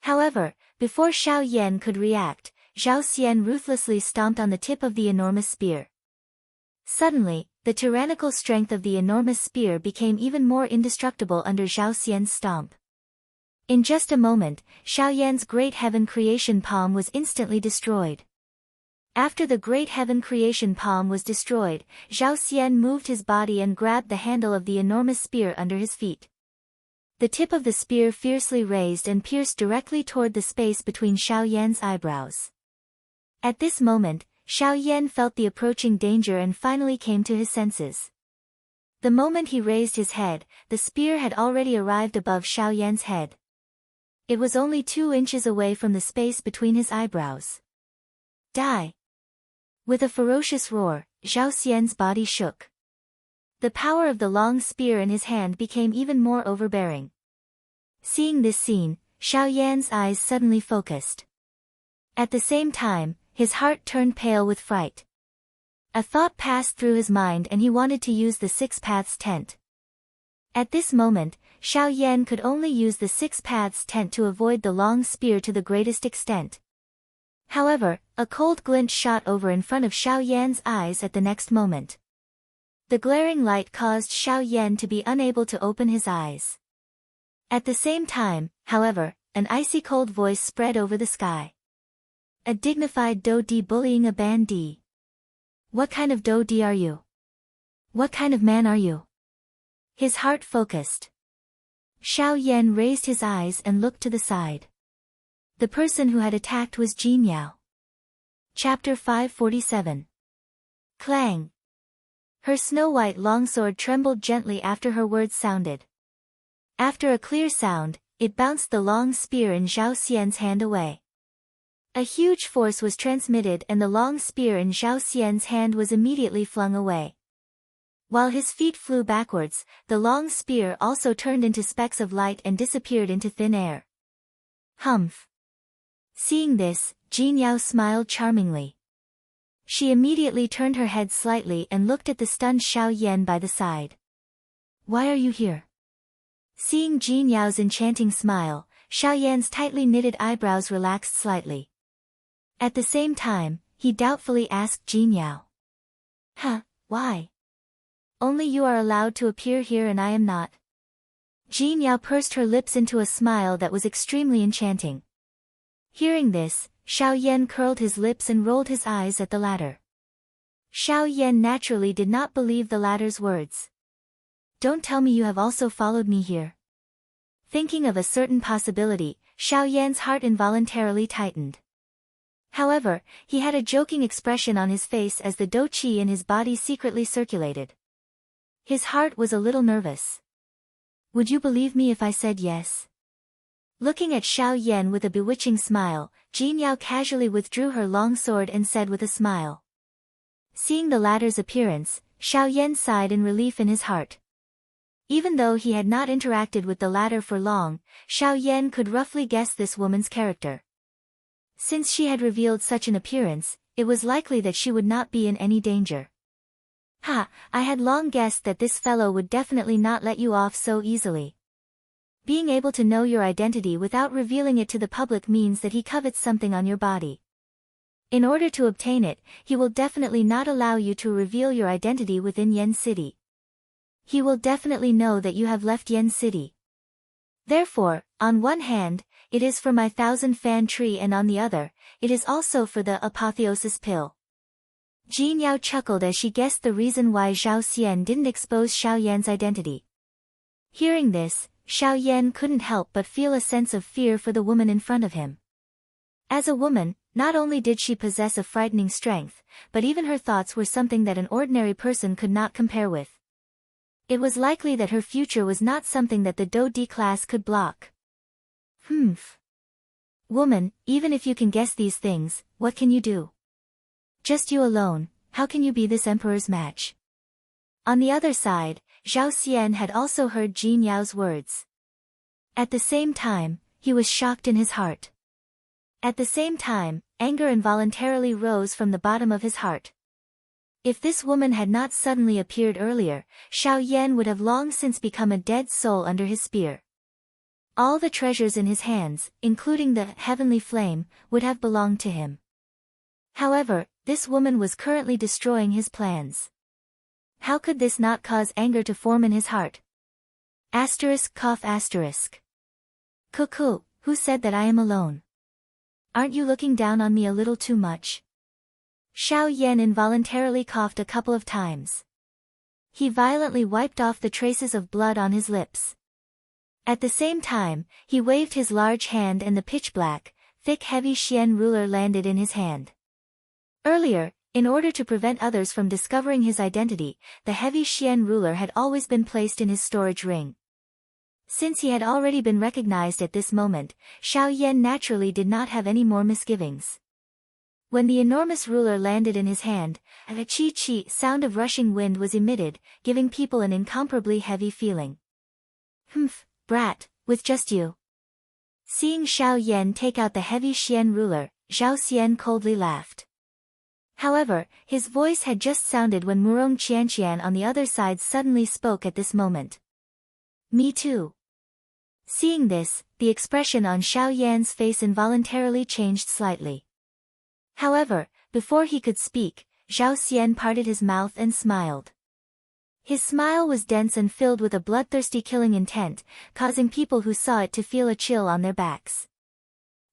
A: However, before Xiao Yan could react, Zhao Xian ruthlessly stomped on the tip of the enormous spear. Suddenly, the tyrannical strength of the enormous spear became even more indestructible under Zhao Xian's stomp. In just a moment, Xiao Yan's Great Heaven Creation Palm was instantly destroyed. After the Great Heaven Creation Palm was destroyed, Zhao Xian moved his body and grabbed the handle of the enormous spear under his feet. The tip of the spear fiercely raised and pierced directly toward the space between Xiao Yan's eyebrows. At this moment, Xiao Yan felt the approaching danger and finally came to his senses. The moment he raised his head, the spear had already arrived above Xiao Yan's head. It was only 2 inches away from the space between his eyebrows. Die! With a ferocious roar, Zhao Xian's body shook. The power of the long spear in his hand became even more overbearing. Seeing this scene, Xiao Yan's eyes suddenly focused. At the same time, his heart turned pale with fright. A thought passed through his mind and he wanted to use the Six Paths tent. At this moment, Xiao Yan could only use the Six Paths tent to avoid the long spear to the greatest extent. However, a cold glint shot over in front of Xiao Yan's eyes at the next moment. The glaring light caused Xiao Yan to be unable to open his eyes. At the same time, however, an icy cold voice spread over the sky. A dignified Do Di bullying a bandit. What kind of Do Di are you? What kind of man are you? His heart focused. Xiao Yan raised his eyes and looked to the side. The person who had attacked was Jin Yao. Chapter 547. Clang. Her snow-white longsword trembled gently after her words sounded. After a clear sound, it bounced the long spear in Zhao Xian's hand away. A huge force was transmitted and the long spear in Zhao Xian's hand was immediately flung away. While his feet flew backwards, the long spear also turned into specks of light and disappeared into thin air. Humph. Seeing this, Jin Yao smiled charmingly. She immediately turned her head slightly and looked at the stunned Xiao Yan by the side. Why are you here? Seeing Jin Yao's enchanting smile, Xiao Yan's tightly knitted eyebrows relaxed slightly. At the same time, he doubtfully asked Jin Yao. Huh, why? Only you are allowed to appear here and I am not. Jin Yao pursed her lips into a smile that was extremely enchanting. Hearing this, Xiao Yan curled his lips and rolled his eyes at the latter. Xiao Yan naturally did not believe the latter's words. Don't tell me you have also followed me here. Thinking of a certain possibility, Xiao Yan's heart involuntarily tightened. However, he had a joking expression on his face as the dou qi in his body secretly circulated. His heart was a little nervous. Would you believe me if I said yes? Looking at Xiao Yan with a bewitching smile, Jin Yao casually withdrew her long sword and said with a smile. Seeing the latter's appearance, Xiao Yan sighed in relief in his heart. Even though he had not interacted with the latter for long, Xiao Yan could roughly guess this woman's character. Since she had revealed such an appearance, it was likely that she would not be in any danger. Ha, I had long guessed that this fellow would definitely not let you off so easily. Being able to know your identity without revealing it to the public means that he covets something on your body. In order to obtain it, he will definitely not allow you to reveal your identity within Yen City. He will definitely know that you have left Yen City. Therefore, on one hand, it is for my 1,000-fan tree and on the other, it is also for the apotheosis pill. Jin Yao chuckled as she guessed the reason why Zhao Xian didn't expose Xiao Yan's identity. Hearing this, Xiao Yan couldn't help but feel a sense of fear for the woman in front of him. As a woman, not only did she possess a frightening strength, but even her thoughts were something that an ordinary person could not compare with. It was likely that her future was not something that the Dou D class could block. Woman, even if you can guess these things, what can you do? Just you alone, how can you be this emperor's match? On the other side, Zhao Xian had also heard Jin Yao's words. At the same time, he was shocked in his heart. At the same time, anger involuntarily rose from the bottom of his heart. If this woman had not suddenly appeared earlier, Xiao Yan would have long since become a dead soul under his spear. All the treasures in his hands, including the heavenly flame, would have belonged to him. However, this woman was currently destroying his plans. How could this not cause anger to form in his heart? Cuckoo, who said that I am alone? Aren't you looking down on me a little too much? Xiao Yan involuntarily coughed a couple of times. He violently wiped off the traces of blood on his lips. At the same time, he waved his large hand and the pitch-black, thick heavy Xian ruler landed in his hand. Earlier, in order to prevent others from discovering his identity, the heavy Xian ruler had always been placed in his storage ring. Since he had already been recognized at this moment, Xiao Yan naturally did not have any more misgivings. When the enormous ruler landed in his hand, a chi-chi sound of rushing wind was emitted, giving people an incomparably heavy feeling. Brat, with just you. Seeing Xiao Yan take out the heavy Xian ruler, Zhao Xian coldly laughed. However, his voice had just sounded when Murong Qianqian on the other side suddenly spoke at this moment. Me too. Seeing this, the expression on Xiao Yan's face involuntarily changed slightly. However, before he could speak, Zhao Xian parted his mouth and smiled. His smile was dense and filled with a bloodthirsty killing intent, causing people who saw it to feel a chill on their backs.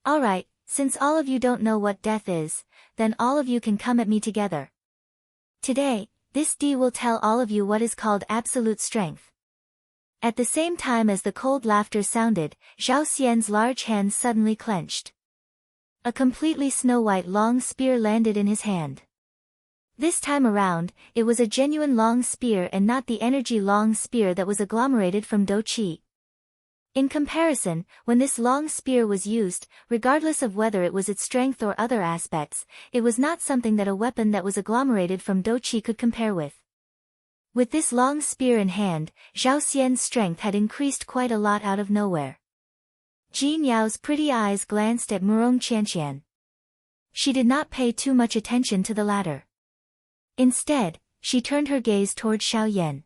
A: Alright, since all of you don't know what death is, then all of you can come at me together. Today, this D will tell all of you what is called absolute strength. At the same time as the cold laughter sounded, Zhao Xian's large hands suddenly clenched. A completely snow-white long spear landed in his hand. This time around, it was a genuine long spear and not the energy long spear that was agglomerated from dou qi. In comparison, when this long spear was used, regardless of whether it was its strength or other aspects, it was not something that a weapon that was agglomerated from dou qi could compare with. With this long spear in hand, Zhao Xian's strength had increased quite a lot out of nowhere. Jin Yao's pretty eyes glanced at Murong Qianqian. She did not pay too much attention to the latter. Instead, she turned her gaze toward Xiao Yan.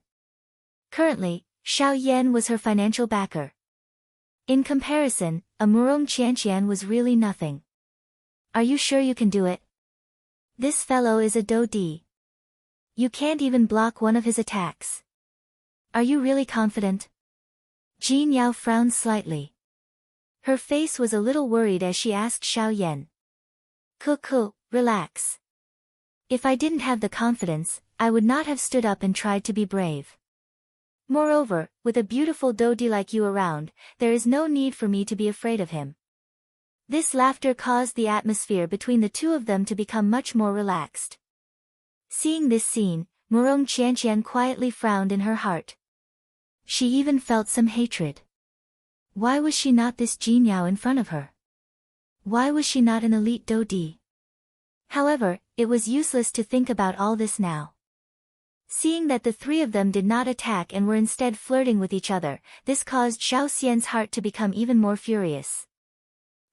A: Currently, Xiao Yan was her financial backer. In comparison, a Murong Qianqian was really nothing. Are you sure you can do it? This fellow is a dou di. You can't even block one of his attacks. Are you really confident? Jin Yao frowned slightly. Her face was a little worried as she asked Xiao Yan. Cuckoo, relax. If I didn't have the confidence, I would not have stood up and tried to be brave. Moreover, with a beautiful Dodi like you around, there is no need for me to be afraid of him. This laughter caused the atmosphere between the two of them to become much more relaxed. Seeing this scene, Murong Qianqian quietly frowned in her heart. She even felt some hatred. Why was she not this Jin Yao in front of her? Why was she not an elite Dodi? However, it was useless to think about all this now. Seeing that the three of them did not attack and were instead flirting with each other, this caused Xiao Xian's heart to become even more furious.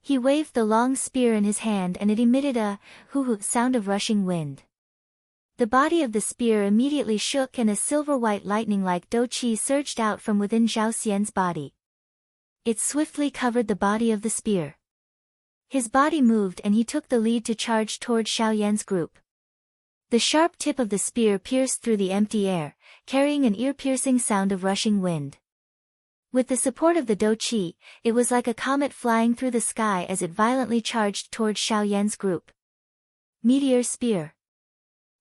A: He waved the long spear in his hand and it emitted a hoo-hoo sound of rushing wind. The body of the spear immediately shook and a silver-white lightning-like do-chi surged out from within Xiao Xian's body. It swiftly covered the body of the spear. His body moved and he took the lead to charge toward Xiao Yan's group. The sharp tip of the spear pierced through the empty air, carrying an ear-piercing sound of rushing wind. With the support of the do-chi, it was like a comet flying through the sky as it violently charged toward Xiao Yan's group. Meteor spear.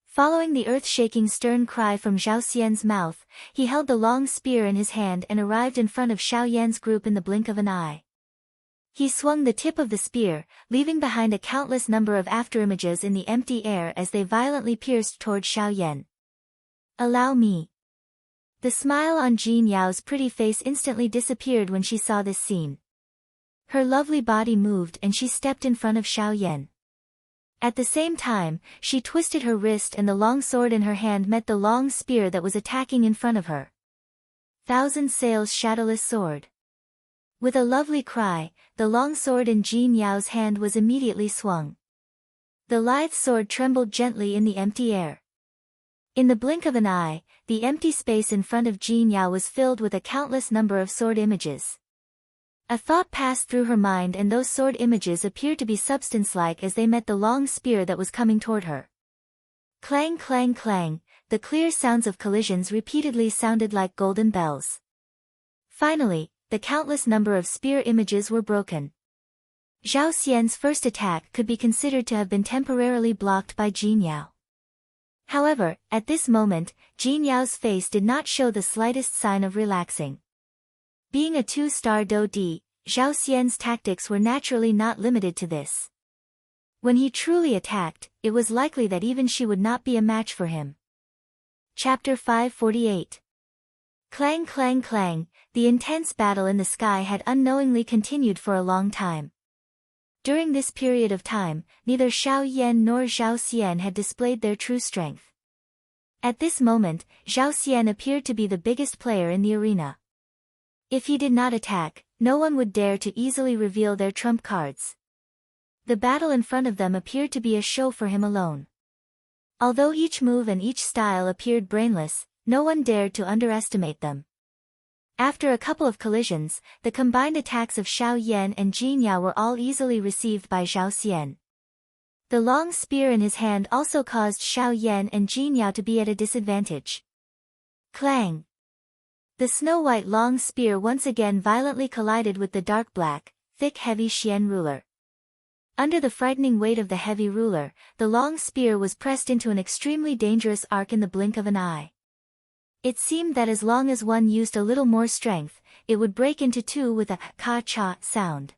A: Following the earth-shaking stern cry from Xiao Xian's mouth, he held the long spear in his hand and arrived in front of Xiao Yan's group in the blink of an eye. He swung the tip of the spear, leaving behind a countless number of afterimages in the empty air as they violently pierced toward Xiao Yan. Allow me. The smile on Jin Yao's pretty face instantly disappeared when she saw this scene. Her lovely body moved and she stepped in front of Xiao Yan. At the same time, she twisted her wrist and the long sword in her hand met the long spear that was attacking in front of her. Thousand Sails Shadowless Sword. With a lovely cry, the long sword in Jin Yao's hand was immediately swung. The lithe sword trembled gently in the empty air. In the blink of an eye, the empty space in front of Jin Yao was filled with a countless number of sword images. A thought passed through her mind and those sword images appeared to be substance-like as they met the long spear that was coming toward her. Clang clang clang, the clear sounds of collisions repeatedly sounded like golden bells. Finally, the countless number of spear images were broken. Xiao Xian's first attack could be considered to have been temporarily blocked by Jin Yao. However, at this moment, Jin Yao's face did not show the slightest sign of relaxing. Being a two-star Do-Di, Xiao Xian's tactics were naturally not limited to this. When he truly attacked, it was likely that even she would not be a match for him. Chapter 548. Clang clang clang, the intense battle in the sky had unknowingly continued for a long time. During this period of time, neither Xiao Yan nor Xiao Xian had displayed their true strength. At this moment, Xiao Xian appeared to be the biggest player in the arena. If he did not attack, no one would dare to easily reveal their trump cards. The battle in front of them appeared to be a show for him alone. Although each move and each style appeared brainless, no one dared to underestimate them. After a couple of collisions, the combined attacks of Xiao Yan and Jin Yao were all easily received by Xiao Xian. The long spear in his hand also caused Xiao Yan and Jin Yao to be at a disadvantage. Clang! The snow-white long spear once again violently collided with the dark black, thick heavy Xian ruler. Under the frightening weight of the heavy ruler, the long spear was pressed into an extremely dangerous arc in the blink of an eye. It seemed that as long as one used a little more strength, it would break into two with a ka-cha sound.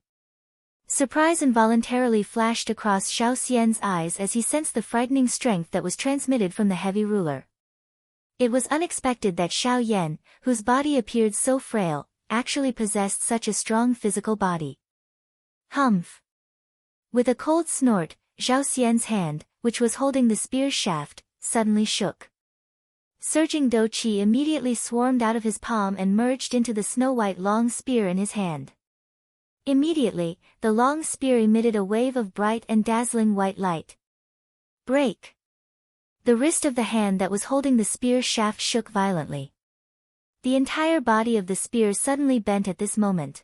A: Surprise involuntarily flashed across Xiao Xian's eyes as he sensed the frightening strength that was transmitted from the heavy ruler. It was unexpected that Xiao Yan, whose body appeared so frail, actually possessed such a strong physical body. Humph! With a cold snort, Xiao Xian's hand, which was holding the spear's shaft, suddenly shook. Surging do-chi immediately swarmed out of his palm and merged into the snow-white long spear in his hand. Immediately, the long spear emitted a wave of bright and dazzling white light. Break! The wrist of the hand that was holding the spear shaft shook violently. The entire body of the spear suddenly bent at this moment.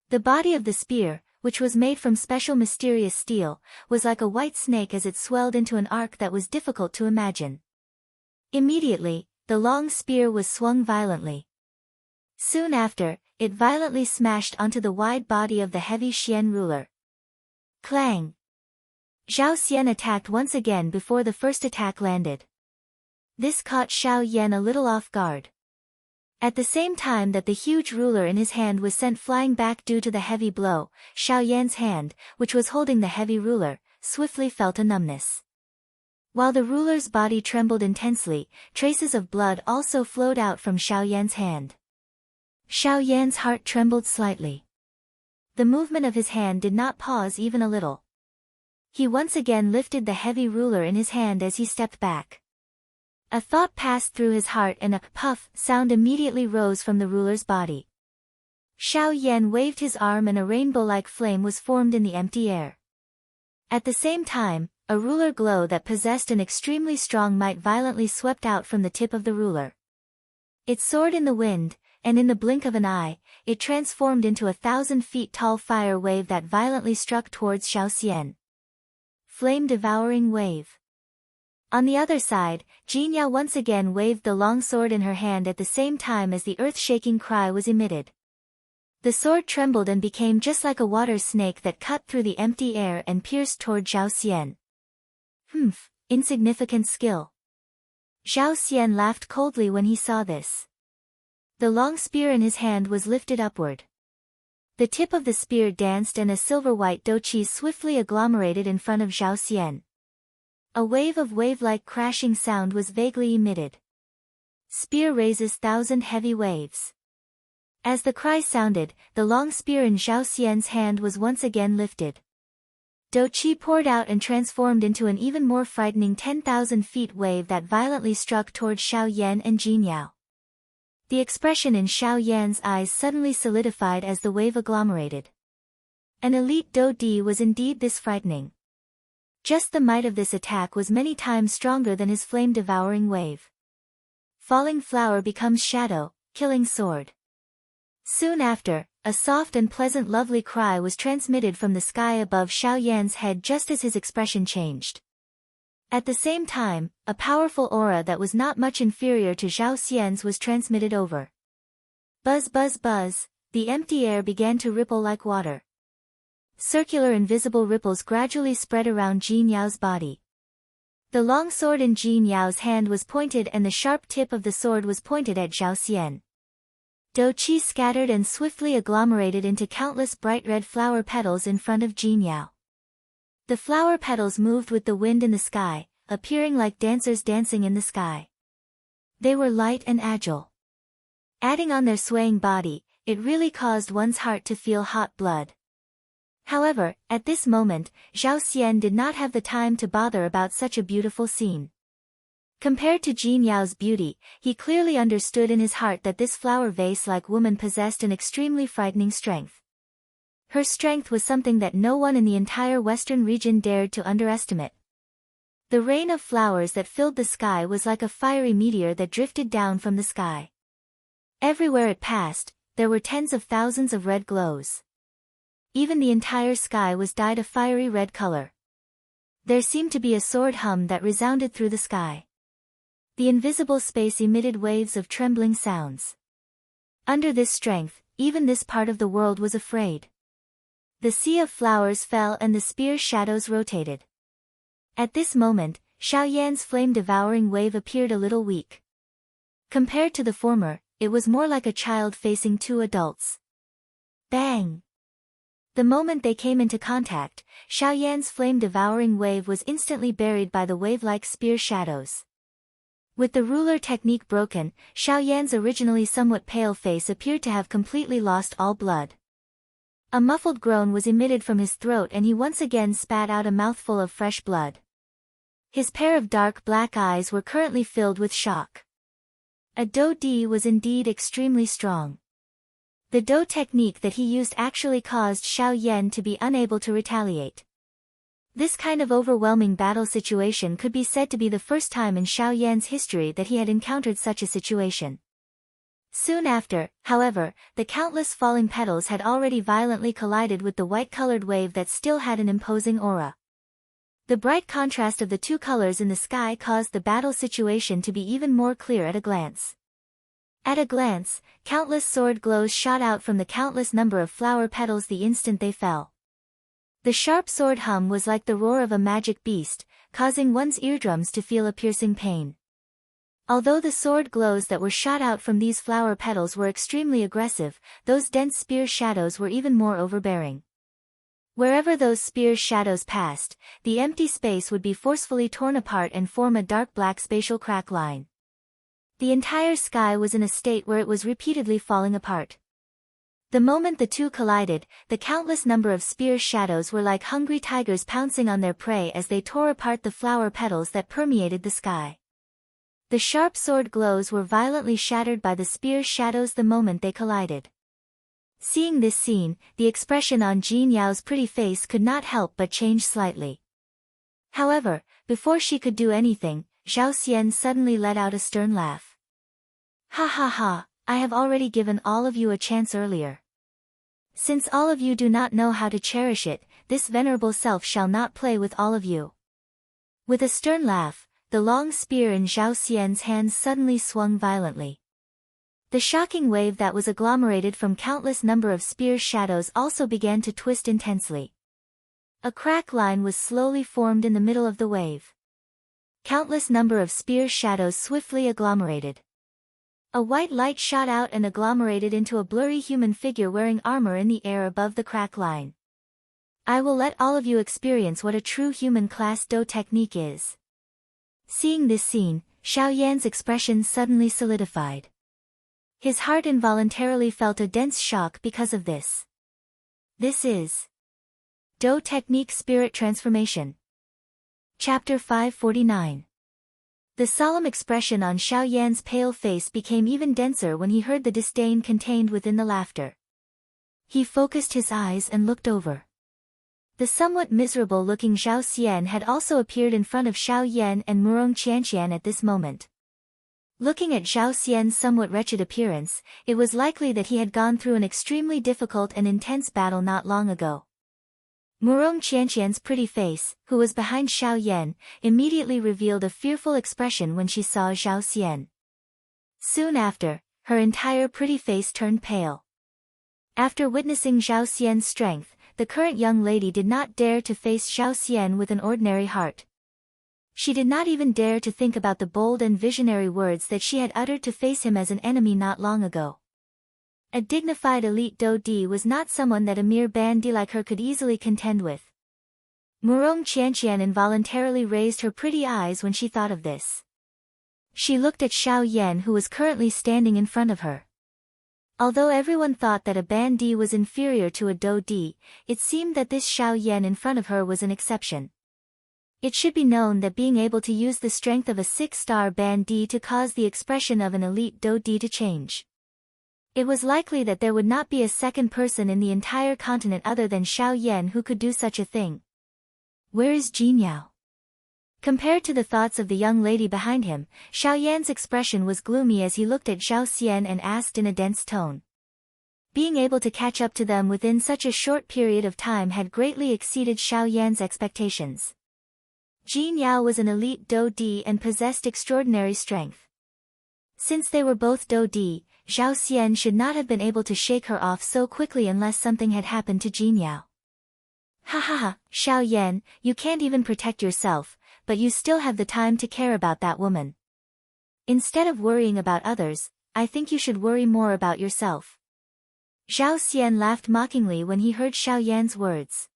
A: The body of the spear, which was made from special mysterious steel, was like a white snake as it swelled into an arc that was difficult to imagine. Immediately, the long spear was swung violently. Soon after, it violently smashed onto the wide body of the heavy Xian ruler. Clang! Zhao Xian attacked once again before the first attack landed. This caught Xiao Yan a little off guard. At the same time that the huge ruler in his hand was sent flying back due to the heavy blow, Xiao Yan's hand, which was holding the heavy ruler, swiftly felt a numbness. While the ruler's body trembled intensely, traces of blood also flowed out from Xiao Yan's hand. Xiao Yan's heart trembled slightly. The movement of his hand did not pause even a little. He once again lifted the heavy ruler in his hand as he stepped back. A thought passed through his heart and a puff sound immediately rose from the ruler's body. Xiao Yan waved his arm and a rainbow-like flame was formed in the empty air. At the same time, a ruler glow that possessed an extremely strong might violently swept out from the tip of the ruler. It soared in the wind, and in the blink of an eye, it transformed into 1,000 feet tall fire wave that violently struck towards Xiao Xian. Flame-devouring wave. On the other side, Jinyao once again waved the long sword in her hand at the same time as the earth-shaking cry was emitted. The sword trembled and became just like a water snake that cut through the empty air and pierced toward Zhao Xian. Insignificant skill. Zhao Xian laughed coldly when he saw this. The long spear in his hand was lifted upward. The tip of the spear danced and a silver-white douqi swiftly agglomerated in front of Zhao Xian. A wave of wave-like crashing sound was vaguely emitted. Spear raises 1,000 heavy waves. As the cry sounded, the long spear in Zhao Xian's hand was once again lifted. Douqi poured out and transformed into an even more frightening 10,000 feet wave that violently struck toward Xiao Yan and Jinyao. The expression in Xiao Yan's eyes suddenly solidified as the wave agglomerated. An elite Dou Di was indeed this frightening. Just the might of this attack was many times stronger than his flame-devouring wave. Falling flower becomes shadow, killing sword. Soon after, a soft and pleasant lovely cry was transmitted from the sky above Xiao Yan's head just as his expression changed. At the same time, a powerful aura that was not much inferior to Zhao Xian's was transmitted over. Buzz buzz buzz, the empty air began to ripple like water. Circular invisible ripples gradually spread around Jinyao's body. The long sword in Jinyao's hand was pointed and the sharp tip of the sword was pointed at Zhao Xian. Douqi scattered and swiftly agglomerated into countless bright red flower petals in front of Jinyao. The flower petals moved with the wind in the sky, appearing like dancers dancing in the sky. They were light and agile. Adding on their swaying body, it really caused one's heart to feel hot blood. However, at this moment, Zhao Xian did not have the time to bother about such a beautiful scene. Compared to Jinyao's beauty, he clearly understood in his heart that this flower vase-like woman possessed an extremely frightening strength. Her strength was something that no one in the entire western region dared to underestimate. The rain of flowers that filled the sky was like a fiery meteor that drifted down from the sky. Everywhere it passed, there were tens of thousands of red glows. Even the entire sky was dyed a fiery red color. There seemed to be a sword hum that resounded through the sky. The invisible space emitted waves of trembling sounds. Under this strength, even this part of the world was afraid. The sea of flowers fell and the spear shadows rotated. At this moment, Xiao Yan's flame-devouring wave appeared a little weak. Compared to the former, it was more like a child facing two adults. Bang! The moment they came into contact, Xiao Yan's flame-devouring wave was instantly buried by the wave-like spear shadows. With the ruler technique broken, Xiao Yan's originally somewhat pale face appeared to have completely lost all blood. A muffled groan was emitted from his throat and he once again spat out a mouthful of fresh blood. His pair of dark black eyes were currently filled with shock. A Dou Di was indeed extremely strong. The Dou technique that he used actually caused Xiao Yan to be unable to retaliate. This kind of overwhelming battle situation could be said to be the first time in Xiao Yan's history that he had encountered such a situation. Soon after, however, the countless falling petals had already violently collided with the white-colored wave that still had an imposing aura. The bright contrast of the two colors in the sky caused the battle situation to be even more clear at a glance. At a glance, countless sword glows shot out from the countless number of flower petals the instant they fell. The sharp sword hum was like the roar of a magic beast, causing one's eardrums to feel a piercing pain. Although the sword glows that were shot out from these flower petals were extremely aggressive, those dense spear shadows were even more overbearing. Wherever those spear shadows passed, the empty space would be forcefully torn apart and form a dark black spatial crack line. The entire sky was in a state where it was repeatedly falling apart. The moment the two collided, the countless number of spear shadows were like hungry tigers pouncing on their prey as they tore apart the flower petals that permeated the sky. The sharp sword glows were violently shattered by the spear shadows the moment they collided. Seeing this scene, the expression on Jin Yao's pretty face could not help but change slightly. However, before she could do anything, Zhao Xian suddenly let out a stern laugh. Ha ha ha, I have already given all of you a chance earlier. Since all of you do not know how to cherish it, this venerable self shall not play with all of you. With a stern laugh, the long spear in Zhao Xian's hands suddenly swung violently. The shocking wave that was agglomerated from countless number of spear shadows also began to twist intensely. A crack line was slowly formed in the middle of the wave. Countless number of spear shadows swiftly agglomerated. A white light shot out and agglomerated into a blurry human figure wearing armor in the air above the crack line. I will let all of you experience what a true human class Do technique is. Seeing this scene, Xiao Yan's expression suddenly solidified. His heart involuntarily felt a dense shock because of this. This is Do Technique Spirit Transformation. Chapter 549. The solemn expression on Xiao Yan's pale face became even denser when he heard the disdain contained within the laughter. He focused his eyes and looked over. The somewhat miserable-looking Zhao Xian had also appeared in front of Xiao Yan and Murong Qianqian at this moment. Looking at Zhao Xian's somewhat wretched appearance, it was likely that he had gone through an extremely difficult and intense battle not long ago. Murong Qianqian's pretty face, who was behind Xiao Yan, immediately revealed a fearful expression when she saw Zhao Xian. Soon after, her entire pretty face turned pale. After witnessing Zhao Xian's strength, the current young lady did not dare to face Zhao Xian with an ordinary heart. She did not even dare to think about the bold and visionary words that she had uttered to face him as an enemy not long ago. A dignified elite Do Di was not someone that a mere Bandi like her could easily contend with. Murong Qianqian involuntarily raised her pretty eyes when she thought of this. She looked at Xiao Yan who was currently standing in front of her. Although everyone thought that a Bandi was inferior to a Do Di, it seemed that this Xiao Yan in front of her was an exception. It should be known that being able to use the strength of a 6-star Bandi to cause the expression of an elite Do Di to change. It was likely that there would not be a second person in the entire continent other than Xiao Yan who could do such a thing. Where is Jin Yao? Compared to the thoughts of the young lady behind him, Xiao Yan's expression was gloomy as he looked at Zhao Xian and asked in a dense tone. Being able to catch up to them within such a short period of time had greatly exceeded Xiao Yan's expectations. Jin Yao was an elite Do Di and possessed extraordinary strength. Since they were both Do Di, Zhao Xian should not have been able to shake her off so quickly unless something had happened to Jin Yao. Ha ha ha, Xiao Yan, you can't even protect yourself, but you still have the time to care about that woman. Instead of worrying about others, I think you should worry more about yourself. Zhao Xian laughed mockingly when he heard Xiao Yan's words.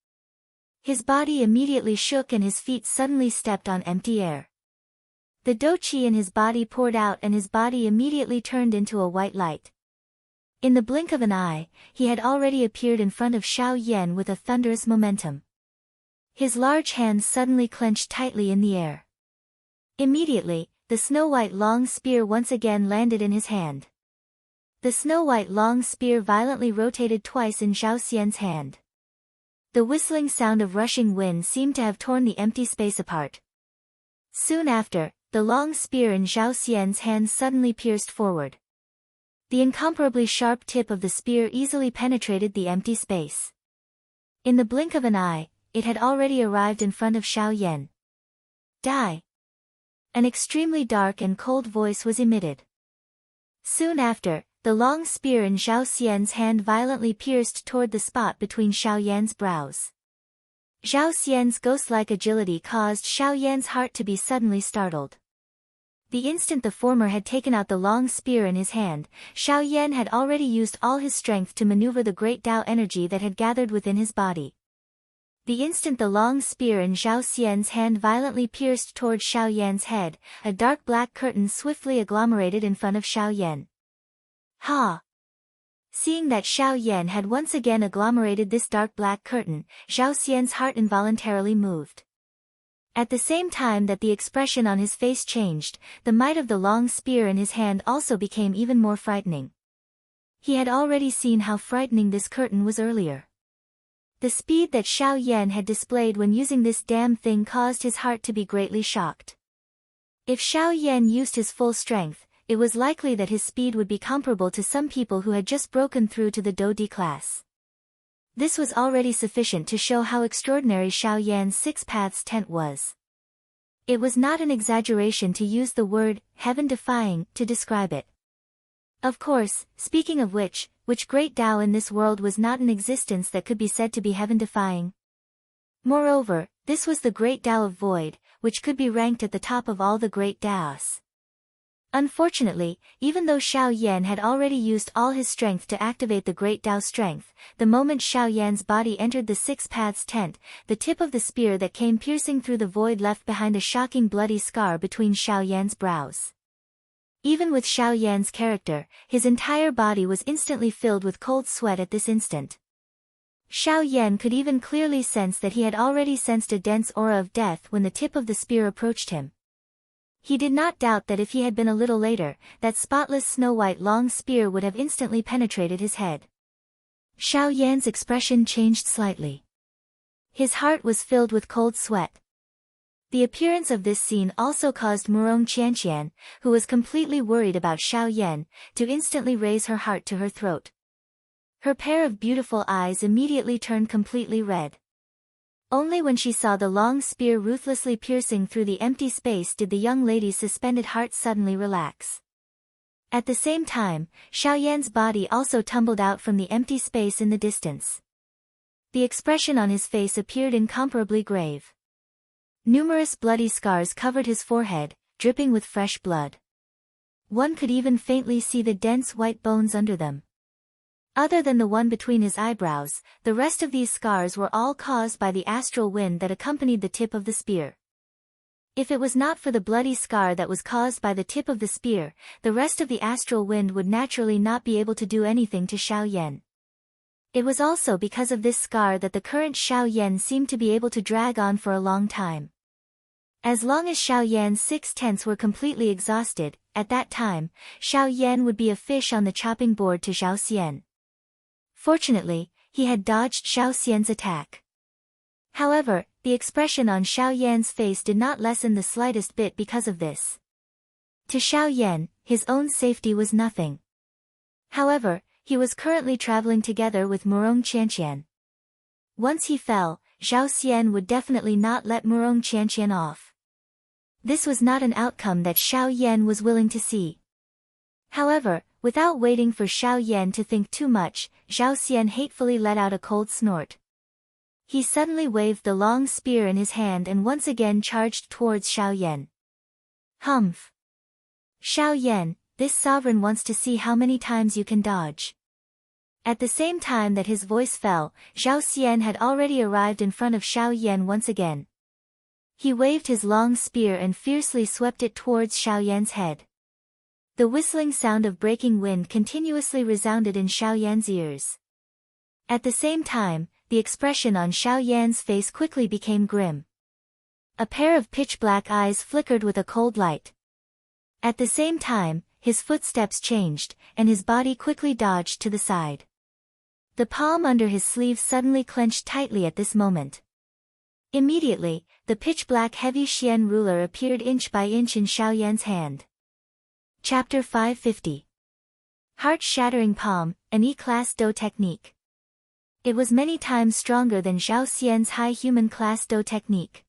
A: His body immediately shook and his feet suddenly stepped on empty air. The Do Qi in his body poured out and his body immediately turned into a white light. In the blink of an eye, he had already appeared in front of Xiao Yan with a thunderous momentum. His large hands suddenly clenched tightly in the air. Immediately, the snow-white long spear once again landed in his hand. The snow-white long spear violently rotated twice in Zhao Xian's hand. The whistling sound of rushing wind seemed to have torn the empty space apart. Soon after, the long spear in Zhao Xian's hand suddenly pierced forward. The incomparably sharp tip of the spear easily penetrated the empty space. In the blink of an eye, it had already arrived in front of Xiao Yan. Die! An extremely dark and cold voice was emitted. Soon after, the long spear in Zhao Xian's hand violently pierced toward the spot between Xiao Yan's brows. Zhao Xian's ghost-like agility caused Xiao Yan's heart to be suddenly startled. The instant the former had taken out the long spear in his hand, Xiao Yan had already used all his strength to maneuver the great Tao energy that had gathered within his body. The instant the long spear in Zhao Xian's hand violently pierced toward Xiao Yan's head, a dark black curtain swiftly agglomerated in front of Xiao Yan. Ha! Seeing that Xiao Yan had once again agglomerated this dark black curtain, Zhao Xian's heart involuntarily moved. At the same time that the expression on his face changed, the might of the long spear in his hand also became even more frightening. He had already seen how frightening this curtain was earlier. The speed that Xiao Yan had displayed when using this damn thing caused his heart to be greatly shocked. If Xiao Yan used his full strength, it was likely that his speed would be comparable to some people who had just broken through to the Do D class. This was already sufficient to show how extraordinary Xiao Yan's Six Paths tent was. It was not an exaggeration to use the word heaven-defying to describe it. Of course, speaking of which great Tao in this world was not in existence that could be said to be heaven-defying? Moreover, this was the great Tao of void, which could be ranked at the top of all the great Taos. Unfortunately, even though Xiao Yan had already used all his strength to activate the great Tao strength, the moment Xiao Yan's body entered the Six Paths tent, the tip of the spear that came piercing through the void left behind a shocking bloody scar between Xiao Yan's brows. Even with Xiao Yan's character, his entire body was instantly filled with cold sweat at this instant. Xiao Yan could even clearly sense that he had already sensed a dense aura of death when the tip of the spear approached him. He did not doubt that if he had been a little later, that spotless snow-white long spear would have instantly penetrated his head. Xiao Yan's expression changed slightly. His heart was filled with cold sweat. The appearance of this scene also caused Murong Qianqian, who was completely worried about Xiao Yan, to instantly raise her heart to her throat. Her pair of beautiful eyes immediately turned completely red. Only when she saw the long spear ruthlessly piercing through the empty space did the young lady's suspended heart suddenly relax. At the same time, Xiao Yan's body also tumbled out from the empty space in the distance. The expression on his face appeared incomparably grave. Numerous bloody scars covered his forehead, dripping with fresh blood. One could even faintly see the dense white bones under them. Other than the one between his eyebrows, the rest of these scars were all caused by the astral wind that accompanied the tip of the spear. If it was not for the bloody scar that was caused by the tip of the spear, the rest of the astral wind would naturally not be able to do anything to Xiao Yan. It was also because of this scar that the current Xiao Yan seemed to be able to drag on for a long time. As long as Xiao Yan's 6 tenths were completely exhausted, at that time, Xiao Yan would be a fish on the chopping board to Zhao Xian. Fortunately, he had dodged Xiao Xian's attack. However, the expression on Xiao Yan's face did not lessen the slightest bit because of this. To Xiao Yan, his own safety was nothing. However, he was currently traveling together with Murong Qianqian. Once he fell, Zhao Xian would definitely not let Murong Qianqian off. This was not an outcome that Xiao Yan was willing to see. However, without waiting for Xiao Yan to think too much, Zhao Xian hatefully let out a cold snort. He suddenly waved the long spear in his hand and once again charged towards Xiao Yan. Humph! Xiao Yan, this sovereign wants to see how many times you can dodge. At the same time that his voice fell, Zhao Xian had already arrived in front of Xiao Yan once again. He waved his long spear and fiercely swept it towards Xiao Yan's head. The whistling sound of breaking wind continuously resounded in Xiao Yan's ears. At the same time, the expression on Xiao Yan's face quickly became grim. A pair of pitch-black eyes flickered with a cold light. At the same time, his footsteps changed, and his body quickly dodged to the side. The palm under his sleeve suddenly clenched tightly at this moment. Immediately, the pitch-black heavy Xian ruler appeared inch by inch in Xiao Yan's hand. Chapter 550. Heart-shattering palm, an E-class Do technique. It was many times stronger than Zhao Xian's high human class Do technique.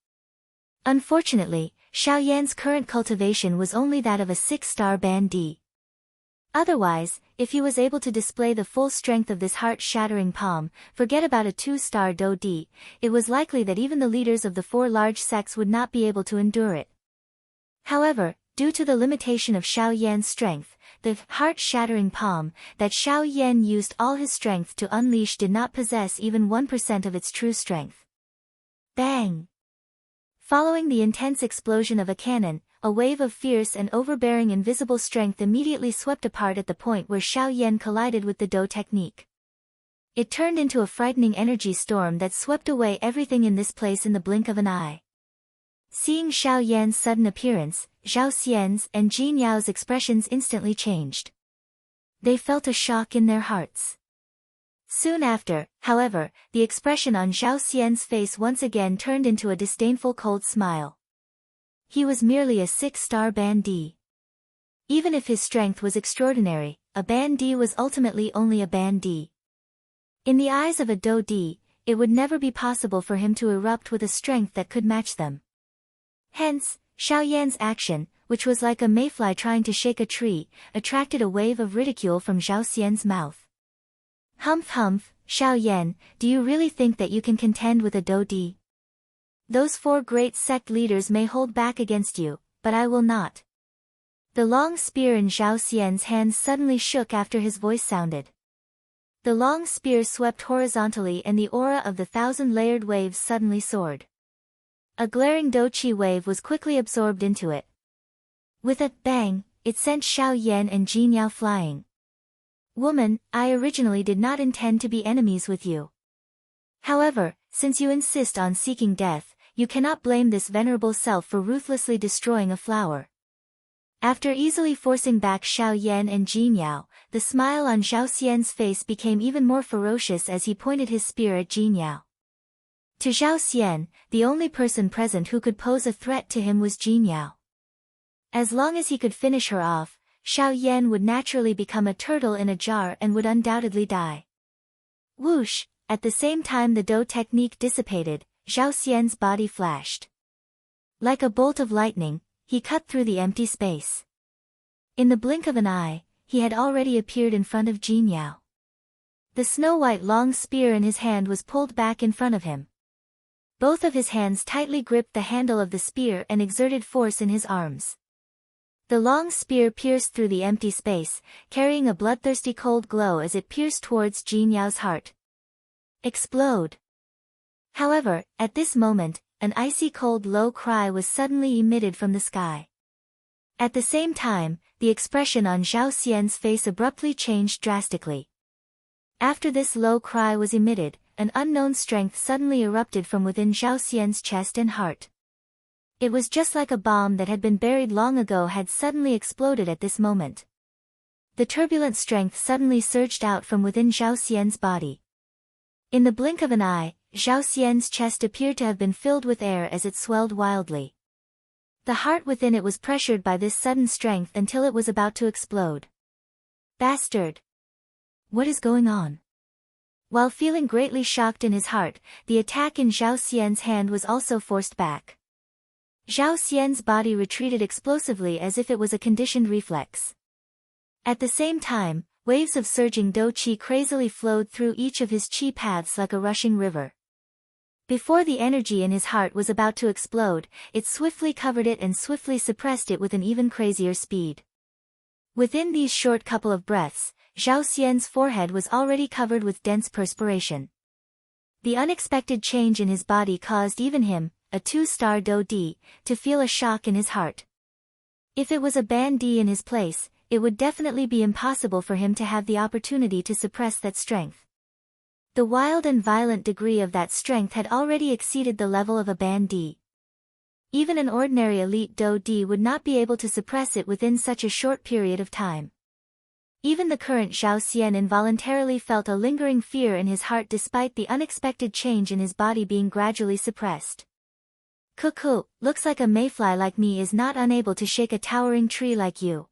A: Unfortunately, Xiao Yan's current cultivation was only that of a 6-star band D. Otherwise, if he was able to display the full strength of this heart-shattering palm, forget about a 2-star Do D, it was likely that even the leaders of the 4 large sects would not be able to endure it. However, due to the limitation of Xiao Yan's strength, the heart-shattering palm that Xiao Yan used all his strength to unleash did not possess even 1% of its true strength. Bang! Following the intense explosion of a cannon, a wave of fierce and overbearing invisible strength immediately swept apart at the point where Xiao Yan collided with the Do technique. It turned into a frightening energy storm that swept away everything in this place in the blink of an eye. Seeing Xiao Yan's sudden appearance, Zhao Xian's and Jin Yao's expressions instantly changed. They felt a shock in their hearts. Soon after, however, the expression on Zhao Xian's face once again turned into a disdainful cold smile. He was merely a 6-star band D. Even if his strength was extraordinary, a band D was ultimately only a band D. In the eyes of a Do D, it would never be possible for him to erupt with a strength that could match them. Hence, Xiao Yan's action, which was like a mayfly trying to shake a tree, attracted a wave of ridicule from Zhao Xian's mouth. Humph humph, Xiao Yan, do you really think that you can contend with a Do D? Those 4 great sect leaders may hold back against you, but I will not. The long spear in Zhao Xian's hands suddenly shook after his voice sounded. The long spear swept horizontally and the aura of the 1,000-layered waves suddenly soared. A glaring Do Qi wave was quickly absorbed into it. With a bang, it sent Xiao Yan and Jin Yao flying. Woman, I originally did not intend to be enemies with you. However, since you insist on seeking death, you cannot blame this venerable self for ruthlessly destroying a flower. After easily forcing back Xiao Yan and Jin Yao, the smile on Zhao Xian's face became even more ferocious as he pointed his spear at Jin Yao. To Zhao Xian, the only person present who could pose a threat to him was Jin Yao. As long as he could finish her off, Xiao Yan would naturally become a turtle in a jar and would undoubtedly die. Whoosh! At the same time the Do technique dissipated, Zhao Xian's body flashed. Like a bolt of lightning, he cut through the empty space. In the blink of an eye, he had already appeared in front of Jin Yao. The snow-white long spear in his hand was pulled back in front of him. Both of his hands tightly gripped the handle of the spear and exerted force in his arms. The long spear pierced through the empty space, carrying a bloodthirsty cold glow as it pierced towards Jin Yao's heart. Explode! However, at this moment, an icy cold low cry was suddenly emitted from the sky. At the same time, the expression on Zhao Xian's face abruptly changed drastically. After this low cry was emitted, an unknown strength suddenly erupted from within Zhao Xian's chest and heart. It was just like a bomb that had been buried long ago had suddenly exploded at this moment. The turbulent strength suddenly surged out from within Zhao Xian's body. In the blink of an eye, Zhao Xian's chest appeared to have been filled with air as it swelled wildly. The heart within it was pressured by this sudden strength until it was about to explode. Bastard! What is going on? While feeling greatly shocked in his heart, the attack in Zhao Xian's hand was also forced back. Zhao Xian's body retreated explosively as if it was a conditioned reflex. At the same time, waves of surging Do Qi crazily flowed through each of his Qi paths like a rushing river. Before the energy in his heart was about to explode, it swiftly covered it and swiftly suppressed it with an even crazier speed. Within these short couple of breaths, Zhao Xian's forehead was already covered with dense perspiration. The unexpected change in his body caused even him, a 2-star Do D, to feel a shock in his heart. If it was a band D in his place, it would definitely be impossible for him to have the opportunity to suppress that strength. The wild and violent degree of that strength had already exceeded the level of a band D. Even an ordinary elite Do D would not be able to suppress it within such a short period of time. Even the current Zhao Xian involuntarily felt a lingering fear in his heart despite the unexpected change in his body being gradually suppressed. Cuckoo, looks like a mayfly like me is not unable to shake a towering tree like you.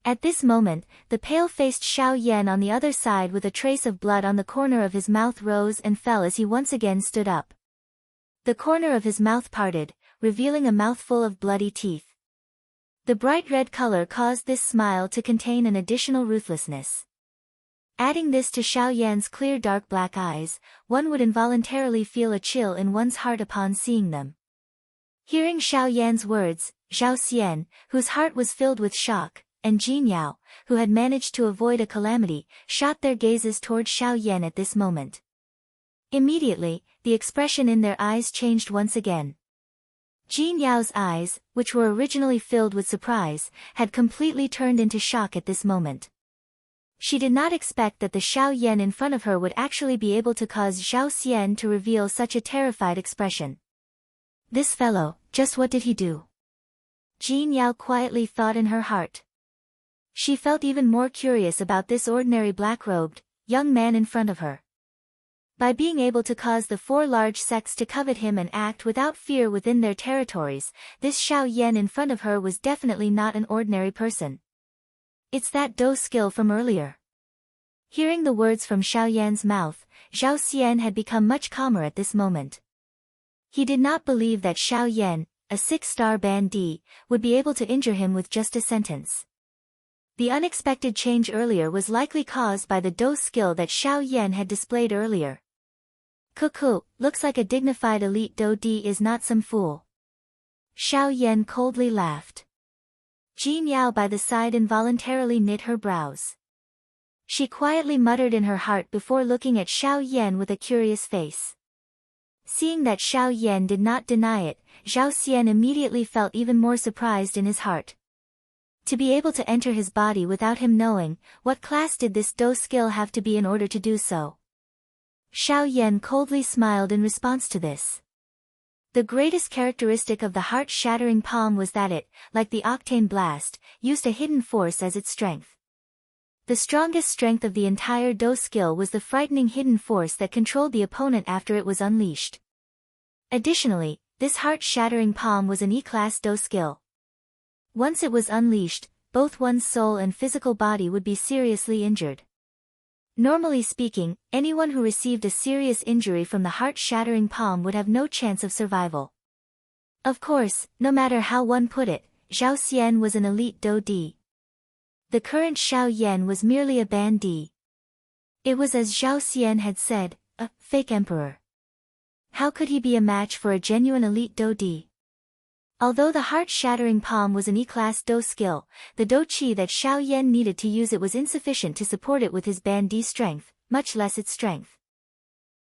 A: At this moment, the pale-faced Xiao Yan on the other side with a trace of blood on the corner of his mouth rose and fell as he once again stood up. The corner of his mouth parted, revealing a mouthful of bloody teeth. The bright red color caused this smile to contain an additional ruthlessness. Adding this to Xiao Yan's clear dark black eyes, one would involuntarily feel a chill in one's heart upon seeing them. Hearing Xiao Yan's words, Zhao Xian, whose heart was filled with shock, and Jin Yao, who had managed to avoid a calamity, shot their gazes toward Xiao Yan at this moment. Immediately, the expression in their eyes changed once again. Jin Yao's eyes, which were originally filled with surprise, had completely turned into shock at this moment. She did not expect that the Xiao Yan in front of her would actually be able to cause Zhao Xian to reveal such a terrified expression. This fellow, just what did he do? Jin Yao quietly thought in her heart. She felt even more curious about this ordinary black-robed, young man in front of her. By being able to cause the 4 large sects to covet him and act without fear within their territories, this Xiao Yan in front of her was definitely not an ordinary person. It's that Do skill from earlier. Hearing the words from Xiao Yan's mouth, Zhao Xian had become much calmer at this moment. He did not believe that Xiao Yan, a 6-star bandit, would be able to injure him with just a sentence. The unexpected change earlier was likely caused by the Do skill that Xiao Yan had displayed earlier. Cuckoo, looks like a dignified elite Do D is not some fool. Xiao Yan coldly laughed. Jin Yao by the side involuntarily knit her brows. She quietly muttered in her heart before looking at Xiao Yan with a curious face. Seeing that Xiao Yan did not deny it, Zhao Xian immediately felt even more surprised in his heart. To be able to enter his body without him knowing, what class did this Do skill have to be in order to do so? Xiao Yan coldly smiled in response to this. The greatest characteristic of the heart-shattering palm was that it, like the octane blast, used a hidden force as its strength. The strongest strength of the entire Do skill was the frightening hidden force that controlled the opponent after it was unleashed. Additionally, this heart-shattering palm was an E-class Do skill. Once it was unleashed, both one's soul and physical body would be seriously injured. Normally speaking, anyone who received a serious injury from the heart-shattering palm would have no chance of survival. Of course, no matter how one put it, Zhao Xian was an elite Do D. The current Xiao Yan was merely a bandit. It was as Zhao Xian had said, a fake emperor. How could he be a match for a genuine elite Do D? Although the heart-shattering palm was an E-class Do skill, the Do Chi that Xiao Yan needed to use it was insufficient to support it with his bandit strength, much less its strength.